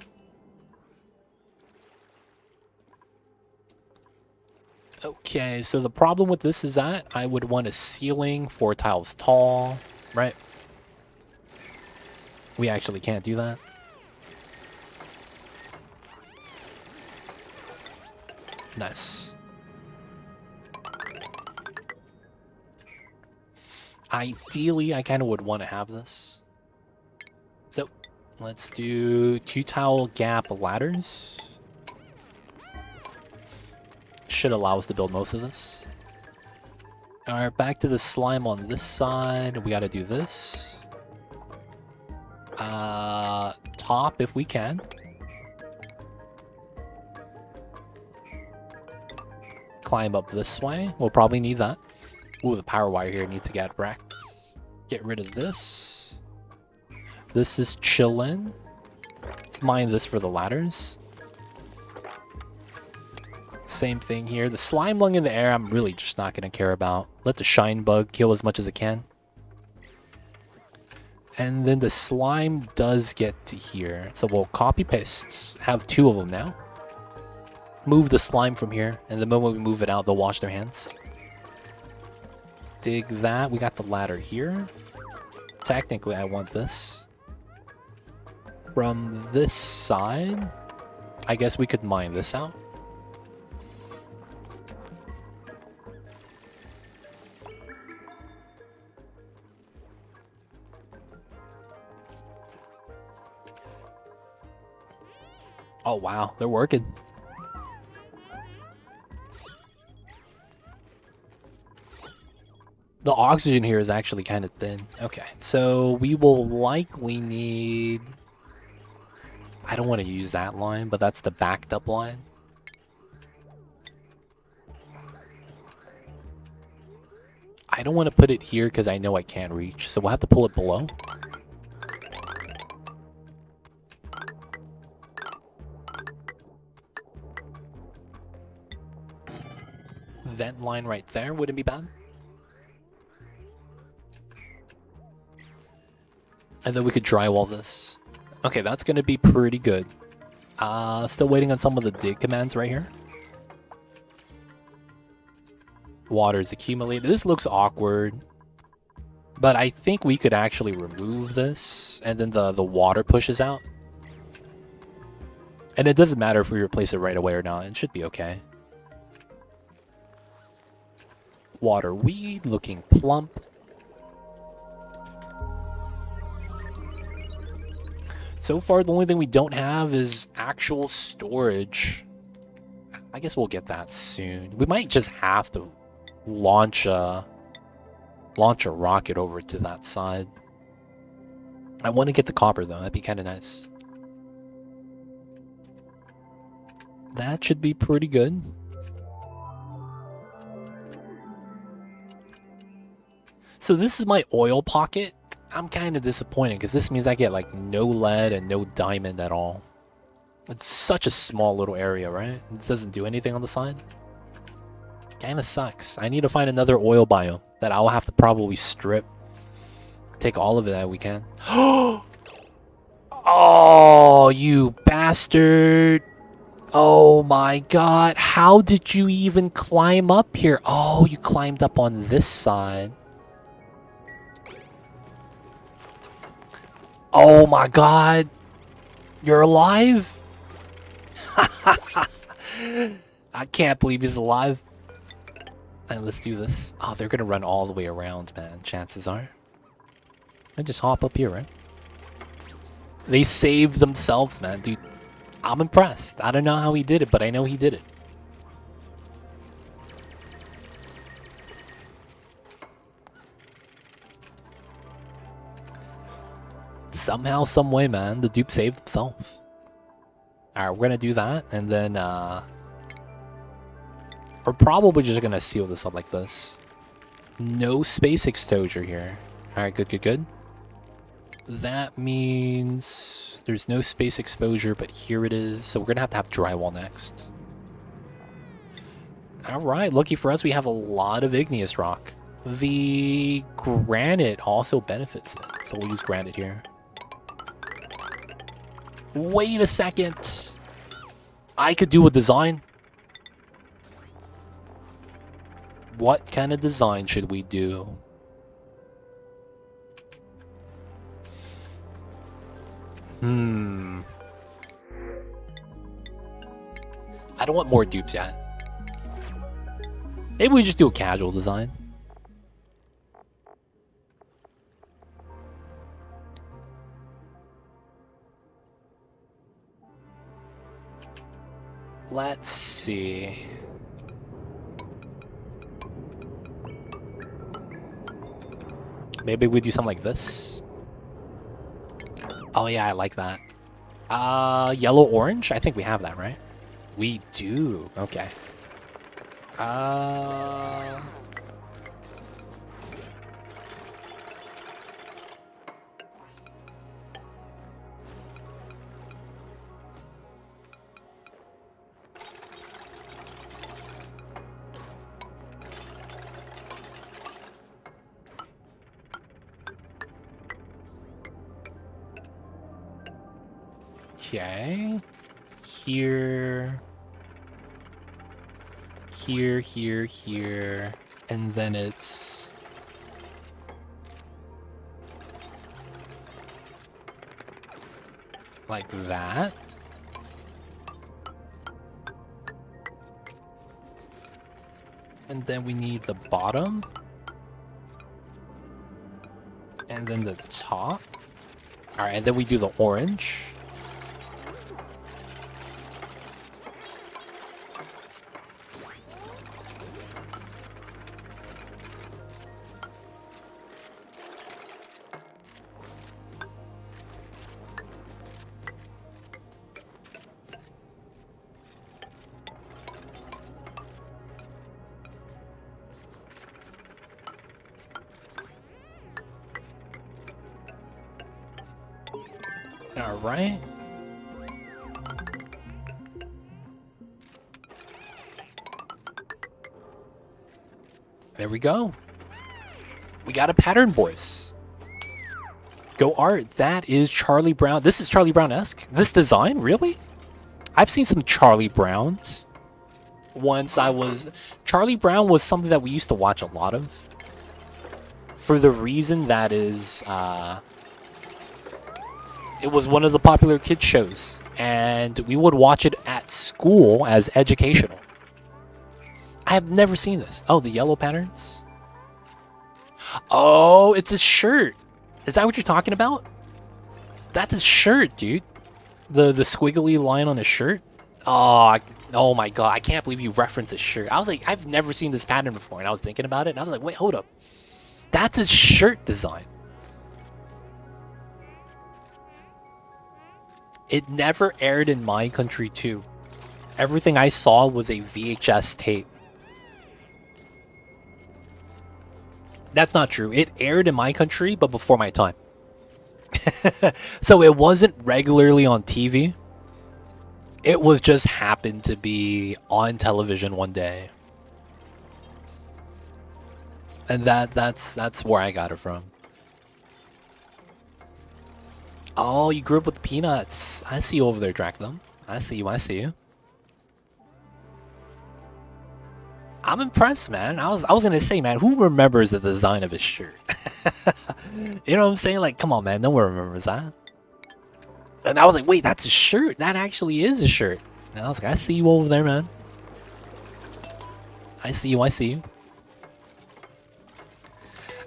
Okay, so the problem with this is that I would want a ceiling 4 tiles tall, right? We actually can't do that. Nice. Ideally, I kind of would want to have this. So, let's do 2 tile gap ladders. Should allow us to build most of this. Alright, back to the slime on this side. We gotta do this. Top if we can. Climb up this way. We'll probably need that. Ooh, the power wire here needs to get wrecked. Get rid of this. This is chillin'. Let's mine this for the ladders. Same thing here. The slime lung in the air, I'm really just not going to care about. Let the shine bug kill as much as it can. And then the slime does get to here. So we'll copy paste. Have 2 of them now. Move the slime from here, and the moment we move it out, they'll wash their hands. Let's dig that. We got the ladder here. Technically, I want this. From this side, I guess we could mine this out. Oh wow, they're working. The oxygen here is actually kind of thin. Okay, so we will likely need... I don't want to use that line, but that's the backed up line. I don't want to put it here because I know I can't reach, so we'll have to pull it below. Vent line right there wouldn't be bad. And then we could drywall this. Okay, that's gonna be pretty good. Still waiting on some of the dig commands right here. Water's accumulated. This looks awkward. But I think we could actually remove this, and then the water pushes out. And it doesn't matter if we replace it right away or not. It should be okay. Water weed looking plump. So far, the only thing we don't have is actual storage. I guess we'll get that soon. We might just have to launch a rocket over to that side. I want to get the copper, though. That'd be kind of nice. That should be pretty good. So this is my oil pocket. I'm kind of disappointed because this means I get like no lead and no diamond at all. It's such a small little area, right? It doesn't do anything on the side. Kind of sucks. I need to find another oil biome that I'll have to probably strip. Take all of it that we can. Oh, you bastard. Oh my god. How did you even climb up here? Oh, you climbed up on this side. Oh my god. You're alive? I can't believe he's alive. Alright, let's do this. Oh, they're gonna run all the way around, man. Chances are. I just hop up here, right? They saved themselves, man. Dude, I'm impressed. I don't know how he did it, but I know he did it. Somehow, some way, man, the dupe saved himself. Alright, we're gonna do that, and then, we're probably just gonna seal this up like this. No space exposure here. Alright, good, good, good. That means there's no space exposure, but here it is. So we're gonna have to have drywall next. Alright, lucky for us, we have a lot of igneous rock. The granite also benefits it, so we'll use granite here. Wait a second. I could do a design. What kind of design should we do? I don't want more dupes yet. Maybe we just do a casual design. Let's see. Maybe we do something like this. Oh yeah, I like that. Yellow orange? I think we have that, right? We do. Okay. Okay. Here. Here, here, here. And then it's... like that. And then we need the bottom. And then the top. Alright, and then we do the orange. Alright. There we go. We got a pattern, boys. Go art. That is Charlie Brown. This is Charlie Brown-esque. This design, really? I've seen some Charlie Browns. Once I was... Charlie Brown was something that we used to watch a lot of. For the reason that is... it was one of the popular kids shows. And we would watch it at school as educational. I have never seen this. Oh, the yellow patterns? Oh, it's a shirt. Is that what you're talking about? That's a shirt, dude. The squiggly line on his shirt. Oh my god, I can't believe you referenced this shirt. I was like, I've never seen this pattern before, and I was thinking about it, and I was like, wait, hold up. That's a shirt design. It never aired in my country, too. Everything I saw was a VHS tape. That's not true. It aired in my country, but before my time. So it wasn't regularly on TV. It was just happened to be on television one day. And that's where I got it from. Oh, you grew up with peanuts. I see you over there, Dracnum. I see you, I see you. I'm impressed, man. I was gonna say, man, who remembers the design of his shirt? You know what I'm saying? Like, come on, man, no one remembers that. And I was like, wait, that's a shirt. That actually is a shirt. And I was like, I see you over there, man. I see you, I see you.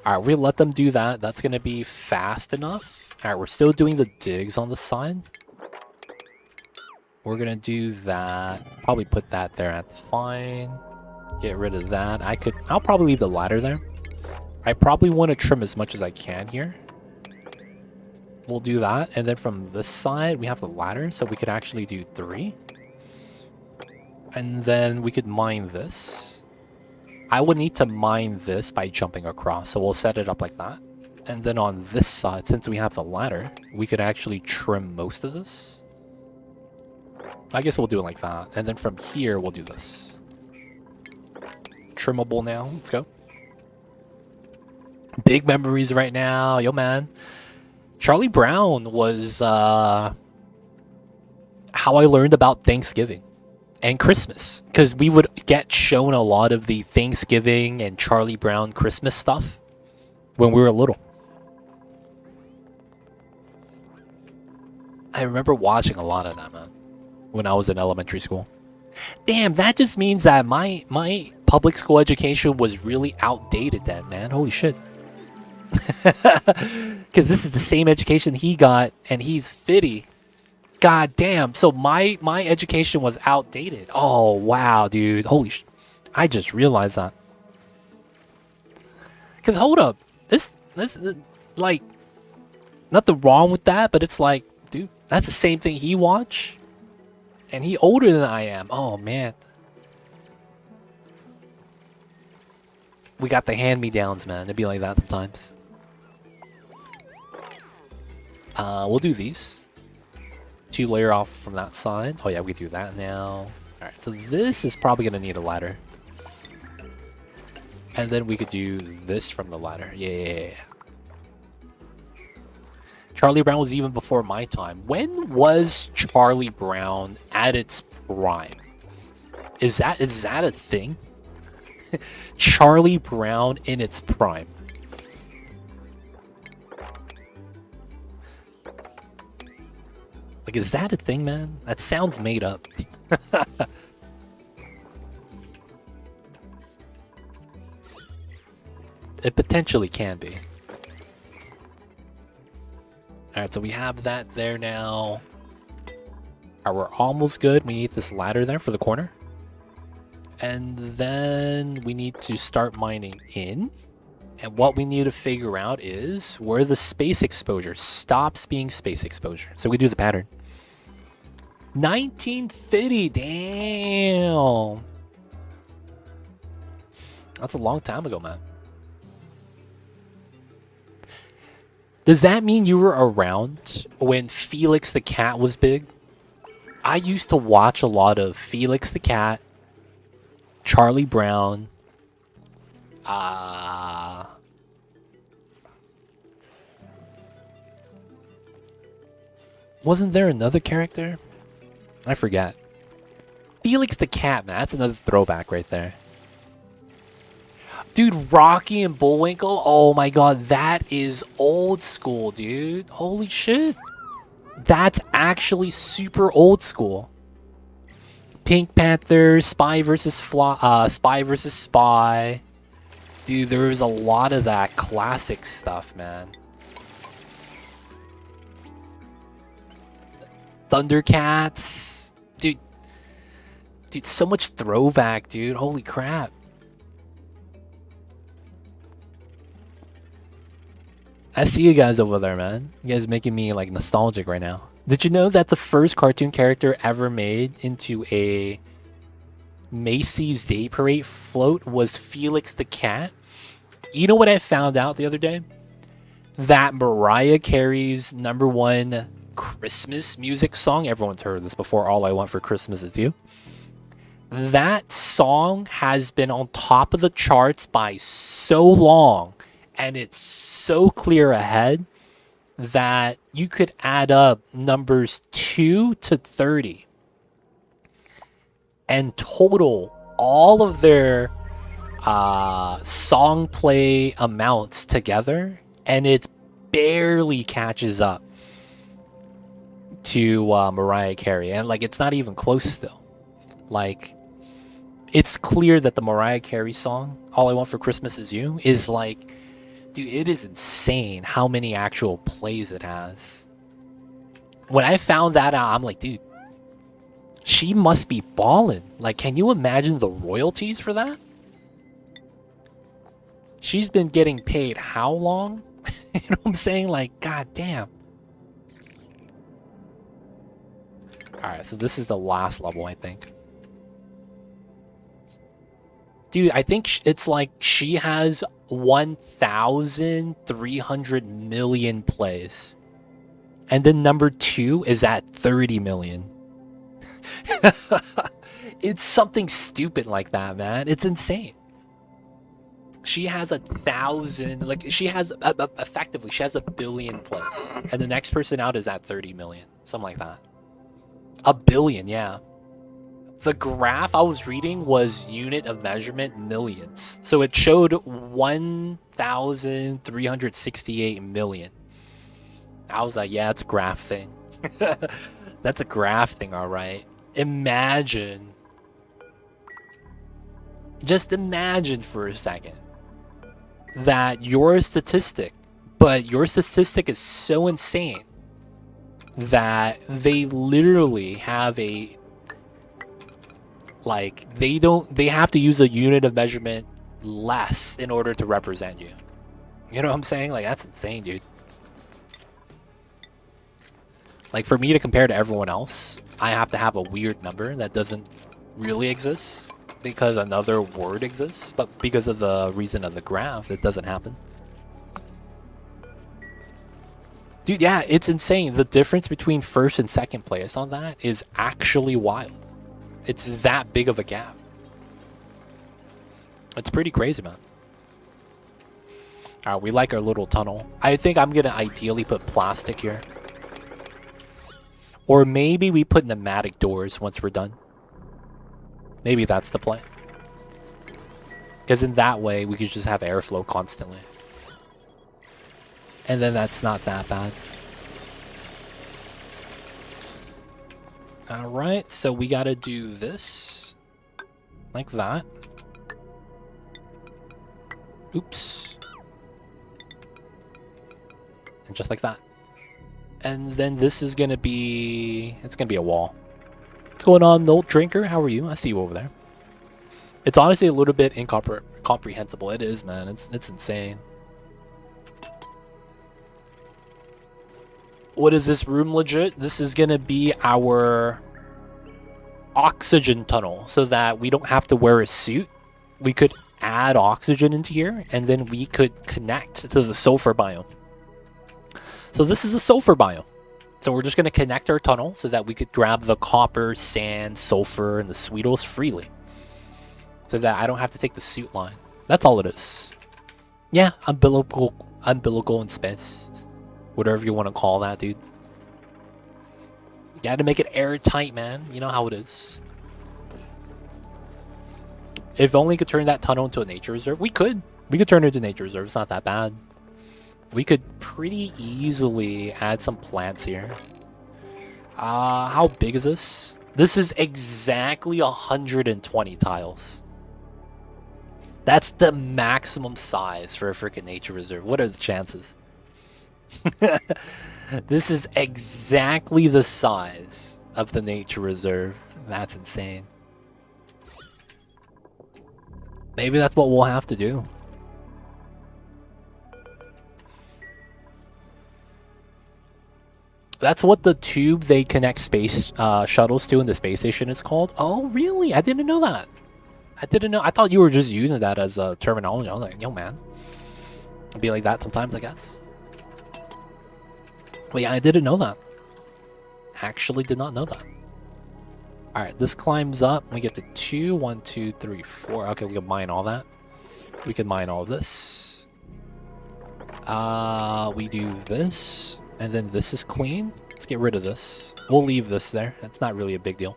Alright, we'll let them do that. That's gonna be fast enough. Alright, we're still doing the digs on the side. We're gonna do that. Probably put that there, that's fine. Get rid of that. I'll probably leave the ladder there. I probably want to trim as much as I can here. We'll do that. And then from this side, we have the ladder, so we could actually do 3. And then we could mine this. I would need to mine this by jumping across, so we'll set it up like that. And then on this side, since we have the ladder, we could actually trim most of this. I guess we'll do it like that. And then from here, we'll do this. Trimmable now. Let's go. Big memories right now. Yo, man. Charlie Brown was how I learned about Thanksgiving and Christmas. Because we would get shown a lot of the Thanksgiving and Charlie Brown Christmas stuff when we were little. I remember watching a lot of that, man, when I was in elementary school. Damn, that just means that my public school education was really outdated then, man. Holy shit. Because this is the same education he got, and he's 50. God damn. So my education was outdated. Oh, wow, dude. Holy shit. I just realized that. Because, hold up. This, like, nothing wrong with that, but it's like, dude, that's the same thing he watched. And he older than I am. Oh, man. We got the hand-me-downs, man. It'd be like that sometimes. We'll do these. 2 layer off from that side. Oh, yeah, we do that now. Alright, so this is probably going to need a ladder. And then we could do this from the ladder. Yeah. Charlie Brown was even before my time. When was Charlie Brown at its prime? Is that a thing? Charlie Brown in its prime. Like, is that a thing, man? That sounds made up. It potentially can be. Alright, so we have that there now. Alright, we're almost good. We need this ladder there for the corner. And then we need to start mining in. And what we need to figure out is where the space exposure stops being space exposure. So we do the pattern. 1950, damn. That's a long time ago, man. Does that mean you were around when Felix the Cat was big? I used to watch a lot of Felix the Cat, Charlie Brown, Wasn't there another character? I forget. Felix the Cat, man. That's another throwback right there. Dude, Rocky and Bullwinkle. Oh my god, that is old school, dude. Holy shit. That's actually super old school. Pink Panther, Spy versus Spy. Dude, there was a lot of that classic stuff, man. Thundercats. Dude, so much throwback, dude. Holy crap. I see you guys over there, man. You guys making me like nostalgic right now. Did you know that the first cartoon character ever made into a Macy's Day Parade float was Felix the Cat? You know what I found out the other day? That Mariah Carey's #1 Christmas music song, everyone's heard this before, All I Want for Christmas Is You. That song has been on top of the charts by so long, and it's so clear ahead that you could add up numbers 2 to 30 and total all of their song play amounts together, and it barely catches up to Mariah Carey. And like, it's not even close still. Like, it's clear that the Mariah Carey song, All I Want for Christmas Is You, is like, dude, it is insane how many actual plays it has. When I found that out, I'm like, dude, she must be ballin'. Like, can you imagine the royalties for that? She's been getting paid how long? You know what I'm saying? Like, god damn. Alright, so this is the last level, I think. Dude, I think it's like she has 1,300 million plays. And then #2 is at 30 million. It's something stupid like that, man. It's insane. She has 1,000, like she has, effectively, she has 1 billion plays. And the next person out is at 30 million. Something like that. 1 billion, yeah. The graph I was reading was unit of measurement millions. So it showed 1,368 million. I was like, yeah, it's a graph thing. That's a graph thing, all right. Imagine. Just imagine for a second that your statistic, but your statistic is so insane that they literally have a, like, they have to use a unit of measurement less in order to represent you. You know what I'm saying? Like, that's insane, dude. Like, for me to compare to everyone else, I have to have a weird number that doesn't really exist because another word exists, but because of the reason of the graph, it doesn't happen. Dude, yeah, it's insane. The difference between first and second place on that is actually wild. It's that big of a gap. It's pretty crazy, man. Alright, we like our little tunnel. I think I'm gonna ideally put plastic here. Or maybe we put pneumatic doors once we're done. Maybe that's the play. Because in that way, we could just have airflow constantly. And then that's not that bad. Alright, so we gotta do this. Like that. Oops. And just like that. And then this is gonna be... it's gonna be a wall. What's going on, Nolt Drinker? How are you? I see you over there. It's honestly a little bit incomprehensible. It is, man. It's insane. What is this room legit? This is gonna be our oxygen tunnel so that we don't have to wear a suit. We could add oxygen into here and then we could connect to the sulfur biome. So this is a sulfur biome. So we're just going to connect our tunnel so that we could grab the copper, sand, sulfur, and the sweetles freely. So that I don't have to take the suit line. That's all it is. Yeah, umbilical in space. Whatever you want to call that, dude. Gotta make it airtight, man. You know how it is. If only could turn that tunnel into a nature reserve. We could. We could turn it into a nature reserve. It's not that bad. We could pretty easily add some plants here. How big is this? This is exactly 120 tiles. That's the maximum size for a freaking nature reserve. What are the chances? This is exactly the size of the nature reserve. That's insane. Maybe that's what we'll have to do. That's what the tube they connect space shuttles to in the space station is called. Oh, really? I didn't know that. I didn't know. I thought you were just using that as a terminology. I was like, yo, man. It'd be like that sometimes, I guess. But yeah, I didn't know that. Actually did not know that. Alright, this climbs up. We get to 2, 1, 2, 3, 4. Okay, we can mine all that. We can mine all this. We do this. And then this is clean. Let's get rid of this. We'll leave this there. That's not really a big deal.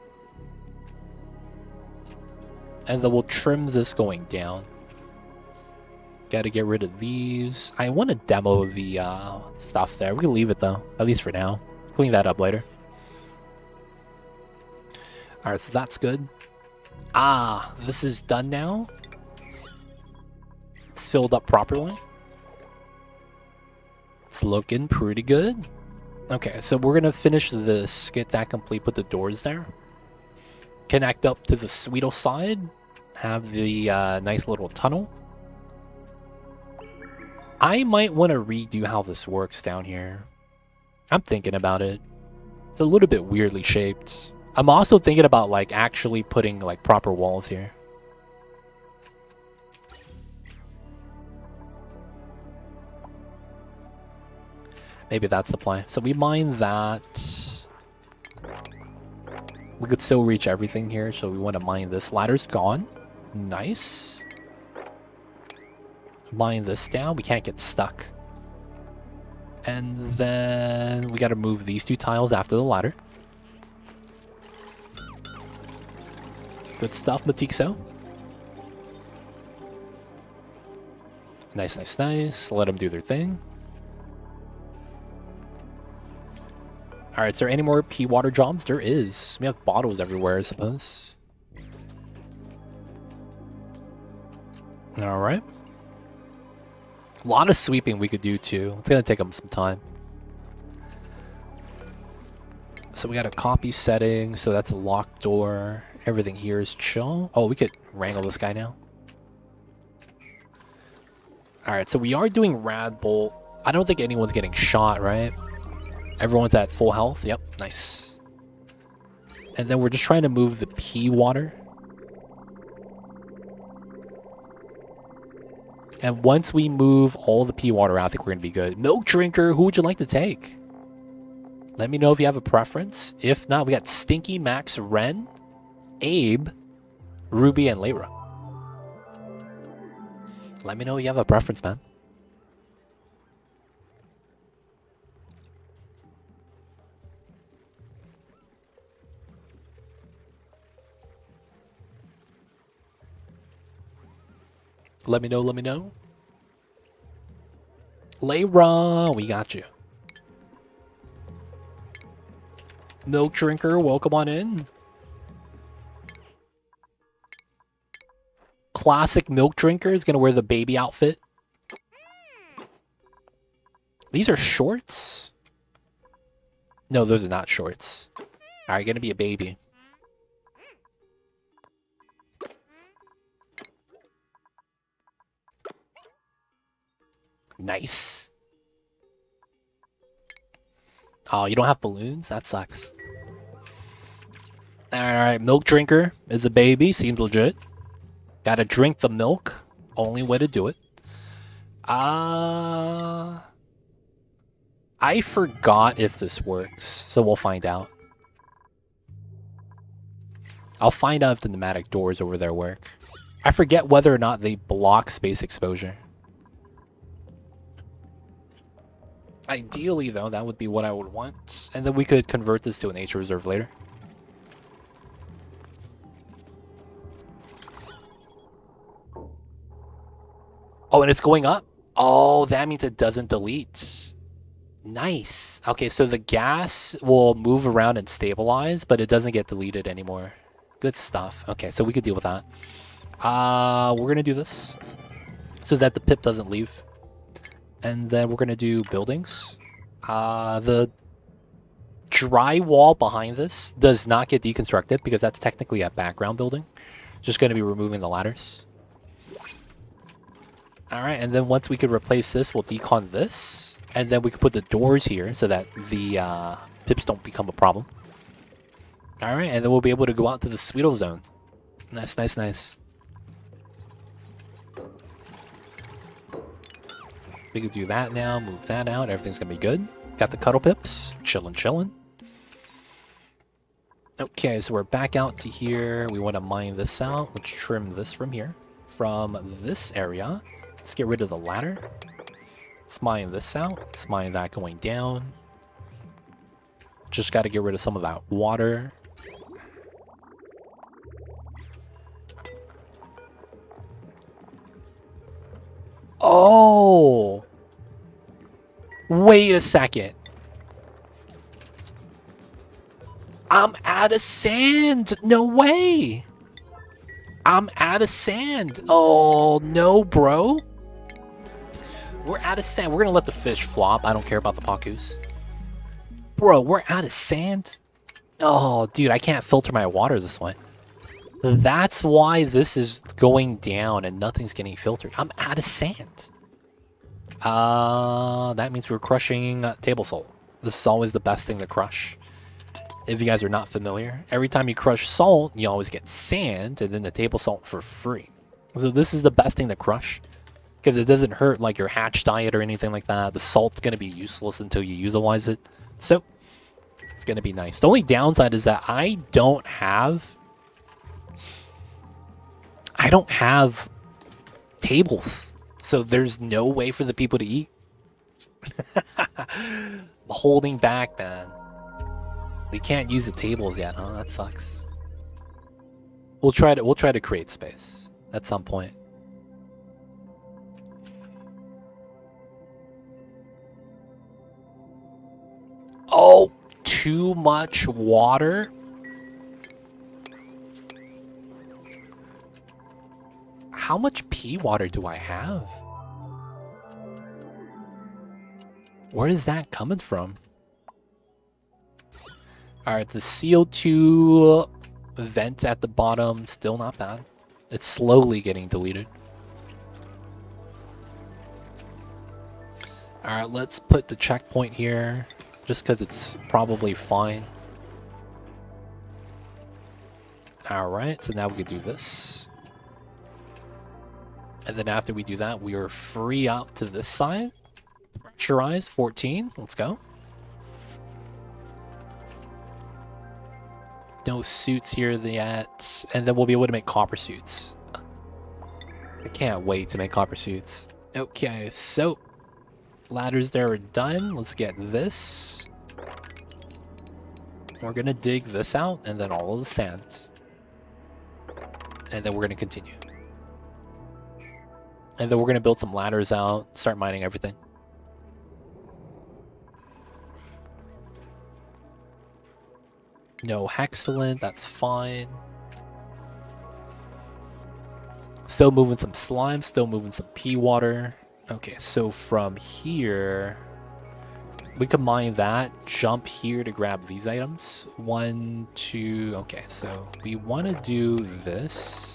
And then we'll trim this going down. Gotta get rid of these. I want to demo the stuff there. We can leave it though, at least for now. Clean that up later. Alright, so that's good. This is done now. It's filled up properly. It's looking pretty good. Okay, so we're gonna finish this, get that complete, put the doors there. Connect up to the Sweetle side. Have the nice little tunnel. I might want to redo how this works down here. I'm thinking about it. It's a little bit weirdly shaped. I'm also thinking about like actually putting like proper walls here. Maybe that's the plan. So we mine that. We could still reach everything here, so we want to mine this. Ladder's gone. Nice. Mine this down. We can't get stuck. And then we got to move these 2 tiles after the ladder. Good stuff, Matixo. Nice, nice, nice. Let them do their thing. Alright, is there any more pea water jobs? There is. We have bottles everywhere, I suppose. Alright. A lot of sweeping we could do too. It's gonna take them some time. So we got a copy setting, so that's a locked door. Everything here is chill. Oh, we could wrangle this guy now. Alright, so we are doing Rad Bolt. I don't think anyone's getting shot, right? Everyone's at full health. Yep, nice. And then we're just trying to move the pea water. And once we move all the pea water out, I think we're going to be good. Milk Drinker, who would you like to take? Let me know if you have a preference. If not, we got Stinky, Max, Ren, Abe, Ruby, and Layra. Let me know if you have a preference, man. Let me know, let me know. Layra, we got you. Milk Drinker, welcome on in. Classic Milk Drinker is going to wear the baby outfit. These are shorts? No, those are not shorts. Alright, going to be a baby. Nice. Oh, you don't have balloons? That sucks. Alright, Milk Drinker is a baby. Seems legit. Gotta drink the milk. Only way to do it. I forgot if this works, so we'll find out. I'll find out if the pneumatic doors over there work. I forget whether or not they block space exposure. Ideally, though, that would be what I would want. And then we could convert this to a nature reserve later. Oh, and it's going up. Oh, that means it doesn't delete. Nice. Okay, so the gas will move around and stabilize, but it doesn't get deleted anymore. Good stuff. Okay, so we could deal with that. We're going to do this so that the pip doesn't leave. And then we're going to do buildings. The drywall behind this does not get deconstructed because that's technically a background building. Just going to be removing the ladders. Alright, and then once we could replace this, we'll decon this. And then we could put the doors here so that the pips don't become a problem. Alright, and then we'll be able to go out to the Sweetle zone. Nice, nice, nice. We can do that now, move that out, everything's gonna be good. Got the cuddle pips, chillin', chillin'. Okay, so we're back out to here. We want to mine this out. Let's trim this from here. From this area, let's get rid of the ladder. Let's mine this out. Let's mine that going down. Just got to get rid of some of that water. Oh! Wait a second. I'm out of sand. No way. I'm out of sand. Oh, no, bro. We're out of sand. We're going to let the fish flop. I don't care about the pacus. Bro, we're out of sand. Oh, dude, I can't filter my water this way. That's why this is going down and nothing's getting filtered. I'm out of sand. That means we're crushing table salt. This is always the best thing to crush. If you guys are not familiar, every time you crush salt, you always get sand and then the table salt for free. So this is the best thing to crush because it doesn't hurt like your hatch diet or anything like that. The salt's going to be useless until you utilize it. So it's going to be nice. The only downside is that I don't have tables. So there's no way for the people to eat. I'm holding back, man. We can't use the tables yet, huh? That sucks. We'll try to create space at some point. Oh, too much water. How much pea water do I have? Where is that coming from? Alright, the CO2 vent at the bottom, still not bad. It's slowly getting deleted. Alright, let's put the checkpoint here, just because it's probably fine. Alright, so now we can do this. And then after we do that, we are free out to this side. Pressurize 14. Let's go. No suits here yet. And then we'll be able to make copper suits. I can't wait to make copper suits. Okay, so ladders there are done. Let's get this. We're going to dig this out and then all of the sands. And then we're going to continue. And then we're going to build some ladders out, start mining everything. No hexalent, that's fine. Still moving some slime, still moving some pea water. Okay, so from here, we can mine that, jump here to grab these items. 1, 2, okay, so we want to do this.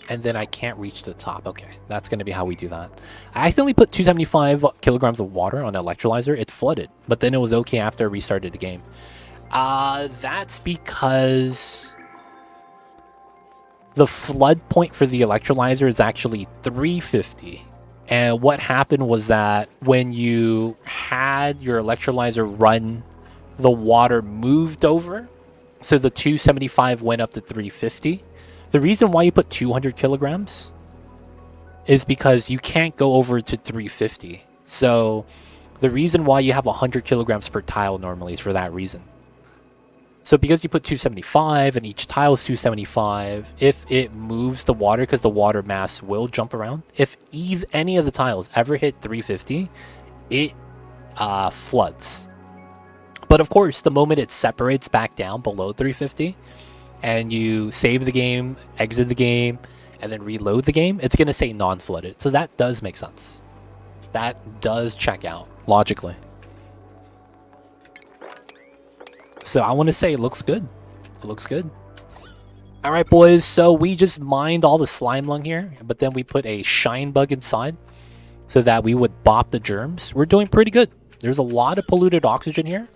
And then I can't reach the top. Okay, that's going to be how we do that. I accidentally put 275 kilograms of water on an electrolyzer. It flooded, but then it was okay after I restarted the game. That's because the flood point for the electrolyzer is actually 350. And what happened was that when you had your electrolyzer run, the water moved over. So the 275 went up to 350. The reason why you put 200 kilograms is because you can't go over to 350. So the reason why you have 100 kilograms per tile normally is for that reason. So because you put 275 and each tile is 275, if it moves the water, because the water mass will jump around, if any of the tiles ever hit 350, it floods. But of course, the moment it separates back down below 350, and you save the game, exit the game, and then reload the game, it's going to say non-flooded. So that does make sense. That does check out logically. So I want to say it looks good. It looks good. All right, boys. So we just mined all the slime lung here, but then we put a shine bug inside so that we would bop the germs. We're doing pretty good. There's a lot of polluted oxygen here,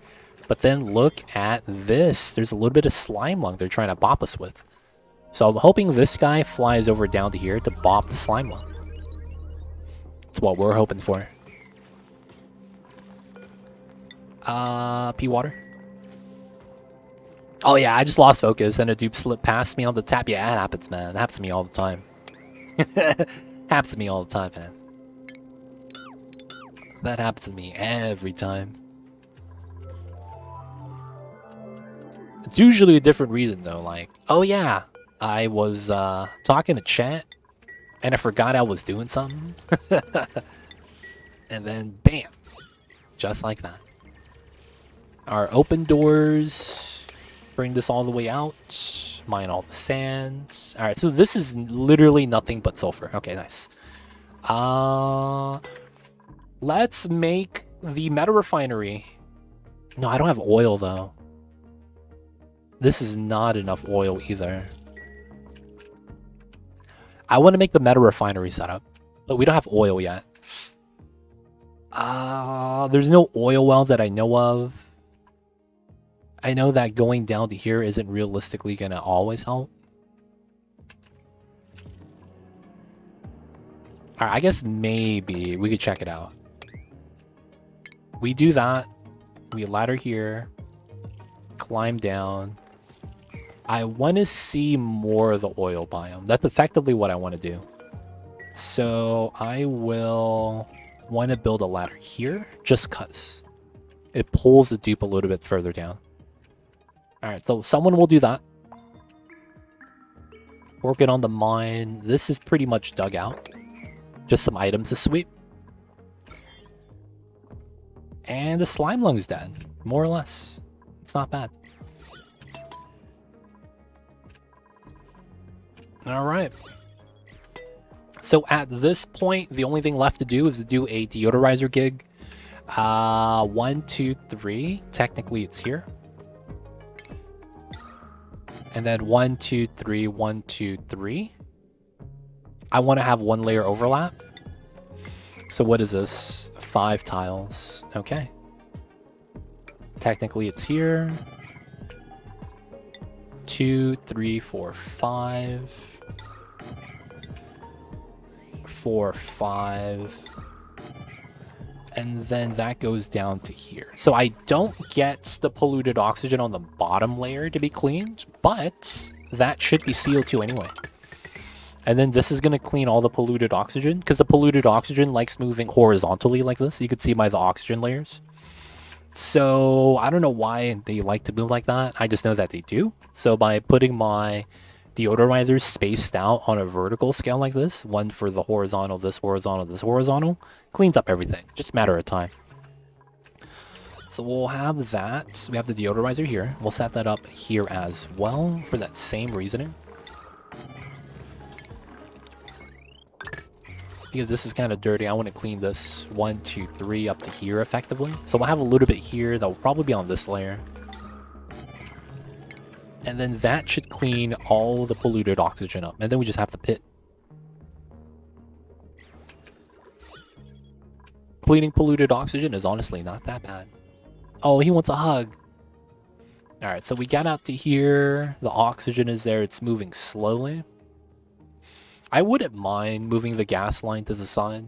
but then look at this. There's a little bit of slime lung they're trying to bop us with. So I'm hoping this guy flies over down to here to bop the slime lung. That's what we're hoping for. Pea water. Oh yeah, I just lost focus and a dupe slipped past me on the tap. Yeah, it happens, man. It happens to me all the time. Happens to me all the time, man. That happens to me every time. It's usually a different reason though, like, oh yeah, I was talking to chat and I forgot I was doing something. And then bam, just like that. Our open doors. Bring this all the way out. Mine all the sands. Alright, so this is literally nothing but sulfur. Okay, nice. Let's make the meta refinery. No, I don't have oil though. This is not enough oil either. I want to make the meta refinery setup, but we don't have oil yet. There's no oil well that I know of. I know that going down to here isn't realistically going to always help. Alright, I guess maybe we could check it out. We do that. We ladder here. Climb down. I want to see more of the oil biome. That's effectively what I want to do. So I will want to build a ladder here just because it pulls the dupe a little bit further down. Alright, so someone will do that. Working on the mine. This is pretty much dug out. Just some items to sweep. And the slime lung's dead. More or less. It's not bad. Alright. So at this point, the only thing left to do is to do a deodorizer gig. 1, 2, 3. Technically, it's here. And then 1, 2, 3, 1, 2, 3. I want to have one layer overlap. So what is this? 5 tiles. Okay. Technically it's here. 2, 3, 4, 5. 4, 5. And then that goes down to here. So I don't get the polluted oxygen on the bottom layer to be cleaned, but that should be CO2 anyway. And then this is going to clean all the polluted oxygen, because the polluted oxygen likes moving horizontally like this. You can see by the oxygen layers. So I don't know why they like to move like that. I just know that they do. So by putting my deodorizers spaced out on a vertical scale like this, one for the horizontal, this horizontal, this horizontal, cleans up everything. Just a matter of time. So we'll have that. We have the deodorizer here. We'll set that up here as well for that same reasoning. Because this is kind of dirty, I want to clean this 1, 2, 3 up to here effectively. So we'll have a little bit here that will probably be on this layer. And then that should clean all the polluted oxygen up. And then we just have the pit. Cleaning polluted oxygen is honestly not that bad. Oh, he wants a hug. Alright, so we got out to here. The oxygen is there. It's moving slowly. I wouldn't mind moving the gas line to the side.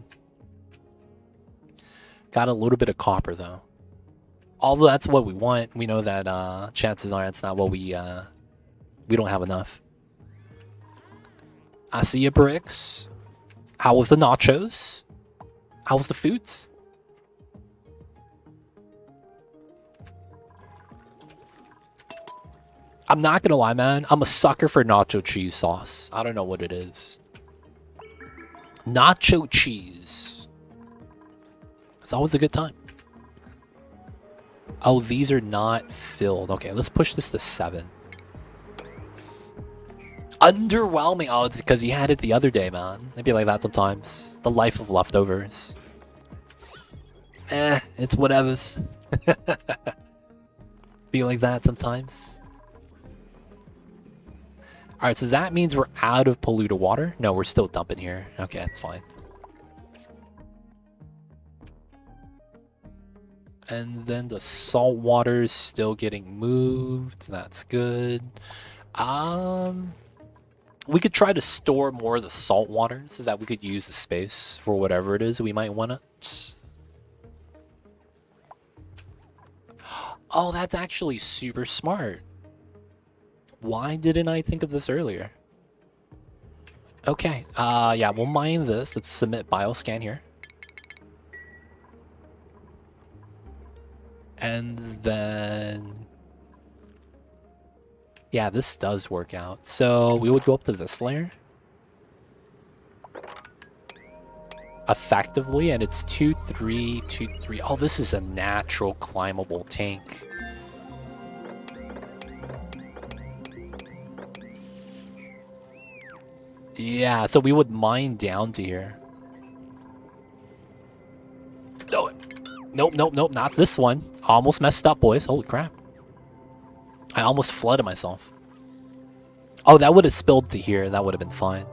Got a little bit of copper, though. Although that's what we want. We know that chances are it's not what we don't have enough. I see your bricks. How was the nachos? How was the foods? I'm not gonna lie, man. I'm a sucker for nacho cheese sauce. I don't know what it is. Nacho cheese. It's always a good time. Oh, these are not filled. Okay, let's push this to 7. Underwhelming. Oh, it's because you had it the other day, man. It'd be like that sometimes. The life of leftovers. It's whatevers. Be like that sometimes. Alright, so that means we're out of polluted water? No, we're still dumping here. Okay, that's fine. And then the salt water is still getting moved. That's good. We could try to store more of the salt water so that we could use the space for whatever it is we might want it. Oh, that's actually super smart. Why didn't I think of this earlier? Okay, yeah, we'll mine this. Let's submit bioscan here. And then... yeah, this does work out. So we would go up to this layer. Effectively, and it's 2, 3, 2, 3. Oh, this is a natural climbable tank. Yeah, so we would mine down to here. No, nope, nope, nope, not this one. Almost messed up, boys. Holy crap. I almost flooded myself. Oh, that would have spilled to here. That would have been fine.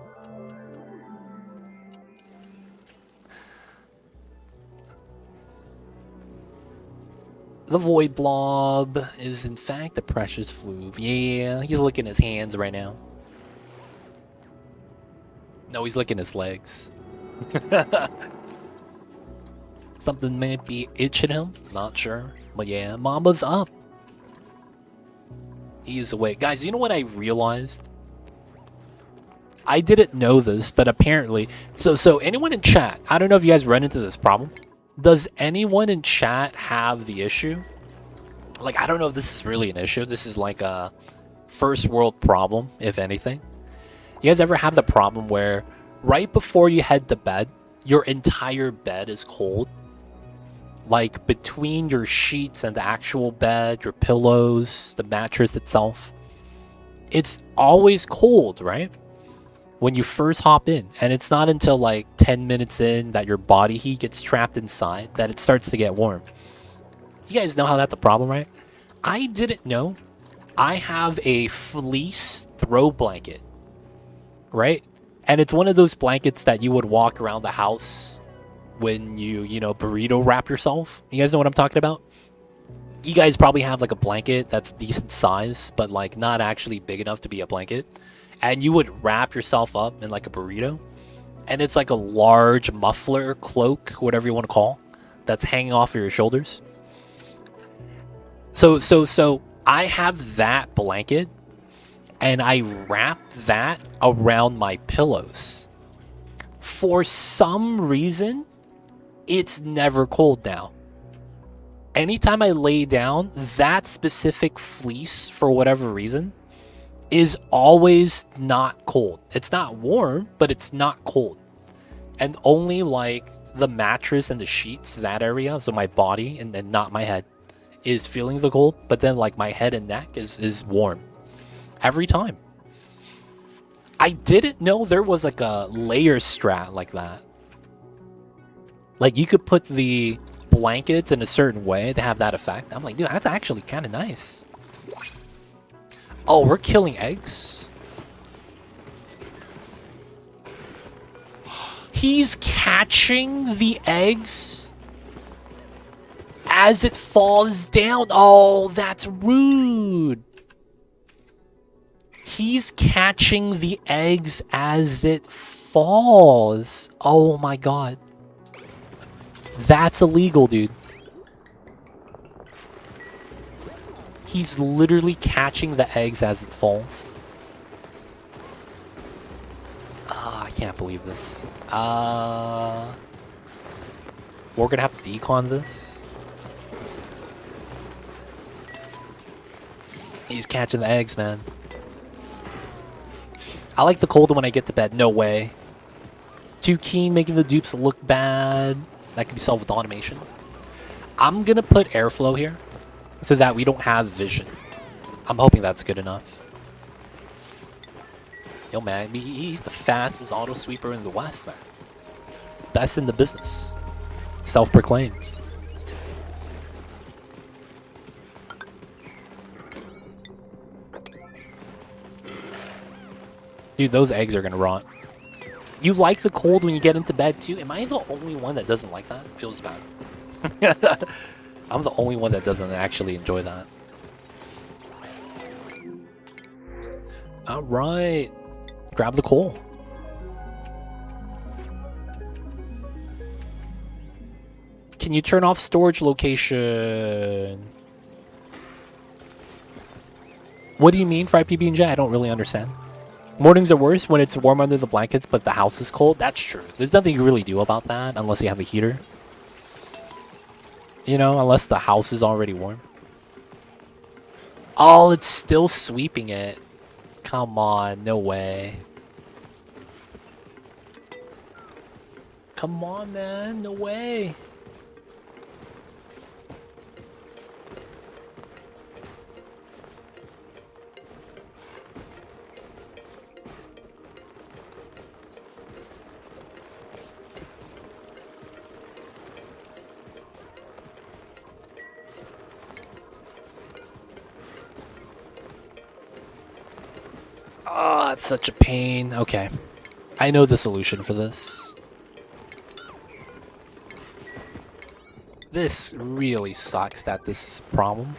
The void blob is in fact the precious floof. Yeah, he's licking his hands right now. No, he's licking his legs. Something may be itching him. Not sure. But yeah, Mamba's up. He's awake. Guys, you know what I realized? I didn't know this, but apparently... So anyone in chat, I don't know if you guys run into this problem. Does anyone in chat have the issue? Like, I don't know if this is really an issue. This is like a first world problem, if anything. You guys ever have the problem where right before you head to bed, your entire bed is cold? Like between your sheets and the actual bed, your pillows, the mattress itself. It's always cold, right? When you first hop in. And it's not until like 10 minutes in that your body heat gets trapped inside that it starts to get warm. You guys know how that's a problem, right? I didn't know. I have a fleece throw blanket. Right? And it's one of those blankets that you would walk around the house when you know, burrito wrap yourself. You guys know what I'm talking about? You guys probably have like a blanket that's decent size, but like not actually big enough to be a blanket. And you would wrap yourself up in like a burrito. And it's like a large muffler, cloak, whatever you want to call, that's hanging off of your shoulders. So I have that blanket. And I wrap that around my pillows. For some reason, it's never cold now. Anytime I lay down, that specific fleece, for whatever reason, is always not cold. It's not warm, but it's not cold. And only like the mattress and the sheets, that area, so my body and then not my head, is feeling the cold. But then like my head and neck is warm. Every time. I didn't know there was like a layer strat like that. Like you could put the blankets in a certain way to have that effect. I'm like, dude, that's actually kind of nice. Oh, we're killing eggs? He's catching the eggs as it falls down. Oh, that's rude. He's catching the eggs as it falls. Oh my god. That's illegal, dude. He's literally catching the eggs as it falls. can't believe this. We're gonna have to decon this. He's catching the eggs, man. I like the cold when I get to bed. No way. Too keen making the dupes look bad. That can be solved with automation. I'm gonna put airflow here so that we don't have vision. I'm hoping that's good enough. Yo, man, he's the fastest auto sweeper in the West, man. Best in the business. Self-proclaimed. Dude, those eggs are gonna rot. You like the cold when you get into bed too? Am I the only one that doesn't like that? It feels bad. I'm the only one that doesn't actually enjoy that. Alright. Grab the coal. Can you turn off storage location? What do you mean, Fry PB&J? I don't really understand. Mornings are worse when it's warm under the blankets, but the house is cold. That's true. There's nothing you really do about that unless you have a heater. You know, unless the house is already warm. Oh, it's still sweeping it. Come on, no way. Come on, man, no way. Oh, it's such a pain. Okay. I know the solution for this. This really sucks that this is a problem.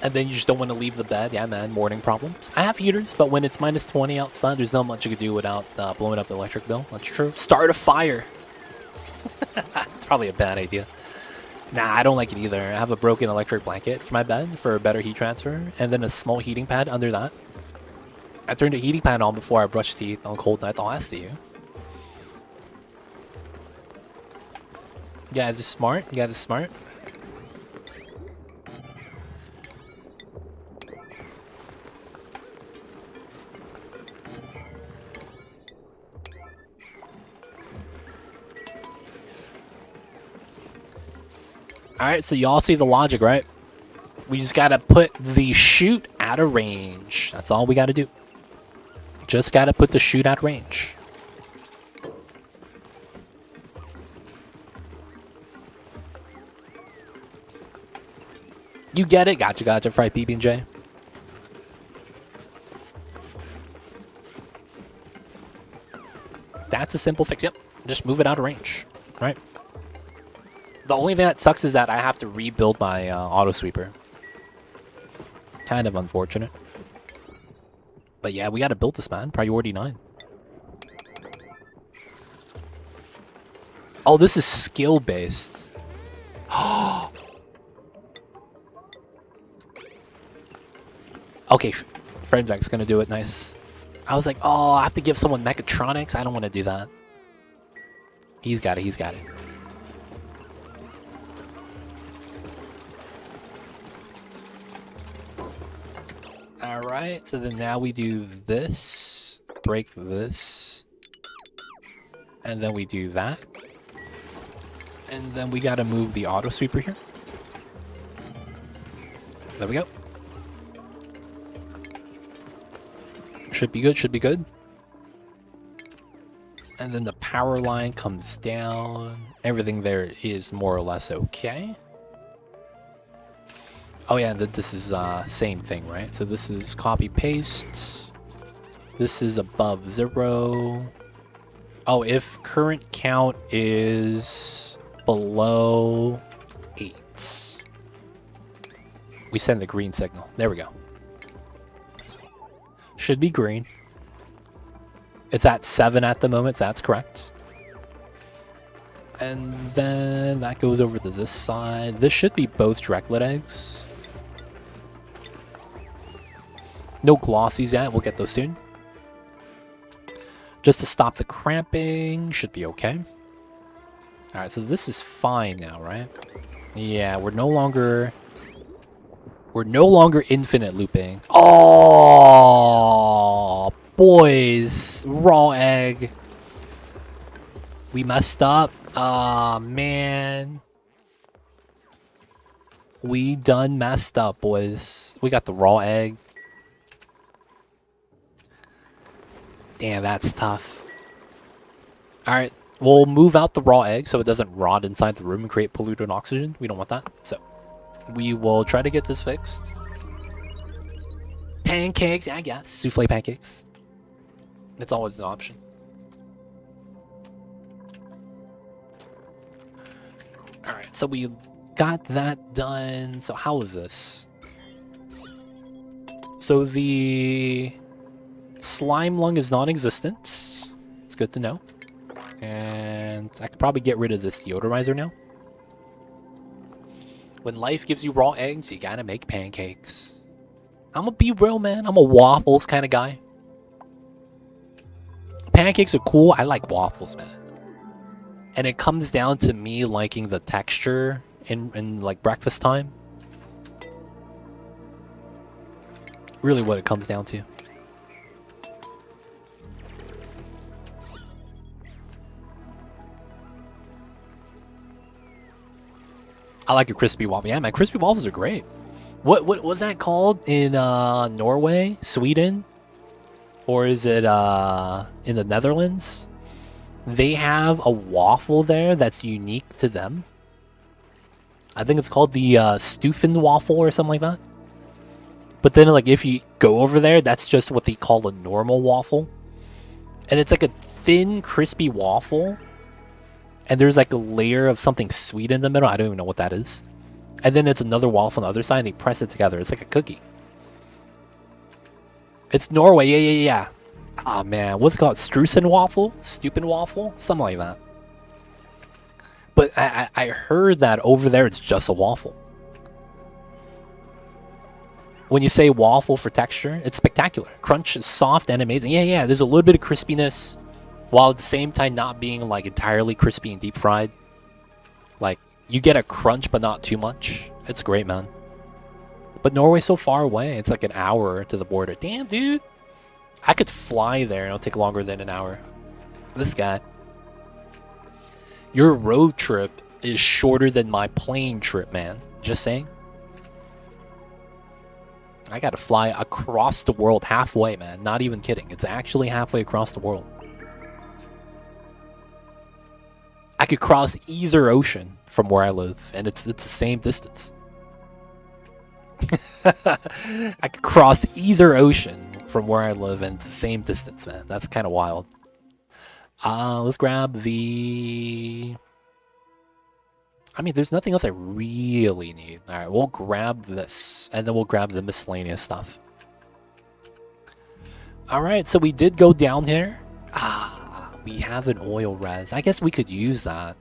And then you just don't want to leave the bed. Yeah, man, morning problems. I have heaters, but when it's minus 20 outside, there's not much you can do without blowing up the electric bill. That's true. Start a fire. It's probably a bad idea. Nah, I don't like it either. I have a broken electric blanket for my bed for a better heat transfer, and then a small heating pad under that. I turned the heating pad on before I brushed teeth on cold night. Oh, I see you. You guys are smart. You guys are smart. Alright, so y'all see the logic, right? We just gotta put the chute out of range. That's all we gotta do. Just gotta put the chute out of range. You get it? Gotcha, gotcha, Fry PB&J. That's a simple fix. Yep, just move it out of range, right? The only thing that sucks is that I have to rebuild my auto sweeper. Kind of unfortunate. But yeah, we gotta build this, man. Priority 9. Oh, this is skill-based. Okay, Fredvek's gonna do it. Nice. I was like, oh, I have to give someone mechatronics? I don't want to do that. He's got it, he's got it. Alright, so then now we do this, break this, and then we do that. And then we gotta move the auto sweeper here. There we go. Should be good, should be good. And then the power line comes down. Everything there is more or less okay. Oh yeah, this is same thing, right? So this is copy paste. This is above 0. Oh, if current count is below 8, we send the green signal. There we go. Should be green. It's at 7 at the moment, so that's correct. And then that goes over to this side. This should be both Dreklet eggs. No glossies yet. We'll get those soon. Just to stop the cramping. Should be okay. Alright, so this is fine now, right? Yeah, we're no longer infinite looping. Oh, boys. Raw egg. We messed up. Aw, man. We done messed up, boys. We got the raw egg. Damn, that's tough. Alright, we'll move out the raw egg so it doesn't rot inside the room and create polluted oxygen. We don't want that. So, we will try to get this fixed. Pancakes, I guess. Souffle pancakes. It's always an option. Alright, so we got that done. So how is this? So the slime lung is non-existent. It's good to know. And I could probably get rid of this deodorizer now. When life gives you raw eggs, you gotta make pancakes. I'm gonna be real, man. I'm a waffles kind of guy. Pancakes are cool. I like waffles, man. And it comes down to me liking the texture in like breakfast time. Really what it comes down to. I like a crispy waffle. Yeah, man, crispy waffles are great. What was that called in Norway, Sweden? Or is it in the Netherlands? They have a waffle there that's unique to them. I think it's called the Stuffen waffle or something like that. But then, like, if you go over there, that's just what they call a normal waffle. And it's like a thin, crispy waffle. And there's like a layer of something sweet in the middle. I don't even know what that is. And then it's another waffle on the other side, and they press it together. It's like a cookie. It's Norway. Yeah. Ah, man. What's it called? Strusen waffle? Stupen waffle? Something like that. But I heard that over there it's just a waffle. When you say waffle for texture, it's spectacular. Crunch is soft and amazing. Yeah. There's a little bit of crispiness, while at the same time not being like entirely crispy and deep fried. Like, you get a crunch but not too much. It's great, man. But Norway's so far away. It's like an hour to the border. Damn, dude. I could fly there and it'll take longer than an hour. This guy. Your road trip is shorter than my plane trip, man. Just saying. I gotta fly across the world halfway, man. Not even kidding. It's actually halfway across the world. I could cross either ocean from where I live, and it's the same distance. I could cross either ocean from where I live, and it's the same distance, man. That's kind of wild. Let's grab the... I mean, there's nothing else I really need. Alright, we'll grab this, and then we'll grab the miscellaneous stuff. Alright, so we did go down here. We have an oil res. I guess we could use that.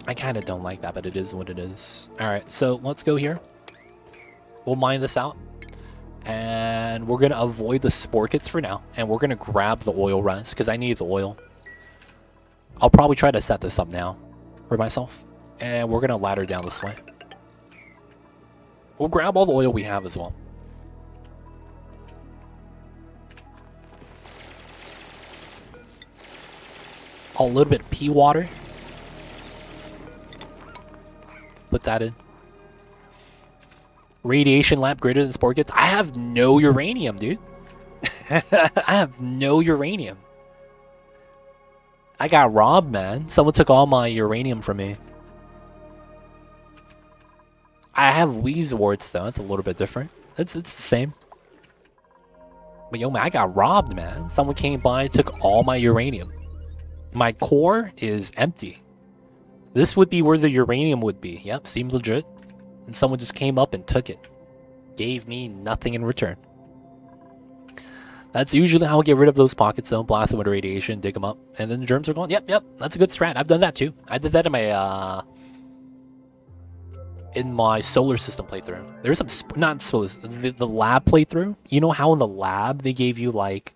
I kind of don't like that, but it is what it is. Alright, so let's go here. We'll mine this out. And we're going to avoid the spore kits for now. And we're going to grab the oil res, because I need the oil. I'll probably try to set this up now for myself. And we're going to ladder down this way. We'll grab all the oil we have as well. A little bit of pea water. Put that in. Radiation lamp greater than spore kits. I have no uranium, dude. I have no uranium. I got robbed, man. Someone took all my uranium from me. I have Wheeze warts, though. It's a little bit different. It's the same. But yo, man, I got robbed, man. Someone came by and took all my uranium. My core is empty. This would be where the uranium would be. Yep, seems legit. And someone just came up and took it. Gave me nothing in return. That's usually how I get rid of those pockets though. Blast them with radiation, dig them up, and then the germs are gone. Yep, that's a good strat. I've done that too. I did that in my solar system playthrough. There's some, not solar, the lab playthrough. You know how in the lab they gave you like,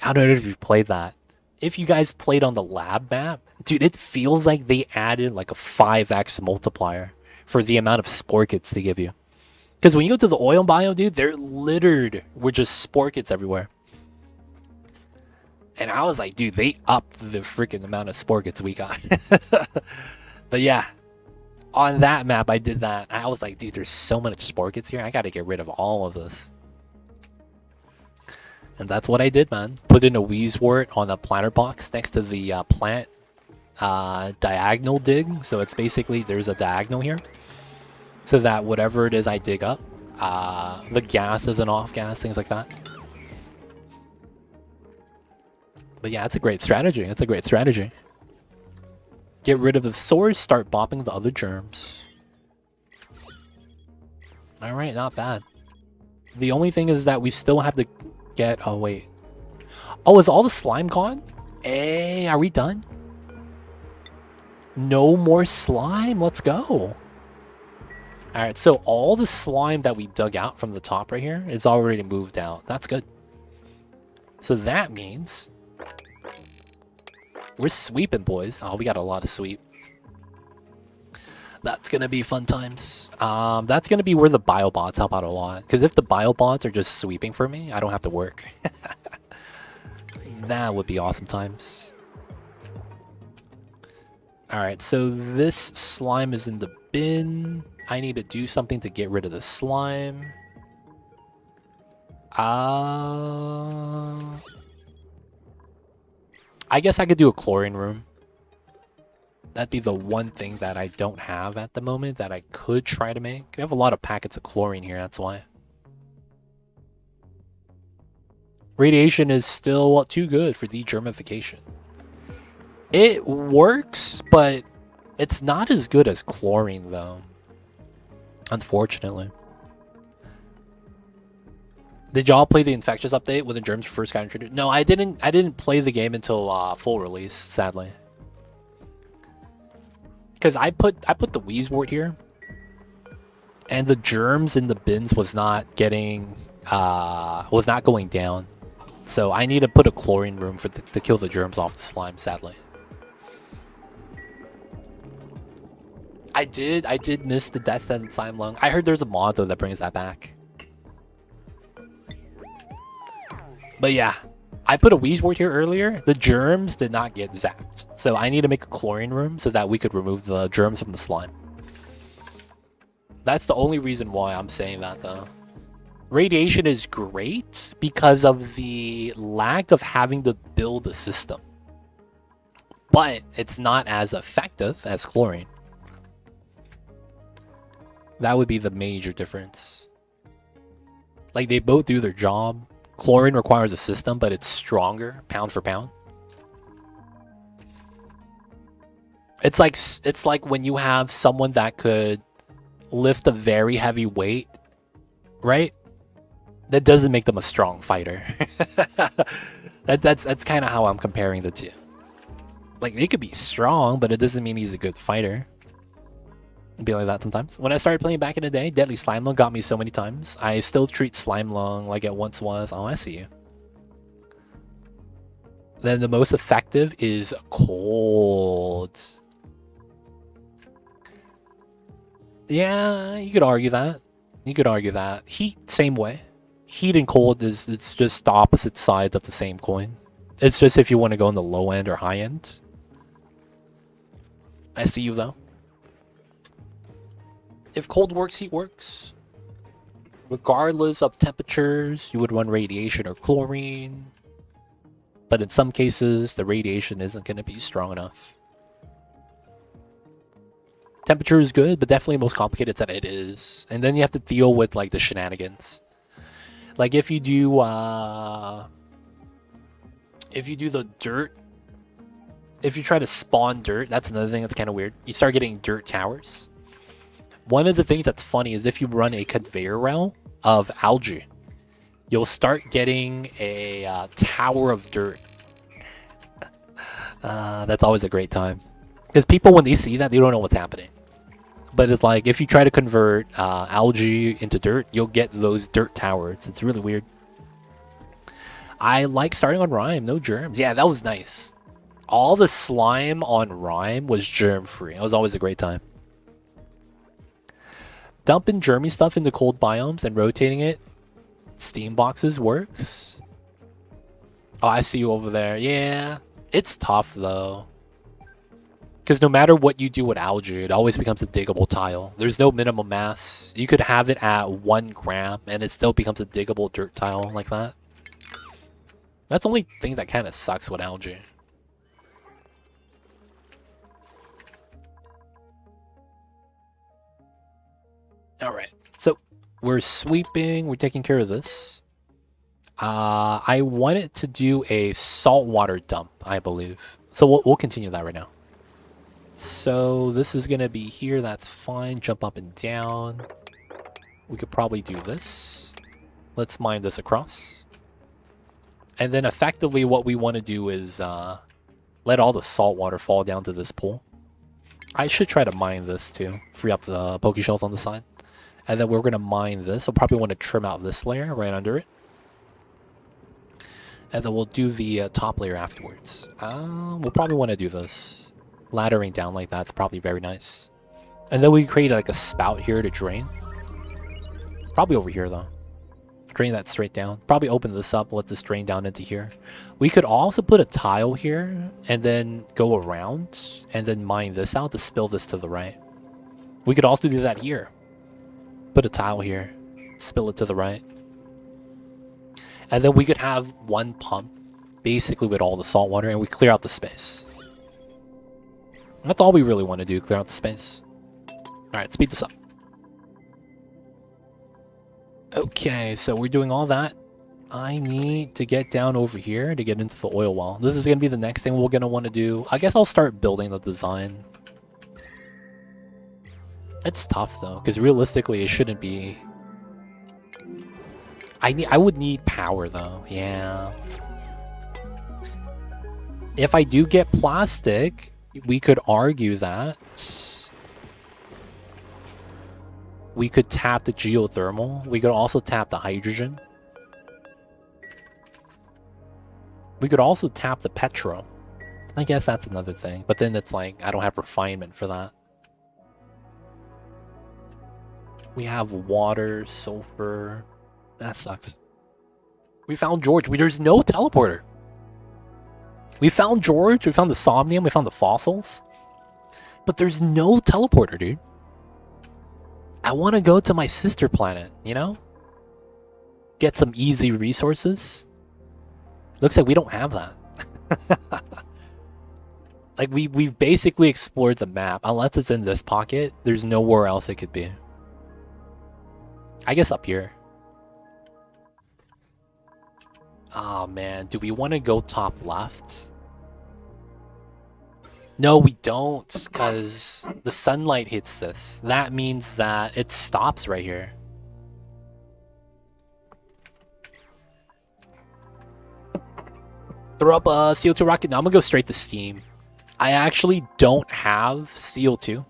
I don't know if you've played that. If you guys played on the lab map, dude, it feels like they added like a 5x multiplier for the amount of spore kits they give you. Because when you go to the oil biome, dude, they're littered with just spore kits everywhere. And I was like, dude, they upped the freaking amount of spore kits we got. But yeah, on that map, I did that. I was like, dude, there's so much spore kits here. I got to get rid of all of this. And that's what I did, man. Put in a Wheezewort on the planter box next to the plant diagonal dig. So it's basically, there's a diagonal here. So that whatever it is I dig up, the gas isn't off gas, things like that. But yeah, it's a great strategy. It's a great strategy. Get rid of the source, start bopping the other germs. Alright, not bad. The only thing is that we still have to get... Oh, wait. Oh, is all the slime gone? Hey, are we done? No more slime? Let's go. Alright, so all the slime that we dug out from the top right here is already moved out. That's good. So that means... we're sweeping, boys. Oh, we got a lot of sweep. That's going to be fun times. That's going to be where the biobots help out a lot. Because if the biobots are just sweeping for me, I don't have to work. That would be awesome times. Alright, so this slime is in the bin. I need to do something to get rid of the slime. I guess I could do a chlorine room. That'd be the one thing that I don't have at the moment that I could try to make. I have a lot of packets of chlorine here, that's why. Radiation is still too good for de-germification. It works, but it's not as good as chlorine, though. Unfortunately. Did y'all play the infectious update when the germs first got introduced? No, I didn't play the game until full release, sadly. Because I put the Wheezewort here, and the germs in the bins was not getting was not going down. So I need to put a chlorine room for to kill the germs off the slime, sadly. I did miss the Death Sentence Slime Lung. I heard there's a mod though that brings that back. But yeah, I put a Wheezewort here earlier. The germs did not get zapped. So I need to make a chlorine room so that we could remove the germs from the slime. That's the only reason why I'm saying that though. Radiation is great because of the lack of having to build a system. But it's not as effective as chlorine. That would be the major difference. Like, they both do their job. Chlorine requires a system, but it's stronger, pound for pound. It's like when you have someone that could lift a very heavy weight, right? That doesn't make them a strong fighter. That's kind of how I'm comparing the two. Like, they could be strong, but it doesn't mean he's a good fighter. It'd be like that sometimes. When I started playing back in the day, Deadly Slime Lung got me so many times. I still treat Slime Lung like it once was. Oh, I see you. Then the most effective is cold. Yeah, you could argue that. You could argue that. Heat, same way. Heat and cold it's just the opposite sides of the same coin. It's just if you want to go in the low end or high end. I see you though. If cold works, heat works. Regardless of temperatures, you would run radiation or chlorine. But in some cases, the radiation isn't going to be strong enough. Temperature is good, but definitely most complicated that it is. And then you have to deal with like the shenanigans. Like if you do the dirt, if you try to spawn dirt, that's another thing that's kind of weird. You start getting dirt towers. One of the things that's funny is if you run a conveyor rail of algae, you'll start getting a tower of dirt. That's always a great time. Because people, when they see that, they don't know what's happening. But it's like, if you try to convert algae into dirt, you'll get those dirt towers. It's really weird. I like starting on Rime, no germs. Yeah, that was nice. All the slime on Rime was germ-free. It was always a great time. Dumping germy stuff into cold biomes and rotating it, steam boxes works. Oh, I see you over there. Yeah, it's tough though. Because no matter what you do with algae, it always becomes a diggable tile. There's no minimum mass. You could have it at 1 gram and it still becomes a diggable dirt tile like that. That's the only thing that kind of sucks with algae. Alright, so we're sweeping, we're taking care of this. I wanted to do a saltwater dump, I believe. So we'll continue that right now. So this is going to be here, that's fine. Jump up and down. We could probably do this. Let's mine this across. And then effectively what we want to do is let all the salt water fall down to this pool. I should try to mine this too. Free up the poke shells on the side. And then we're going to mine this. I'll probably want to trim out this layer right under it. And then we'll do the top layer afterwards. We'll probably want to do this. Laddering down like that's probably very nice. And then we create like a spout here to drain. Probably over here though. Drain that straight down. Probably open this up, let this drain down into here. We could also put a tile here and then go around and then mine this out to spill this to the right. We could also do that here. Put a tile here, spill it to the right. And then we could have one pump basically with all the salt water and we clear out the space. That's all we really want to do, clear out the space. Alright, speed this up. Okay, so we're doing all that. I need to get down over here to get into the oil well. This is going to be the next thing we're going to want to do. I guess I'll start building the design. It's tough though, because realistically it shouldn't be... I would need power though, yeah. If I do get plastic, we could argue that we could tap the geothermal. We could also tap the hydrogen. We could also tap the petro. I guess that's another thing. But then it's like, I don't have refinement for that. We have water, sulfur. That sucks. We found George. There's no teleporter. We found George. We found the somnium. We found the fossils. But there's no teleporter, dude. I want to go to my sister planet, you know? Get some easy resources. Looks like we don't have that. Like, we've basically explored the map. Unless it's in this pocket, there's nowhere else it could be. I guess up here. Oh man, do we want to go top left? No, we don't, because the sunlight hits this. That means that it stops right here. Throw up a CO2 rocket. No, I'm going to go straight to steam. I actually don't have CO2.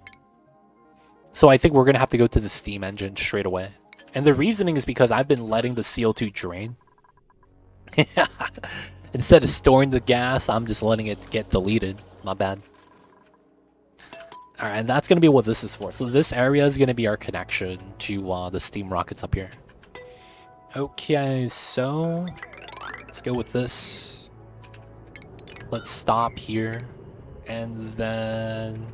So I think we're going to have to go to the steam engine straight away. And the reasoning is because I've been letting the CO2 drain. Instead of storing the gas, I'm just letting it get deleted. My bad. Alright, and that's going to be what this is for. So this area is going to be our connection to the steam rockets up here. Okay, so let's go with this. Let's stop here. And then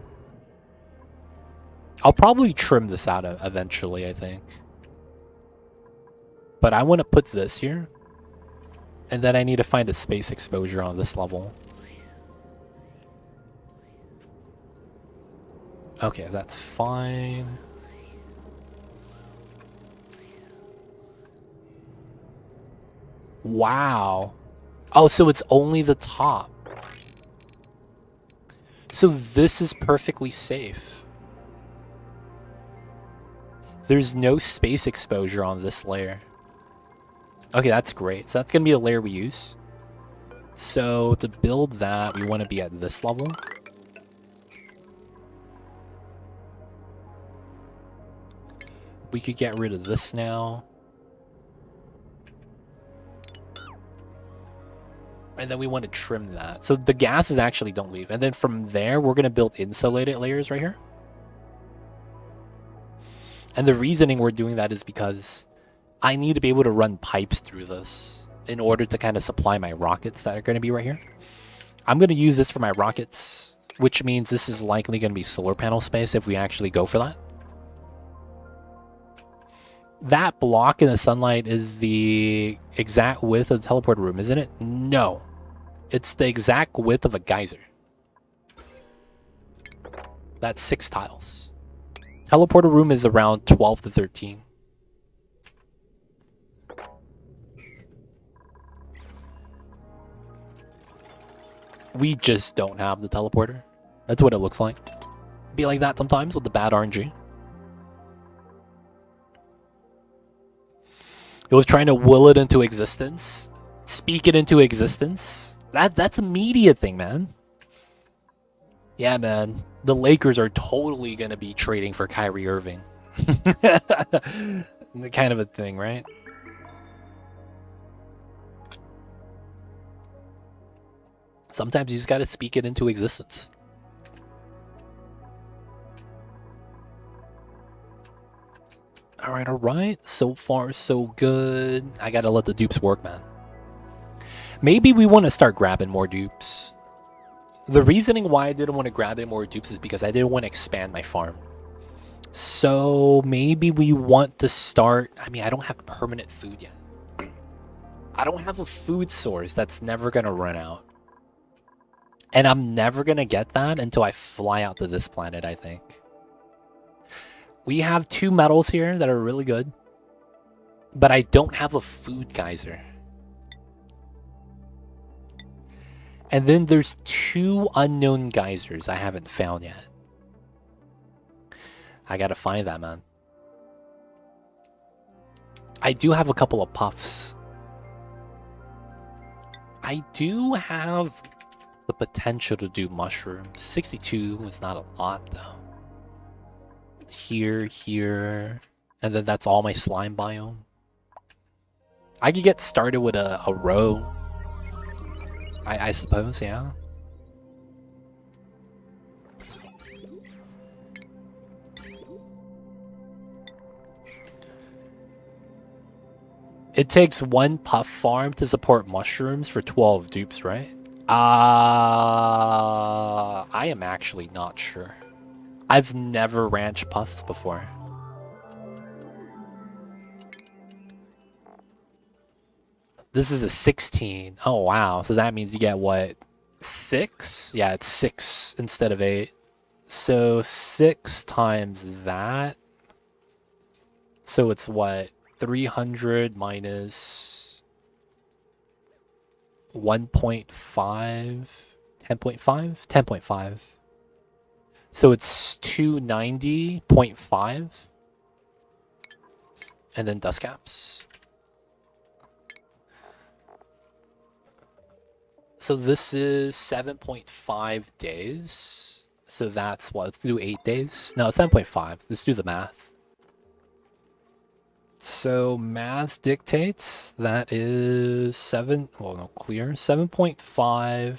I'll probably trim this out eventually, I think. But I want to put this here. And then I need to find a space exposure on this level. Okay, that's fine. Wow. Oh, so it's only the top. So this is perfectly safe. There's no space exposure on this layer. Okay, that's great. So that's going to be the layer we use. So to build that, we want to be at this level. We could get rid of this now. And then we want to trim that. So the gases actually don't leave. And then from there, we're going to build insulated layers right here. And the reasoning we're doing that is because I need to be able to run pipes through this in order to kind of supply my rockets that are going to be right here. I'm going to use this for my rockets, which means this is likely going to be solar panel space if we actually go for that. That block in the sunlight is the exact width of the teleporter room, isn't it? No. It's the exact width of a geyser. That's 6 tiles. Teleporter room is around 12 to 13. We just don't have the teleporter. That's what it looks like. Be like that sometimes with the bad RNG. It was trying to will it into existence. Speak it into existence. That's a media thing, man. Yeah, man. The Lakers are totally going to be trading for Kyrie Irving. Kind of a thing, right? Sometimes you just got to speak it into existence. All right. So far, so good. I got to let the dupes work, man. Maybe we want to start grabbing more dupes. The reasoning why I didn't want to grab any more dupes is because I didn't want to expand my farm. So maybe we want to start... I mean, I don't have permanent food yet. I don't have a food source that's never going to run out. And I'm never going to get that until I fly out to this planet, I think. We have 2 metals here that are really good. But I don't have a food geyser. And then there's 2 unknown geysers I haven't found yet. I gotta find that, man. I do have a couple of puffs. I do have the potential to do mushrooms. 62 is not a lot, though. Here, and then that's all my slime biome. I could get started with a row. I suppose, yeah. It takes 1 puff farm to support mushrooms for 12 dupes, right? I am actually not sure. I've never ranched puffs before. This is a 16. Oh, wow. So that means you get what? 6? Yeah, it's 6 instead of 8. So 6 times that. So it's what? 300 minus 1.5? 10.5? 10.5. So it's 290.5. And then dust caps. So this is 7.5 days. So that's what? Let's do 8 days. No, it's 7.5. Let's do the math. So math dictates that is 7. Well, no, clear. 7.5.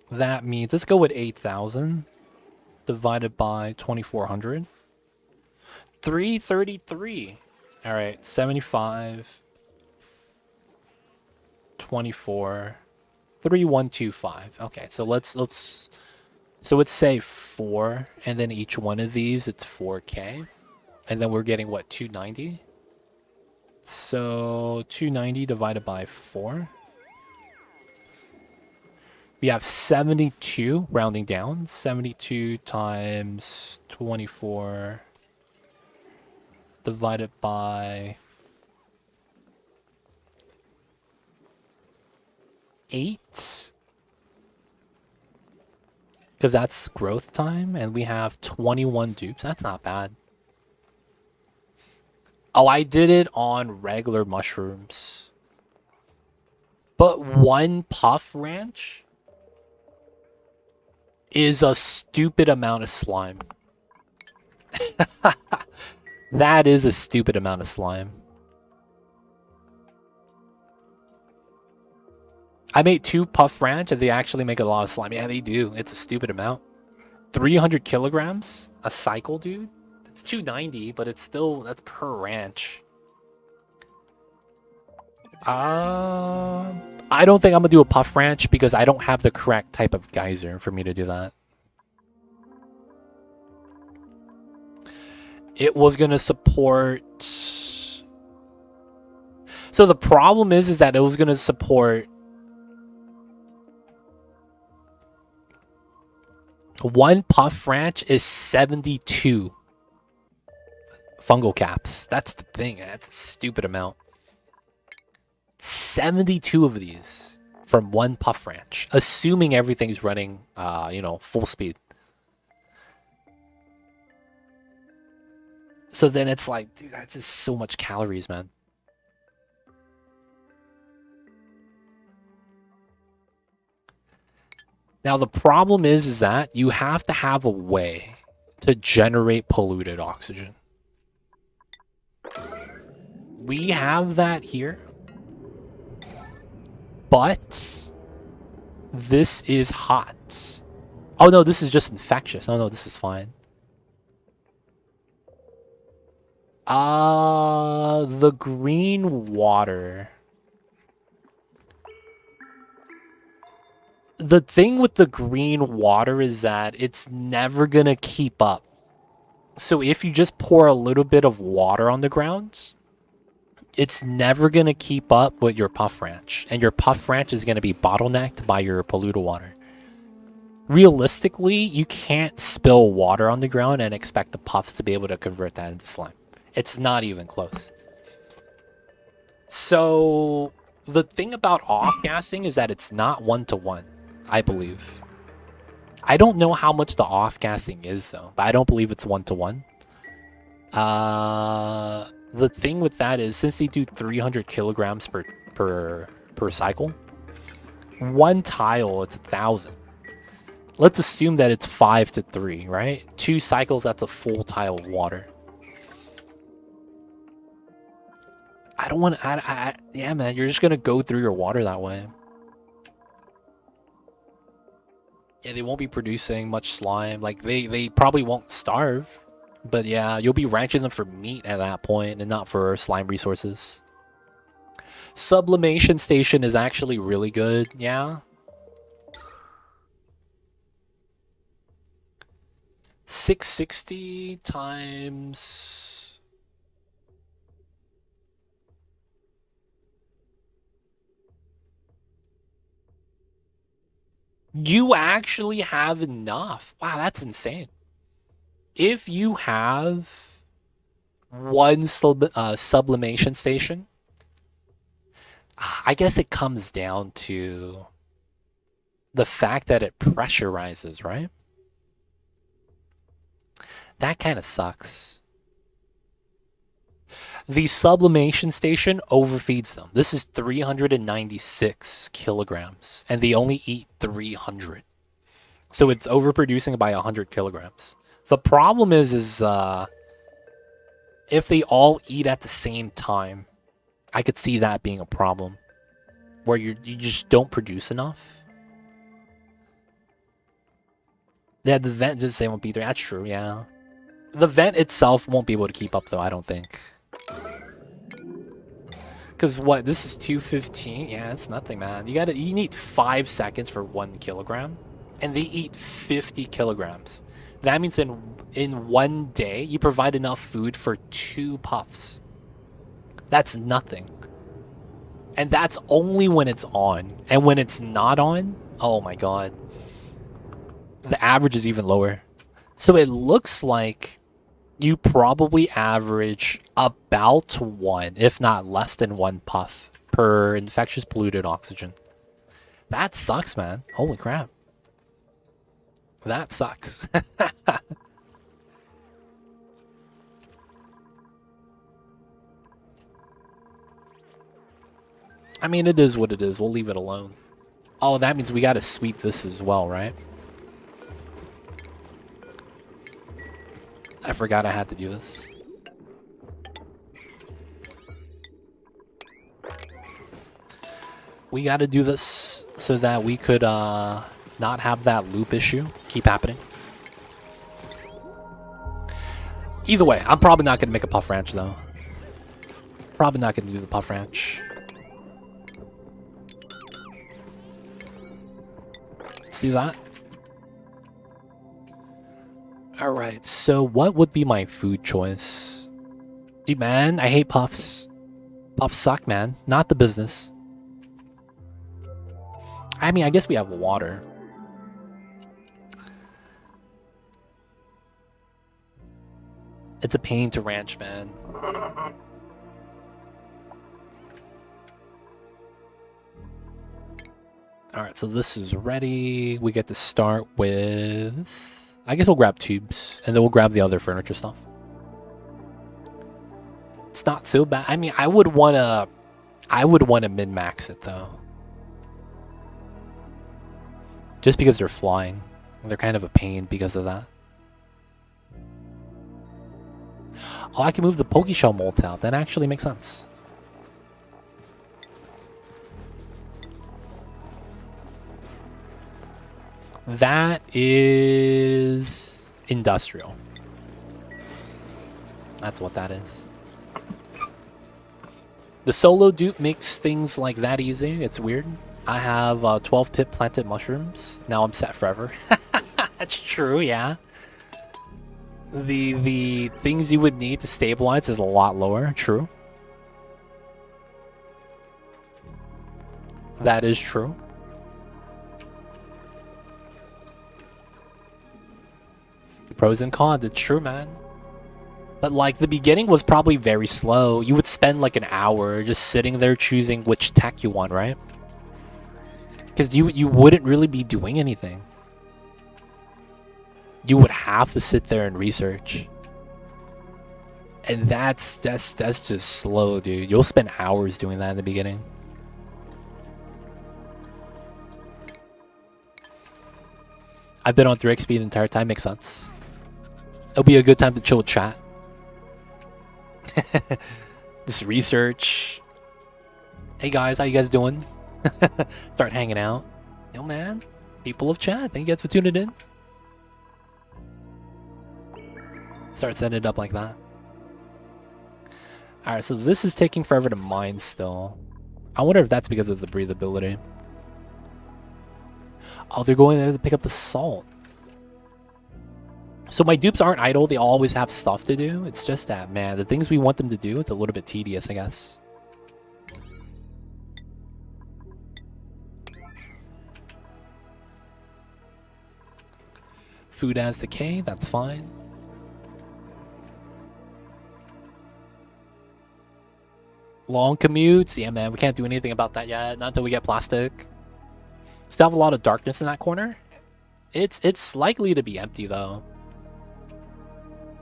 That means, let's go with 8,000 divided by 2,400. 333. All right, 75. 24. 3125. Okay, so let's say 4, and then each one of these it's 4K, and then we're getting what, 290. So 290 divided by 4. We have 72, rounding down. 72 times 24 divided by 8. Because that's growth time, and we have 21 dupes. That's not bad. Oh, I did it on regular mushrooms. But one puff ranch is a stupid amount of slime. That is a stupid amount of slime. I made 2 puff ranch and they actually make a lot of slime. Yeah, they do. It's a stupid amount. 300 kilograms? A cycle, dude? It's 290, but it's still, that's per ranch. I don't think I'm gonna do a puff ranch because I don't have the correct type of geyser for me to do that. It was gonna support. So the problem is that it was gonna support one puff ranch is 72 fungal caps. That's the thing. That's a stupid amount. 72 of these from one puff ranch, assuming everything's running, full speed. So then it's like, dude, that's just so much calories, man. Now the problem is that you have to have a way to generate polluted oxygen. We have that here. But this is hot. Oh no, this is just infectious. Oh no, this is fine. The green water. The thing with the green water is that it's never gonna keep up. So if you just pour a little bit of water on the ground, it's never going to keep up with your puff ranch. And your puff ranch is going to be bottlenecked by your polluted water. Realistically, you can't spill water on the ground and expect the puffs to be able to convert that into slime. It's not even close. So the thing about off-gassing is that it's not one-to-one, I believe. I don't know how much the off-gassing is, though, but I don't believe it's one-to-one. The thing with that is, since they do 300 kilograms per cycle, one tile, it's 1,000. Let's assume that it's 5 to 3, right? 2 cycles, that's a full tile of water. I don't want to... yeah, man, you're just going to go through your water that way. Yeah, they won't be producing much slime. Like, they probably won't starve. But yeah, you'll be ranching them for meat at that point and not for slime resources. Sublimation station is actually really good, yeah. 660 times... You actually have enough. Wow, that's insane. If you have one sublimation station, I guess it comes down to the fact that it pressurizes, right? That kind of sucks. The sublimation station overfeeds them. This is 396 kilograms, and they only eat 300. So it's overproducing by 100 kilograms. The problem is if they all eat at the same time, I could see that being a problem, where you just don't produce enough. Yeah, the vent just they won't be there. That's true, yeah. The vent itself won't be able to keep up, though, I don't think. Because what, this is 215? Yeah, it's nothing, man. You need 5 seconds for 1 kilogram, and they eat 50 kilograms. That means in one day, you provide enough food for 2 puffs. That's nothing. And that's only when it's on. And when it's not on, oh my god. The average is even lower. So it looks like you probably average about 1, if not less than 1 puff per infectious polluted oxygen. That sucks, man. Holy crap. That sucks. I mean, it is what it is. We'll leave it alone. Oh, that means we gotta sweep this as well, right? I forgot I had to do this. We gotta do this so that we could not have that loop issue keep happening. Either way, I'm probably not gonna make a puff ranch though. Probably not gonna do the puff ranch. Let's do that. Alright, so what would be my food choice? Dude, man, I hate puffs. Puffs suck, man. Not the business. I mean, I guess we have water. It's a pain to ranch, man. Alright, so this is ready. We get to start with... I guess we'll grab tubes, and then we'll grab the other furniture stuff. It's not so bad. I mean, I would wanna min-max it, though. Just because they're flying. They're kind of a pain because of that. Oh, I can move the Pokeshell molds out. That actually makes sense. That is industrial. That's what that is. The solo dupe makes things like that easy. It's weird. I have 12 pit planted mushrooms. Now I'm set forever. That's true, yeah. The things you would need to stabilize is a lot lower. True. That is true. Pros and cons, it's true, man. But like the beginning was probably very slow. You would spend like an hour just sitting there choosing which tech you want, right? Because you wouldn't really be doing anything. You would have to sit there and research. And that's just slow, dude. You'll spend hours doing that in the beginning. I've been on 3xp the entire time, makes sense. It'll be a good time to chill chat. Just research. Hey guys, how you guys doing? Start hanging out. Yo man, people of chat, thank you guys for tuning in. Start setting it up like that. Alright, so this is taking forever to mine still. I wonder if that's because of the breathability. Oh, they're going there to pick up the salt. So my dupes aren't idle, they always have stuff to do. It's just that, man, the things we want them to do, it's a little bit tedious, I guess. Food has decay, that's fine. Long commutes, yeah man, we can't do anything about that yet, not until we get plastic. Still have a lot of darkness in that corner. It's likely to be empty though.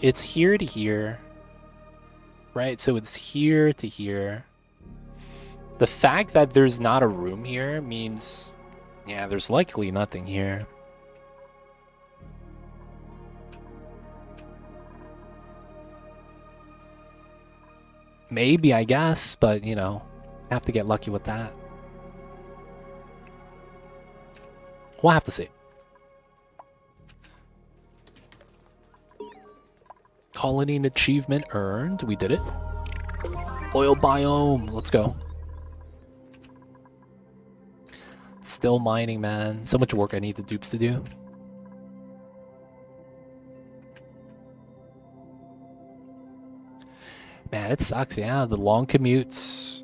It's here to here. Right, so it's here to here. The fact that there's not a room here means, yeah, there's likely nothing here. Maybe, I guess, but, you know, have to get lucky with that. We'll have to see. Colony achievement earned. We did it. Oil biome. Let's go. Still mining, man. So much work I need the dupes to do. Man, it sucks, yeah. The long commutes.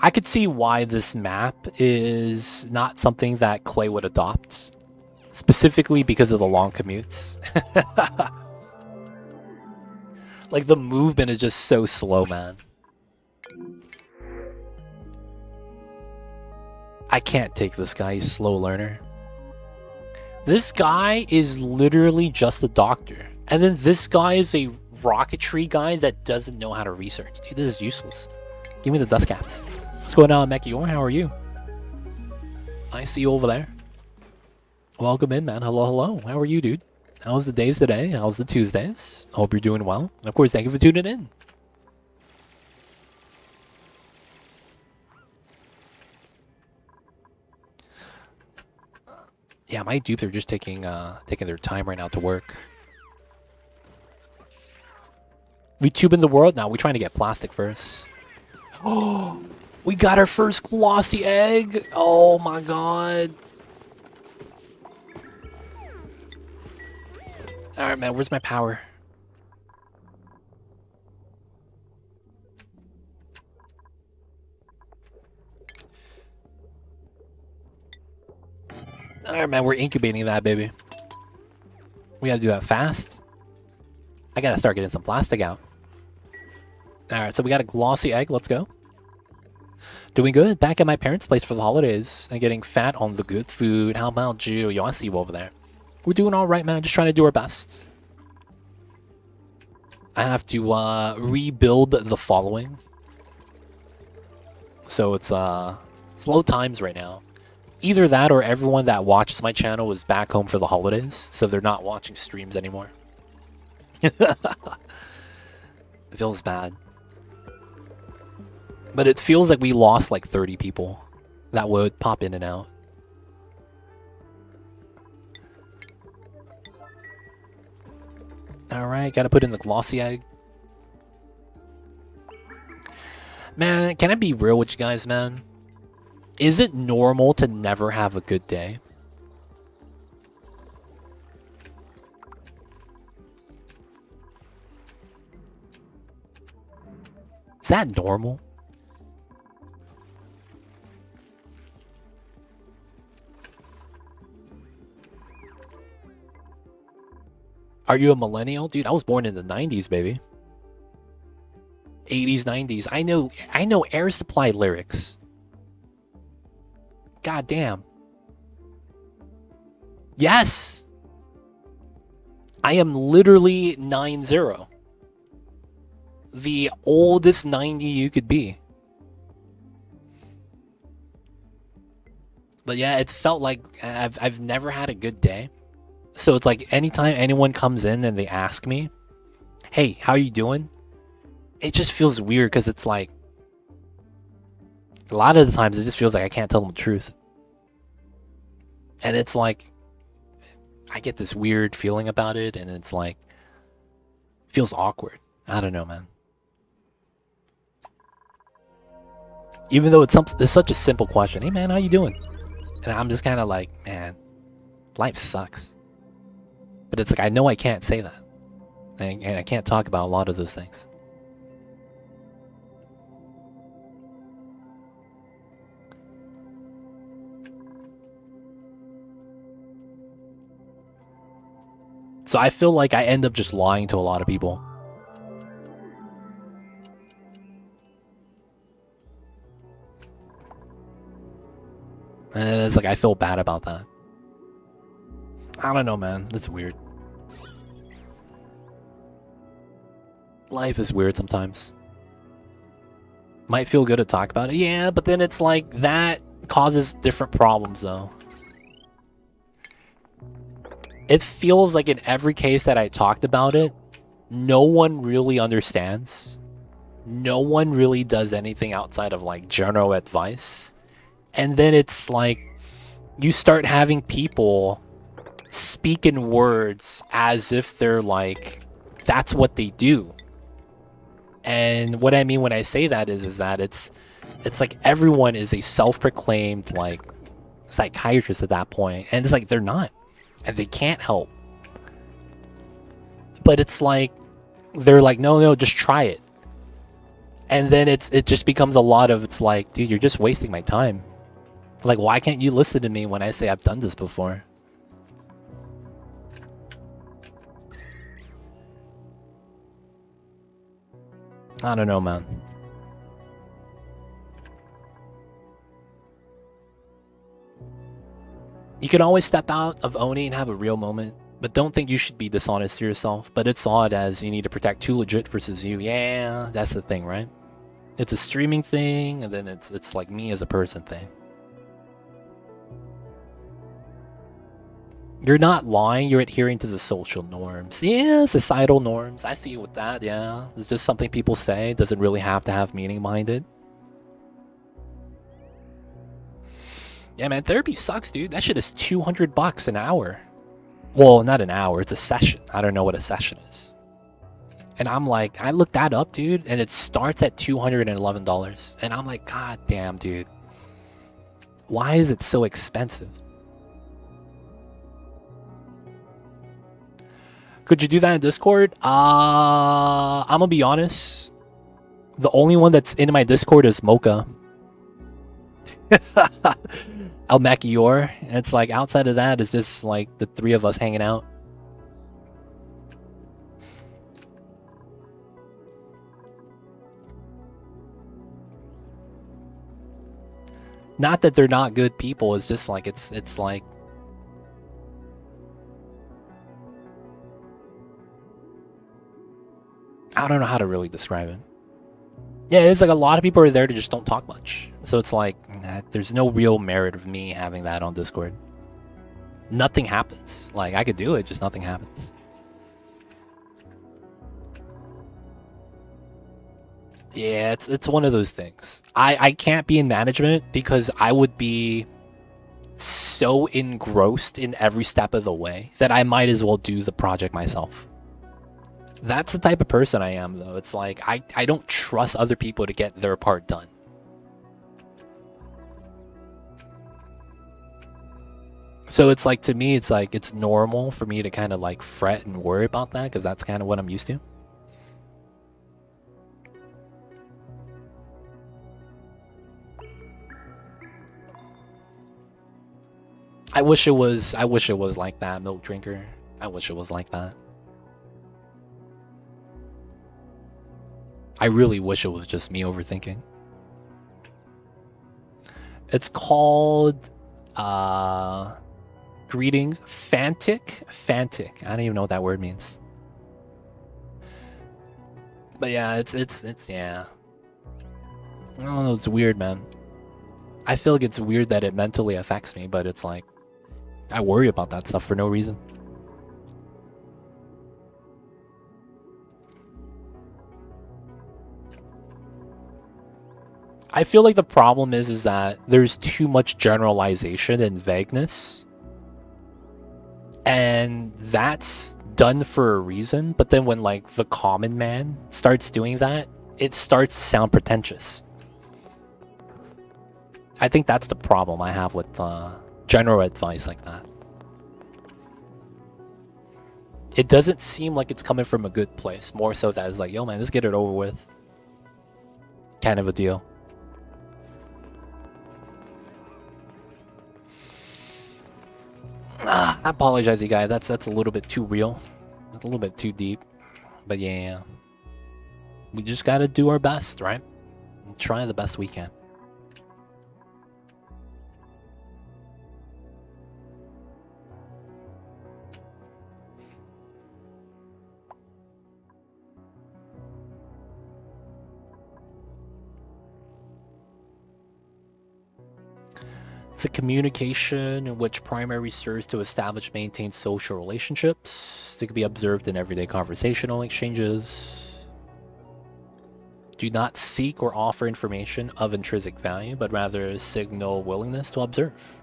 I could see why this map is not something that Clay would adopt. Specifically because of the long commutes. Like, the movement is just so slow, man. I can't take this guy, he's a slow learner. This guy is literally just a doctor. And then this guy is a rocketry guy that doesn't know how to research. Dude, this is useless. Give me the dust caps. What's going on, Mekior? How are you? I see you over there. Welcome in, man. Hello, hello. How are you, dude? How's the days today? How's the Tuesdays? Hope you're doing well. And of course, thank you for tuning in. Yeah, my dupes are just taking their time right now to work. We tubing the world now. We're trying to get plastic first. Oh, we got our first glossy egg. Oh my god. All right, man. Where's my power? All right, man. We're incubating that, baby. We gotta do that fast. I gotta start getting some plastic out. All right, so we got a glossy egg. Let's go. Doing good. Back at my parents' place for the holidays and getting fat on the good food. How about you? Yo, I see you over there. We're doing all right, man. Just trying to do our best. I have to rebuild the following. So it's slow times right now. Either that or everyone that watches my channel is back home for the holidays, so they're not watching streams anymore. It feels bad. But it feels like we lost like 30 people that would pop in and out. Alright, gotta put in the glossy egg. Man, can I be real with you guys, man? Is it normal to never have a good day? Is that normal? Are you a millennial? Dude, I was born in the 90s, baby. 80s, 90s. I know Air Supply lyrics. God damn. Yes! I am literally 90. The oldest 90 you could be. But yeah, it's felt like I've never had a good day. So it's like anytime anyone comes in and they ask me, hey, how are you doing? It just feels weird because it's like, a lot of the times it just feels like I can't tell them the truth. And it's like, I get this weird feeling about it and it's like, feels awkward. I don't know, man. Even though it's such a simple question. Hey, man, how you doing? And I'm just kind of like, man, life sucks. But it's like, I know I can't say that. And I can't talk about a lot of those things. So I feel like I end up just lying to a lot of people. And it's like, I feel bad about that. I don't know, man. It's weird. Life is weird sometimes. Might feel good to talk about it. Yeah, but then it's like, that causes different problems, though. It feels like in every case that I talked about it, no one really understands. No one really does anything outside of, like, general advice. And then it's like, you start having people speak in words as if they're like, that's what they do. And what I mean when I say that is that it's like everyone is a self-proclaimed, like, psychiatrist at that point. And it's like, they're not. And they can't help. But it's like, they're like, no, just try it. And then it just becomes a lot of, it's like, dude, you're just wasting my time. Like, why can't you listen to me when I say I've done this before? I don't know, man. You can always step out of Oni and have a real moment, but don't think you should be dishonest to yourself. But it's odd as you need to protect two legit versus you. Yeah, that's the thing, right? It's a streaming thing, and then it's like me as a person thing. You're not lying, you're adhering to the social norms. Yeah, societal norms. I see you with that, yeah. It's just something people say. It doesn't really have to have meaning behind it. Yeah, man, therapy sucks, dude. That shit is $200 an hour. Well, not an hour, it's a session. I don't know what a session is. And I'm like, I looked that up, dude, and it starts at $211. And I'm like, god damn, dude. Why is it so expensive? Could you do that in Discord? I'm gonna be honest. The only one that's in my Discord is Mocha. El Macior. It's like outside of that, it's just like the three of us hanging out. Not that they're not good people, it's just like it's like I don't know how to really describe it. Yeah, it's like a lot of people are there to just don't talk much. So it's like, there's no real merit of me having that on Discord. Nothing happens. Like, I could do it, just nothing happens. Yeah, it's one of those things. I can't be in management because I would be so engrossed in every step of the way that I might as well do the project myself. That's the type of person I am, though. It's like, I don't trust other people to get their part done. So it's like, to me, it's like, it's normal for me to kind of like fret and worry about that because that's kind of what I'm used to. I wish it was like that, Milk Drinker. I wish it was like that. I really wish it was just me overthinking. It's called greeting Fantic. I don't even know what that word means. But yeah, it's yeah. I don't know, it's weird, man. I feel like it's weird that it mentally affects me, but it's like I worry about that stuff for no reason. I feel like the problem is that there's too much generalization and vagueness. And that's done for a reason, but then when like the common man starts doing that, it starts to sound pretentious. I think that's the problem I have with general advice like that. It doesn't seem like it's coming from a good place, more so that it's like, yo man, let's get it over with. Kind of a deal. I apologize, you guys. That's a little bit too real. It's a little bit too deep. But yeah. We just gotta do our best, right? Try the best we can. It's a communication in which primary serves to establish, maintain social relationships. They can be observed in everyday conversational exchanges. Do not seek or offer information of intrinsic value, but rather signal willingness to observe.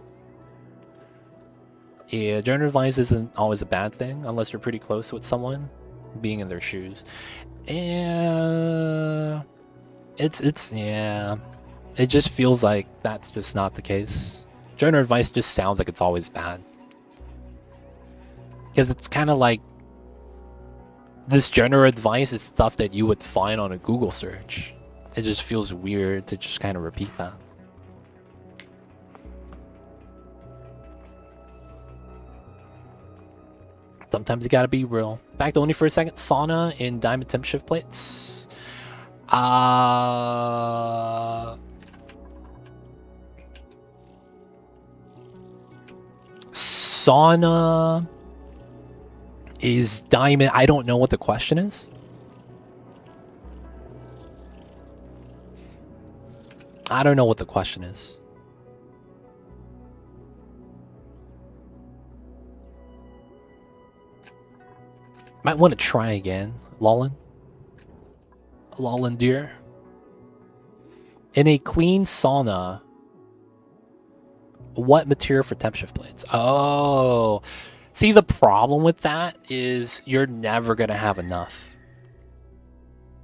Yeah, general advice isn't always a bad thing unless you're pretty close with someone, being in their shoes. And yeah. It just feels like that's just not the case. General advice just sounds like it's always bad. Because it's kind of like this general advice is stuff that you would find on a Google search. It just feels weird to just kind of repeat that. Sometimes you gotta be real. Back to only for a second. Sauna in diamond temp shift plates. Sauna is diamond. I don't know what the question is. I don't know what the question is. Might want to try again, Lolin. Lolin dear. In a clean sauna, what material for temp shift plates? Oh, see, the problem with that is you're never going to have enough,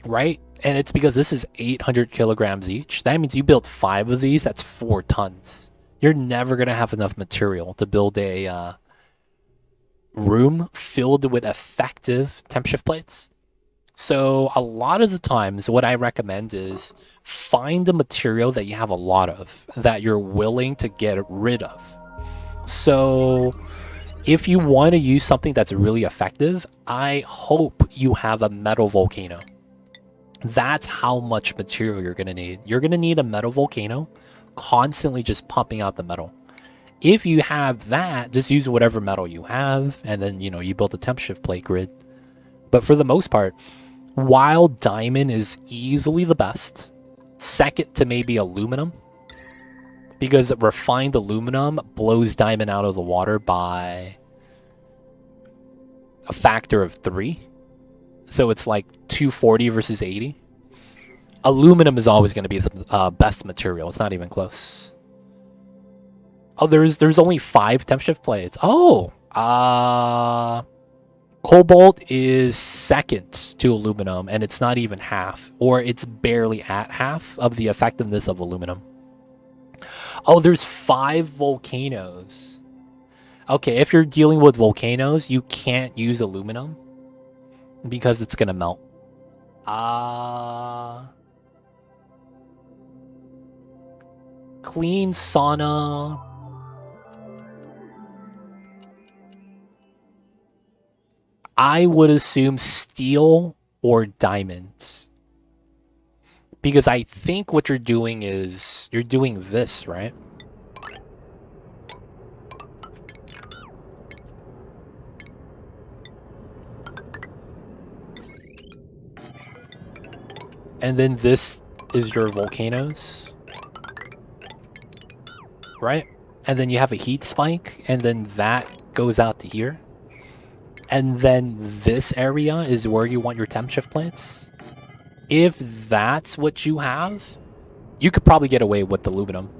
right? And it's because this is 800 kilograms each. That means you build 5 of these, that's 4 tons. You're never going to have enough material to build a room filled with effective temp shift plates. So a lot of the times what I recommend is find a material that you have a lot of, that you're willing to get rid of. So if you want to use something that's really effective, I hope you have a metal volcano. That's how much material you're going to need. You're going to need a metal volcano constantly just pumping out the metal. If you have that, just use whatever metal you have, and then, you know, you build a temp shift plate grid. But for the most part, while diamond is easily the best, second to maybe aluminum, because refined aluminum blows diamond out of the water by a factor of 3. So it's like 240 versus 80. Aluminum is always going to be the best material. It's not even close. Oh, there's only 5 temp shift plates. Oh, cobalt is second to aluminum, and it's not even half, or it's barely at half of the effectiveness of aluminum. Oh, there's 5 volcanoes. Okay, if you're dealing with volcanoes, you can't use aluminum because it's gonna melt. Clean sauna. I would assume steel or diamonds. Because I think what you're doing is, you're doing this, right? And then this is your volcanoes, right? And then you have a heat spike, and then that goes out to here. And then this area is where you want your temp shift plates. If that's what you have, you could probably get away with aluminum.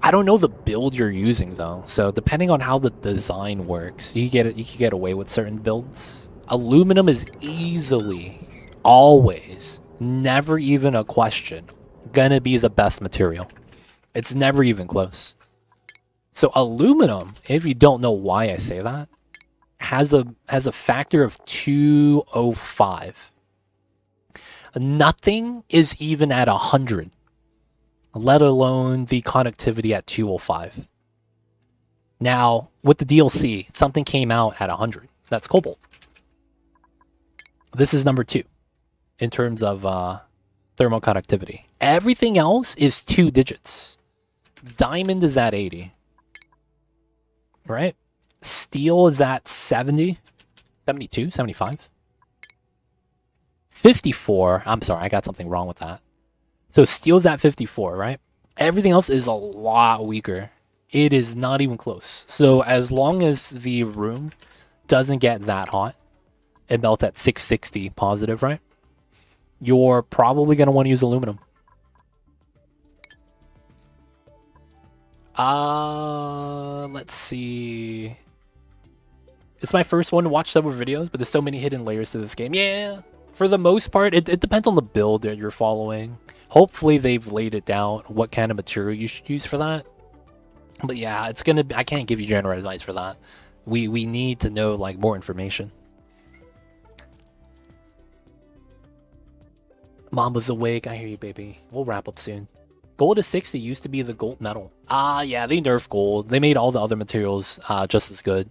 I don't know the build you're using though, so depending on how the design works, you could get away with certain builds. Aluminum is easily, always, never even a question, gonna be the best material. It's never even close. So aluminum, if you don't know why I say that, has a factor of 205. Nothing is even at 100, let alone the conductivity at 205. Now, with the DLC, something came out at 100. That's cobalt. This is number 2 in terms of thermal conductivity. Everything else is 2 digits. Diamond is at 80. Right? Steel is at 70, 72, 75. 54. I'm sorry, I got something wrong with that. So steel's at 54, right? Everything else is a lot weaker. It is not even close. So as long as the room doesn't get that hot, it melts at 660 positive, right? You're probably going to want to use aluminum. Let's see. It's my first one to watch several videos, but there's so many hidden layers to this game. Yeah, for the most part, it depends on the build that you're following. Hopefully they've laid it down, what kind of material you should use for that. But yeah, it's gonna be, I can't give you general advice for that. We need to know like more information. Mamba's awake. I hear you, baby. We'll wrap up soon. Gold is 60 used to be the gold medal. Yeah, they nerfed gold. They made all the other materials just as good.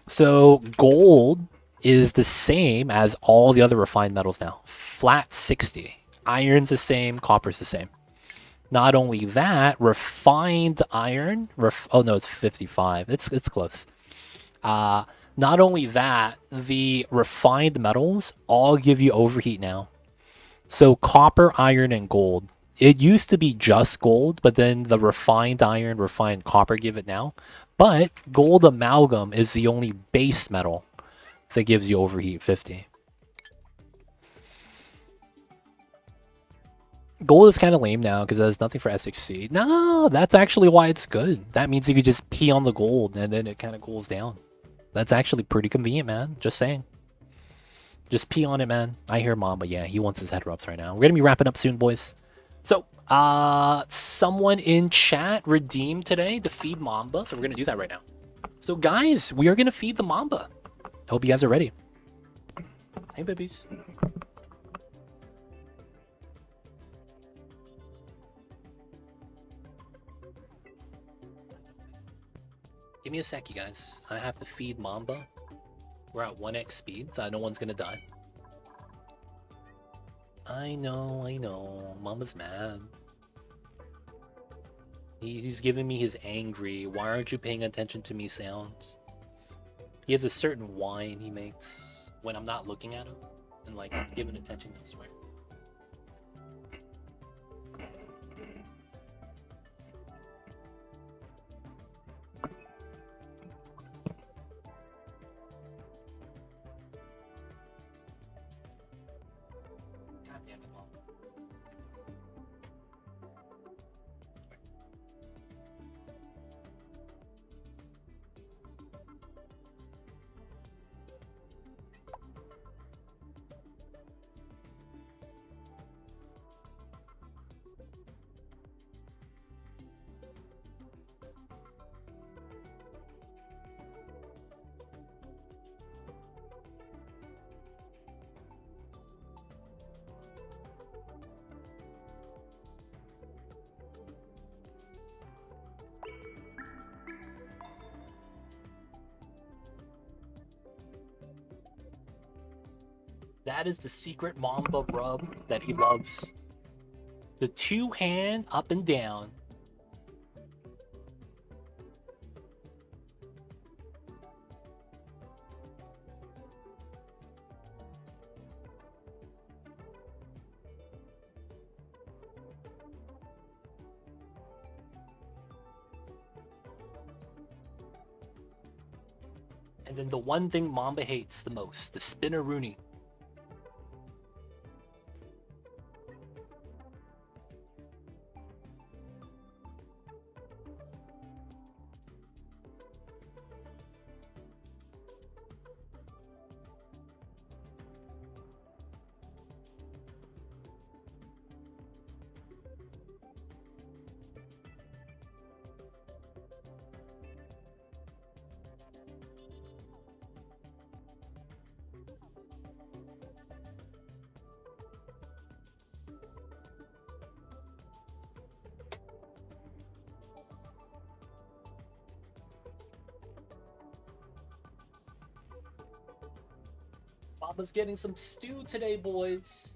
So gold is the same as all the other refined metals now. Flat 60. Iron's the same, copper's the same. Not only that, refined iron, oh no, it's 55. It's close. Not only that, the refined metals all give you overheat now. So copper, iron, and gold It used to be just gold, but then the refined iron, refined copper give it now. But gold amalgam is the only base metal that gives you overheat 50. Gold is kind of lame now because there's nothing for S6C. No, that's actually why it's good. That means you could just pee on the gold and then it kind of cools down. That's actually pretty convenient, man. Just saying. Just pee on it, man. I hear Mom, but yeah, he wants his head rubs right now. We're going to be wrapping up soon, boys. So, someone in chat redeemed today to feed Mamba, so we're going to do that right now. So, guys, we are going to feed the Mamba. Hope you guys are ready. Hey, babies. Give me a sec, you guys. I have to feed Mamba. We're at 1x speed, so no one's gonna die. I know. Mama's mad. He's giving me his angry, why aren't you paying attention to me sounds. He has a certain whine he makes when I'm not looking at him and like giving attention elsewhere. God damn it, Mom. That is the secret Mamba rub that he loves. The two-hand up and down. And then the one thing Mamba hates the most, the spinneroonie. Mamba's getting some stew today, boys.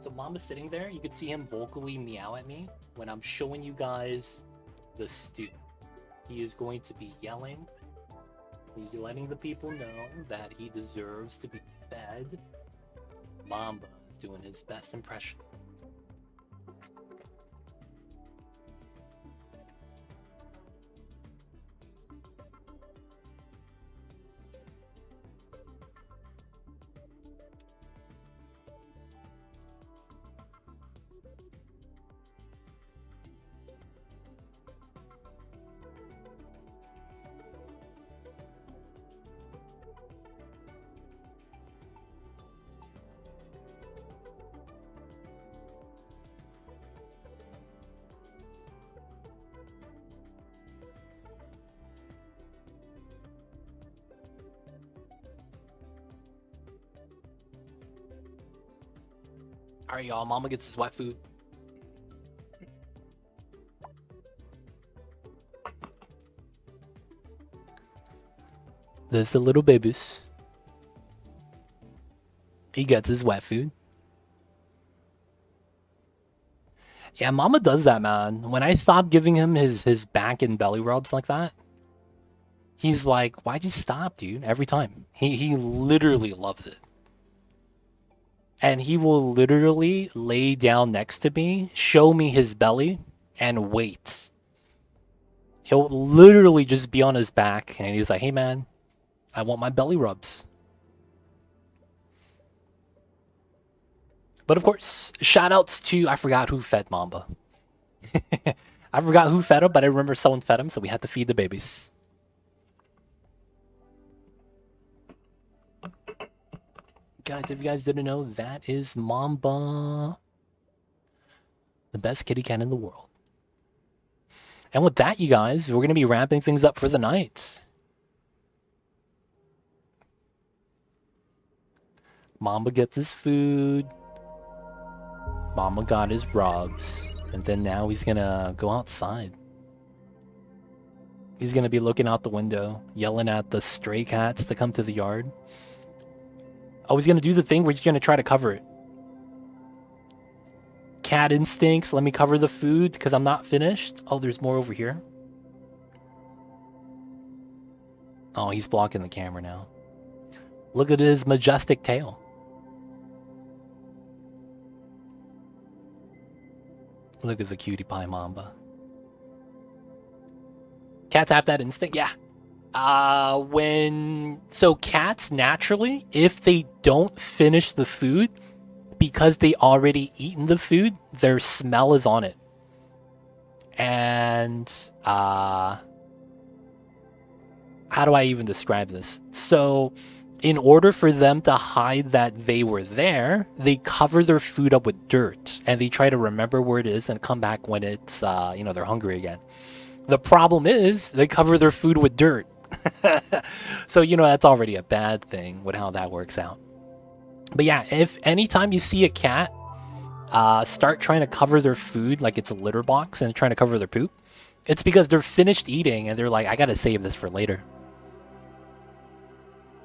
So Mama's sitting there. You could see him vocally meow at me when I'm showing you guys the stew. He is going to be yelling. He's letting the people know that he deserves to be fed. Mamba is doing his best impression. Alright, y'all. Mama gets his wet food. There's the little babies. He gets his wet food. Yeah, Mama does that, man. When I stop giving him his back and belly rubs like that, He's like, why'd you stop, dude? Every time. He literally loves it. And he will literally lay down next to me, show me his belly, and wait. He'll literally just be on his back, and he's like, hey man, I want my belly rubs. But of course, shout outs to, I forgot who fed Mamba. I forgot who fed him, but I remember someone fed him, so we had to feed the babies. Guys, if you guys didn't know, that is Mamba. The best kitty cat in the world. And with that, you guys, we're going to be wrapping things up for the night. Mamba gets his food. Mamba got his rubs. And then now he's going to go outside. He's going to be looking out the window, yelling at the stray cats to come to the yard. Oh, he's going to do the thing where he's going to try to cover it. Cat instincts, let me cover the food because I'm not finished. Oh, there's more over here. Oh, he's blocking the camera now. Look at his majestic tail. Look at the cutie pie Mamba. Cats have that instinct? Yeah. So cats naturally, if they don't finish the food, because they already eaten the food, their smell is on it. And how do I even describe this? So in order for them to hide that they were there, they cover their food up with dirt and they try to remember where it is and come back when it's they're hungry again. The problem is they cover their food with dirt. So that's already a bad thing with how that works out. But yeah, if anytime you see a cat start trying to cover their food like it's a litter box and trying to cover their poop, it's because they're finished eating and they're like, I gotta save this for later.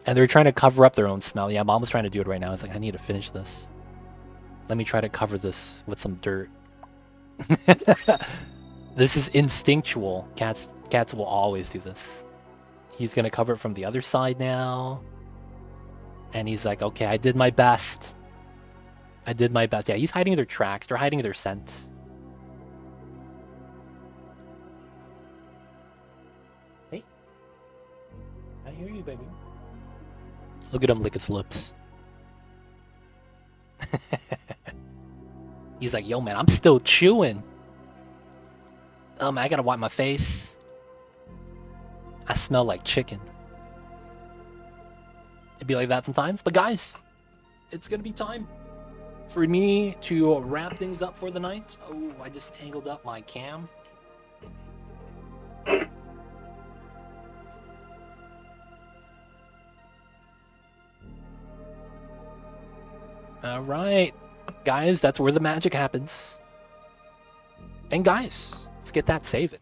And they're trying to cover up their own smell. Yeah, Mom was trying to do it right now. It's like, I need to finish this. Let me try to cover this with some dirt. This is instinctual. Cats will always do this. He's gonna cover it from the other side now. And he's like, okay, I did my best. I did my best. Yeah, he's hiding their tracks. They're hiding their scent. Hey. I hear you, baby. Look at him lick his lips. He's like, yo, man, I'm still chewing. Oh, man, I gotta wipe my face. I smell like chicken. It'd be like that sometimes. But guys, it's gonna be time for me to wrap things up for the night. Oh, I just tangled up my cam. All right, guys, that's where the magic happens. And guys, let's get that saving.